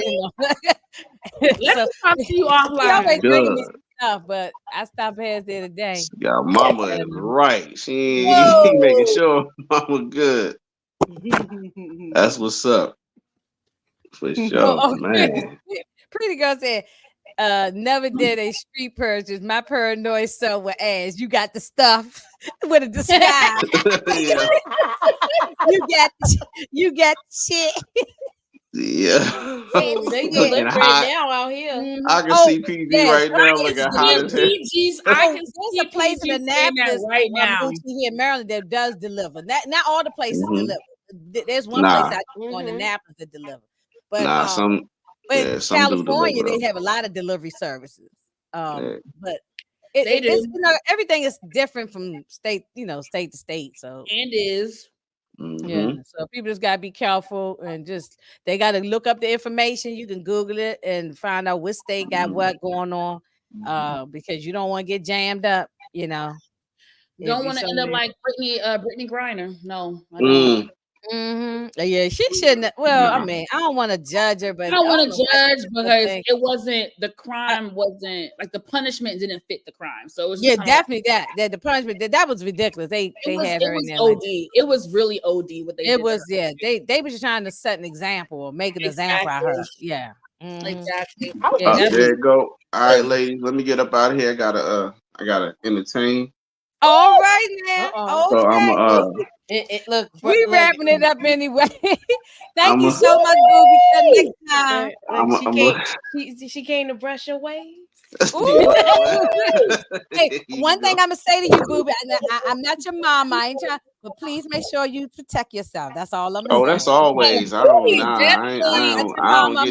S1: Let me talk to you offline.
S2: He always bringing me stuff, but I stopped past there today.
S4: Yeah, Mama is right. She making sure Mama good. That's what's up. For sure, man.
S2: Pretty girl said, never did a street purchase. My paranoid son would ask, you got the stuff with a disguise. You got shit.
S4: Yeah.
S3: They
S4: Looking
S3: delivering
S4: hot.
S3: now out here.
S4: I can
S2: Oh,
S4: see PG
S2: yes.
S4: right now
S1: I
S4: looking
S1: can
S4: hot
S1: see
S4: as hell.
S1: PG's. I can
S2: There's
S1: see
S2: a place in
S1: PG saying that
S2: Annapolis,
S1: right now.
S2: here in Maryland that does deliver. Not all the places
S4: Mhm.
S2: deliver. There's one place I go in Annapolis that deliver, but
S4: Some do
S2: California
S4: deliver.
S2: they have a lot of delivery services.
S4: Yeah.
S2: But
S1: They
S2: it's
S1: do.
S2: everything is different from state to state. So
S1: And is.
S2: yeah, so people just gotta be careful and they gotta look up the information. You can Google it and find out which state got what going on, because you don't want to get jammed up.
S1: Don't want to end up like Brittany Griner. No, I don't.
S2: Yeah, she shouldn't. Well, I mean, I don't want to judge her, but
S1: I don't want to judge because
S2: think.
S1: it wasn't the crime. Wasn't like the punishment didn't fit the crime. So it was
S2: just definitely that the punishment that was ridiculous. They had her in there.
S1: OD. It was really OD what they did.
S2: It was they were just trying to set an example or make an example out of her. Yeah.
S1: Exactly.
S4: There you go. All right, ladies, let me get up out of here. I gotta entertain.
S2: All right, man.
S4: So I'm
S3: look,
S2: we wrapping it up anyway. Thank you so much, Booby. Till next
S3: time. She came to brush her waves.
S2: Hey, one thing I'm gonna say to you, Booby, I'm not your mom, I ain't trying, but please make sure you protect yourself. That's all I'm saying.
S4: That's always. I don't get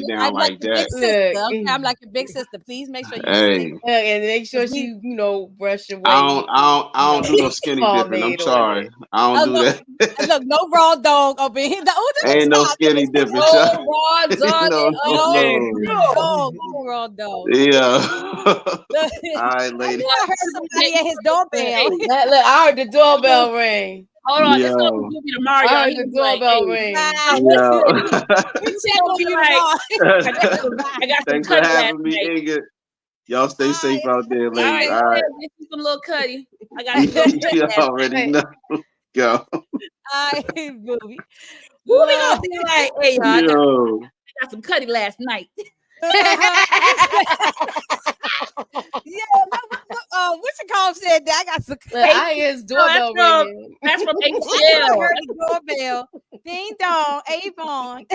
S4: down like that.
S2: I'm like your big sister. Please make sure you
S3: and make sure she, brush your waves.
S4: I don't do no skinny dipping. I'm sorry. I don't do that.
S2: Look, no raw dog over here.
S4: Ain't no skinny dipping.
S1: No raw dog.
S2: No raw dog.
S4: Yeah. All right, lady.
S2: I heard somebody at his doorbell.
S3: Look, I heard the doorbell ring.
S1: Hold on, it's gonna be tomorrow.
S3: I heard the doorbell ring.
S1: I got
S4: Thanks for having me, Inga. Y'all stay safe out there, ladies. All right.
S1: Some little Cuddy. I got
S4: you already know. Go.
S2: All right, Booby.
S1: Booby gonna be like, hey, y'all, I got some Cuddy last night.
S2: What's your call said that? I got some.
S3: I hear doorbell ringing.
S1: That's from
S2: I
S1: HCL.
S2: heard the doorbell. Ding dong, Avon.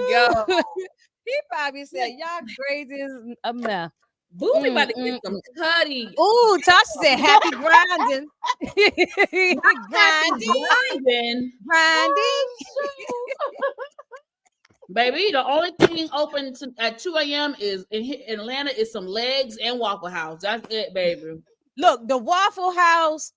S1: Yo,
S2: he probably said, "Y'all crazy as a mess."
S1: Booby about to get some Cuddy.
S2: Ooh, Tasha said, "Happy grinding." grinding.
S1: Baby, the only thing open at 2 a.m. is in Atlanta is some legs and Waffle House. That's it, baby.
S2: Look, the Waffle House.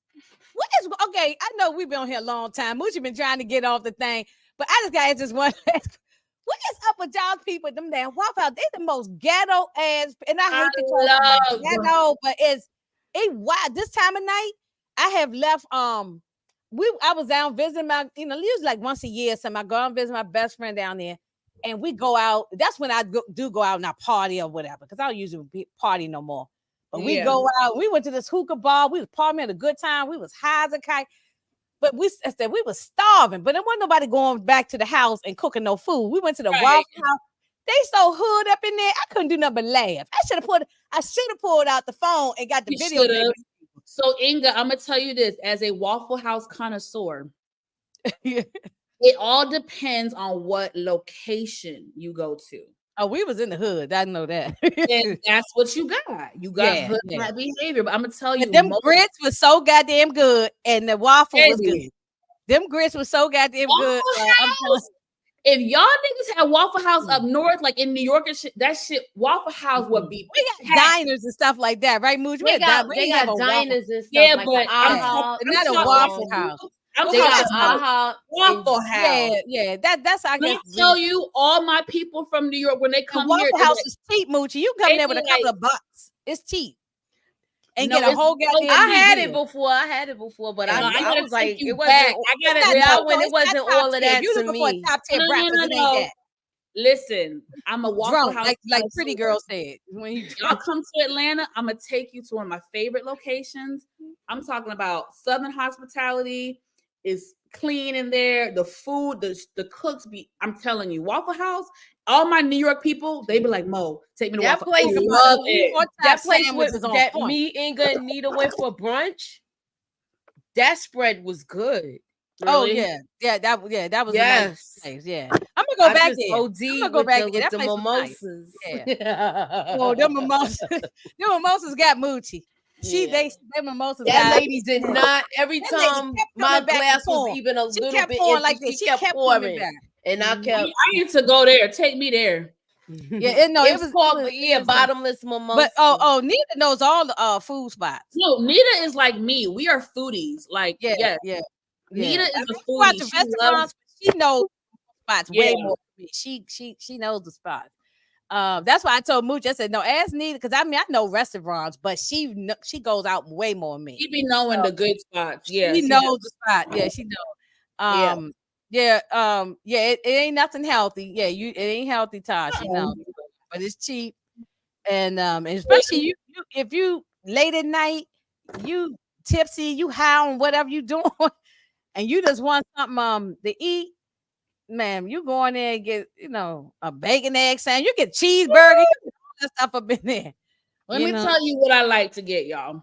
S2: What is okay? I know we've been on here a long time. Moochie been trying to get off the thing, but I just got just one. What is up with y'all people? Them damn Waffle House. They the most ghetto ass, and I hate to call ghetto, but it's wild. This time of night, I have left. I was down visiting my, usually like once a year. So I go out and visit my best friend down there. And we go out. That's when I do go out and I party or whatever, because I don't usually party no more. But we go out. We went to this hookah bar. We was partying, had a good time. We was high as a kite. But we was starving. But there wasn't nobody going back to the house and cooking no food. We went to the Waffle House. They so hood up in there. I couldn't do nothing but laugh. I should have pulled out the phone and got the video.
S1: So Inga, I'm gonna tell you this as a Waffle House connoisseur. It all depends on what location you go to.
S2: Oh, we was in the hood. I know that.
S1: And that's what you got. You got hood behavior. But I'm gonna tell you,
S2: them grits was so goddamn good, and the waffle was good. Them grits was so goddamn good.
S1: If y'all niggas had Waffle House up north, like in New York and shit, that shit, Waffle House would be.
S2: We got diners and stuff like that, right, Mooch?
S3: They got diners and stuff.
S1: Yeah,
S3: like
S1: but
S2: not a Waffle House.
S1: I'm talking
S2: Waffle House. Yeah, that's I guess.
S1: I tell you, all my people from New York when they come here,
S2: Waffle House is cheap, Moochie. You come there with a couple of bucks. It's cheap. And get a whole goddamn.
S3: I had it before, but I was like, it wasn't. It wasn't all of that to me.
S2: Top 10 breakfast, it ain't that.
S1: Listen, I'm a Waffle House.
S2: Like Pretty Girl said. When
S1: y'all come to Atlanta, I'm gonna take you to one of my favorite locations. I'm talking about Southern hospitality. Is clean in there. The food, the cooks be. I'm telling you, Waffle House. All my New York people, they be like, Mo, take me to Waffle House.
S3: That place that me, Inga, and Nita went for brunch. That spread was good.
S1: Really?
S2: That was a nice place. Yeah, I'm gonna go back there. I'm gonna go
S3: with
S2: back
S3: the,
S2: there.
S3: with
S2: That
S3: the
S2: place was nice.
S3: mimosas.
S2: Yeah. Oh, them mimosas, them mimosas got moochie. Them mimosas.
S3: That
S2: got,
S3: lady did not. Every
S2: that lady
S3: time
S2: kept
S3: my
S2: coming back
S3: glass was
S2: pouring.
S3: even a
S2: She
S3: little
S2: kept
S3: bit
S2: pouring
S3: empty,
S2: like that.
S3: she
S2: She
S3: kept
S2: kept coming
S3: pouring,
S2: back.
S3: and I kept.
S1: I need to go there. Take me there.
S2: Yeah,
S3: It was called bottomless mimosa.
S2: But Nita knows all the food spots.
S1: No, Nita is like me. We are foodies. Like,
S2: Yeah.
S1: Nita is a
S2: Go out
S1: foodie.
S2: to
S1: She
S2: restaurants, she knows spots way
S1: Yeah.
S2: more than me. She knows the spots. That's why I told Mooch, I said, no, ask Nita, because I mean I know restaurants, but she goes out way more than me.
S1: She be knowing the good spots. Yeah,
S2: She knows the spot. Yeah, she knows. It ain't nothing healthy. Yeah, it ain't healthy, Tosh, you know, but it's cheap. And especially you if you late at night, you tipsy, you high on whatever you doing, and you just want something to eat, man, you go in there and get, a bacon egg sandwich, you get cheeseburger, you get all that stuff up in there.
S1: Let me tell you what I like to get, y'all.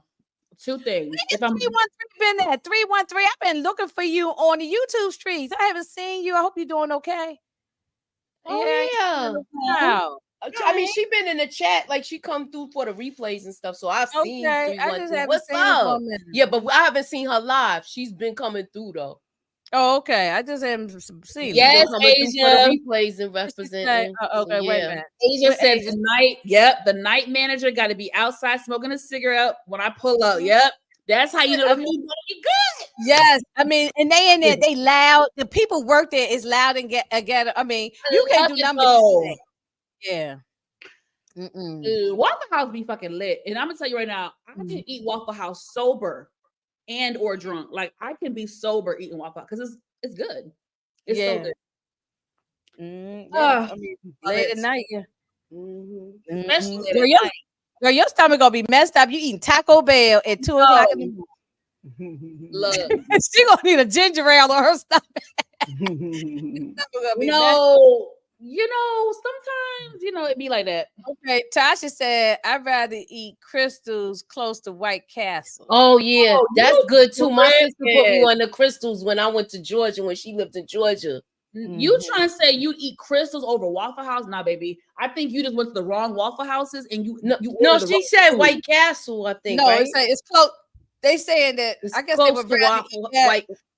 S1: Two things. If I'm
S2: 313 been there, 313. I've been looking for you on the YouTube streets. I haven't seen you. I hope you're doing okay.
S3: Oh yeah.
S2: Wow.
S3: I mean, she been in the chat, like she come through for the replays and stuff. So I've seen 312. What's up? Yeah, but I haven't seen her live. She's been coming through though.
S2: Oh, okay. I just haven't seen.
S1: Yes,
S3: Asia. Replays and representing.
S2: Okay, wait a minute.
S1: Asia said the night. Yep, the night manager got to be outside smoking a cigarette when I pull up. Yep, that's how you know the food gonna be good.
S2: Yes, I mean, and they in there, they loud. The people work there is loud and get. I mean, you can't do nothing. Yeah.
S1: Dude, Waffle House be fucking lit, and I'm gonna tell you right now, I can eat Waffle House sober and or drunk. Like I can be sober eating Waffle House because it's good. It's so good.
S2: I mean, late at night,
S1: Especially
S2: girl, your stomach gonna be messed up. You eating Taco Bell at 2 o'clock in the morning.
S1: Look,
S2: she gonna need a ginger ale on her stomach.
S1: Sometimes it be like that.
S2: Okay, Tasha said I'd rather eat crystals close to White Castle.
S3: Oh yeah, that's good too. My sister put me on the crystals when I went to Georgia, when she lived in Georgia.
S1: You trying to say you eat crystals over Waffle House? Nah, baby. I think you just went to the wrong Waffle Houses and you.
S3: No, she said White Castle. I think.
S2: No,
S3: right?
S2: it's close. They saying that
S3: it's
S2: I guess
S3: close
S2: they would
S3: to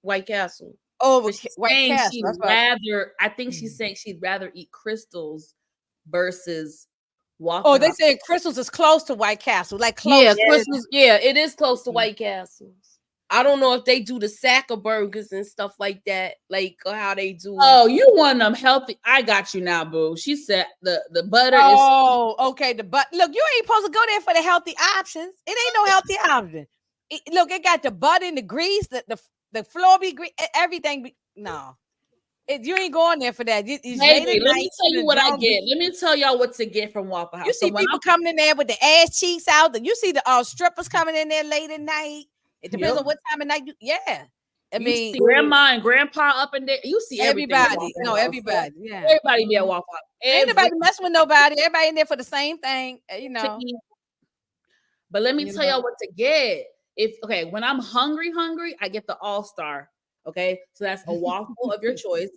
S3: White Castle.
S2: Over White Castle.
S1: I think she's saying she'd rather eat crystals versus Waffle
S2: House.
S1: They
S2: saying crystals is close to White Castle, like close.
S3: Yeah, crystals. Yeah, it is close to White Castles. I don't know if they do the Sacker burgers and stuff like that, like how they do.
S1: Oh, you want them healthy? I got you now, boo. She said the butter.
S2: Okay. The butter. Look, you ain't supposed to go there for the healthy options. It ain't no healthy option. Look, it got the butter and the grease, the floor be grease, everything. No, you ain't going there for that.
S1: Let me tell you what I get. Let me tell y'all what to get from Waffle House.
S2: You see people coming in there with the ass cheeks out. You see the strippers coming in there late at night. It depends on what time of night I mean,
S1: see grandma and grandpa up in there. You see
S2: everybody. No, everybody. Yeah,
S1: everybody be at Waffle House.
S2: Ain't nobody messing with nobody. Everybody in there for the same thing.
S1: But let me tell y'all what to get. When I'm hungry, I get the all-star. Okay, so that's a waffle of your choice.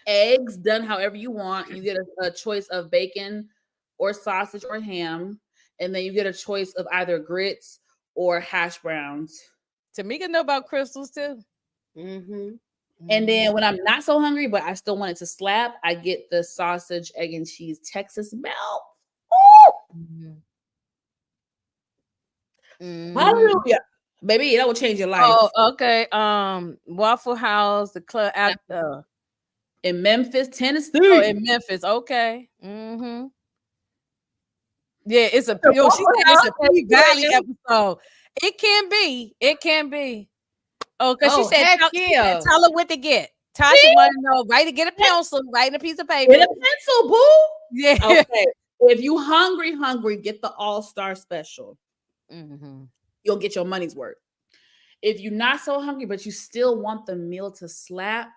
S1: Eggs done however you want. You get a choice of bacon or sausage or ham, and then you get a choice of either grits or hash browns.
S2: Tamika know about crystals too.
S1: And then when I'm not so hungry, but I still want it to slap, I get the sausage, egg, and cheese Texas melt. Hallelujah. Baby, that will change your life.
S2: Oh, okay. Waffle House, the club
S1: in Memphis, Tennessee.
S2: Oh, in Memphis, okay. Yeah, she said it's a P Valley episode. It can be. Oh, because she said, tell her what to get. Tasha want to know, right? To get a pencil, write a piece of paper.
S1: Get a pencil, boo.
S2: Yeah.
S1: Okay. If you hungry, get the all-star special. You'll get your money's worth. If you're not so hungry, but you still want the meal to slap,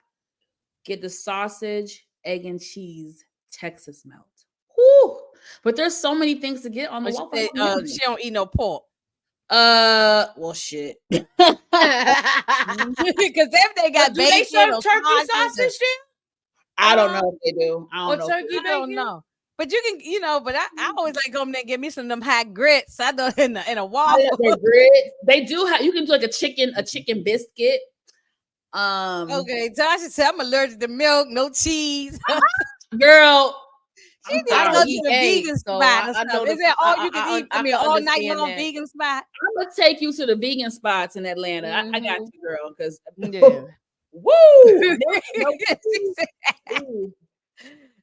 S1: get the sausage, egg, and cheese Texas melt. Whew. But there's so many things to get on the waffle.
S2: She don't eat no pork.
S1: Well, shit.
S2: Because if they got
S3: do they
S2: bacon
S3: serve
S2: or
S3: turkey
S2: sausage,
S3: sausage there?
S1: I don't know if they do. I
S3: Or
S1: don't know.
S3: turkey
S2: I don't
S3: bacon?
S2: know. But you can, but I always like going there and get me some of them hot grits. I know in a
S1: I love
S2: waffle.
S1: their grits. They do have. You can do like a chicken biscuit.
S2: Okay, Tasha said I'm allergic to milk, no cheese.
S1: Girl,
S2: She
S1: I'm
S2: need to
S3: I
S2: go
S3: don't
S1: sorry.
S2: to
S3: eat
S2: the vegan
S3: eggs, so
S2: spot or
S3: I know
S2: something. Is that all you can eat? I mean,
S3: I
S2: all night
S3: understand
S2: long
S3: that.
S2: vegan spot.
S1: I'm gonna take you to the vegan spots in Atlanta. I got you, girl. Because
S2: Yeah.
S1: woo,
S2: She said,
S1: Ooh.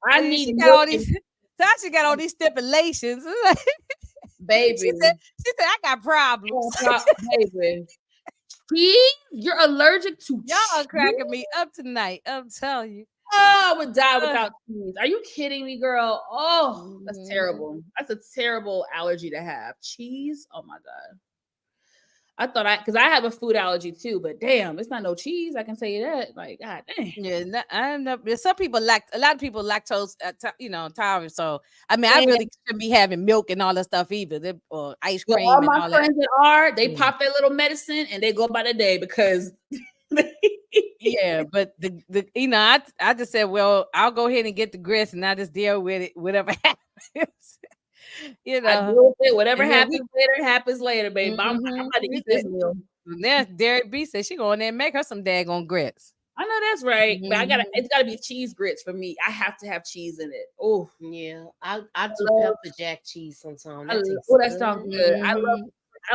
S1: I need
S2: she got
S1: milk
S2: all these. Tasha got all these stipulations.
S3: Baby.
S2: She said, I got problems.
S1: baby. Cheese? You're allergic to
S2: Y'all are
S1: cheese?
S2: cracking me up tonight. I'm telling you.
S1: Oh, I would die without cheese. Are you kidding me, girl? Oh, that's terrible. That's a terrible allergy to have. Cheese? Oh my God. I thought because I have a food allergy too, but damn, it's not no cheese. I can tell you that. Like, God dang.
S2: Yeah, I know. Some people a lot of people lactose, tolerant. So I mean, I really shouldn't be having milk and all that stuff either. Or ice cream
S1: all
S2: and
S1: my
S2: all
S1: friends
S2: that.
S1: They pop their little medicine and they go by the day because.
S2: Yeah, but the I just said, well, I'll go ahead and get the grits and I just deal with it, whatever happens.
S1: I deal with it. Whatever happens later, babe. I'm about to eat this meal.
S2: There's Derek B said she go in there and make her some daggone grits.
S1: I know that's right, but it's gotta be cheese grits for me. I have to have cheese in it. Oh
S3: yeah, I do pepper jack cheese sometimes.
S1: That sounds good. I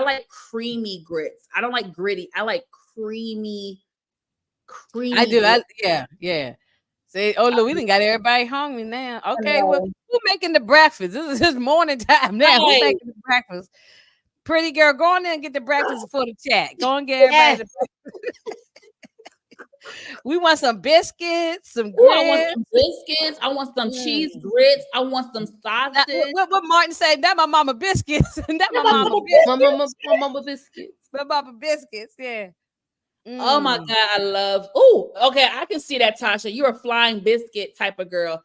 S1: like creamy grits. I don't like gritty. I like creamy.
S2: I do. Yeah. Say, oh look, we done got everybody hungry now. Okay, well, who's making the breakfast? This is morning time now. Who's making the breakfast? Pretty girl, go on there and get the breakfast for the chat. Go and get everybody the breakfast. We want some biscuits, some grits.
S1: I want some biscuits. I want some cheese grits. I want some sausage.
S2: What Martin said? That my mama biscuits. That my mama biscuits.
S3: My mama biscuits.
S2: My mama biscuits. Yeah.
S1: Oh my God, I love. Oh, okay. I can see that, Tasha. You're a flying biscuit type of girl.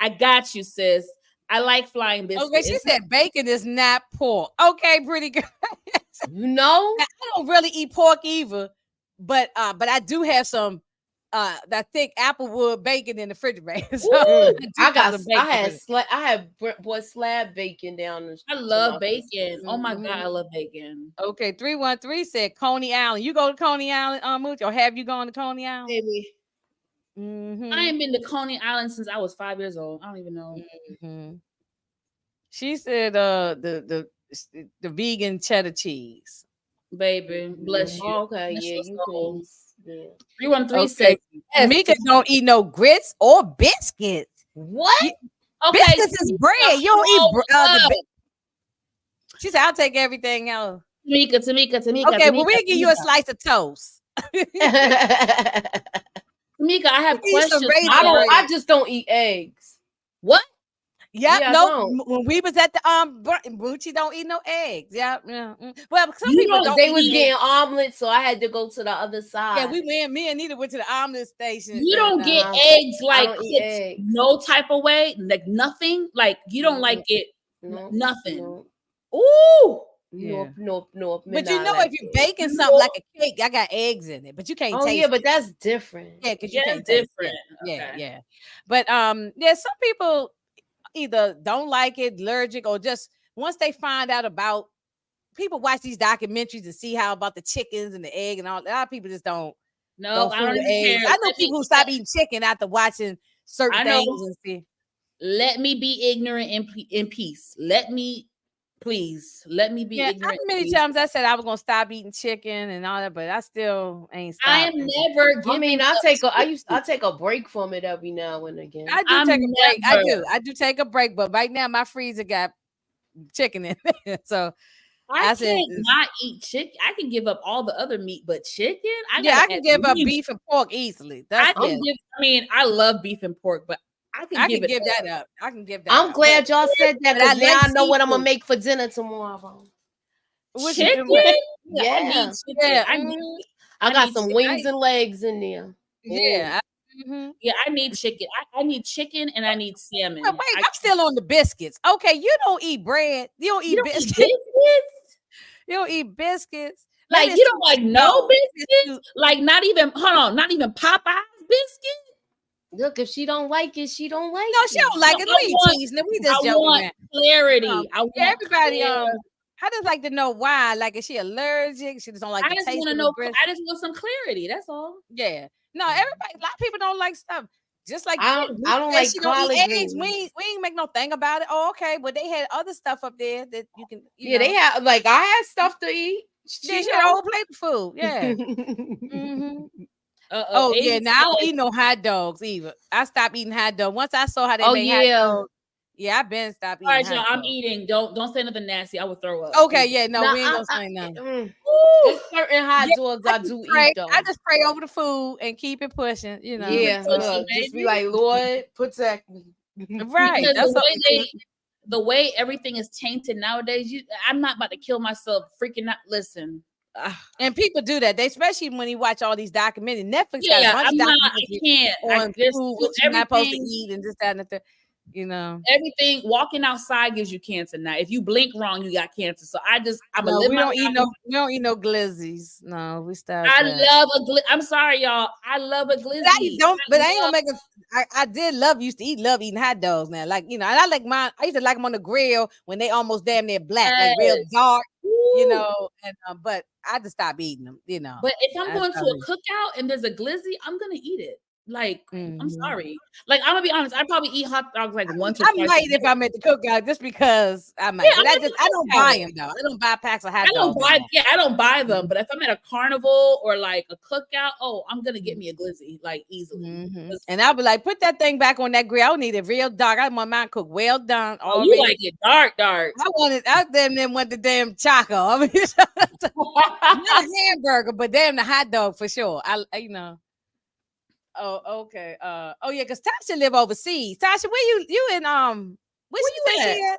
S1: I got you, sis. I like flying biscuits.
S2: Okay, she said bacon is not pork. Okay, pretty girl.
S3: Now,
S2: I don't really eat pork either, but I do have some that thick applewood bacon in the refrigerator. So
S3: I had slab bacon down.
S1: I love bacon. Oh my God, I love bacon.
S2: Okay, 313 said Coney Island. You go to Coney Island, Mooch, or have you gone to Coney Island?
S1: Baby. I ain't been to Coney Island since I was 5 years old. I don't even know.
S2: She said the vegan cheddar cheese.
S1: Baby, bless you.
S3: Okay,
S1: bless
S3: yeah, you can. Yeah.
S1: 313 said
S2: Mika don't eat no grits or biscuits.
S3: What?
S1: Okay,
S2: biscuits is bread. You don't eat the She said, I'll take everything else.
S1: Tamika.
S2: Okay, well, we'll give you a slice of toast.
S1: Tamika, I have questions.
S3: I just don't eat eggs.
S1: What?
S2: Yeah, no. When we was at the Bucci don't eat no eggs. Yeah. Well, some people don't.
S3: They was getting omelets, so I had to go to the other side.
S2: Yeah, me and Nita went to the omelet station.
S1: You don't get eggs like no type of way, like nothing. Like you don't like it, nothing.
S3: No.
S1: Ooh.
S2: Yeah.
S3: No.
S2: But you know, if you're baking something like a cake, I got eggs in it, but you can't taste.
S3: Yeah, but that's different.
S2: Yeah, because you can't
S1: different.
S2: Yeah. But some people either don't like it, allergic, or just once they find out about, people watch these documentaries and see how about the chickens and the egg and all. A lot of people just don't.
S1: No, I don't care.
S2: I know people who stop eating chicken after watching certain things and see.
S1: Let me be ignorant in peace. Let me be ignorant.
S2: Many times I said I was gonna stop eating chicken and all that, but I still ain't stopped.
S1: I am never giving.
S3: I take a break from it every now and again.
S2: I do take a break. I do take a break, but right now my freezer got chicken in it. So
S1: I can't not eat chicken. I can give up all the other meat, but chicken.
S2: I can give up beef and pork easily.
S1: I love beef and pork, but I can give
S2: that up. I can give that.
S3: I'm glad y'all said that because now I know what I'm gonna make for dinner tomorrow.
S1: Chicken?
S3: Yeah. I got some wings and legs in there.
S2: Yeah.
S1: Yeah, I need chicken. I need chicken and I need salmon.
S2: Wait, I'm still on the biscuits. Okay, you don't eat bread. You don't eat biscuits. You don't eat biscuits.
S1: Like you don't like no biscuits? Like not even not even Popeye's biscuit?
S3: Look, if she don't like it, she don't like it.
S2: No, she don't like it. We ain't teasing. We just joking.
S1: I want clarity. I want
S2: everybody. I just like to know why. Like, is she allergic? She just don't like the taste of the breast.
S1: I just want some clarity. That's all.
S2: Yeah. No, everybody. A lot of people don't like stuff. Just like
S3: I don't like collard greens.
S2: We ain't make no thing about it. Oh, okay. But they had other stuff up there that you can. You know.
S3: They had I had stuff to eat.
S2: She had a whole plate of food. Yeah. Mm-hmm. Oh yeah, now I don't eat no hot dogs either. I stopped eating hot dogs once I saw how they make hot dogs. Yeah, I've been stopped eating.
S1: All right, y'all. I'm eating. Don't say nothing nasty. I would throw up.
S2: Okay, yeah, no, we ain't gonna say nothing.
S3: There's certain hot dogs I do eat though.
S2: I just pray over the food and keep it pushing. You know.
S3: Yeah, just be like, Lord, protect me.
S2: Right.
S1: That's the way everything is tainted nowadays. I'm not about to kill myself freaking out. Listen.
S2: And people do that. They especially when you watch all these documentaries. Netflix
S1: got
S2: a bunch
S1: of documentaries on
S2: food, what you're not supposed to eat, and this, that, and the third. You know,
S1: everything walking outside gives you cancer now. If you blink wrong, you got cancer. So we
S2: don't eat no glizzies. No, we stop.
S1: Love a glizzy. I'm sorry, y'all. I love a glizzy.
S2: I ain't gonna make I did used to love eating hot dogs now. Like, you know, and I like mine. I used to like them on the grill when they almost damn near black, like real dark. You know, and but I just stopped eating them. You know,
S1: but if I'm going to a cookout and there's a glizzy, I'm gonna eat it. Like, I'm sorry. Like, I'm gonna be honest. I probably eat hot dogs like once or twice.
S2: I might if I'm at the cookout just because I might. Yeah, but I don't buy them though. I don't buy packs of hot dogs.
S1: I don't buy them. But if I'm at a carnival or like a cookout, I'm gonna get me a glizzy like easily.
S2: Mm-hmm. And I'll be like, put that thing back on that grill. I need it real dark. I want mine cooked well done.
S1: You like it dark. I
S2: wanted out there and then went the damn Choco. I mean, not a hamburger, but damn the hot dog for sure. You know. Oh, okay. Yeah, because Tasha live overseas. Tasha, where you in where you at?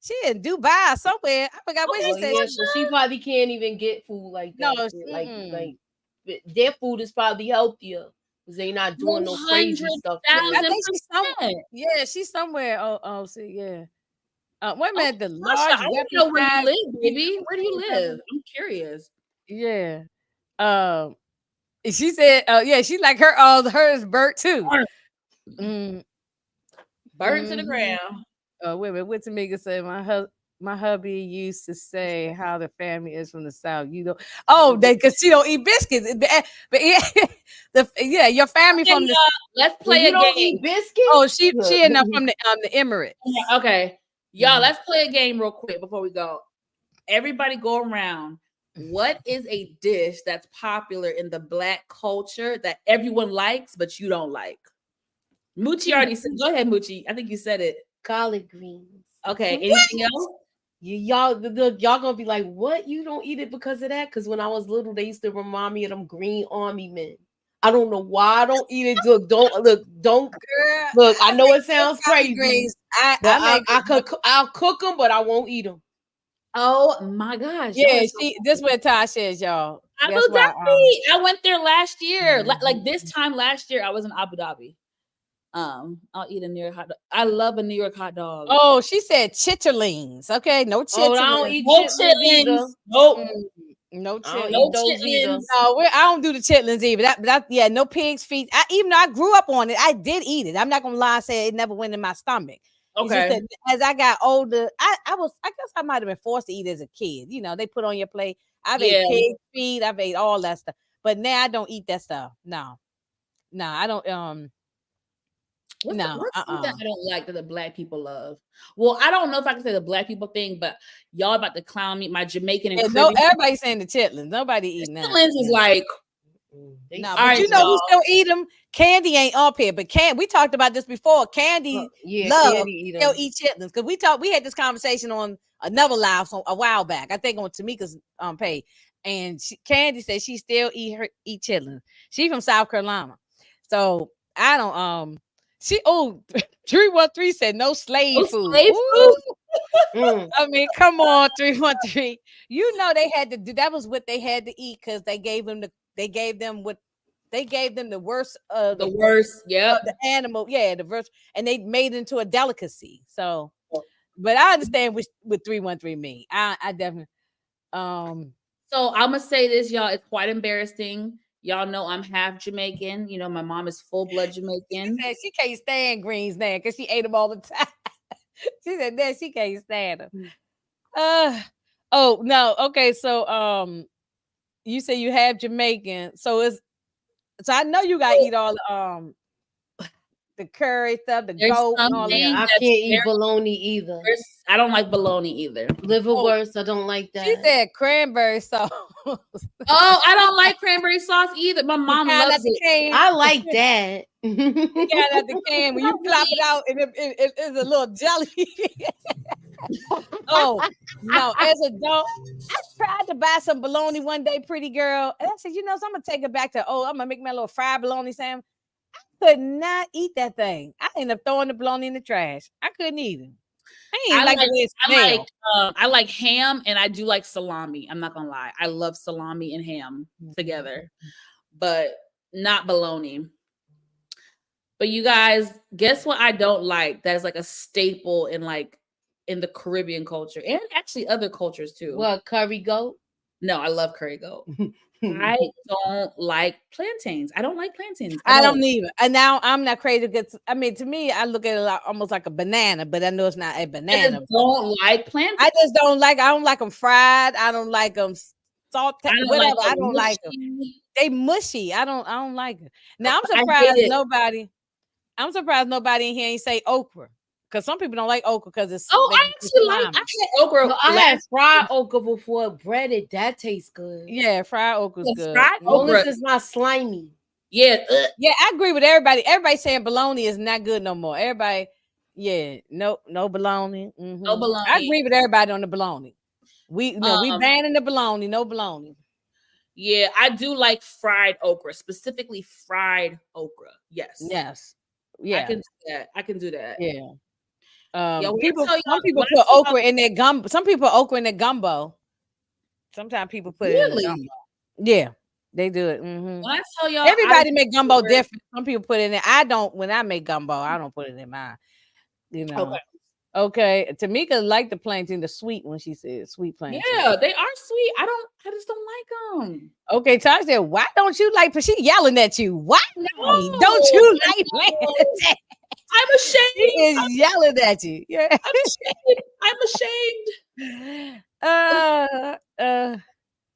S2: She in Dubai somewhere. I forgot where she said.
S3: Yeah, so she probably can't even get food like that. No, like their food is probably healthier because they not doing no crazy stuff.
S2: I think she's somewhere. Yeah, she's somewhere. See, yeah. Wait a minute, the large.
S1: I don't know where you live, baby. Where do you live? I'm curious.
S2: Yeah. She said, she like hers burnt too.
S1: Burnt to the ground.
S2: Wait a minute. What Tamika said? My hubby used to say how the family is from the South. You know, because she don't eat biscuits. But yeah, your family from the.
S1: Let's play a game.
S3: Eat biscuits?
S2: Oh, she enough from the Emirates.
S1: Yeah, okay, y'all. Let's play a game real quick before we go. Everybody go around. What is a dish that's popular in the Black culture that everyone likes, but you don't like? Moochie already said. Go ahead, Moochie. I think you said it.
S3: Collard greens.
S1: Okay. Anything else?
S3: Y'all gonna be like, what? You don't eat it because of that? Because when I was little, they used to remind me of them green army men. I don't know why I don't eat it. Don't. I know it sounds crazy. I'll cook them, but I won't eat them.
S1: Oh my gosh!
S2: Yeah, this where Tasha is, y'all.
S1: Abu Dhabi. I went there last year. Like this time last year, I was in Abu Dhabi. I'll eat a New York hot dog. I love a New York hot dog.
S2: Oh, she said chitterlings. Okay, no chitterlings.
S3: Oh, I don't eat chitlins.
S2: Nope. No chitlins. No, I don't do the chitlins either. No pig's feet. Even though I grew up on it, I did eat it. I'm not gonna lie and say it never went in my stomach.
S1: Okay.
S2: As I got older, I guess I might have been forced to eat as a kid. You know, they put on your plate. I've ate pig feet. I've ate all that stuff. But now I don't eat that stuff. No, I don't.
S1: What's something I don't like that the Black people love? Well, I don't know if I can say the Black people thing, but y'all about to clown me. My Jamaican and Caribbean.
S2: Everybody's saying the chitlins. Nobody eating that.
S1: Chitlins is like.
S2: But you know we still eat them. Candy ain't up here, but we talked about this before. Candy still eat chitlins because we had this conversation on another live a while back. I think on Tamika's page, and Candy said she still eat chitlins. She from South Carolina, so I don't. 313 said no slave food. I mean, come on, 313. You know they had to do that was what they had to eat because they gave them the worst the worst, the animal, the worst, and they made it into a delicacy. So, but I understand what 313 mean. I definitely
S1: So I'm gonna say this, y'all. It's quite embarrassing. Y'all know I'm half Jamaican. You know, my mom is full blood Jamaican.
S2: She said she can't stand greens now because she ate them all the time. She said that she can't stand them. Oh no, okay. So you say you have Jamaican, so I know you gotta eat all the curry stuff, the goat, and all that.
S3: I can't eat bologna either.
S1: I don't like bologna either.
S3: Liverwurst, I don't like that.
S2: She said cranberry sauce.
S1: Oh, I don't like cranberry sauce either. My mom loves it.
S3: I like that.
S2: You got at the can when you plop it out and it's a little jelly. Oh no! As a adult, I tried to buy some bologna one day, pretty girl, and I said, so I'm gonna take it back to I'm gonna make my little fried bologna sandwich. I could not eat that thing. I ended up throwing the bologna in the trash. I couldn't eat it.
S1: I like ham and I do like salami. I'm not gonna lie. I love salami and ham together, but not bologna. But you guys, guess what I don't like? That is like a staple in the Caribbean culture and actually other cultures too.
S3: What, curry goat?
S1: No, I love curry goat. I don't like plantains. I don't like plantains.
S2: I don't either. And now I'm not crazy because to me, I look at it almost like a banana, but I know it's not a banana.
S1: I don't like plantains.
S2: I don't like them fried. I don't like them salt, whatever. I don't like them. They mushy. I don't like it. Now I'm surprised nobody in here ain't say okra. Because some people don't like okra because it's
S1: I had okra.
S3: I had fried okra before breaded. That tastes good.
S2: Yeah, fried okra's good.
S3: Fried okra is not slimy.
S1: Yeah.
S2: Yeah, I agree with everybody. Everybody saying bologna is not good no more. Everybody, no bologna. Mm-hmm. No bologna. I agree with everybody on the bologna. We banning the bologna, no bologna.
S1: Yeah, I do like fried okra, specifically fried okra. Yes.
S2: Yeah.
S1: I can do that.
S2: Yeah.
S1: Some
S2: people put okra in their gumbo. Some people put okra in their gumbo. Sometimes people put it in the gumbo. Yeah, they do it. Mm-hmm.
S1: When I tell y'all,
S2: everybody make gumbo different. Some people put it in there. I don't. When I make gumbo, I don't put it in mine. Okay. Tamika liked the plantain, the sweet when she said sweet plantain.
S1: Yeah, they are sweet. I just don't like them.
S2: Okay, Tasha said, why don't you like? She yelling at you. Why don't you like plantain?
S1: I'm ashamed.
S2: He is yelling at you. Yeah.
S1: I'm ashamed.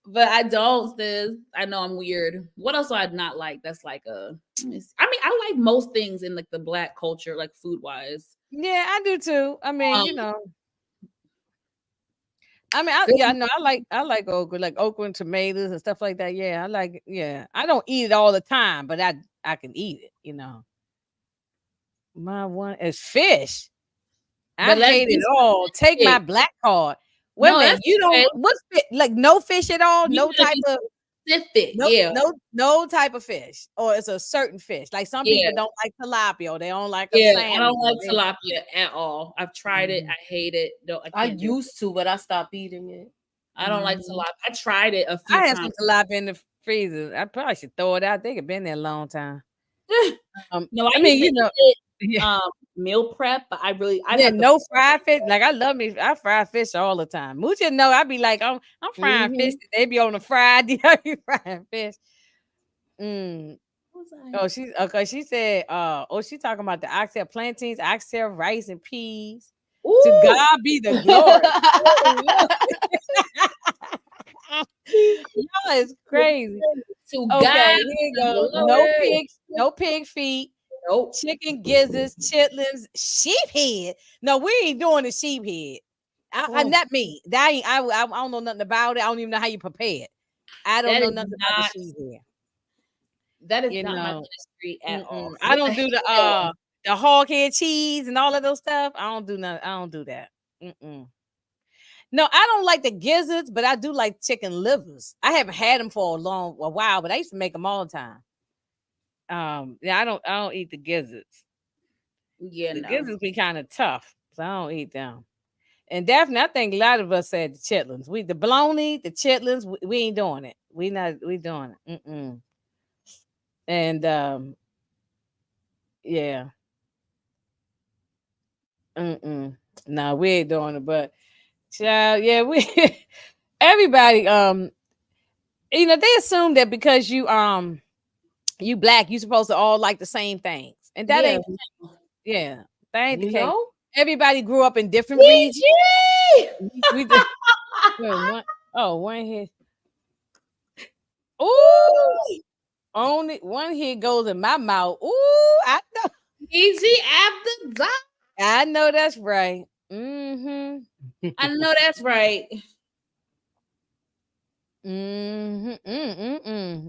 S1: But I don't, sis. I know I'm weird. What else do I not like? That's like I like most things in like the Black culture, like food wise.
S2: Yeah, I do too. I like okra, like okra and tomatoes and stuff like that. Yeah, I like it. Yeah, I don't eat it all the time, but I can eat it. My one is fish. I hate it all. Take my black card. Wait a minute, you don't what's like no fish at all? No type of
S1: specific,
S2: no type of fish, or it's a certain fish. Like some people don't like tilapia, or they don't like salmon.
S1: I don't like tilapia at all. I've tried it. I hate it.
S3: I used to, but I stopped eating it.
S1: I don't like tilapia. I tried it a few times.
S2: I had some tilapia in the freezer. I probably should throw it out. They could been there a long time.
S1: Meal prep, but I
S2: no fried fish. Like I fry fish all the time. Mucha know I be like, I'm frying fish. They be on the Friday. I be frying fish. Oh, she said, she talking about the oxtail plantains, oxtail rice, and peas. Ooh. To God be the glory. Y'all is crazy. To God, here you go. No pig feet. Nope. Chicken gizzards, chitlins, sheep head. No, we ain't doing the sheep head. Not me. I don't know nothing about it. I don't even know how you prepare it. I don't know nothing about the sheep head.
S1: That is not my ministry at all.
S2: I don't do the hog head cheese and all of those stuff. I don't do nothing. I don't do that. No, I don't like the gizzards, but I do like chicken livers. I haven't had them for a while, but I used to make them all the time. I don't eat the gizzards. Yeah, the gizzards be kind of tough, so I don't eat them. And definitely, I think a lot of us said the chitlins. The bologna, the chitlins, we ain't doing it. We doing it. And yeah. No, we ain't doing it. But child, yeah, everybody they assume that because you black, you supposed to all like the same things, and that ain't that ain't the case. Everybody grew up in different regions. We just one here. Ooh, only one here goes in my mouth. Ooh, I know.
S1: Easy after dark.
S2: I know that's right. Mm-hmm.
S1: I know that's right.
S2: Mm-hmm.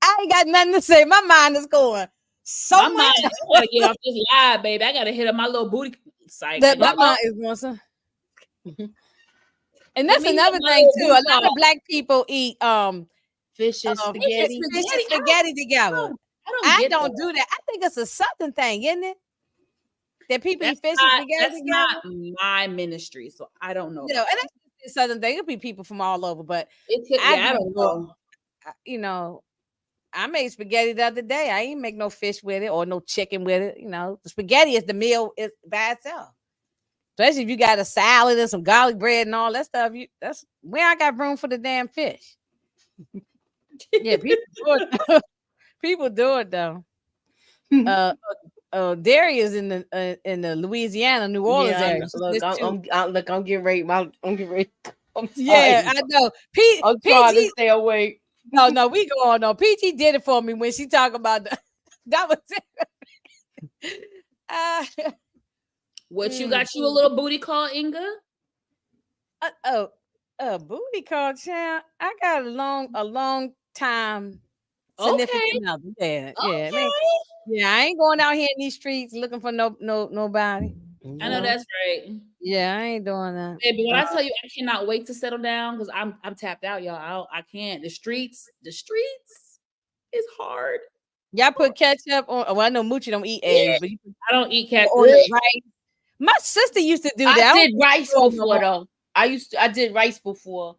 S2: I ain't got nothing to say. My mind is going so
S1: my
S2: much.
S1: mind, I gotta get off this live, baby. I gotta hit up my little booty site.
S2: My mind is going so. And that's another thing too. A lot of black people eat
S3: fish and spaghetti.
S2: Fish and spaghetti together. I don't do that. I think it's a Southern thing, isn't it? That people eat fish and spaghetti
S1: that's
S2: together.
S1: Not my ministry, so I don't know.
S2: And that's a Southern thing. It'll be people from all over, but
S1: it could, I don't
S2: know. I made spaghetti the other day. I ain't make no fish with it or no chicken with it. The spaghetti is the meal is by itself. Especially if you got a salad and some garlic bread and all that stuff. That's where I got room for the damn fish. Yeah, people do it though. Darius in the Louisiana, New Orleans area.
S3: Look, I'm getting ready. I'm getting ready.
S2: I know.
S3: I'm trying to stay awake.
S2: No, we go on. No, PG did it for me when she talked about that was it.
S1: What you got you a little booty call, Inga?
S2: Booty call, child. I got a long time significant other. Yeah. I ain't going out here in these streets looking for nobody.
S1: I know that's right.
S2: Yeah, I ain't doing that.
S1: Baby, when I tell you I cannot wait to settle down because I'm tapped out, y'all. I can't. The streets is hard.
S2: Y'all put ketchup on. Well, I know Moochie don't eat eggs, but
S1: I don't eat ketchup.
S2: Right. My sister used to do that.
S3: I did rice before though. I did rice before.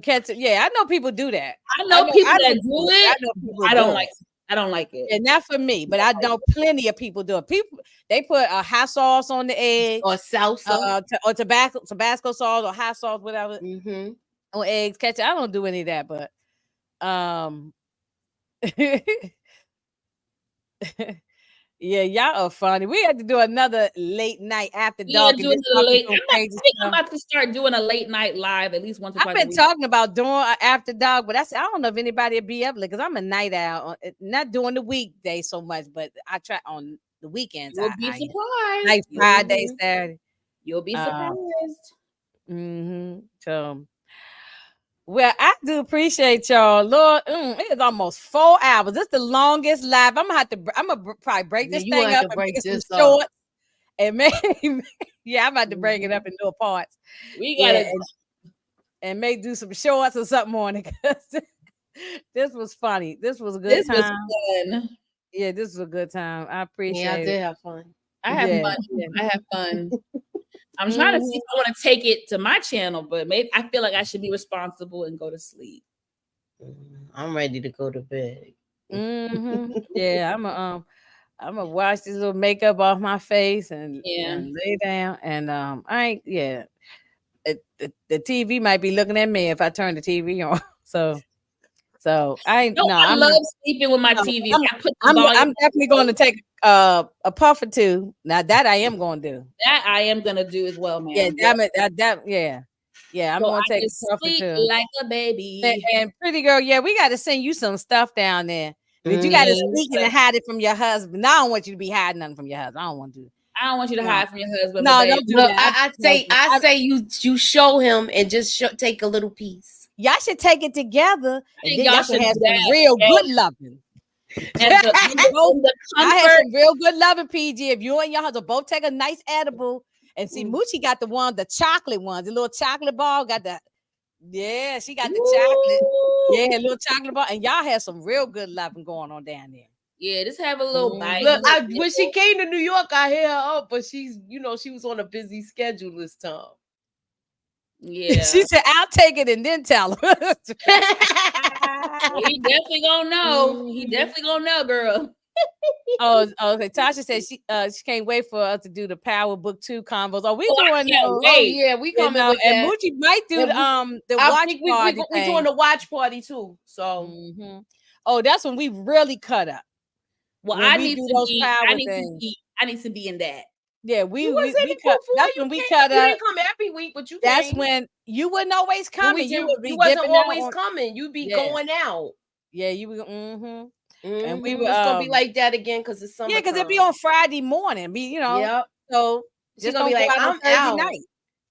S2: Ketchup. Yeah, I know people do that.
S1: I know people that do it. I don't like it. I don't like it.
S2: And not for me, but I know plenty of people do it. People they put a hot sauce on the egg
S3: or salsa
S2: or Tabasco sauce or hot sauce, whatever. On eggs, ketchup. I don't do any of that, but yeah, y'all are funny. We had to do another late night after dark.
S1: I'm about to start doing a late night live at least once or twice.
S2: I've been talking about doing after dark, but I don't know if anybody would be up because I'm a night owl. Not doing the weekday so much, but I try on the weekends.
S1: You'll be surprised.
S2: Like Friday, Saturday.
S1: You'll be surprised.
S2: So. Well, I do appreciate y'all, Lord. It is almost 4 hours. This is the longest live. I'm gonna probably break this thing up and make some shorts. And maybe, I'm about to break it up into parts.
S1: We gotta
S2: and may do some shorts or something on it. This was funny. This was a good time.
S1: Was fun.
S2: Yeah, this was a good time. I appreciate it.
S3: Yeah, I did have fun.
S1: I have fun. I'm trying to see if I want to take it to my channel, but maybe I feel like I should be responsible and go to sleep.
S3: I'm ready to go to bed.
S2: Yeah, I'm gonna wash this little makeup off my face and lay down. And I ain't the TV might be looking at me if I turn the TV on. So I
S1: love sleeping with my TV.
S2: I'm definitely going to take a puff or two. Now that I am going to do.
S1: That I am going to do as well, man.
S2: Yeah, I'm going to take a puff or two.
S1: Like a baby.
S2: And pretty girl, we got to send you some stuff down there. But you got to sneak and hide it from your husband. Now I don't want you to be hiding nothing from your husband. I don't want to.
S1: I don't want you to hide from your husband.
S2: No, don't do that.
S3: I say you show him and just take a little piece.
S2: Y'all should take it together, and then y'all should have some real good loving. I have some real good loving, PG. If you and your husband both take a nice edible, and see, Moochie got the chocolate ones, the little chocolate ball. Got that. Yeah, she got the chocolate. Yeah, little chocolate ball, and y'all have some real good loving going on down there.
S1: Yeah, just have a little bite.
S3: Look, when she came to New York, I hit her up, but she's, she was on a busy schedule this time.
S1: Yeah,
S2: she said, "I'll take it and then tell her."
S1: He definitely gonna know. He definitely gonna know, girl.
S2: Oh, okay. Tasha said she can't wait for us to do the Power Book 2 combos. Oh, we
S1: I
S2: doing
S1: can't
S2: those.
S3: Oh
S1: wait.
S3: yeah, we coming with
S2: And
S3: that.
S2: Moochie might do the
S3: I
S2: watch
S3: think
S2: party
S3: we
S2: thing.
S3: doing the watch party too. So
S2: Oh, that's when we really cut up.
S1: Well,
S2: When
S1: I
S2: we
S1: need
S2: do
S1: to
S2: those
S1: be.
S2: power
S1: I need
S2: things.
S1: to be. I need to be in that.
S2: Yeah,
S3: you was in
S2: we
S3: it
S2: cut.
S3: before.
S2: That's
S3: You
S2: when we
S3: came.
S2: cut
S3: You
S2: up.
S3: didn't come every week, but you
S2: That's
S3: came.
S2: when you wouldn't always come, and you would be
S3: you wasn't
S2: dipping out
S3: always
S2: on,
S3: coming. You be going out.
S2: Yeah, you were. And we were.
S3: It's gonna be like that again because it's summertime.
S2: Yeah, because it'd be on Friday morning.
S3: Yep.
S2: So
S3: She
S2: just
S3: gonna
S2: don't
S3: be
S2: go
S3: like,
S2: out on
S3: I'm
S2: Thursday
S3: out.
S2: night.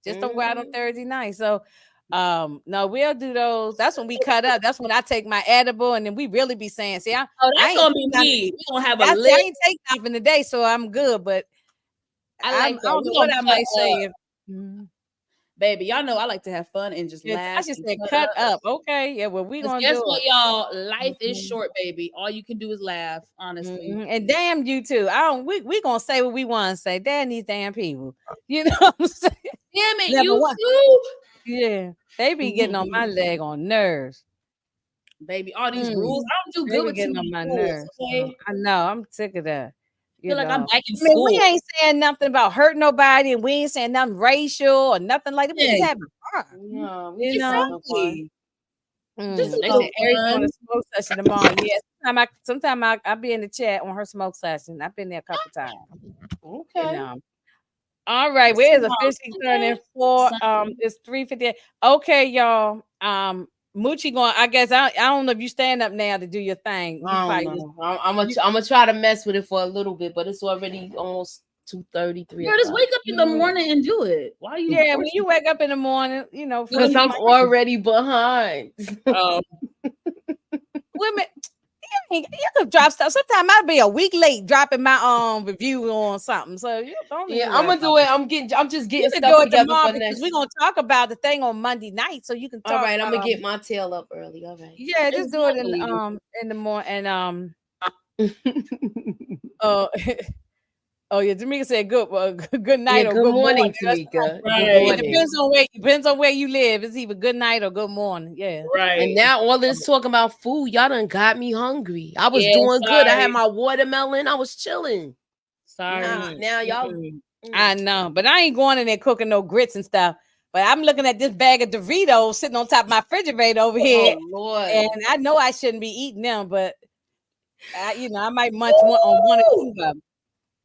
S2: Just don't go out on Thursday night. So no, we'll do those. That's when we cut up. That's when I take my edible, and then we really be saying, see, I
S1: that's
S2: ain't
S1: gonna be me. We gonna have a
S2: I
S1: list.
S2: ain't take nothing today, so I'm good. But
S1: I
S2: don't know what I might say.
S1: Baby, y'all know I like to have fun and just laugh.
S2: I just said cut up. Okay, yeah. Well, we gonna
S1: guess
S2: do
S1: what,
S2: it.
S1: y'all? Life is short, baby. All you can do is laugh. Honestly,
S2: and damn you too. We gonna say what we want to say. Damn these damn people. You know what I'm saying?
S1: Damn it, you too.
S2: Yeah, they be getting on my leg on nerves.
S1: Baby, all these rules. I don't do good with
S2: getting on my nerves. Okay? I know. I'm sick of that.
S1: I feel like I'm back in school.
S2: We ain't saying nothing about hurting nobody, and we ain't saying nothing racial or nothing like that. We just having fun.
S3: Yeah,
S2: you know.
S1: Just
S2: they said Eric's on a smoke session tomorrow. Yeah, sometime I be in the chat on her smoke session. I've been there a couple times.
S3: Okay.
S2: All right, where's officially turning 4? It's 3:50. Okay, y'all. Moochie going. I guess I don't know if you stand up now to do your thing.
S3: I'm gonna try to mess with it for a little bit, but it's already almost 2:30.
S1: Girl, just wake up in the morning and do it. Why are you?
S2: Yeah, when you wake up in the morning, you know,
S3: because I'm already behind.
S2: Women, you could drop stuff. Sometimes I'll be a week late dropping my review on something. So you don't.
S3: Yeah, I'm gonna do it. I'm just getting stuff together for next.
S2: We're gonna talk about the thing on Monday night, so you can talk.
S3: All right, I'm gonna get my tail up early. All right.
S2: Yeah, just do it in the morning. And oh yeah, Tamika said good night or good morning.
S3: Tamika.
S2: Right. It depends on where you live. It's either good night or good morning. Yeah.
S1: Right.
S3: And now all this talking about food, y'all done got me hungry. I was doing good. I had my watermelon. I was chilling.
S1: Sorry.
S3: Now y'all.
S2: I know, but I ain't going in there cooking no grits and stuff. But I'm looking at this bag of Doritos sitting on top of my refrigerator over here.
S3: Oh Lord.
S2: And I know I shouldn't be eating them, but I might munch on one or two of them.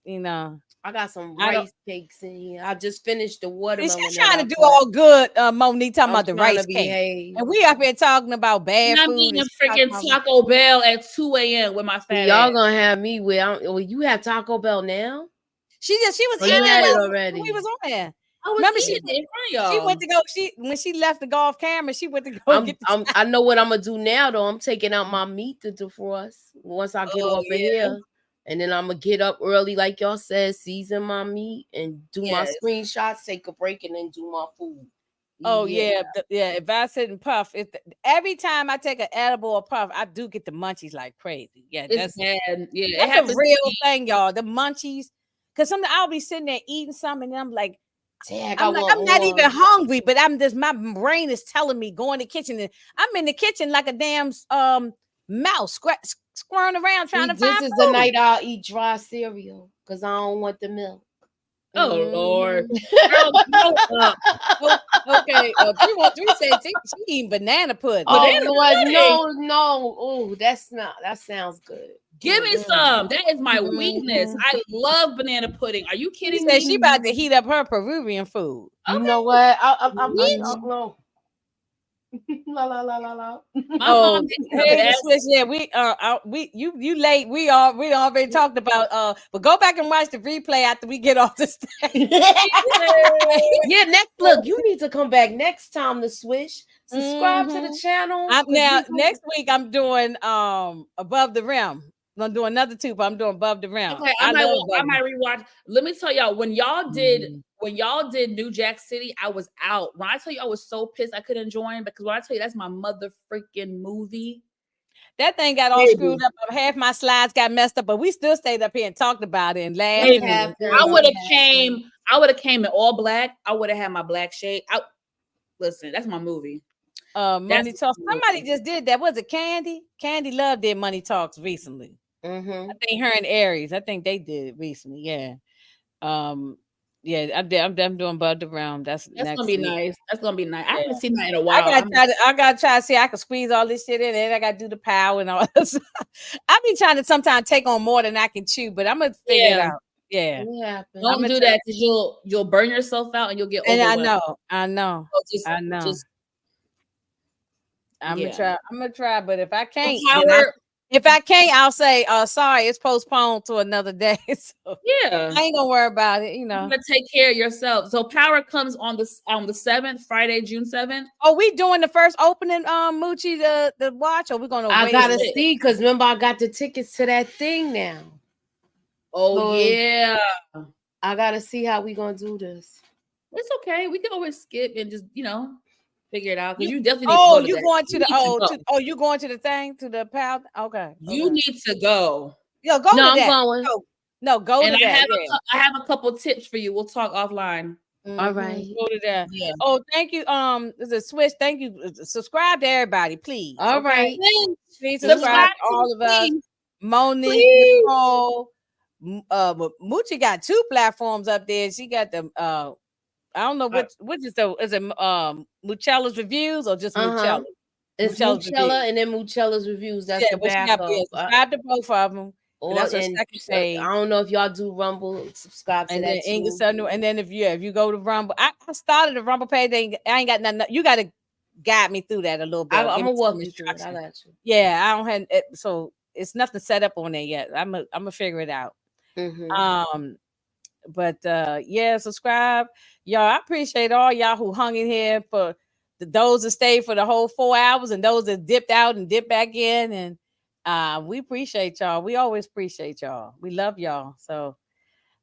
S2: You know,
S3: I got some rice cakes in here. I just finished the watermelon.
S2: She's trying to do all good, Monique, talking about the rice cake. And we up here talking about bad food.
S1: I'm eating a freaking Taco Bell at 2 a.m. with my fat
S3: y'all gonna have me with. Well, you have Taco Bell now?
S2: She was
S3: eating it already.
S2: We was on there.
S1: Remember she in front of y'all.
S2: She went to go. When she left the golf camera, she went to go get the
S3: I know what I'm gonna do now though. I'm taking out my meat to defrost once I get off of here. And then I'm gonna get up early, like y'all said, season my meat and do my screenshots, take a break, and then do my food.
S2: Oh yeah. If I sit and puff, every time I take an edible or puff, I do get the munchies like crazy. Yeah,
S1: it's bad. Yeah,
S2: that's a real thing, y'all. The munchies, because sometimes I'll be sitting there eating something, and I'm like, I'm not even hungry, but my brain is telling me go in the kitchen, and I'm in the kitchen like a damn mouse squirring around trying to find
S3: food. This is the night I'll eat dry cereal because I don't want the milk.
S1: Oh Lord.
S2: Okay. 313 said she eating banana pudding.
S3: Oh Lord, no. Oh, that sounds good.
S1: Give me some. That is my weakness. I love banana pudding. Are you kidding me?
S2: She about to heat up her Peruvian food.
S3: You know what? I no. La la la la la.
S2: You late. We already talked about but go back and watch the replay after we get off the stage.
S3: Look, you need to come back next time to Swish. Subscribe to the channel.
S2: Next week I'm doing Above the Rim. I'm gonna do another 2, but I'm doing Above the Rim.
S1: Okay, I might rewatch. Let me tell y'all, when y'all did New Jack City, I was out. When I tell you I was so pissed I couldn't join, because when I tell you that's my mother freaking movie.
S2: That thing got all screwed up. Half my slides got messed up, but we still stayed up here and talked about it and laughed.
S1: I would have came in all black. I would have had my black shade. Listen, that's my movie.
S2: Money Talks. Somebody just did that. Was it Candy? Candy Love did Money Talks recently. I think her and Aries. I think they did recently. Yeah. Yeah, I'm doing Above the Rim. That's
S1: That's
S2: next
S1: gonna be
S2: week.
S1: nice. That's gonna be nice. I
S2: Yeah.
S1: haven't seen that in a while.
S2: I gotta try to see I can squeeze all this shit in, and I gotta do the power and all this. I be trying to sometimes take on more than I can chew, but I'm gonna figure it out. Yeah.
S1: Don't do that because you'll burn yourself out and you'll get
S2: And
S1: overwhelmed.
S2: I know.
S1: So
S2: I'm gonna try, but if I can't, I'll say, sorry, it's postponed to another day. So
S1: yeah,
S2: I ain't gonna worry about it. You
S1: gonna take care of yourself. So Power comes on the 7th, Friday, June 7th.
S2: Oh, we doing the first opening, Moochie, the watch, or we gonna?
S3: I gotta see because remember I got the tickets to that thing now.
S1: Oh yeah,
S3: I gotta see how we gonna do this.
S1: It's okay. We can always skip and just figure it out because you definitely.
S2: You going to the you going to the thing to the pal? Okay,
S1: you need to go.
S2: Yo, go.
S3: No,
S2: to
S3: I'm
S2: that.
S3: going.
S2: No, go
S1: and
S2: to that.
S1: I have a couple tips for you. We'll talk offline.
S3: All right.
S2: Go to that.
S1: Yeah.
S2: Oh, thank you. There's a switch. Thank you. Subscribe to everybody, please.
S3: All right.
S2: Please subscribe to all of us. Monique, Nicole, Moochie got 2 platforms up there. She got the I don't know which is it Muchella's reviews or just Muchella?
S3: It's Muchella and then Muchella's reviews. That's the backup.
S2: Subscribe to both of them. That's a second page.
S3: I don't know if y'all do Rumble. Subscribe to that too.
S2: And then if you go to Rumble, I started a Rumble page. I ain't got nothing. You got to guide me through that a little bit.
S3: I'm gonna walk you through it. I got you.
S2: Yeah, I don't have it, so it's nothing set up on there yet. I'm gonna figure it out. But yeah, subscribe, y'all. I appreciate all y'all who hung in here for those that stayed for the whole 4 hours and those that dipped out and dipped back in, and we appreciate y'all. We always appreciate y'all. We love y'all. So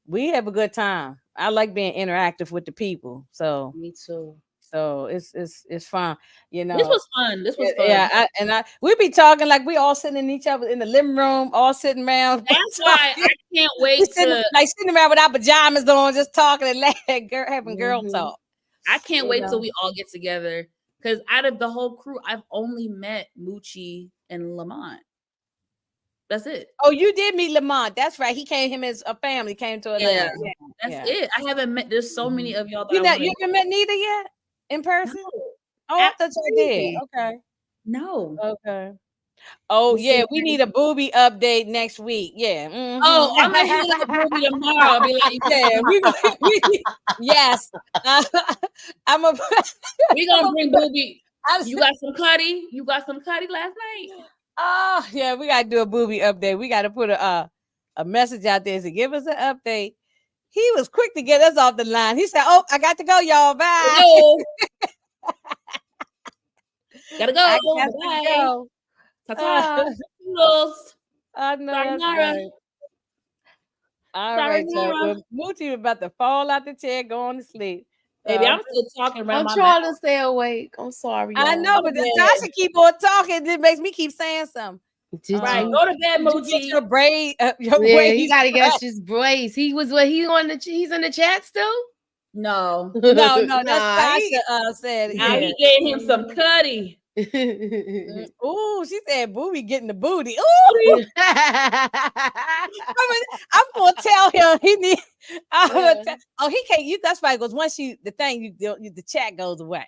S2: we have a good time. I like being interactive with the people. So
S3: me too.
S2: So it's fun,
S1: This was fun.
S2: Yeah, we be talking like we all sitting in each other in the living room, all sitting around.
S1: That's why I can't wait
S2: sitting around with our pajamas on, just talking and laughing, having girl talk.
S1: I can't wait till we all get together because out of the whole crew, I've only met Moochie and Lamont. That's it.
S2: Oh, you did meet Lamont. That's right. He came. Him as a family came to Atlanta.
S1: Yeah, that's it. I haven't met. There's so many of y'all.
S2: You haven't met neither yet in person. No. Oh, I thought you did. Okay.
S1: No.
S2: Okay. Oh yeah, we need a booby update next week. Yeah.
S1: Oh, I'm gonna hit a booby tomorrow. I'll be like,
S2: yeah, yes.
S1: We gonna bring booby. You got some cutty? You got some cutty last night?
S2: Oh yeah, we gotta do a booby update. We gotta put a message out there to give us an update. He was quick to get us off the line. He said, "Oh, I got to go, y'all. Bye."
S1: Gotta go. Bye. Ta-ta.
S2: I know. Right. All right, y'all. Moochie about to fall out the chair, going to sleep.
S1: Baby, I'm still talking around.
S3: I'm trying to stay awake. I'm sorry. Y'all.
S2: I know, but Tasha keep on talking. It makes me keep saying something.
S1: Right, go to bed, Moochie.
S2: Your braid.
S3: He gotta get his braids. He's in the chat still.
S1: No.
S2: That's Tasha said.
S1: He gave him some cutty.
S2: Ooh, she said booby getting the booty. Ooh. I'm gonna tell him he need. He can't. That's right. Because once the chat goes away.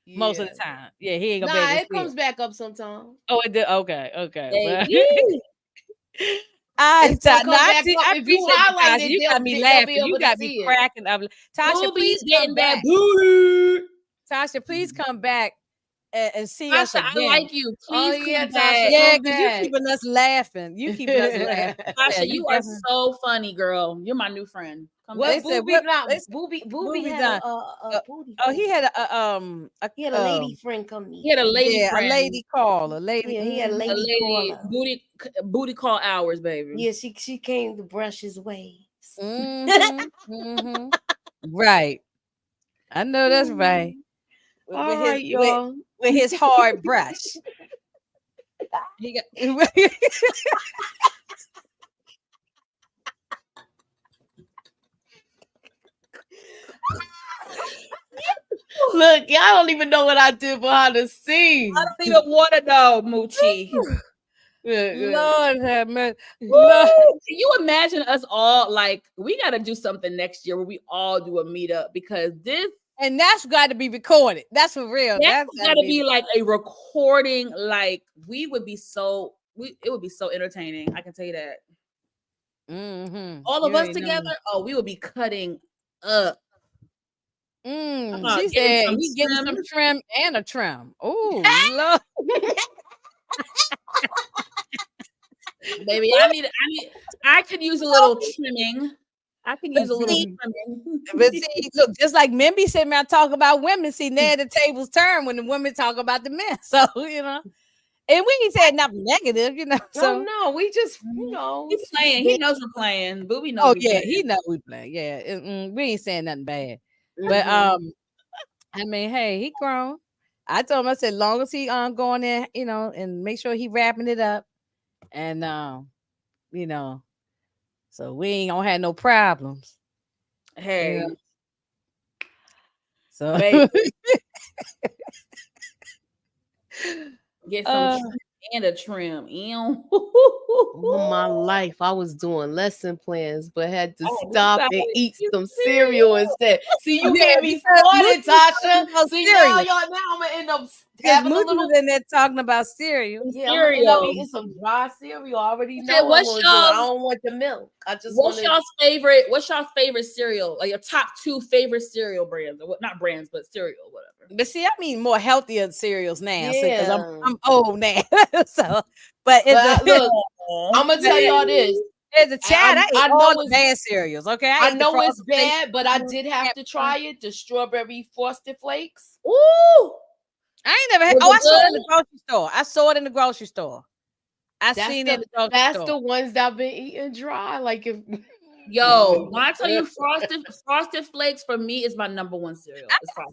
S2: Yeah. Most of the time. Yeah, he ain't gonna be able to
S3: it comes back up sometimes.
S2: Oh, it did. Okay.
S3: If you highlight it,
S2: you got me laughing. You got me cracking up. Tasha, please come back. Tasha, please come back and see
S1: Tasha,
S2: us again.
S1: I like you. Please come back.
S2: Tasha, yeah, because you keeping us laughing. You keeping us laughing.
S1: Tasha, you are so funny, girl. You're my new friend.
S3: Booby had a booty.
S2: He had
S3: a lady friend come in.
S1: He had a lady friend.
S2: A lady call. A lady.
S3: Yeah, he had a lady call.
S1: Booty call hours, baby.
S3: Yeah, she came to brush his waves.
S2: Right. I know that's right. With his hard brush. He got
S3: Look, y'all don't even know what I did behind the scenes.
S1: I don't even want to know, Moochie.
S2: Lord have mercy.
S1: Woo! Can you imagine us all like we got to do something next year where we all do a meetup because this
S2: and that's got to be recorded. That's for real.
S1: That's got to be like a recording. Like we would be so it would be so entertaining. I can tell you that. All of us together. Oh, we would be cutting up.
S2: She said we getting some trim and a trim. Oh, Lord.
S1: Baby, I could use a little trimming. I can use a little trimming.
S2: But see, look, just like men be sitting around talking about women, see, now the tables turn when the women talk about the men. So, you know, and we ain't saying nothing negative, you know. So
S3: no, we just, you know,
S1: he's playing. He knows we're playing, but we know.
S2: Oh yeah, he knows we playing. Yeah, we ain't saying nothing bad. But I mean, hey, he grown. I told him, I said, long as he going in, you know, and make sure he wrapping it up, and you know, so we ain't gonna have no problems.
S1: Hey,
S2: you know? So
S1: get some trim and a trim.
S3: All my life, I was doing lesson plans, but had to stop and eat some cereal instead. See, you gave me started, Tasha. See, now I'm gonna end up having a little
S2: in there talking about cereal.
S3: Yeah, I'm gonna end up eating some dry cereal. I already know what I'm gonna do. I don't want the milk. I just
S1: What's y'all's favorite cereal? Like your top 2 favorite cereal brands, or what? Not brands, but cereal, whatever.
S2: But see, I mean more healthier cereals now, because I'm old now. So, but
S3: look, I'm gonna tell y'all this.
S2: As a child, I ate all the bad cereals. Okay,
S3: I know it's bad, but I did have to try it. The strawberry Frosted Flakes.
S2: Ooh, I ain't never had. I saw it in the grocery store. I saw it in the grocery store. I seen it in the grocery store.
S3: That's the ones that I've been eating dry. Like if.
S1: Yo, when I tell you Frosted Flakes for me is my number 1 cereal.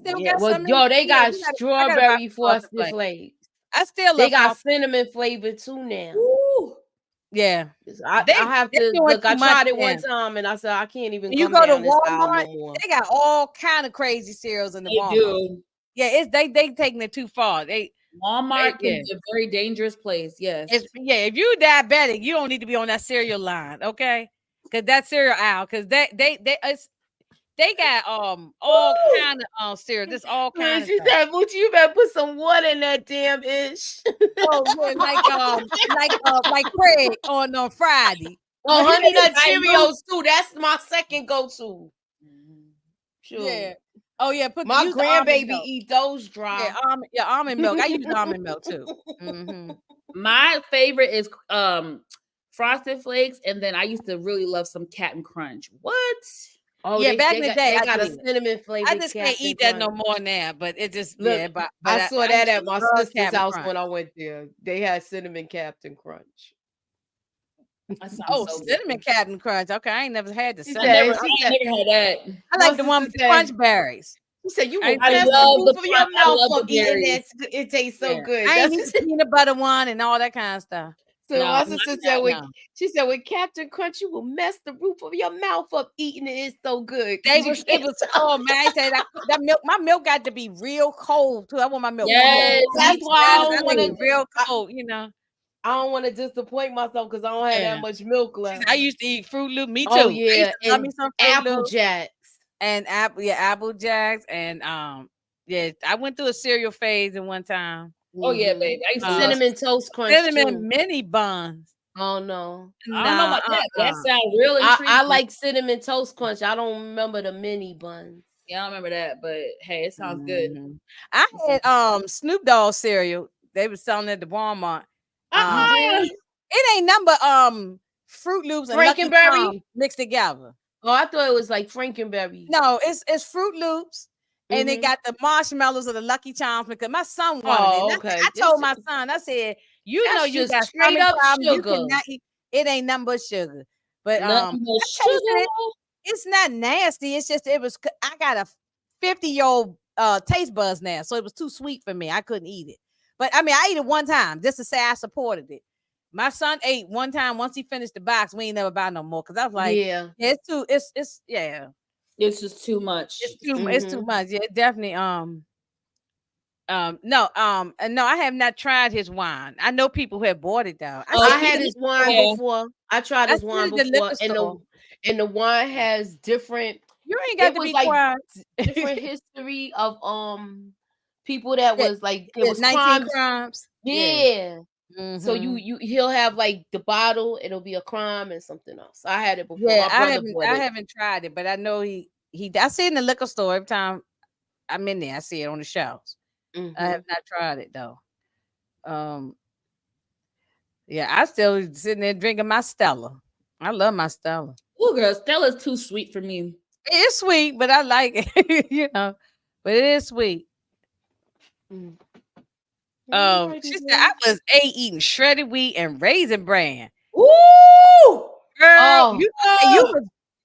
S3: They got strawberry Frosted Flakes.
S2: I still love.
S3: They got cinnamon flavor too now.
S2: Ooh. Yeah,
S3: I have to look. I tried it one time and I said I can't even.
S2: You go to Walmart, they got all kind of crazy cereals in the Walmart. Do. Yeah, they taking it too far.
S1: Walmart can be a very dangerous place. Yes.
S2: If you're diabetic, you don't need to be on that cereal line, okay? Because that cereal aisle, because they got all kind of cereal. This all kind of.
S3: She said, "Moochie, you better put some water in that damn ish."
S2: Oh, yeah, like Craig on Friday.
S3: Oh, Honey Nut Cheerios too. That's my second go-to.
S2: Sure. Yeah. Oh yeah,
S3: my grandbaby eat those dry.
S2: Yeah, almond milk. I use almond milk too.
S1: My favorite is Frosted Flakes, and then I used to really love some Captain Crunch. What?
S2: Oh yeah, back in the day,
S3: I got a cinnamon flavor.
S2: I just can't eat that no more now. But it just But
S3: I saw that at my sister's house when I went there. They had cinnamon Captain Crunch.
S2: Cinnamon Captain Crunch. Okay, I ain't never had the cinnamon.
S1: I never had that.
S2: I like the one with the crunch berries.
S3: You said you will mess the roof of your mouth from eating that. It tastes so good.
S2: I ain't eating peanut butter one and all that kind of stuff.
S3: So my sister said, she said, with Captain Crunch, you will mess the roof of your mouth up eating it. It's so good.
S2: It was oh man, I said that milk. My milk got to be real cold too. I want my milk.
S1: Yes,
S3: that's why I want
S2: it real cold. You know,
S3: I don't want to disappoint myself because I don't have that much milk left.
S2: I used to eat Fruit Loops. Me too.
S3: Oh yeah,
S2: love me some
S3: Apple Jacks
S2: and Apple Jacks and I went through a cereal phase at one time.
S1: Oh yeah, baby. I used to
S3: cinnamon toast crunch,
S2: cinnamon mini buns.
S3: Oh no,
S1: I don't know about that. That sounds really.
S3: I like cinnamon toast crunch. I don't remember the mini buns.
S1: Yeah, I don't remember that, but hey, it sounds good.
S2: I had Snoop Dogg cereal. They were selling it at the Walmart. It ain't number Fruit Loops and
S3: Frankenberry
S2: mixed together.
S3: Oh, I thought it was like Frankenberry.
S2: No, it's Fruit Loops. And they got the marshmallows of the Lucky Charms because my son wanted it.
S3: Okay.
S2: I told my son, I said, you know, you got
S3: straight up sugar.
S2: It ain't nothing but sugar. But it's not nasty. It's just I got a 50-year-old taste buds now, so it was too sweet for me. I couldn't eat it. But I mean, I ate it one time just to say I supported it. My son ate one time. Once he finished the box, we ain't never buy no more because I was like, it's
S1: It's just too much.
S2: It's too much. Yeah, definitely. No, I have not tried his wine. I know people who have bought it though.
S3: I had his wine before. I tried his wine
S2: the
S3: before,
S2: liquor store.
S3: and the wine has different.
S2: You ain't got
S3: It
S2: to
S3: was
S2: be
S3: like
S2: quiet.
S3: different history of people that
S2: Yeah,
S3: was like it was
S2: 19
S3: crimes.
S2: crimes.
S3: Yeah. So
S2: Mhm.
S3: he'll have like the bottle. It'll be a crime and something else. I had it before.
S2: Yeah,
S3: My brother bought
S2: I
S3: it.
S2: haven't tried it, but I know he I see it in the liquor store every time I'm in there. I see it on the shelves. I have not tried it though. Um, yeah, I still sitting there drinking my Stella. I love my Stella.
S1: Oh, girl, Stella's too sweet for me.
S2: It's sweet, but I like it, But it is sweet. She said I was eating shredded wheat and raisin bran.
S1: Ooh,
S2: Girl,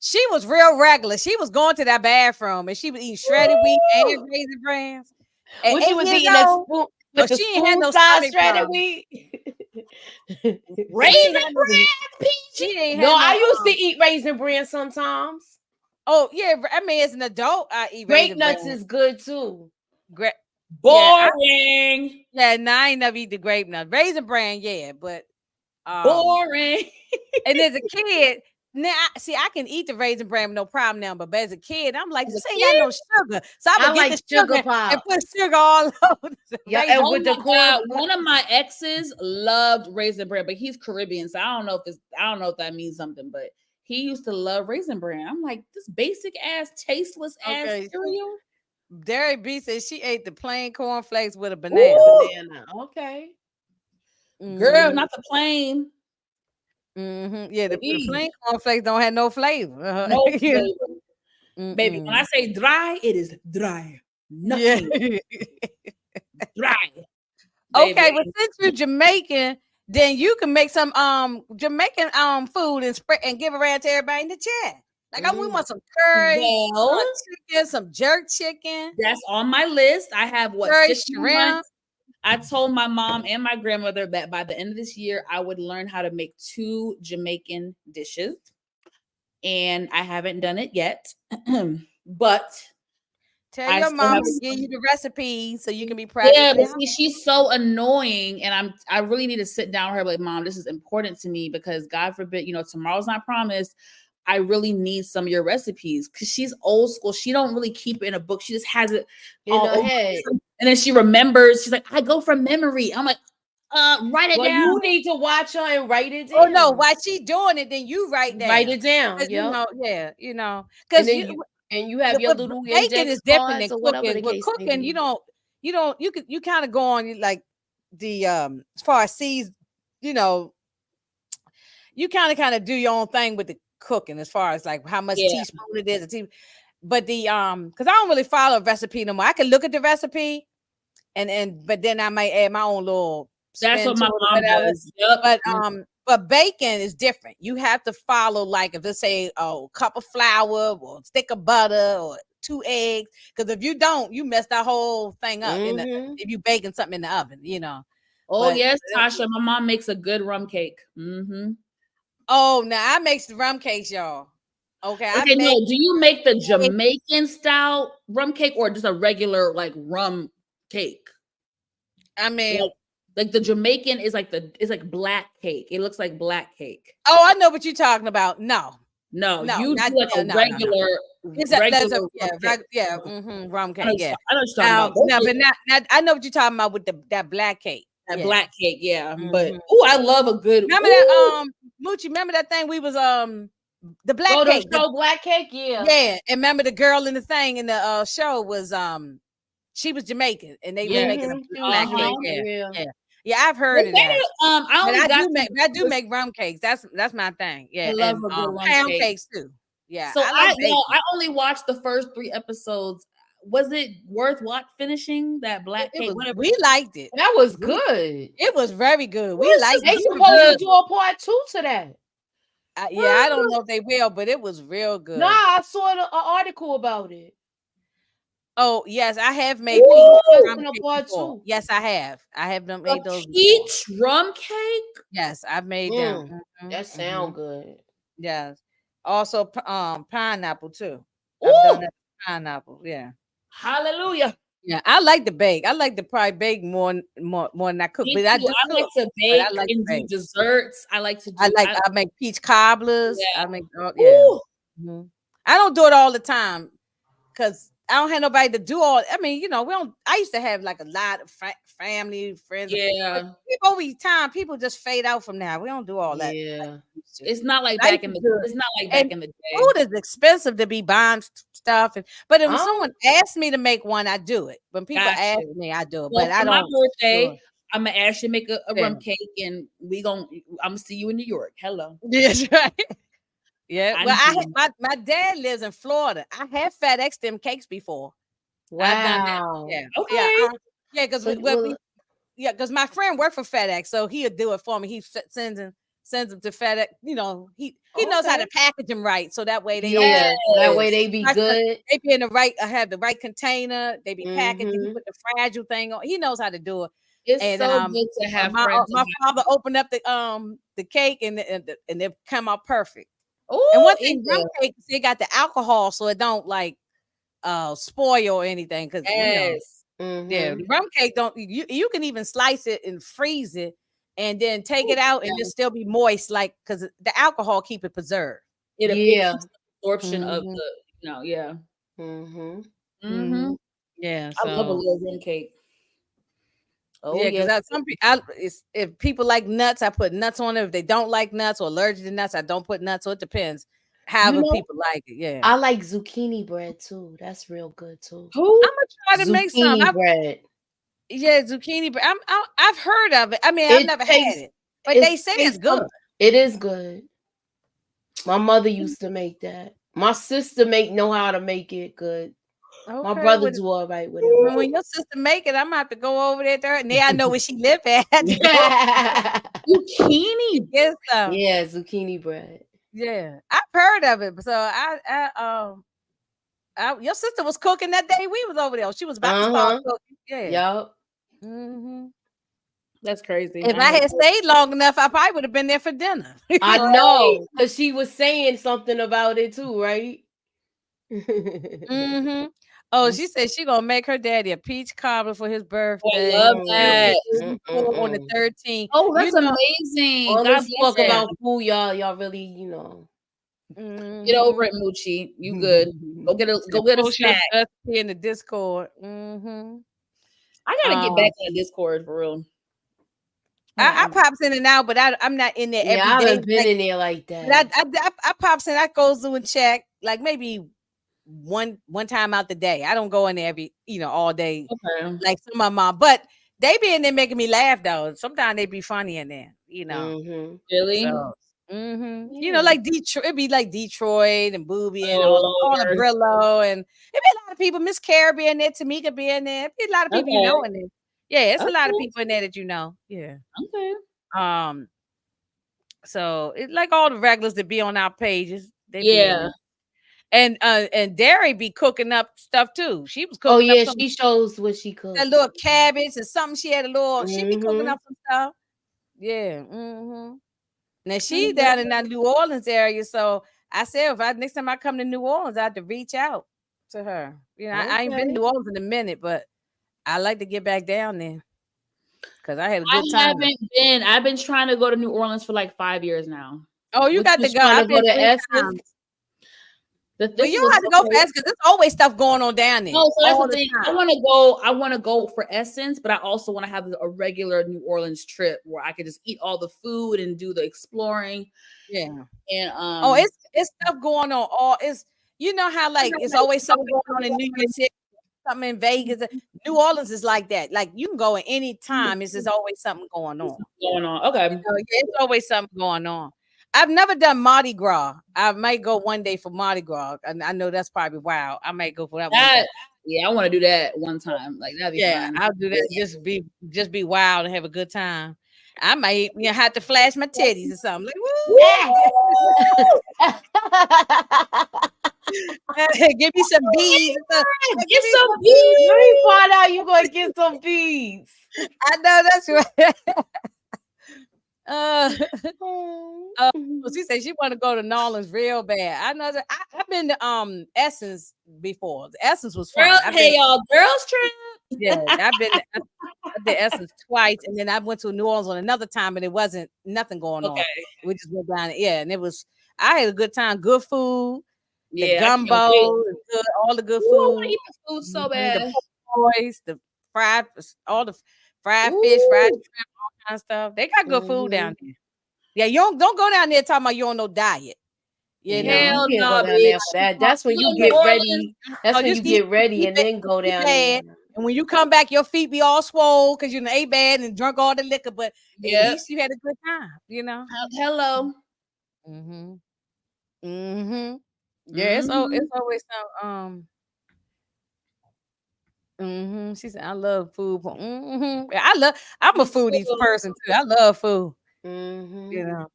S2: she was real regular. She was going to that bathroom and she was eating shredded wheat and raisin brans. At
S3: What you
S2: 8
S3: was
S2: years
S3: eating that
S2: old,
S3: spoon with the
S2: she ain't had
S3: spoon
S2: no
S3: size
S2: stomach
S3: shredded
S2: problems.
S3: wheat?
S1: raisin bran,
S2: She ain't
S3: No,
S2: had
S3: I
S2: no.
S3: used to eat raisin bran sometimes.
S2: Oh yeah, I mean as an adult, I eat
S3: Grape
S2: raisin
S3: nuts
S2: bran.
S3: is good too.
S1: boring,
S2: No, I ain't never eat the grape nut. Raisin bran, yeah, but
S1: boring.
S2: and as a kid, now I can eat the raisin bran with no problem now. But as a kid, I'm like,
S1: As a
S2: this ain't got no sugar, so I
S3: I
S2: would get
S3: like
S2: the
S3: sugar
S2: sugar and
S3: pop.
S2: put sugar all over the
S3: Yeah,
S2: raisin.
S3: and
S1: Oh
S3: with the
S1: my
S3: corn.
S1: God, one of my exes loved raisin bran, but he's Caribbean, so I don't know if that means something, but he used to love raisin bran. I'm like, this basic ass, tasteless ass
S2: Okay,
S1: cereal.
S2: Derry B says she ate the plain cornflakes with a banana.
S1: Ooh,
S3: Banana. Okay.
S1: girl,
S2: Mm-hmm.
S1: not the plain.
S2: Yeah, the
S1: Baby,
S2: plain cornflakes don't have no flavor.
S1: no
S2: Yeah.
S1: flavor. Baby, when I say dry, it is dry.
S2: Yeah.
S1: Nothing dry.
S2: Okay,
S1: Baby.
S2: well, since you're Jamaican, then you can make some Jamaican food and spread and give around to everybody in the chat. Like we want some curry,
S1: Well,
S2: chicken, some jerk chicken,
S1: that's on my list. I have what,
S2: curry
S1: 6 more
S2: shrimp.
S1: months. I told my mom and my grandmother that by the end of this year, I would learn how to make 2 Jamaican dishes. And I haven't done it yet. But
S2: Tell
S1: I
S2: your
S1: still have
S2: mom to give you the recipe so you can be
S1: yeah,
S2: practicing.
S1: but see, she's so annoying, and I really need to sit down with her like, Mom, this is important to me because God forbid, tomorrow's not promised. I really need some of your recipes because she's old school. She don't really keep it in a book. She just has it
S3: In
S1: all
S3: her
S1: over.
S3: head.
S1: And then she remembers. She's like, I go from memory. I'm like, write it
S3: Well,
S1: down.
S3: you need to watch her and write it down.
S2: Oh no, while she doing it, then you write down.
S3: Write it down.
S2: Yeah.
S3: And
S2: Because
S3: then you have your little
S2: baking
S3: index
S2: is different than
S3: cards or whatever
S2: cooking.
S3: the
S2: With
S3: case may
S2: cooking,
S3: be.
S2: you kind of go on like the as far as you kind of do your own thing with the cooking as far as like how much
S1: Yeah.
S2: teaspoon it is, but the because I don't really follow a recipe no more. I can look at the recipe but then I might add my own little
S1: That's
S2: spin
S1: what
S2: to
S1: my
S2: it or
S1: mom
S2: whatever.
S1: does. Yep.
S2: But bacon is different. You have to follow like if it's say a cup of flour or a stick of butter or 2 eggs. Because if you don't, you mess that whole thing up if you baking something in the oven,
S1: Oh
S2: But
S1: yes, Tasha. My mom makes a good rum cake. Mm-hmm.
S2: oh, now I make the rum cakes, y'all. Okay,
S1: Okay, no. Do you make the Jamaican style rum cake or just a regular like rum cake?
S2: I mean,
S1: like the Jamaican is like it's like black cake. It looks like black cake.
S2: Oh, I know what you're talking about. No,
S1: you do like a regular.
S2: Rum cake. Yeah,
S1: I know what you're talking about.
S2: No, but not. I know what you're talking about with that black cake.
S1: That black cake, yeah. But I love a good.
S2: Remember that Moochie? Remember that thing we was the black cake.
S3: The black cake, yeah.
S2: Yeah, and remember the girl in the thing in the show was she was Jamaican and they was making a black cake. Yeah, I've heard of that. I do make rum cakes. That's my thing. Yeah,
S1: I love a good rum
S2: pound
S1: cake.
S2: cakes too. Yeah,
S1: so I only watched the first 3 episodes. Was it worth finishing that black cake?
S2: We liked it.
S3: That was good.
S2: It was very good. We liked it.
S3: They supposed to do a part 2 to that.
S2: I don't know if they will, but it was real good.
S3: Nah, I saw an article about it.
S2: Oh yes, I have made
S3: part 2.
S2: Yes, I have. I have made those
S1: peach rum cake.
S2: Yes, I've made them.
S3: That sound good.
S2: Yes. Also, pineapple too. I've done that pineapple. Yeah.
S1: Hallelujah.
S2: Yeah, I like to bake. I like to probably bake more than I cook.
S1: Me
S2: But
S1: too.
S2: I do
S1: I like
S2: cook.
S1: to
S2: But
S1: bake
S2: I like to
S1: and do
S2: bake.
S1: desserts. I like to
S2: I
S1: do.
S2: make peach cobblers.
S1: Yeah.
S2: I make yeah.
S1: Ooh,
S2: Mhm. I don't do it all the time because I don't have nobody to do all. I mean, we don't. I used to have like a lot of family, friends. But
S1: yeah.
S2: over time, people just fade out from now. We don't do all that.
S3: Yeah.
S1: It's not like
S2: I used
S1: back in
S2: to
S1: the.
S2: do it.
S1: It's not like
S2: And
S1: back in the day.
S2: food is expensive to be buying stuff. But when
S3: Oh,
S2: someone asks me to make one, I do it. When people
S1: Got
S2: ask
S1: you.
S2: me, I do it.
S1: Well,
S2: But I
S1: for my
S2: don't do
S1: birthday,
S2: it.
S1: I'm gonna ask you to make a
S2: Yeah.
S1: rum cake, and I'm gonna see you in New York. Hello.
S2: Yes, right. Yeah.
S1: I
S2: Well,
S1: need.
S2: my dad lives in Florida. I have FedEx them cakes before. I've done that.
S3: wow.
S2: Yeah. Yeah.
S1: Okay.
S2: Yeah, because
S3: So, well,
S2: because my friend worked for FedEx, so he'll do it for me. He sends them to FedEx. He knows how
S3: okay.
S2: to package them right, so that way they don't
S3: Yeah,
S2: be
S3: so that way
S1: Yes.
S3: they be good.
S2: they be in the right, have the right container. They be packaged. He
S3: Mm-hmm.
S2: put the fragile thing on. He knows how to do it.
S1: It's
S2: And
S1: so good to have friends.
S2: my father opened up the cake and it come out perfect. And
S1: Oh,
S2: one thing, rum cakes, they got the alcohol, so it don't like spoil or anything. Because
S1: yes.
S2: yeah,
S3: Mm-hmm.
S2: the rum cake don't you can even slice it and freeze it and then take it out and it still be moist, like because the alcohol keep it preserved.
S1: It
S3: Yeah.
S1: keeps the absorption of
S2: Mhm.
S1: the. Yeah.
S3: Mm-hmm.
S1: Mm-hmm.
S2: Yeah,
S1: I love a
S2: so
S1: little rum cake. Oh
S2: yeah,
S1: yes.
S2: because if people like nuts, I put nuts on it. If they don't like nuts or allergic to nuts, I don't put nuts. So it depends. However,
S3: know,
S2: people like it. Yeah,
S3: I like zucchini bread too. That's real good too.
S1: Who?
S2: I'm gonna try to make some.
S3: Zucchini bread.
S2: Yeah, zucchini. But I've heard of it. I mean, I've
S3: It
S2: never had
S3: tastes.
S2: it, but they say it's
S3: tastes
S2: good.
S3: It is good. My mother used to make that. My sister know how to make it good. My
S2: Okay,
S3: brother do all right with it.
S2: when your sister make it, I'm gonna have to go over there to her. Now I know where she live at.
S1: Zucchini.
S2: Get some.
S3: Yeah, zucchini bread.
S2: Yeah, I've heard of it. So your sister was cooking that day we was over there. She was about to start cooking. Yeah.
S3: Yup.
S2: Mm-hmm.
S1: That's crazy.
S2: If I had stayed long enough, I probably would have been there for dinner.
S3: I know, because she was saying something about it too, right?
S2: Mm-hmm. Oh, she said she gonna make her daddy a peach cobbler for his birthday.
S1: I love that.
S2: On the 13th.
S1: Oh, that's amazing.
S3: All
S1: God
S3: this
S1: bless
S3: talk
S1: him.
S3: about food, y'all really,
S1: Get over it, Moochie. You good? Go get a snack.
S2: In the Discord. Mm-hmm.
S1: I gotta get back on the Discord for real.
S2: I pops in and out, but I'm not in there every day.
S3: I haven't been in there like that.
S2: I pops in, I goes through and check like maybe one time out the day. I don't go in there every all day like some of my but they be in there making me laugh though. Sometimes they be funny in there,
S1: Really?
S2: So, like Detroit, it'd be like Detroit and Booby and all the Brillo, and it'd be a lot of people. Miss Carrie in there, Tamika be in there. It'd be a lot of people in there. Yeah, it's a lot of people in there that Yeah.
S1: Okay.
S2: So it's like all the regulars that be on our pages. They be and Derry be cooking up stuff too. She was cooking.
S3: Oh yeah, she shows what she cooked.
S2: A little cabbage and something. She had a little. She be cooking up some stuff. Yeah. Mm-hmm. Now she down in that New Orleans area, so I said next time I come to New Orleans, I have to reach out to her. I ain't been to New Orleans in a minute, but I like to get back down there because I had a good time.
S1: I haven't been. I've been trying to go to New Orleans for like 5 years now.
S2: Oh, you got to go. I've been to Essence. But you don't have to go for Essence because there's always stuff going on down there.
S1: No, so that's the thing. I want to go for Essence, but I also want to have a regular New Orleans trip where I could just eat all the food and do the exploring.
S2: Yeah.
S1: And
S2: it's stuff going on. It's how like it's always something going on in New York City, something in Vegas. New Orleans is like that. Like you can go at any time. It's just always something going on.
S1: Okay.
S2: It's always something going on. I've never done Mardi Gras. I might go one day for Mardi Gras. And I know that's probably wild. I might go for that one.
S1: Yeah, I want to do that one time. Like that'd be fun.
S2: I'll do that. Just be wild and have a good time. I might have to flash my titties or something. Like, woo! Give me some beads.
S3: Get some beads. Let me find out you gonna get some beads.
S2: I know that's right. She said she want to go to New Orleans real bad. I know that I've been to Essence before. The Essence was fun.
S1: Hey y'all, girls trip.
S2: Yeah, I did Essence twice, and then I went to New Orleans on another time, and it wasn't nothing going on.
S1: Okay.
S2: We just went down, yeah, and it was. I had a good time, good food, the
S1: Yeah, I can't
S2: gumbo,
S1: wait.
S2: good, all the good
S1: Ooh, I want to
S2: food,
S1: eat the food so
S2: the
S1: bad.
S2: pork boys, the fried, all the fried fish, fried
S1: Ooh.
S2: shrimp, all kind of stuff. They got good food down
S3: Mm-hmm.
S2: there. Yeah, you don't go down there talking about you on no diet. You
S3: Yeah,
S2: know,
S3: you
S1: Hell
S3: can't
S1: no,
S3: go down there
S1: bitch.
S3: for that. That's when
S1: You go
S3: you
S1: to New
S3: get
S1: Orleans.
S3: ready. That's
S2: no,
S3: when you
S2: just eat,
S3: get ready and then go
S2: eat
S3: down there.
S2: bad. And when you come back, your feet be all swole because you ate bad and drunk all the liquor. But at
S1: Yep.
S2: least you had a good time. You know.
S1: Hello.
S2: Mm-hmm. Mm-hmm. Yeah,
S1: Mm-hmm.
S2: it's always some She said, "I love food." Yeah, I'm a
S1: Me
S2: foodie
S1: too.
S2: person too. I love food.
S3: Mm-hmm.
S2: You know.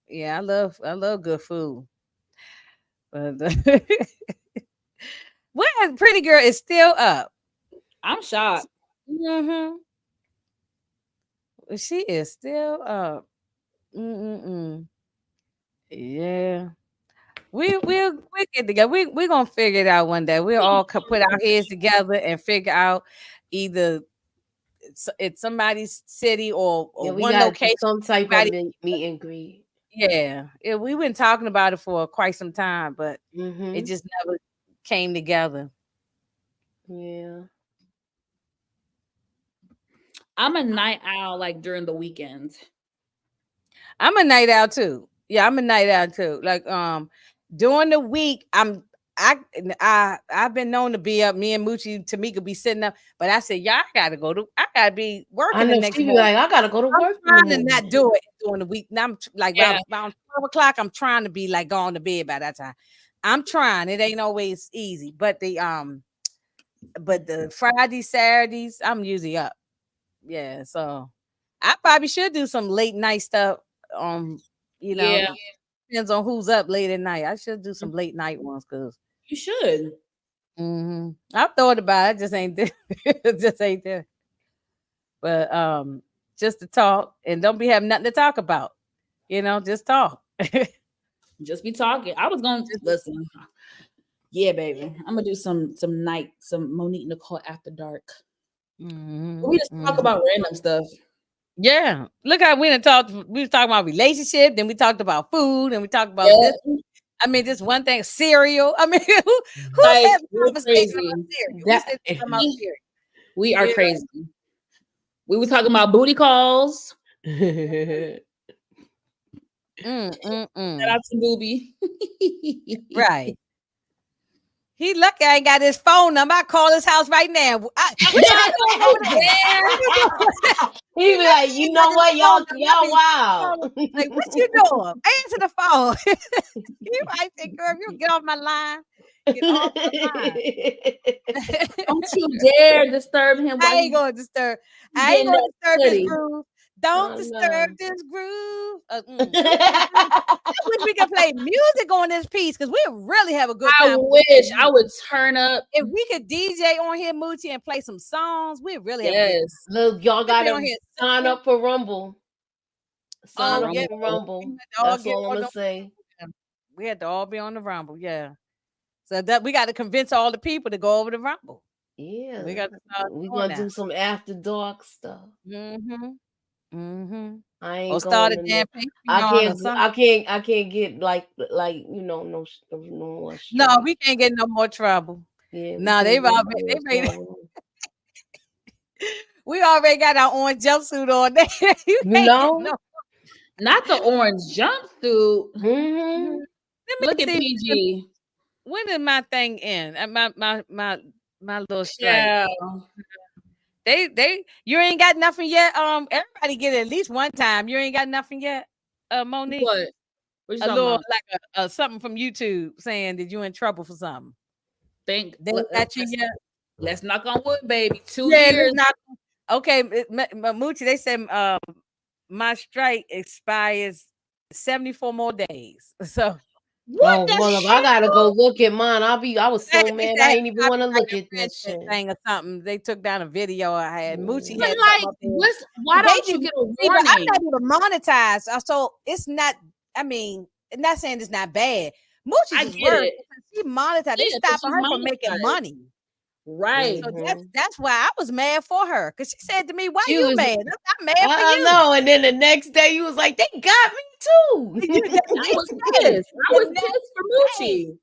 S2: Yeah, I love good food. But well, Pretty Girl is still up.
S1: I'm shocked.
S2: Mm-hmm. She is still up. Mm-mm-mm. Yeah. We get together. We gonna figure it out one day. We'll all put our heads together and figure out either it's somebody's city
S3: Yeah,
S2: or
S3: we
S2: one
S3: gotta do
S2: location.
S3: some type of
S2: Everybody,
S3: meet and greet.
S2: yeah. We've been talking about it for quite some time, but it
S3: Mm-hmm.
S2: just never came together.
S3: Yeah.
S1: I'm a night owl like during the weekends.
S2: I'm a night owl too. Yeah, I'm a night owl too. Like during the week, I've been known to be up. Me and Moochie Tamika be sitting up, but I said, I gotta be
S3: I
S2: working the
S3: know
S2: next
S3: she be
S2: morning.
S3: like, I gotta go to
S2: I'm
S3: work in the
S2: trying to
S3: morning.
S2: not do it during the week. Now I'm like
S1: Yeah.
S2: around 12 o'clock. I'm trying to be like gone to bed by that time. I'm trying. It ain't always easy, but the Fridays, Saturdays, I'm usually up. Yeah, so I probably should do some late night stuff. Um, you know,
S1: Yeah.
S2: depends on who's up late at night. I should do some late night ones because
S1: You should.
S2: I've thought about it. Just ain't there. Just ain't there. But just to talk and don't be having nothing to talk about. You know, just talk.
S1: Just be talking. I was gonna listen. Yeah, baby. I'm gonna do some Monique Nicole after dark. We just talk about random stuff.
S2: Yeah. Look how we done talked. We was talking about relationship, then we talked about food, and we talked about
S1: Yeah.
S2: this. I mean, just one thing, cereal. I mean, who's
S1: Like,
S2: having
S1: we're
S2: conversation
S1: crazy.
S2: about cereal?
S3: That-
S2: We said about cereal.
S1: We are
S2: You know?
S1: crazy. We were talking about booty calls. Shout out to Booby.
S2: Right. He lucky I ain't got his phone number. I call his house right now. What y'all doing over there?
S3: He be like, you know what, y'all wild.
S2: Like, what you doing? Answer the phone. You might say, girl, you get off my line. Get off my line.
S1: Don't you dare disturb him while
S2: I ain't
S1: he's
S2: gonna disturb. I ain't
S1: getting
S2: gonna
S1: that
S2: disturb his
S1: study.
S2: groove. Don't
S3: Oh,
S2: disturb
S3: no.
S2: this groove. I wish we could play music on this piece because we really have a good
S1: I
S2: time.
S1: wish I would turn up.
S2: If we could DJ on here, Moochie, and play some songs, we really have a good time.
S1: Yes.
S3: Look, y'all
S2: We'll be on
S3: gotta
S2: here
S3: sign
S2: singing.
S3: up for Rumble. Sign
S2: Oh,
S3: up
S2: yeah.
S3: for Rumble.
S2: We had to all
S3: That's
S2: get
S3: all I'm
S2: on
S3: gonna
S2: the-
S3: say.
S2: We had to all be on the Rumble, yeah. So that we got to convince all the people to go over the Rumble.
S3: Yeah,
S2: We got to start
S3: we
S2: doing
S3: gonna
S2: that.
S3: do some after dark stuff.
S2: Or
S3: I ain't
S2: start a
S3: going.
S2: damn
S3: I
S2: Patreon or
S3: can't.
S2: something.
S3: I can't get like no more.
S2: No,
S3: strike.
S2: we can't get no more trouble.
S3: Yeah.
S2: No, they've already they made it. We already got our orange jumpsuit on there.
S3: You know.
S1: Not the orange jumpsuit.
S3: Mm-hmm.
S1: Look at PG.
S2: When did my thing end? My little strike.
S1: Yeah.
S2: They you ain't got nothing yet. Everybody get it at least one time. You ain't got nothing yet. Monique.
S1: What you
S2: A
S1: talking
S2: little
S1: about?
S2: like a something from YouTube saying that you in trouble for something.
S1: Think
S2: They ain't got you yet.
S1: Let's knock on wood, baby. 2
S2: Yeah,
S1: years.
S2: Okay, Moochie, they said my strike expires 74 more days. So
S1: What the
S3: well, if I gotta go look at mine, I was so mad I ain't even want to look at that shit.
S2: Thing or something. They took down a video I had. Moochie
S1: But
S2: had
S1: like,
S2: something up there.
S1: why don't you get a warning?
S2: I'm not even monetized, so it's not. I mean, I'm not saying it's not bad. Moochie's is worse. She monetized. They stopping her from making money.
S1: Right.
S2: So that's why I was mad for her, because she said to me, "Why
S3: She
S2: you
S3: was-
S2: mad? I'm not mad for you."
S3: No, and then the next day you was like, "They got me too."
S1: I was pissed. I was pissed for Moochie.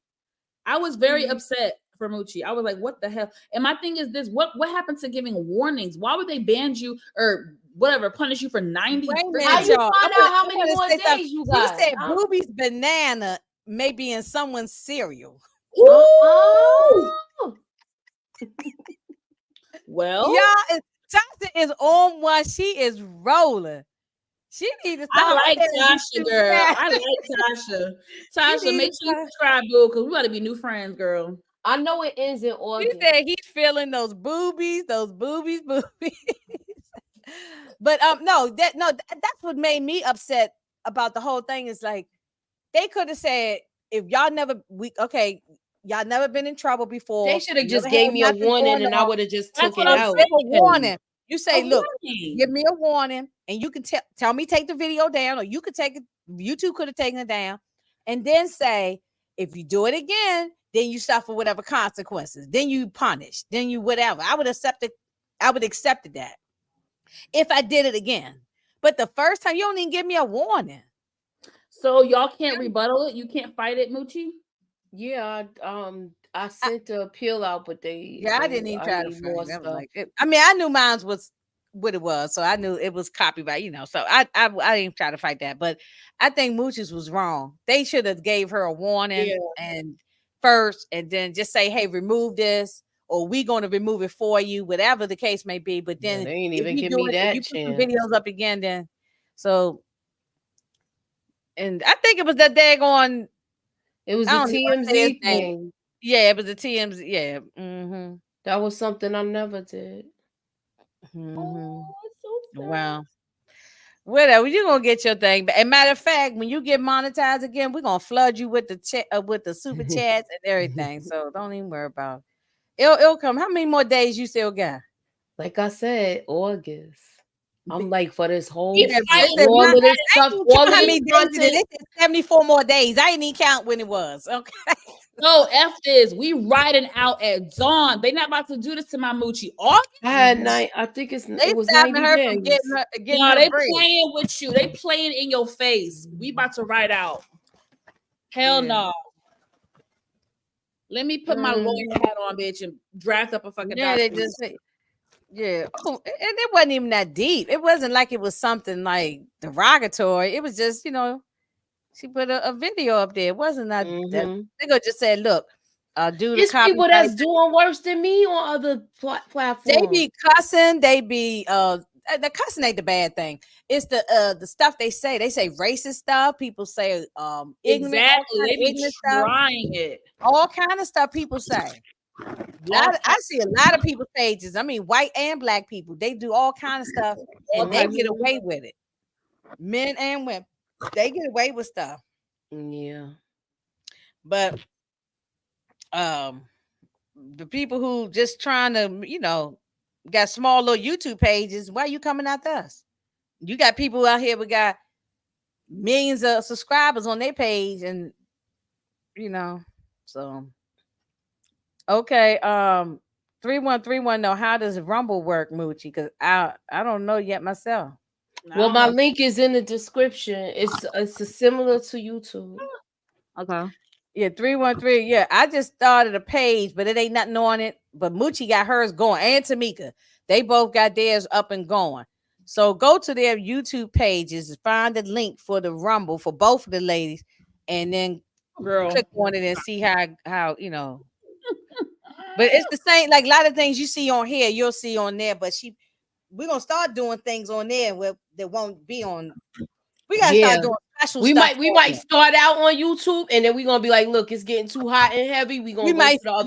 S1: I was very upset for Moochie. I was like, "What the hell?" And my thing is this: what happened to giving warnings? Why would they ban you or whatever, punish you for 90?
S3: How you find out how many more days you got?
S2: She said Booby's banana may be in someone's cereal.
S1: Ooh. Well,
S2: y'all, Tasha is on one. She is rolling. She needs to start.
S1: I like Tasha, girl. I like Tasha. Tasha, make sure you subscribe, boo, because we got to be new friends, girl.
S3: I know it ends in August.
S2: She said he's feeling those boobies. But that's what made me upset about the whole thing. Is like they could have said, if y'all y'all never been in trouble before.
S3: They should have just gave me a warning, and I would have just took it out.
S2: A warning. You say, look, give me a warning, and you can tell me take the video down, or you could take it. You two could have taken it down, and then say, if you do it again, then you suffer whatever consequences. Then you punish. Then you whatever. I would accept that if I did it again. But the first time, you don't even give me a warning.
S1: So y'all can't rebuttal it. You can't fight it, Moochie.
S3: Yeah, I sent the appeal out, but
S2: I didn't even try to find it. Like, I mean, I knew mine was what it was, so I knew it was copyright, So I didn't try to fight that, but I think Moochie's was wrong. They should have gave her a warning and first, and then just say, "Hey, remove this," or "We going to remove it for you," whatever the case may be. But then
S3: they ain't even give me that chance.
S2: You put the videos up again, then so. And I think it was that daggone.
S3: It was the TMZ thing.
S2: Yeah, it was the TMZ. Yeah. Mm-hmm.
S3: That was something I never did.
S2: Mm-hmm. Oh, so wow. Whatever, you're gonna get your thing. But and matter of fact, when you get monetized again, we're gonna flood you with the super chats and everything. So don't even worry about it. It'll come. How many more days you still got?
S3: Like I said, August. I'm like, for this whole
S2: all of this stuff. 74 more days. I didn't even count when it was. Okay.
S1: No, F this. We riding out at dawn. They not about to do this to my Moochie. August?
S3: I had night. I think it was 90
S2: her
S3: days.
S2: From getting her
S1: they
S2: break.
S1: playing with you. They playing in your face. We about to ride out. Hell no. Let me put my lawyer hat on, bitch, and draft up a fucking document.
S2: They just Oh, and it wasn't even that deep. It wasn't like it was something like derogatory. It was just, she put a video up there. It wasn't that. They go just said, "Look, do the
S3: it's people that's doing worse than me on other platforms.
S2: They be cussing. They be the cussing ain't the bad thing. It's the stuff they say. They say racist stuff. People say ignorant.
S1: Exactly. They be trying it.
S2: All kind of stuff people say. I see a lot of people's pages. I mean, white and black people. They do all kind of stuff, and they get away with it. Men and women, they get away with stuff.
S3: Yeah,
S2: but the people who just trying to, got small little YouTube pages. Why are you coming after us? You got people out here. We got millions of subscribers on their page, and so. Okay, 3131. No, how does Rumble work, Moochie? Because I don't know yet myself.
S3: Well, my link is in the description. It's similar to YouTube.
S2: Okay. Yeah, 313. Yeah, I just started a page, but it ain't nothing on it. But Moochie got hers going, and Tamika. They both got theirs up and going. So go to their YouTube pages, find the link for the Rumble for both of the ladies, and then click on it and see how But it's the same, like a lot of things you see on here, you'll see on there. But we're gonna start doing things on there that won't be on. We gotta start doing special stuff.
S3: We might start out on YouTube, and then we're gonna be like, look, it's getting too hot and heavy. We might
S2: start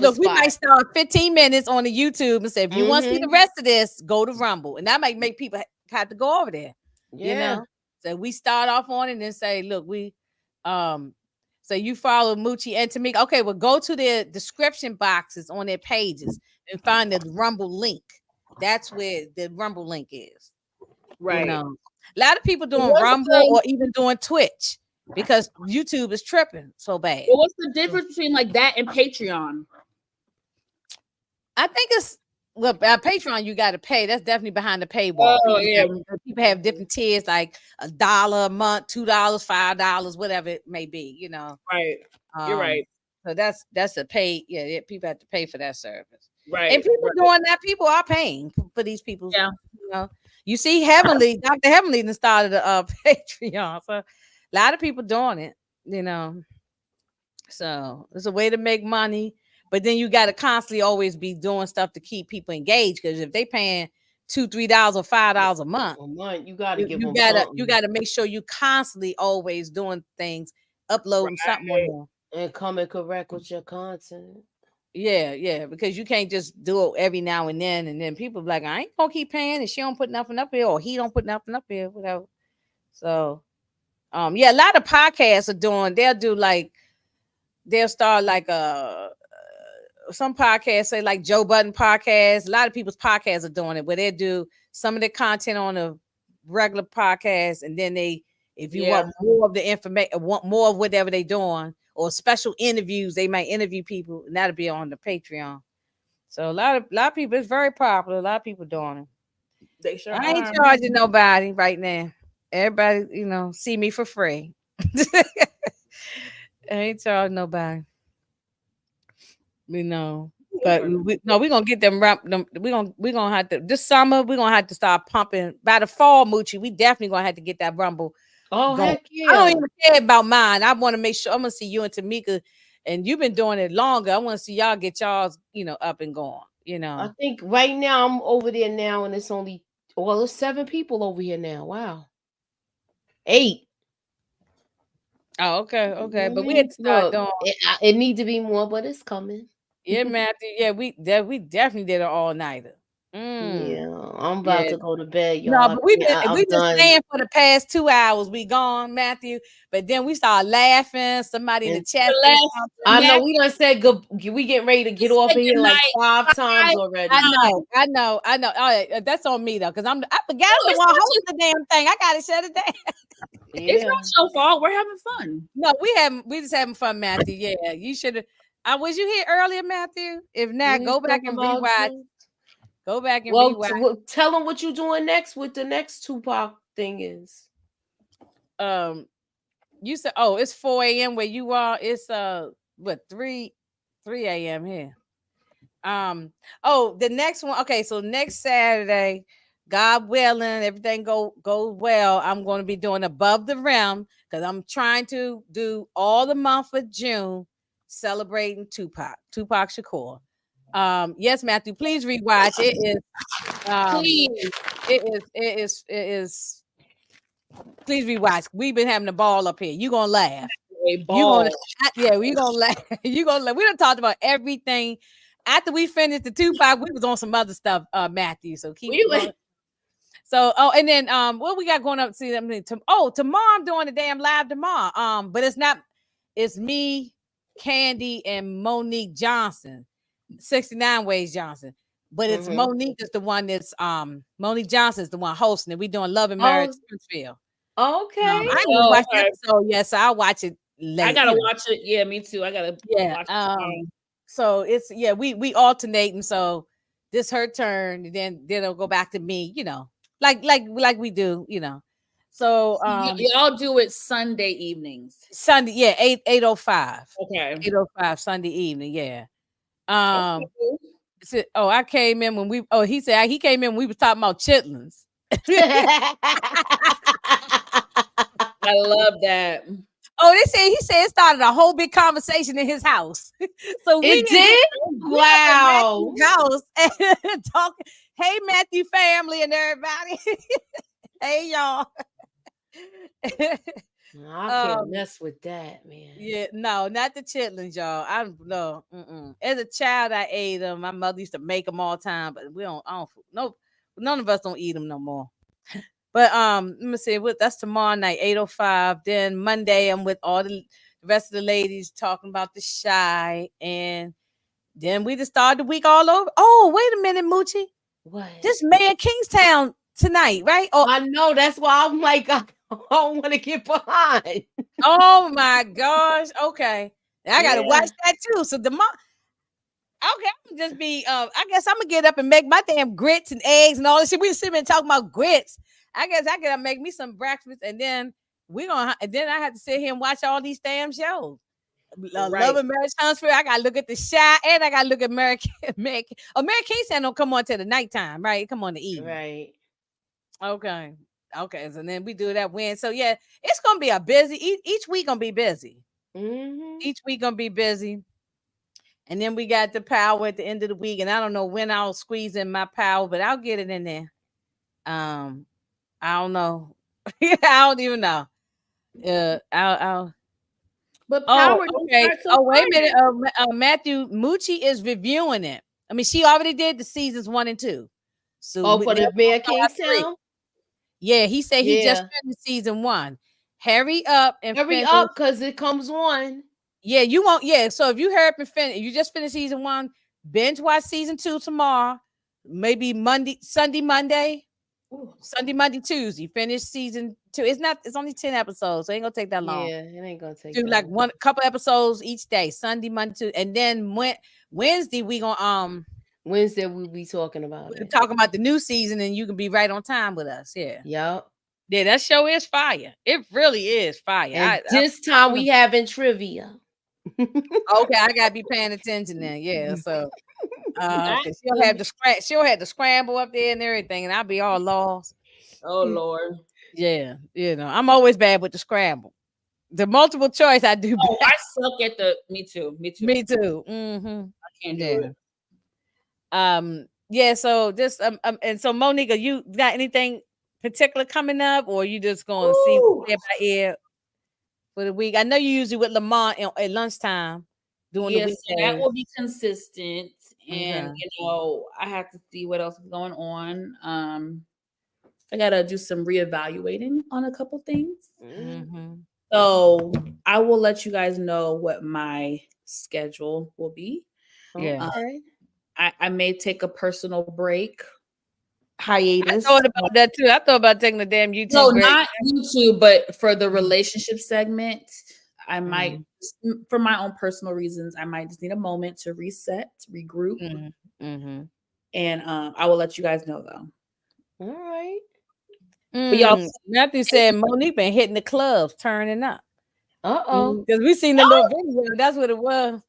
S2: 15 minutes on the YouTube and say, if you want to see the rest of this, go to Rumble, and that might make people have to go over there. So we start off on it and then say, look, so you follow Moochie and Tamika. Okay, well, go to their description boxes on their pages and find the Rumble link. That's where the Rumble link is.
S1: Right.
S2: A lot of people doing Rumble or even doing Twitch because YouTube is tripping so bad.
S1: Well, what's the difference between like that and Patreon?
S2: I think it's Patreon. You got to pay. That's definitely behind the paywall. People have different tiers, like $1 a month, $2, $5, whatever it may be. You know,
S1: right? You're right.
S2: So that's a pay. Yeah, people have to pay for that service.
S1: Right.
S2: And people doing that. People are paying for these people.
S1: Yeah.
S2: You know, you see, Dr. Heavenly then started a Patreon. So a lot of people doing it. You know, so it's a way to make money. But then you got to constantly always be doing stuff to keep people engaged. Because if they paying $2, $3, or $5 a month,
S3: you got to give them
S2: something. You got to make sure you constantly always doing things, uploading something on
S3: there, and coming correct with your content.
S2: Yeah, because you can't just do it every now and then people be like, I ain't gonna keep paying, and she don't put nothing up here, or he don't put nothing up here, whatever. So, a lot of podcasts are doing. They'll start like some podcasts say like Joe Budden podcast. A lot of people's podcasts are doing it where they do some of the content on a regular podcast, and then if you want more of the information, want more of whatever they're doing, or special interviews, they might interview people, and that'll be on the Patreon. So a lot of people, it's very popular. A lot of people doing it.
S1: They sure
S2: I ain't charging nobody right now. Everybody, see me for free. I ain't charging nobody. But we're gonna get them wrapped. We're gonna have to this summer. We're gonna have to start pumping by the fall, Moochie. We definitely gonna have to get that Rumble.
S3: Oh,
S2: going.
S3: heck yeah!
S2: I don't even care about mine. I want to make sure. I'm gonna see you and Tamika, and you've been doing it longer. I want to see y'all get y'all's, up and going.
S3: I think right now I'm over there now, and it's only it's 7 people over here now. Wow, 8.
S2: Oh, okay. But we had to start doing.
S3: It needs to be more, but it's coming.
S2: Yeah, Matthew. Yeah, we definitely did an all nighter.
S3: Yeah, I'm about to go to bed, y'all.
S2: No, but we've been staying for the past 2 hours. We gone, Matthew. But then we started laughing. Somebody in the chat.
S3: I know we done said good. We getting ready to get off of here like 5 times already.
S2: I know. Oh, that's on me though, because I forgot the one hosting the damn thing. I gotta shut it down.
S1: It's not your fault. We're having fun.
S2: No, we just having fun, Matthew. Yeah, you should have. Was you here earlier, Matthew? If not, go back and rewatch. Go back and rewatch.
S3: Tell them what you're doing next with the next Tupac thing is.
S2: You said, it's 4 a.m. where you are. It's 3 a.m. here. The next one. Okay, so next Saturday, God willing, everything goes well. I'm going to be doing Above the Rim because I'm trying to do all the month of June celebrating Tupac Shakur. Yes, Matthew, please rewatch. It is. Please rewatch. We've been having a ball up here. You're gonna laugh. We're gonna laugh. You're gonna laugh. We done talked about everything. After we finished the Tupac, we was on some other stuff, Matthew. So keep going. So and then what we got going up? See, tomorrow I'm doing a damn live tomorrow. But it's me, Candy, and Monique Johnson. 69 Ways Johnson, but it's Monique is the one that's Monique Johnson is the one hosting it. We doing Love and Marriage Springfield.
S3: Okay.
S2: I didn't watch the episode yet, so I'll watch it later.
S1: I gotta watch it. Yeah, me too. I gotta watch it.
S2: So it's we alternating. So this her turn, and then it'll go back to me. Like we do. So
S1: y'all do it Sunday evenings.
S2: Sunday, 8:05.
S1: Okay,
S2: 8:05 Sunday evening. Yeah. I came in when he said he came in when we was talking about chitlins.
S1: I love that.
S2: He said it started a whole big conversation in his house. So
S3: it did. Wow.
S2: House and talking. Hey, Matthew family and everybody. Hey, y'all.
S3: I can't mess with that, man.
S2: Yeah, no, not the chitlins, y'all. I don't know. As a child, I ate them. My mother used to make them all the time, but none of us don't eat them no more. But let me see. That's tomorrow night, 8:05. Then Monday, I'm with all the rest of the ladies talking about the Shy, and then we just started the week all over. Oh, wait a minute, Moochie.
S3: What?
S2: This Mayor Kingstown tonight, right? Oh,
S3: I know. That's why I'm like, I don't want to get behind.
S2: Oh my gosh. Okay. I gotta watch that too. So I'm just be. I guess I'm gonna get up and make my damn grits and eggs and all this shit. We sitting and talking about grits. I guess I gotta make me some breakfast, and then then I have to sit here and watch all these damn shows. Love and Marriage Huntsville. I gotta look at The Shy, and I gotta look at American. American Saint don't come on till the nighttime, right? Come on the evening,
S3: right?
S2: Okay. So then we do that when. So yeah, it's gonna be a busy. Each week gonna be busy.
S3: Mm-hmm.
S2: Each week gonna be busy. And then we got the power at the end of the week, and I don't know when I'll squeeze in my power, but I'll get it in there. I don't know. I don't even know. I'll.
S1: But power.
S2: Okay. Wait a minute. Matthew Mucci is reviewing it. I mean, she already did the seasons 1 and 2. So
S3: for the Bear Kingstown.
S2: Yeah, he said he just finished season 1. Hurry up
S3: because it comes on.
S2: Yeah, you won't. Yeah, so if you hurry up and finish, you just finished season 1, binge watch season 2 tomorrow, maybe Sunday, Monday, Tuesday. Finish season 2. It's only 10 episodes, so it ain't gonna take that long.
S3: Yeah, it ain't gonna take.
S2: Do like couple episodes each day, Sunday, Monday, Tuesday, and then Wednesday we gonna
S3: Wednesday we'll be talking about it.
S2: Talking about the new season, and you can be right on time with us. Yeah.
S3: Yep.
S2: Yeah, that show is fire. It really is fire.
S3: And this time we having trivia.
S2: Okay, I gotta be paying attention then. Yeah, so she'll have to scramble up there and everything, and I'll be all lost.
S1: Oh Lord.
S2: Yeah, I'm always bad with the scramble. The multiple choice I do.
S1: Oh, I suck at the. Me too.
S2: Mm-hmm.
S1: I can't do
S2: it. Yeah. So just and so Monica, you got anything particular coming up, or you just going to see by ear for the week? I know you usually with Lamont at lunchtime doing the weekend.
S1: So that will be consistent, and I have to see what else is going on. I gotta do some reevaluating on a couple things.
S2: Mm-hmm.
S1: So I will let you guys know what my schedule will be.
S2: Yeah.
S1: I may take a personal break, hiatus.
S2: I thought about that too. I thought about taking a damn YouTube
S1: no,
S2: break.
S1: Not YouTube, but for the relationship segment, I might, for my own personal reasons, I might just need a moment to reset, regroup, and I will let you guys know though.
S3: All right.
S2: But y'all, Matthew said Monique been hitting the clubs, turning up. Because we seen the little video. That's what it was.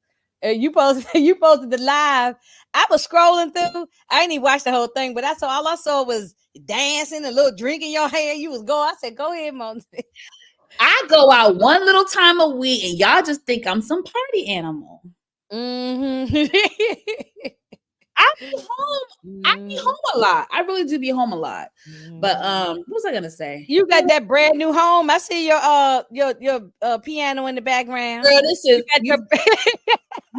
S2: You posted the live. I was scrolling through. I didn't even watch the whole thing, but all I saw was dancing, a little drink in your hand. You was going. I said, "Go ahead, Monique."
S1: I go out one little time a week, and y'all just think I'm some party animal. I be home. I be home a lot. I really do be home a lot. But what was I gonna say?
S2: You got that brand new home. I see your piano in the background.
S1: Girl, this is you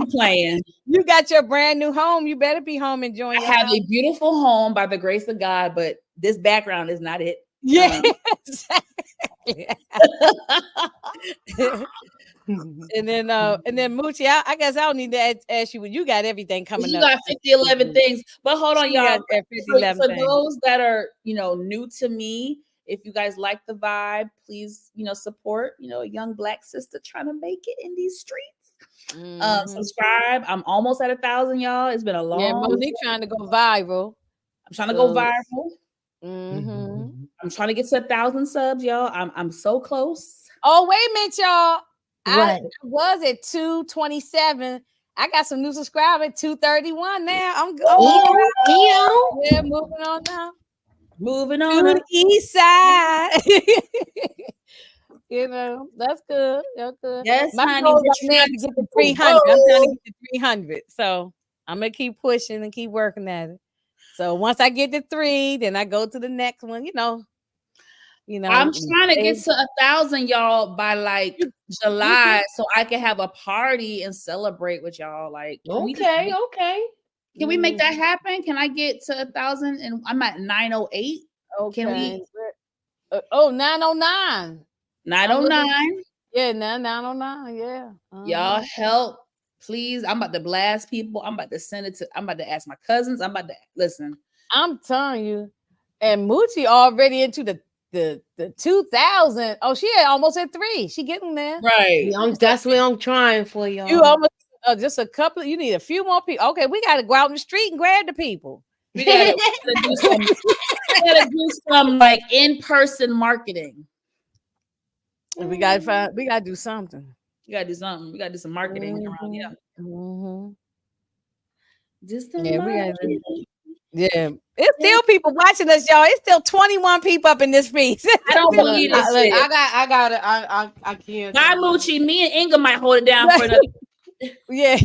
S1: playing.
S2: You got your brand new home. You better be home enjoying.
S1: I have a beautiful home by the grace of God, but this background is not it.
S2: Yeah. And then Moochie, I guess I don't need to ask you when you got everything coming up.
S1: You got 50-11 things. But hold on, y'all. For
S2: things.
S1: Those that are new to me, if you guys like the vibe, please, support, a young Black sister trying to make it in these streets. Subscribe. I'm almost at 1,000, y'all. It's been a long
S2: Monique trying to go viral.
S1: I'm trying to go viral. I'm trying to get to 1,000 subs, y'all. I'm so close.
S2: Oh, wait a minute, y'all. I was at 227. I got some new subscribers at 231 now. I'm good. Yeah, moving on now.
S1: Moving on
S2: to the east side. That's good. That's good.
S1: Yes,
S2: my goal right now to get to 300. I'm trying to get to 300. So I'm gonna keep pushing and keep working at it. So once I get to 3, then I go to the next one.
S1: I'm trying to get to 1,000, y'all, by like July, so I can have a party and celebrate with y'all. Like,
S3: okay.
S1: Can we make that happen? Can I get to 1,000? And I'm at 908.
S2: Okay.
S1: Can we?
S2: 909.
S1: 909.
S2: Yeah, 909. Yeah.
S1: Y'all help, please. I'm about to blast people. I'm about to send it to. I'm about to ask my cousins. I'm about to listen.
S2: I'm telling you, and Moochie already into the 2,000. Oh, she almost at 3. She getting there.
S1: Right.
S3: That's what I'm trying for, y'all.
S2: You almost Oh, just a couple. You need a few more people. Okay, we got to go out in the street and grab the people.
S1: We gotta do some like in-person marketing.
S2: We gotta do something.
S1: You gotta do something. We gotta do some marketing around here. Just some marketing.
S2: Yeah, it's still people watching us, y'all. It's still 21 people up in this piece.
S1: I don't believe this shit.
S3: I can't.
S1: Bye, Moochie. Me and Inga might hold it down for another.
S2: Yeah,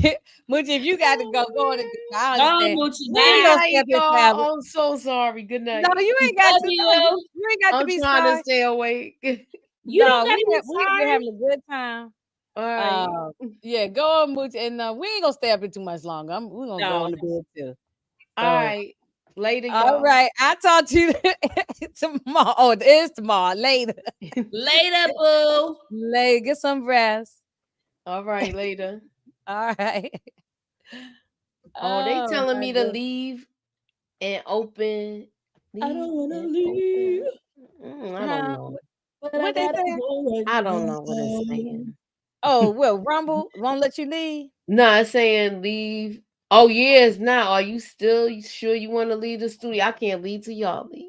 S2: Moochie, if you got to go on. I understand.
S3: Moochie, I'm so sorry. Good night.
S2: No, you ain't got to. You ain't got to be sorry.
S3: I'm trying to stay awake.
S1: You don't got to be sorry.
S2: We're having a good time.
S3: All right.
S2: Yeah, go on, Moochie, and we ain't gonna stay up here too much longer. We're gonna go on to bed too.
S3: All right. Later, y'all.
S2: All right. I'll talk to you tomorrow. Oh, it is tomorrow. Later.
S1: Later, boo.
S2: Later. Get some rest.
S3: All right, later.
S2: All right.
S3: Oh, they telling me to leave and open.
S1: I don't want to leave.
S3: I don't know.
S2: What they saying?
S3: I don't know what it's saying.
S2: Oh, well, Rumble won't let you leave?
S3: No, it's saying leave. Oh, yeah, it's not. Are you still sure you want to leave the studio? I can't leave till y'all leave.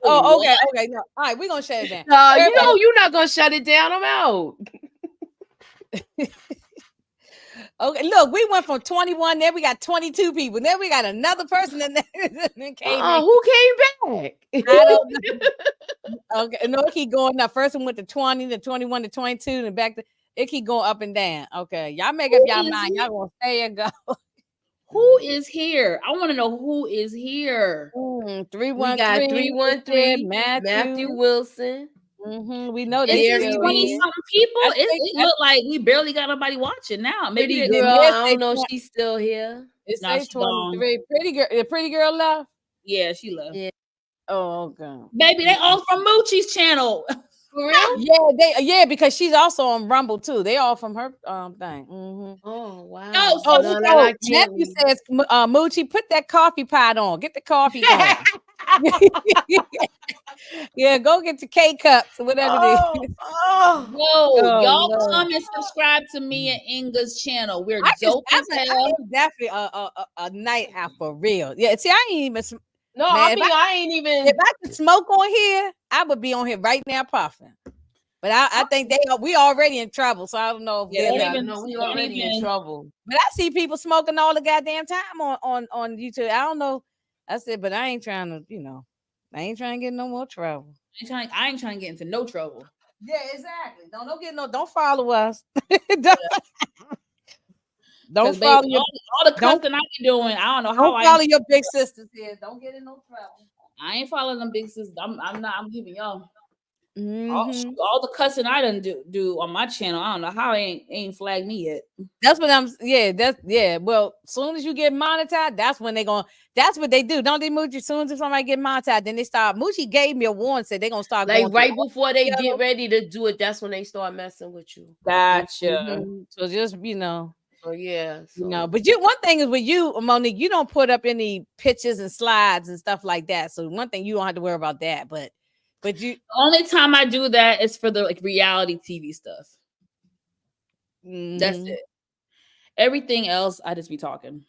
S2: Oh, okay. No. All right, we're going to shut it down.
S3: No, you know you're not going to shut it down. I'm out.
S2: Okay, look, we went from 21, then we got 22 people. Then we got another person that came in.
S3: Who came back?
S2: I don't know. Okay, no, it keep going up. First one went to 20, to 21, to 22, and back to it keep going up and down. Okay, y'all make up y'all mind. Y'all gonna stay and go.
S1: Who is here? I want to know who is here.
S2: 313
S3: Matthew Wilson.
S2: We know that.
S1: 20-something people. It looked like we barely got nobody watching now. Maybe
S3: girl, I don't know if she's still here.
S2: It's 23. Pretty girl left.
S1: Yeah, she left.
S3: Yeah.
S2: Oh, okay.
S1: Baby, they all from Moochie's channel.
S3: For real?
S2: Yeah, because she's also on Rumble too. They all from her thing.
S3: Oh wow.
S2: Matthew says, Moochie, put that coffee pot on. Get the coffee going. Yeah, go get the K-cups or whatever it is.
S1: Y'all come and subscribe to me and Inga's channel. We're dope as hell.
S2: Definitely a night out for real. Yeah, see, I ain't even.
S3: No, man, I ain't even.
S2: If I could smoke on here, I would be on here right now puffing. But I think we already in trouble, so I don't know if
S3: we already in trouble.
S2: But I see people smoking all the goddamn time on YouTube. I don't know. I said, but I ain't trying to, I ain't trying to get no more trouble.
S1: I ain't trying to get into no trouble.
S2: Yeah, exactly. Don't follow us. Don't follow
S1: all the cussing I be doing. I don't know how.
S2: Don't follow your big sisters here. Don't get in no trouble.
S1: I ain't following them big sisters. I'm not. I'm giving y'all all the cussing I done do on my channel. I don't know how ain't flagged me yet.
S2: That's what I'm. Yeah. Well, as soon as you get monetized, that's when they gonna. That's what they do, don't they, Moochie? As soon as somebody get monetized, then they start. Moochie gave me a warning, said they gonna start
S3: like right before they get ready to do it. That's when they start messing with you.
S1: Gotcha.
S2: So just
S3: Oh yeah,
S2: but one thing is with you, Monique, you don't put up any pictures and slides and stuff like that. So one thing you don't have to worry about that. But you,
S1: the only time I do that is for the reality TV stuff. That's it. Everything else, I just be talking.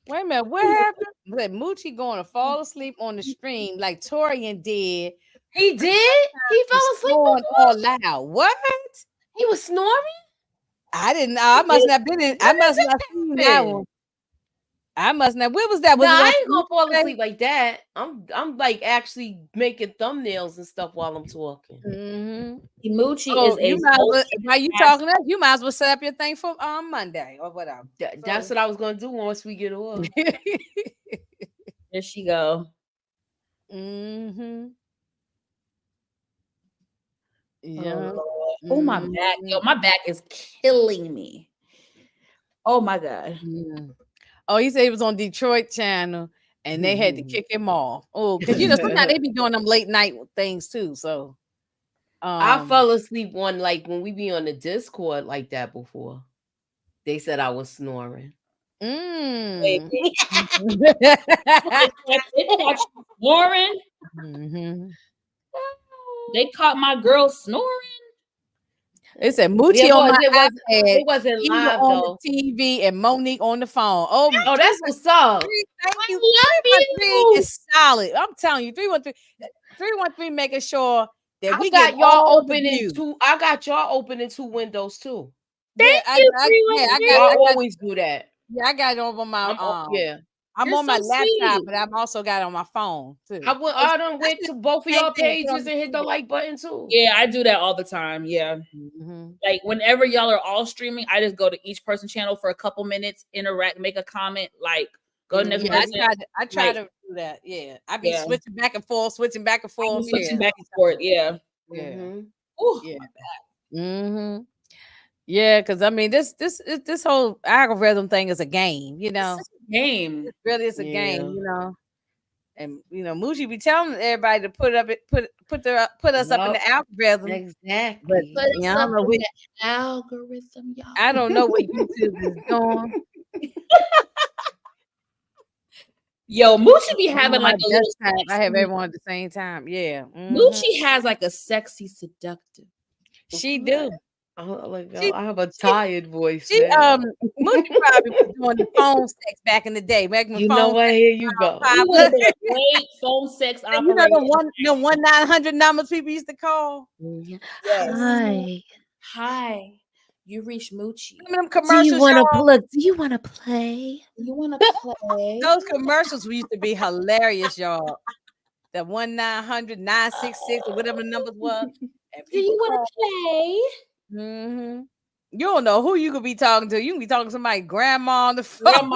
S2: Wait a minute, what happened? Like Moochie going to fall asleep on the stream like Torian did.
S3: He did? He fell asleep
S2: all loud. What?
S3: He was snoring?
S2: I didn't know. I must not been in. I must not seen that one. I must not. Where was that?
S3: No, I ain't gonna fall asleep like that. I'm like actually making thumbnails and stuff while I'm talking.
S1: Moochie is a.
S2: While you talking that, you might as well set up your thing for Monday or whatever.
S3: That's what I was gonna do once we get off.
S1: There she go.
S2: Yeah.
S1: Oh my back. Yo, my back is killing me. Oh my God.
S2: Oh, he said he was on Detroit channel and they had to kick him off. Oh, because sometimes they be doing them late night things too. So
S3: I fell asleep on like when we be on the Discord like that before. They said I was snoring.
S1: Snoring. They caught my girl snoring.
S2: It said Moochie on my iPad,
S3: it wasn't
S2: Eva
S3: live
S2: on
S3: though.
S2: the TV, and Monique on the phone. Oh,
S3: Oh, that's what's up.
S2: thank you.
S3: I love
S2: 313
S3: you.
S2: is solid. I'm telling you, 313 making sure that we
S3: got
S2: get
S3: y'all
S2: all
S3: opening two. I got y'all opening 2 windows too.
S1: Thank you,
S3: I always do that.
S2: Yeah, I got it over my I'm
S1: You're
S2: on my
S1: so
S2: laptop,
S1: sweet.
S2: but I'm also got it on my phone too.
S3: I done went to both of y'all pages and hit the like button too.
S1: Yeah, I do that all the time. Yeah. Like whenever y'all are all streaming, I just go to each person's channel for a couple minutes, interact, make a comment, like go to the next person.
S2: I try to do that. Yeah. I be switching back and forth.
S1: Switching back and forth. Yeah.
S2: Yeah. Yeah. Yeah, because I mean this whole algorithm thing is a game, you know.
S1: It's a game.
S2: It really is a game, you know. And you know, Moochie be telling everybody to put us up in the algorithm.
S3: Exactly.
S2: But
S1: I don't know what algorithm, y'all.
S2: I don't know what YouTube is doing.
S1: Yo, Moochie be having like a little
S2: I have everyone at the same time. Yeah.
S1: Moochie has like a sexy seductive.
S2: She do.
S3: I have a tired voice.
S2: She Moochie probably was doing the phone sex back in the day. Back when
S3: know what? Here you go.
S1: Great phone sex operator.
S2: You know the 1-900 numbers people used to call.
S1: Yes. Hi. You reached Moochie.
S2: Do you want to
S1: play? Do you want to play?
S2: Those commercials used to be hilarious, y'all. The 1-900-966 or whatever the numbers was.
S1: Do you want to play?
S2: You don't know who you could be talking to. You can be talking to somebody, grandma on the phone.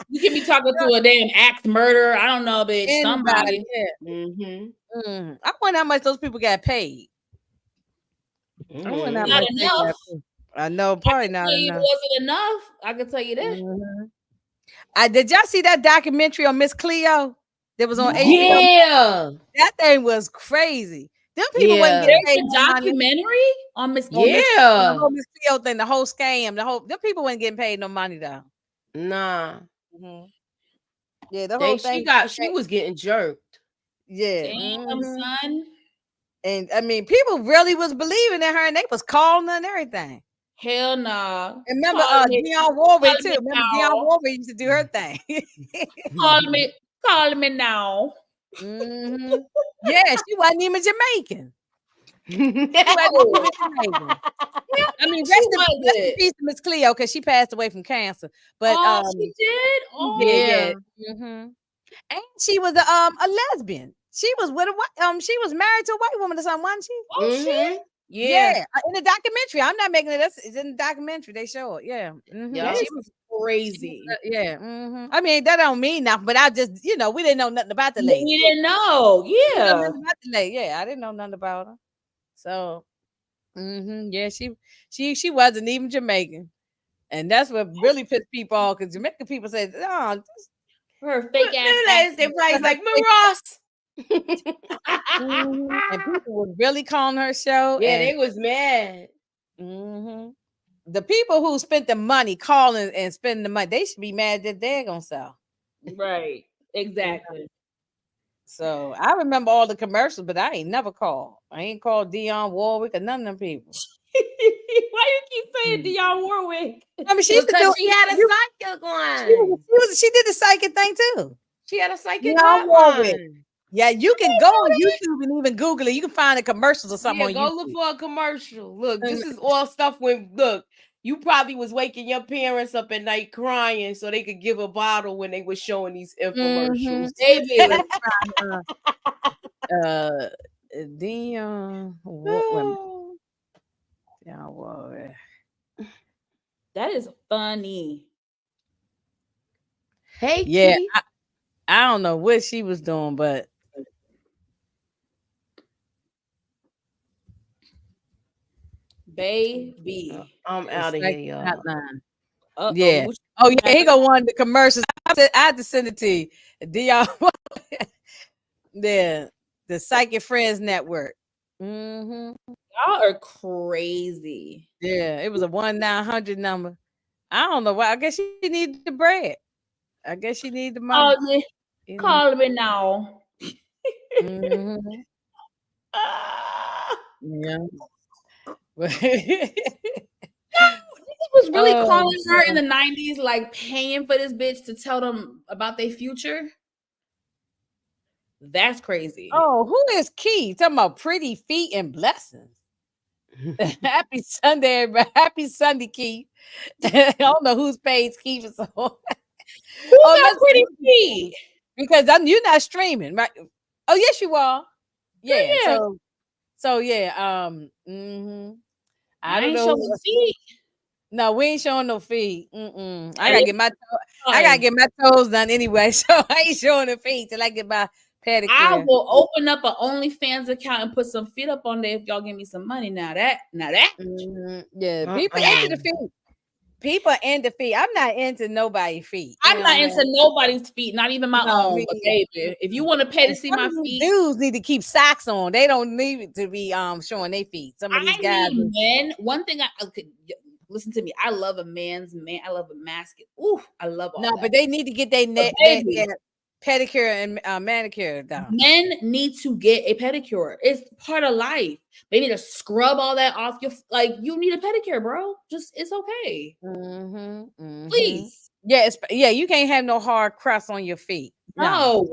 S1: You can be talking to a damn axe murderer. I don't know, bitch. Somebody.
S2: Yeah. I wonder how much those people got paid. I wonder how
S1: not
S2: much
S1: enough.
S2: I know, probably not enough.
S1: It wasn't enough. I can tell you this.
S2: Did y'all see that documentary on Miss Cleo that was on HBO?
S3: Yeah,
S2: that thing was crazy. Them people wasn't getting paid.
S1: There's a documentary on Miss
S2: Cleo thing, the whole scam, them people wasn't getting paid no money though.
S3: Nah.
S2: Yeah, the whole thing.
S3: She was getting jerked.
S2: Yeah.
S1: Damn, son.
S2: And I mean, people really was believing in her, and they was calling her and everything.
S1: Hell nah.
S2: And remember Dionne Warwick too. Remember Dionne Warwick used to do her thing.
S1: Call me now.
S2: Yeah, she wasn't even Jamaican. I mean, rest in peace to Miss Cleo because she passed away from cancer. But
S1: she did. Oh
S2: yeah. And she was a lesbian. She was with she was married to a white woman or something, wasn't she?
S1: Oh shit.
S2: Yeah, in the documentary. I'm not making it up. It's in the documentary. They show it. Yeah.
S1: Yeah, she was crazy.
S2: I mean, that don't mean nothing, but I just, we didn't know nothing about the lady.
S1: We didn't know. Yeah.
S2: I didn't know nothing about her. So, yeah, she wasn't even Jamaican. And that's what really pissed people off because Jamaican people say, oh,
S1: her fake ass.
S3: They probably like Ross.
S2: And people were really calling her show.
S3: Yeah, they was mad.
S2: The people who spent the money calling and spending the money, they should be mad that they're gonna sell.
S1: Right. Exactly.
S2: So I remember all the commercials, but I ain't never called. I ain't called Dionne Warwick or none of them people.
S1: Why you keep saying Dionne Warwick?
S2: I mean, she had a
S3: psychic one.
S2: She did the psychic thing too.
S3: She had a psychic one.
S2: Yeah, you can go on YouTube and even Google it. You can find the commercials or something on
S3: go
S2: YouTube.
S3: Look for a commercial. Look, this is all stuff you probably was waking your parents up at night crying so they could give a bottle when they were showing these infomercials.
S2: Dionne Warwick.
S1: That is funny.
S3: Hey,
S2: yeah, I don't know what she was doing, but
S1: baby,
S3: I'm out of here, y'all.
S2: Yeah. Oh yeah, he gonna want the commercials. I had to send it to you. Dionne, the Psychic Friends Network.
S1: Y'all are crazy.
S2: Yeah, it was a 1-900 number. I don't know why. I guess she needed the bread. I guess she needed the money.
S1: Call me now.
S2: Yeah.
S1: Was really calling her in the 90s, like paying for this bitch to tell them about their future. That's crazy.
S2: Oh, who is Key? Talking about pretty feet and blessings. Happy Sunday, everybody. Happy Sunday, Key. I don't know whose page Key is on.
S1: Who got pretty feet?
S2: Because you're not streaming, right? Oh, yes, you are. Yeah.
S1: Yeah.
S2: So yeah. I don't know.
S1: Feet.
S2: No, we ain't showing no feet. I gotta get my toes done anyway, so I ain't showing the feet till I get my pedicure.
S1: I will open up an OnlyFans account and put some feet up on there if y'all give me some money. Now that.
S2: Yeah, people into the feet. People into feet. I'm not into nobody's feet.
S1: I'm not into nobody's feet, not even my own. Baby, if you want to pay to see my feet,
S2: dudes need to keep socks on. They don't need to be showing their feet. Some of these guys.
S1: Men. One thing I could listen to me. I love a man's man. I love a masculine. Ooh, I love all that.
S2: But they need to get their pedicure and manicure done.
S1: Men need to get a pedicure. It's part of life. They need to scrub all that off your, like, you need a pedicure, bro. Just, it's okay. Please.
S2: Yeah, you can't have no hard crust on your feet. No,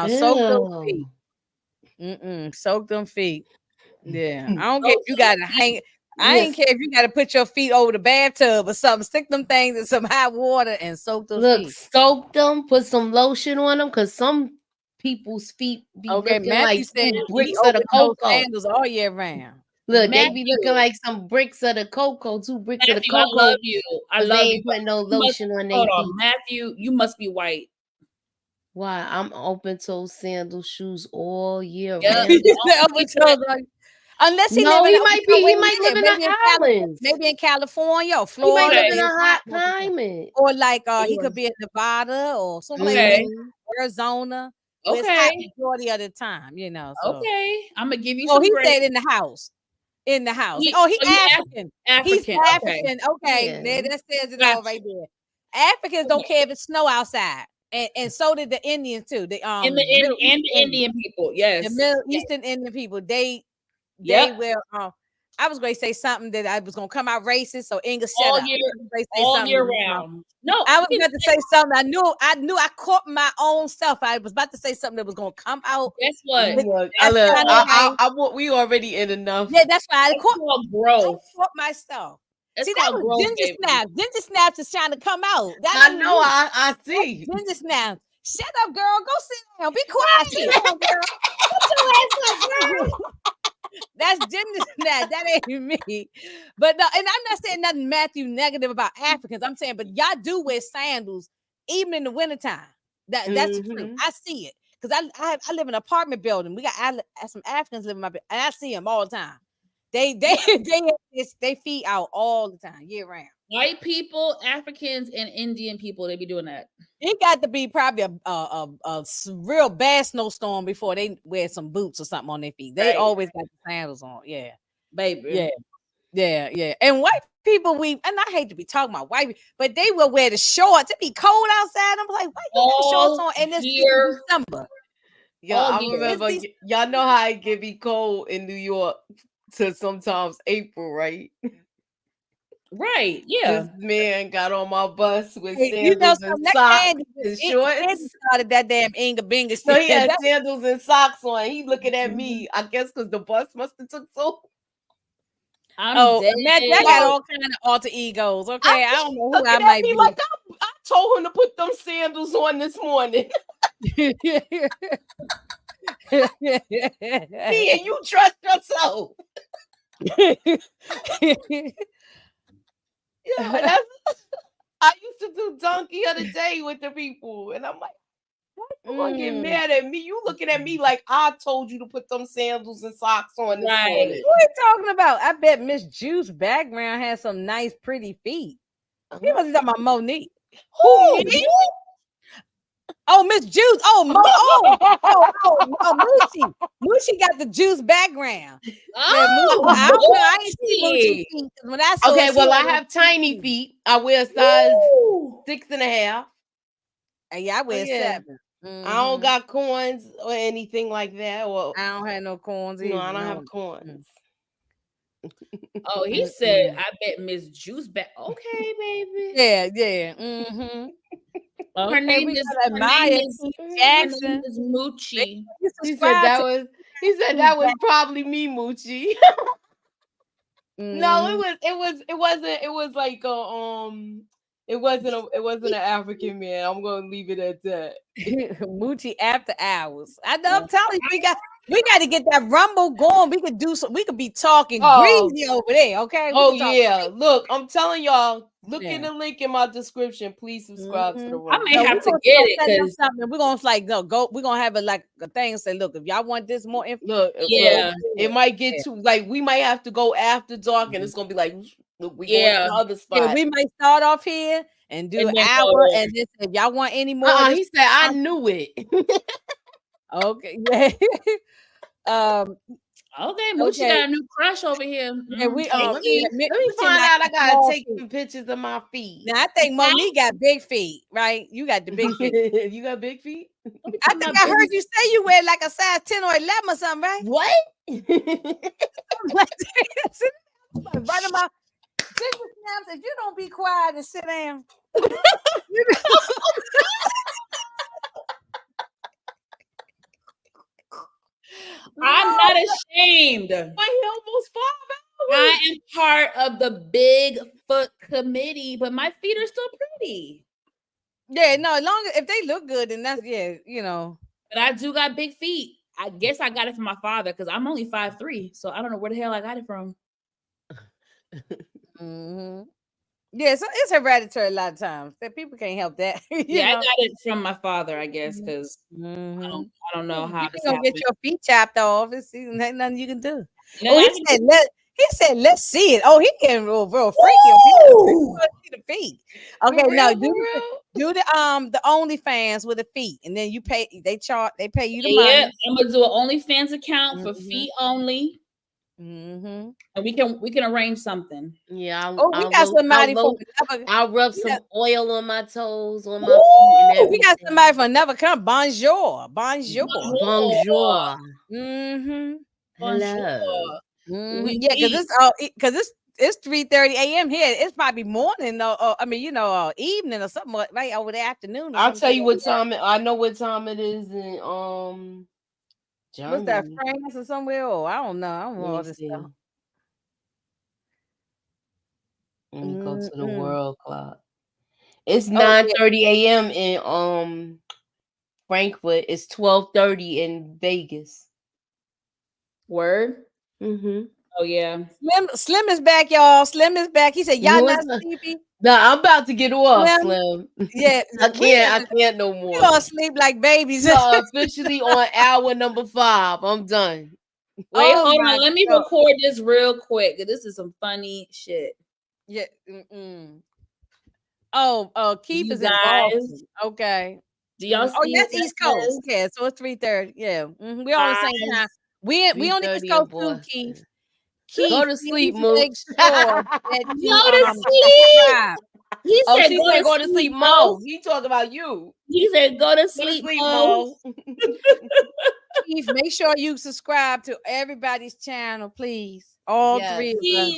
S2: soak them feet. Soak them feet. Yeah, I don't care if you gotta hang. I ain't care if you gotta put your feet over the bathtub or something. Stick them things in some hot water and soak them feet.
S3: Soak them, put some lotion on them, because some people's feet be looking
S2: Matthew
S3: like
S2: said
S3: bricks of the cocoa.
S2: Sandals all year round.
S3: Look, they be looking like some bricks of the cocoa, 2 bricks of the cocoa.
S1: I love you. I love you.
S3: Put no lotion on their feet.
S1: Matthew, you must be white.
S3: Why? I'm open toe sandal shoes all year
S2: round. Unless he
S3: might live in the islands.
S2: Maybe in California or Florida.
S3: He might live in a hot climate.
S2: Or like he could be in Nevada or someplace Arizona. It's hot majority of the time, you know. So.
S1: Okay. I'm gonna give you
S2: some. He stayed in the house. In the house. He's African. He's African. Okay.
S1: Yeah.
S2: That says it all right there. Africans don't care if it's snow outside. And so did the Indians too. The
S1: Indian people, yes.
S2: The Middle Eastern Indian people, they will. I was going to say something that I was going to come out racist, so Inga shut up.
S1: All year round. No,
S2: I was about to say something. I knew I caught my own self. I was about to say something that was going to come out.
S1: Guess what?
S3: We already in enough.
S2: Yeah, that's why I
S1: caught
S2: myself. See, that was ginger snaps. Ginger snaps is trying to come out.
S3: I know. I see.
S2: Ginger snaps. Shut up, girl. Go sit down. Be quiet. Sit down, girl. Put your ass up, girl. That's ginger snap. That ain't me. But no, and I'm not saying nothing, Matthew, negative about Africans. I'm saying, but y'all do wear sandals even in the wintertime. That's true. I see it because I live in an apartment building. We got some Africans living in my building, and I see them all the time. They feet out all the time, year round.
S1: White people, Africans, and Indian people, they be doing that.
S2: It got to be probably a real bad snowstorm before they wear some boots or something on their feet. They always got the sandals on. Yeah,
S1: baby.
S2: Yeah. And white people, and I hate to be talking about white people, but they will wear the shorts. It be cold outside. I'm like, why you got shorts on? And it's December.
S3: I remember. Y'all know how it can be cold in New York to sometimes April, right?
S1: Right, yeah.
S3: This man got on my bus with sandals and socks and shorts.
S2: Started that damn Inga Binga.
S3: So he had sandals and socks on. He looking at me. I guess because the bus must have took so.
S2: Matt, I got all kind of alter egos. Okay, I don't know who I might be.
S3: Like I told him to put them sandals on this morning. Me and you trust yourself. Yeah, I used to do donkey of the day with the people, and I'm like, why you gonna get mad at me? You looking at me like I told you to put them sandals and socks on this morning.
S2: What are you talking about? I bet Miss Juice background has some nice, pretty feet. He wasn't talking about Monique.
S3: Who? Me?
S2: Oh, Miss Juice. Moochie. Moochie got the Juice background.
S1: I
S2: ain't see Moochie feet. When I saw
S3: I have tiny feet. I wear size 6.5.
S2: Yeah, I wear 7.
S3: I don't got corns or anything like that. Or
S2: I don't have no corns either.
S3: No, I don't have corns.
S1: Oh, he said, I bet Miss Juice back. Okay, baby.
S2: Yeah. Mm-hmm.
S1: Her
S2: Okay,
S1: name
S2: we
S1: is
S2: got Maya Jackson.
S1: Moochie.
S3: He said that was probably me, Moochie. No, it wasn't an African man. I'm gonna leave it at that.
S2: Moochie after hours. I know. I'm telling you, we got to get that rumble going. We could do some. We could be talking greasy over there. Okay.
S3: Look, I'm telling y'all. Look in the link in my description. Please subscribe to the room.
S1: I may have to get it because
S2: we're gonna we're gonna have a thing and say, look, if y'all want this more info,
S3: look, it might get too we might have to go after dark, and it's gonna be like, look, we going to the other spot.
S2: Yeah, we might start off here and do an hour, and then if y'all want any more,
S3: he said, I knew it.
S2: Okay, yeah.
S1: Okay, Moochie got a new crush over here.
S2: Yeah, we
S3: let me find out. I gotta take some pictures of my feet.
S2: Now I think Monique got big feet, right? You got the big feet.
S3: You got big feet?
S2: I think I heard you say you wear like a size 10 or 11 or something, right?
S3: What?
S2: Right in my if you don't be quiet and sit down.
S1: I'm not ashamed.
S3: My almost 5 hours.
S1: I am part of the Big Foot Committee, but my feet are still pretty.
S2: Yeah, no, as long as if they look good, then that's you know.
S1: But I do got big feet. I guess I got it from my father because I'm only 5'3", so I don't know where the hell I got it from.
S2: Mm-hmm. Yeah, so it's hereditary a lot of times. That people can't help that.
S1: I got it from my father, I guess, because I don't know how
S2: you gonna get your feet chopped off. It's ain't nothing you can do.
S1: No,
S2: he said, let's see it. Oh, he getting real freaky. See the feet. Okay, now do the OnlyFans with the feet, and then you pay. They pay you the money.
S1: Yeah, I'm gonna do an OnlyFans account for feet only. And we can arrange something.
S3: Yeah.
S2: We got somebody
S3: I'll rub some oil on my toes, on my feet. And
S2: we got somebody from another country. Bonjour.
S3: Bonjour.
S1: Hello.
S2: Yeah, because it's 3:30 a.m. here. It's probably morning, evening or something, right over the afternoon.
S3: I'll tell you what time. I know what time it is in Germany.
S2: What's that, France or somewhere? Oh, I don't know. I don't know all this stuff.
S3: Let me go to the world clock. It's 9:30 a.m. in Frankfurt. It's 12:30 in Vegas.
S1: Word. Oh yeah.
S2: Slim is back, y'all. Slim is back. He said, "Y'all not sleepy."
S3: No, I'm about to get off, Slim.
S2: Yeah,
S3: I can't no more.
S2: You gonna sleep like babies.
S3: Officially on hour number 5. I'm done.
S1: Wait, hold on. Let me record this real quick. This is some funny shit.
S2: Yeah. Keith is in Boston. Okay.
S1: Do y'all see?
S2: That's East Coast. Yeah, so it's 3:30. Yeah. We on the same time. We on the East Coast too, Keith.
S3: Go to sleep, Mooch.
S2: Go
S1: to sleep.
S3: He said, go to sleep, Mo. He talking about you.
S1: He said, go to sleep, Mo.
S2: Keith, make sure you subscribe to everybody's channel, please. All 3 of us.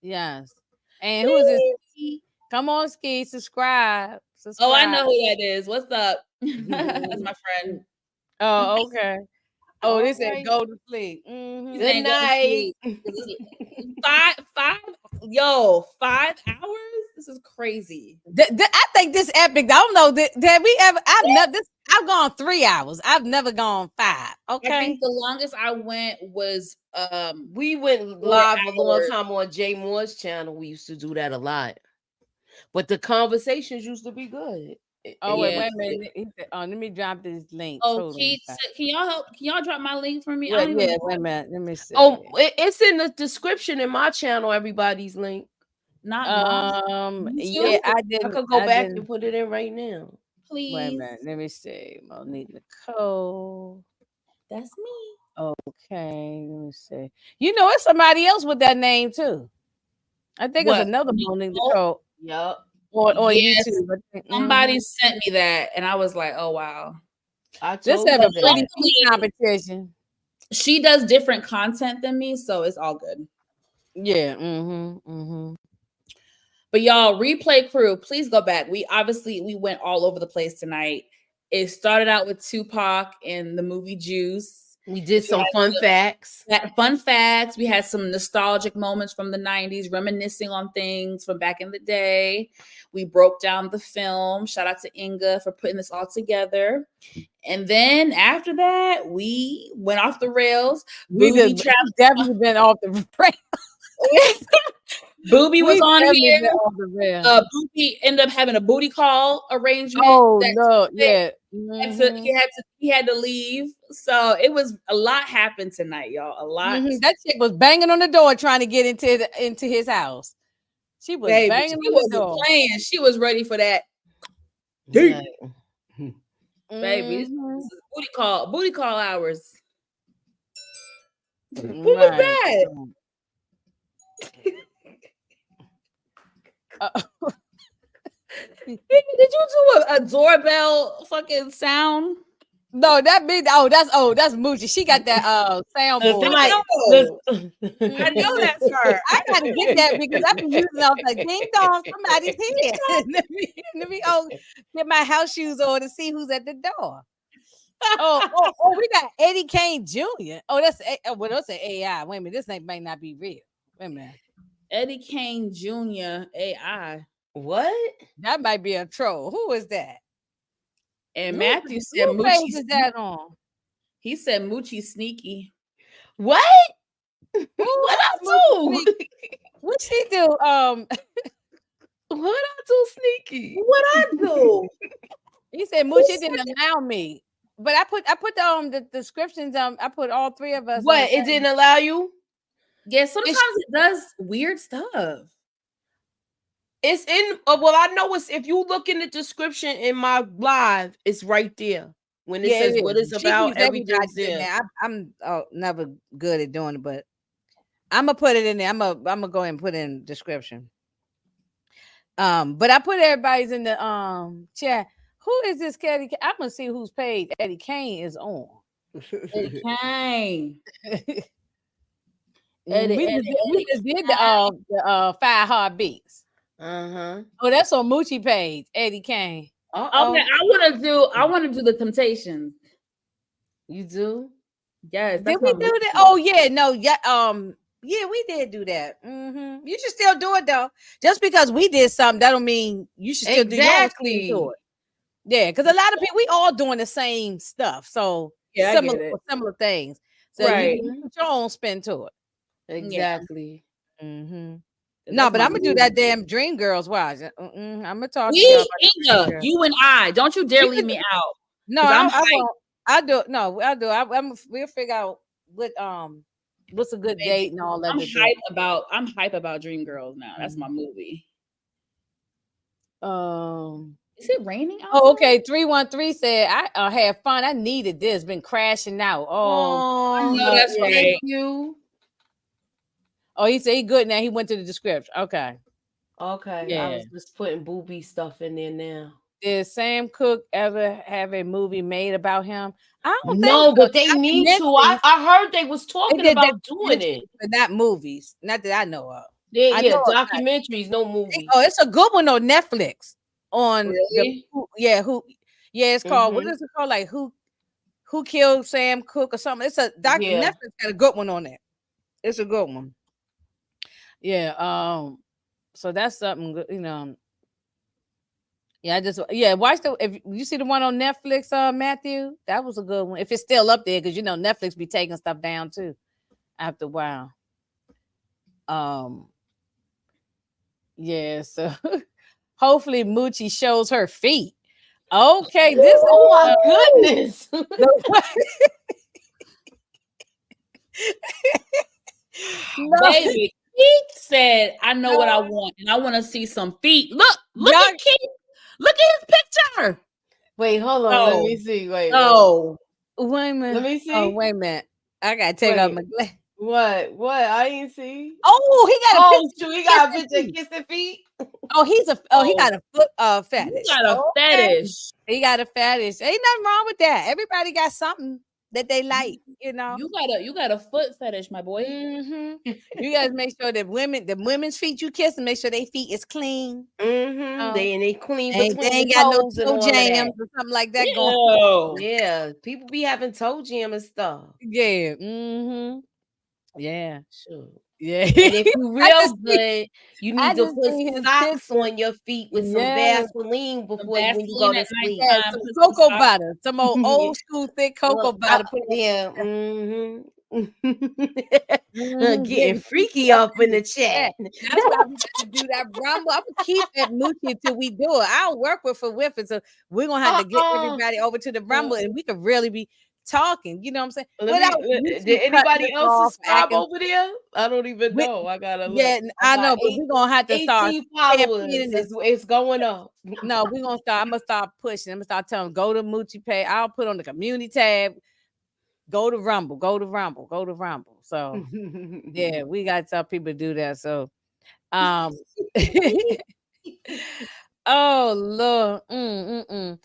S2: Yes. And who is this? Come on, Ski, subscribe.
S1: Oh, I know who that is. What's up? That's my friend.
S2: Oh, okay. Oh, they said go to sleep.
S3: Good night.
S1: 5 hours? This is crazy.
S2: I think this epic. I don't know that we ever. I've gone 3 hours. I've never gone 5. Okay.
S1: I think the longest I went was
S3: we went live a long time on Jay Moore's channel. We used to do that a lot. But the conversations used to be good.
S2: Oh, wait a minute. Let me drop this link.
S1: Oh, Keith, can y'all help? Can y'all drop my link for me?
S2: Wait a minute. Let me see.
S3: Oh, it's in the description in my channel. Everybody's link.
S2: Not
S3: yeah, I did. I could go back and put it in right now.
S1: Please.
S2: Wait a minute. Let me see. Monique Nicole.
S1: That's me.
S2: Okay. Let me see. You know, it's somebody else with that name too. I think it's another Monique Nicole.
S3: Yep.
S2: Or YouTube.
S1: Somebody sent me that, and I was like, "Oh wow!"
S2: Just have a pretty competition.
S1: She does different content than me, so it's all good.
S2: Yeah.
S1: But y'all, replay crew, please go back. We went all over the place tonight. It started out with Tupac and the movie Juice.
S3: We did some fun facts.
S1: Fun facts. We had some nostalgic moments from the 90s, reminiscing on things from back in the day. We broke down the film. Shout out to Inga for putting this all together. And then after that, we went off the rails.
S2: We've definitely been off the rails.
S1: Booby was on here. Booby ended up having a booty call arrangement.
S2: Oh no, yeah.
S1: He had to leave. So it was a lot happened tonight, y'all. A lot.
S2: That chick was banging on the door trying to get into his house. She was banging on the door.
S1: Playing. She was ready for that.
S3: Yeah.
S1: Baby, this is booty call hours. Who was that? Did you do a doorbell fucking sound?
S2: No, that's Moochie. She got that soundboard.
S1: I know that's her.
S2: I gotta get that because I've been using it. I was like, ding dong, somebody's here. let me get my house shoes on to see who's at the door. Oh, we got Eddie Kane Jr. Oh, that's an AI. Wait a minute, this thing might not be real. Wait a minute.
S1: Eddie Kane Jr. AI.
S3: What?
S2: That might be a troll. Who is that?
S1: And Matthew said
S2: Moochie is that on?
S1: He said Moochie sneaky.
S3: What? What I do?
S2: What she do?
S3: What I do sneaky?
S1: What I do?
S2: He said Moochie didn't allow me. But I put the descriptions. I put all three of us.
S3: What? It didn't allow you?
S1: Yeah, sometimes it does weird stuff.
S3: It's in. Well, I know it's if you look in the description in my live, it's right there. When it says what it's about, everything's there.
S2: I'm never good at doing it, but I'm gonna put it in there. I'm gonna go ahead and put it in the description. But I put everybody's in the chat. Who is this Eddie? I'm gonna see whose page Eddie Kane is on.
S1: Eddie Kane.
S2: We just did the 5 Heartbeats. Oh, that's on Moochie page, Eddie Kane.
S1: Okay, I want to do the Temptations.
S3: You do?
S1: Yes.
S2: Did we do that? Oh yeah, no, yeah, yeah, we did do that. You should still do it though. Just because we did something, that don't mean you should still do it. Yeah, because a lot of people, we all doing the same stuff, so similar things. So you put your own spin to it.
S3: Exactly.
S2: No, but I'm gonna do that damn Dream Girls. Watch. I'm gonna talk to
S1: you. Inga, you and I. Don't you dare leave me out.
S2: No, I do. No, I'll do. We'll figure out what's a good date and all that.
S1: I'm hype about Dream Girls now. That's my movie. Is it raining outside?
S2: Oh, okay. 313 said I had fun. I needed this. Been crashing out.
S1: I know that's right.
S3: Thank you.
S2: Oh, he said he good now. He went to the description. Okay.
S3: Yeah. I was just putting booby stuff in there now.
S2: Did Sam Cooke ever have a movie made about him? I don't
S3: know,
S2: think
S3: but they need to. I heard they was talking about doing it.
S2: But not movies. Not that I know of.
S3: Yeah, documentaries, no movies.
S2: Oh, it's a good one on Netflix. It's called what is it called? Like who killed Sam Cooke or something? It's a Netflix got a good one on it. It's a good one. Yeah. So that's something good, you know. Yeah, watch if you see the one on Netflix, Matthew, that was a good one. If it's still up there, because Netflix be taking stuff down too after a while. Yeah, so hopefully Moochie shows her feet. Okay, this
S3: my goodness.
S1: No. Baby, he said, I know what I want, and I want to see some feet. Look at Keith. Look at his picture.
S3: Wait, hold on. Let me see. Wait a minute. Let me see.
S2: Oh, wait a minute. I gotta take off my glasses.
S3: What? I ain't see.
S2: Oh, he got a picture.
S3: He got a picture of kissing feet.
S2: Oh, he got a foot fetish.
S1: He got a fetish.
S2: He got a fetish. Ain't nothing wrong with that. Everybody got something that they like, you know.
S1: You got a foot fetish, my boy.
S2: Mm-hmm. You guys make sure that the women's feet you kiss, and make sure their feet is clean.
S3: They clean
S2: They
S3: between
S2: ain't
S3: the
S2: got no
S3: toes and
S2: toe
S3: all of that.
S2: jams or something like that going on.
S3: Yeah, people be having toe jam and stuff.
S2: Yeah. Mm-hmm. Yeah.
S3: Sure.
S2: Yeah.
S3: And if you real good, you need to put socks on your feet with some Vaseline before when you go to sleep.
S2: Yeah, some cocoa butter, some old school thick cocoa butter.
S3: Yeah. Getting freaky up in the chat.
S2: That's why we got to do that rumble. I'm gonna keep that moochie until we do it. I'll work with it, so we're gonna have to get everybody over to the rumble, and we could really be talking. You know what I'm saying?
S3: Did anybody else subscribe over there? I don't even know. I gotta look.
S2: Yeah, I know, but we're gonna have to start
S3: 18 followers. It's going up.
S2: No, we're gonna start. I'm gonna start pushing. I'm gonna start telling them, go to Moochie Pay. I'll put on the community tab. Go to Rumble, go to Rumble, go to Rumble. So yeah, we got to tell people to do that. So oh Lord. People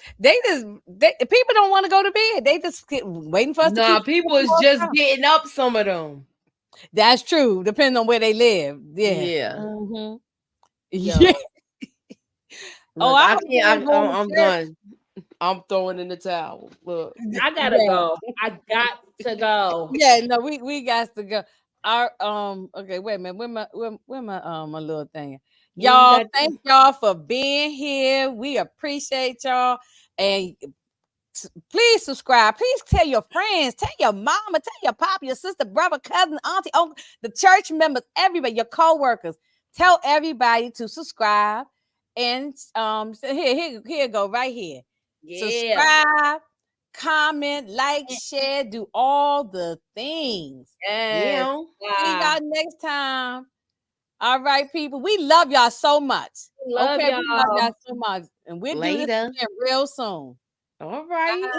S2: don't want to go to bed. They just waiting for us to keep
S3: people is just getting up, some of them.
S2: That's true, depending on where they live. Yeah.
S3: Mm-hmm.
S2: Yeah.
S3: Look, I'm done. I'm throwing in the towel. Look,
S1: I gotta go. I got to go.
S2: Yeah, no, we got to go. Our okay, wait a minute. Where my my little thing? Y'all, thank y'all for being here. We appreciate y'all. And please subscribe. Please tell your friends, tell your mama, tell your papa, your sister, brother, cousin, auntie, uncle, the church members, everybody, your co-workers. Tell everybody to subscribe. And so here go right here. Yeah. Subscribe, comment, like, share, do all the things.
S3: Yeah.
S2: See y'all next time. All right, people. We love y'all so much.
S1: We love y'all
S2: so much. And we'll do this again real soon.
S3: All right.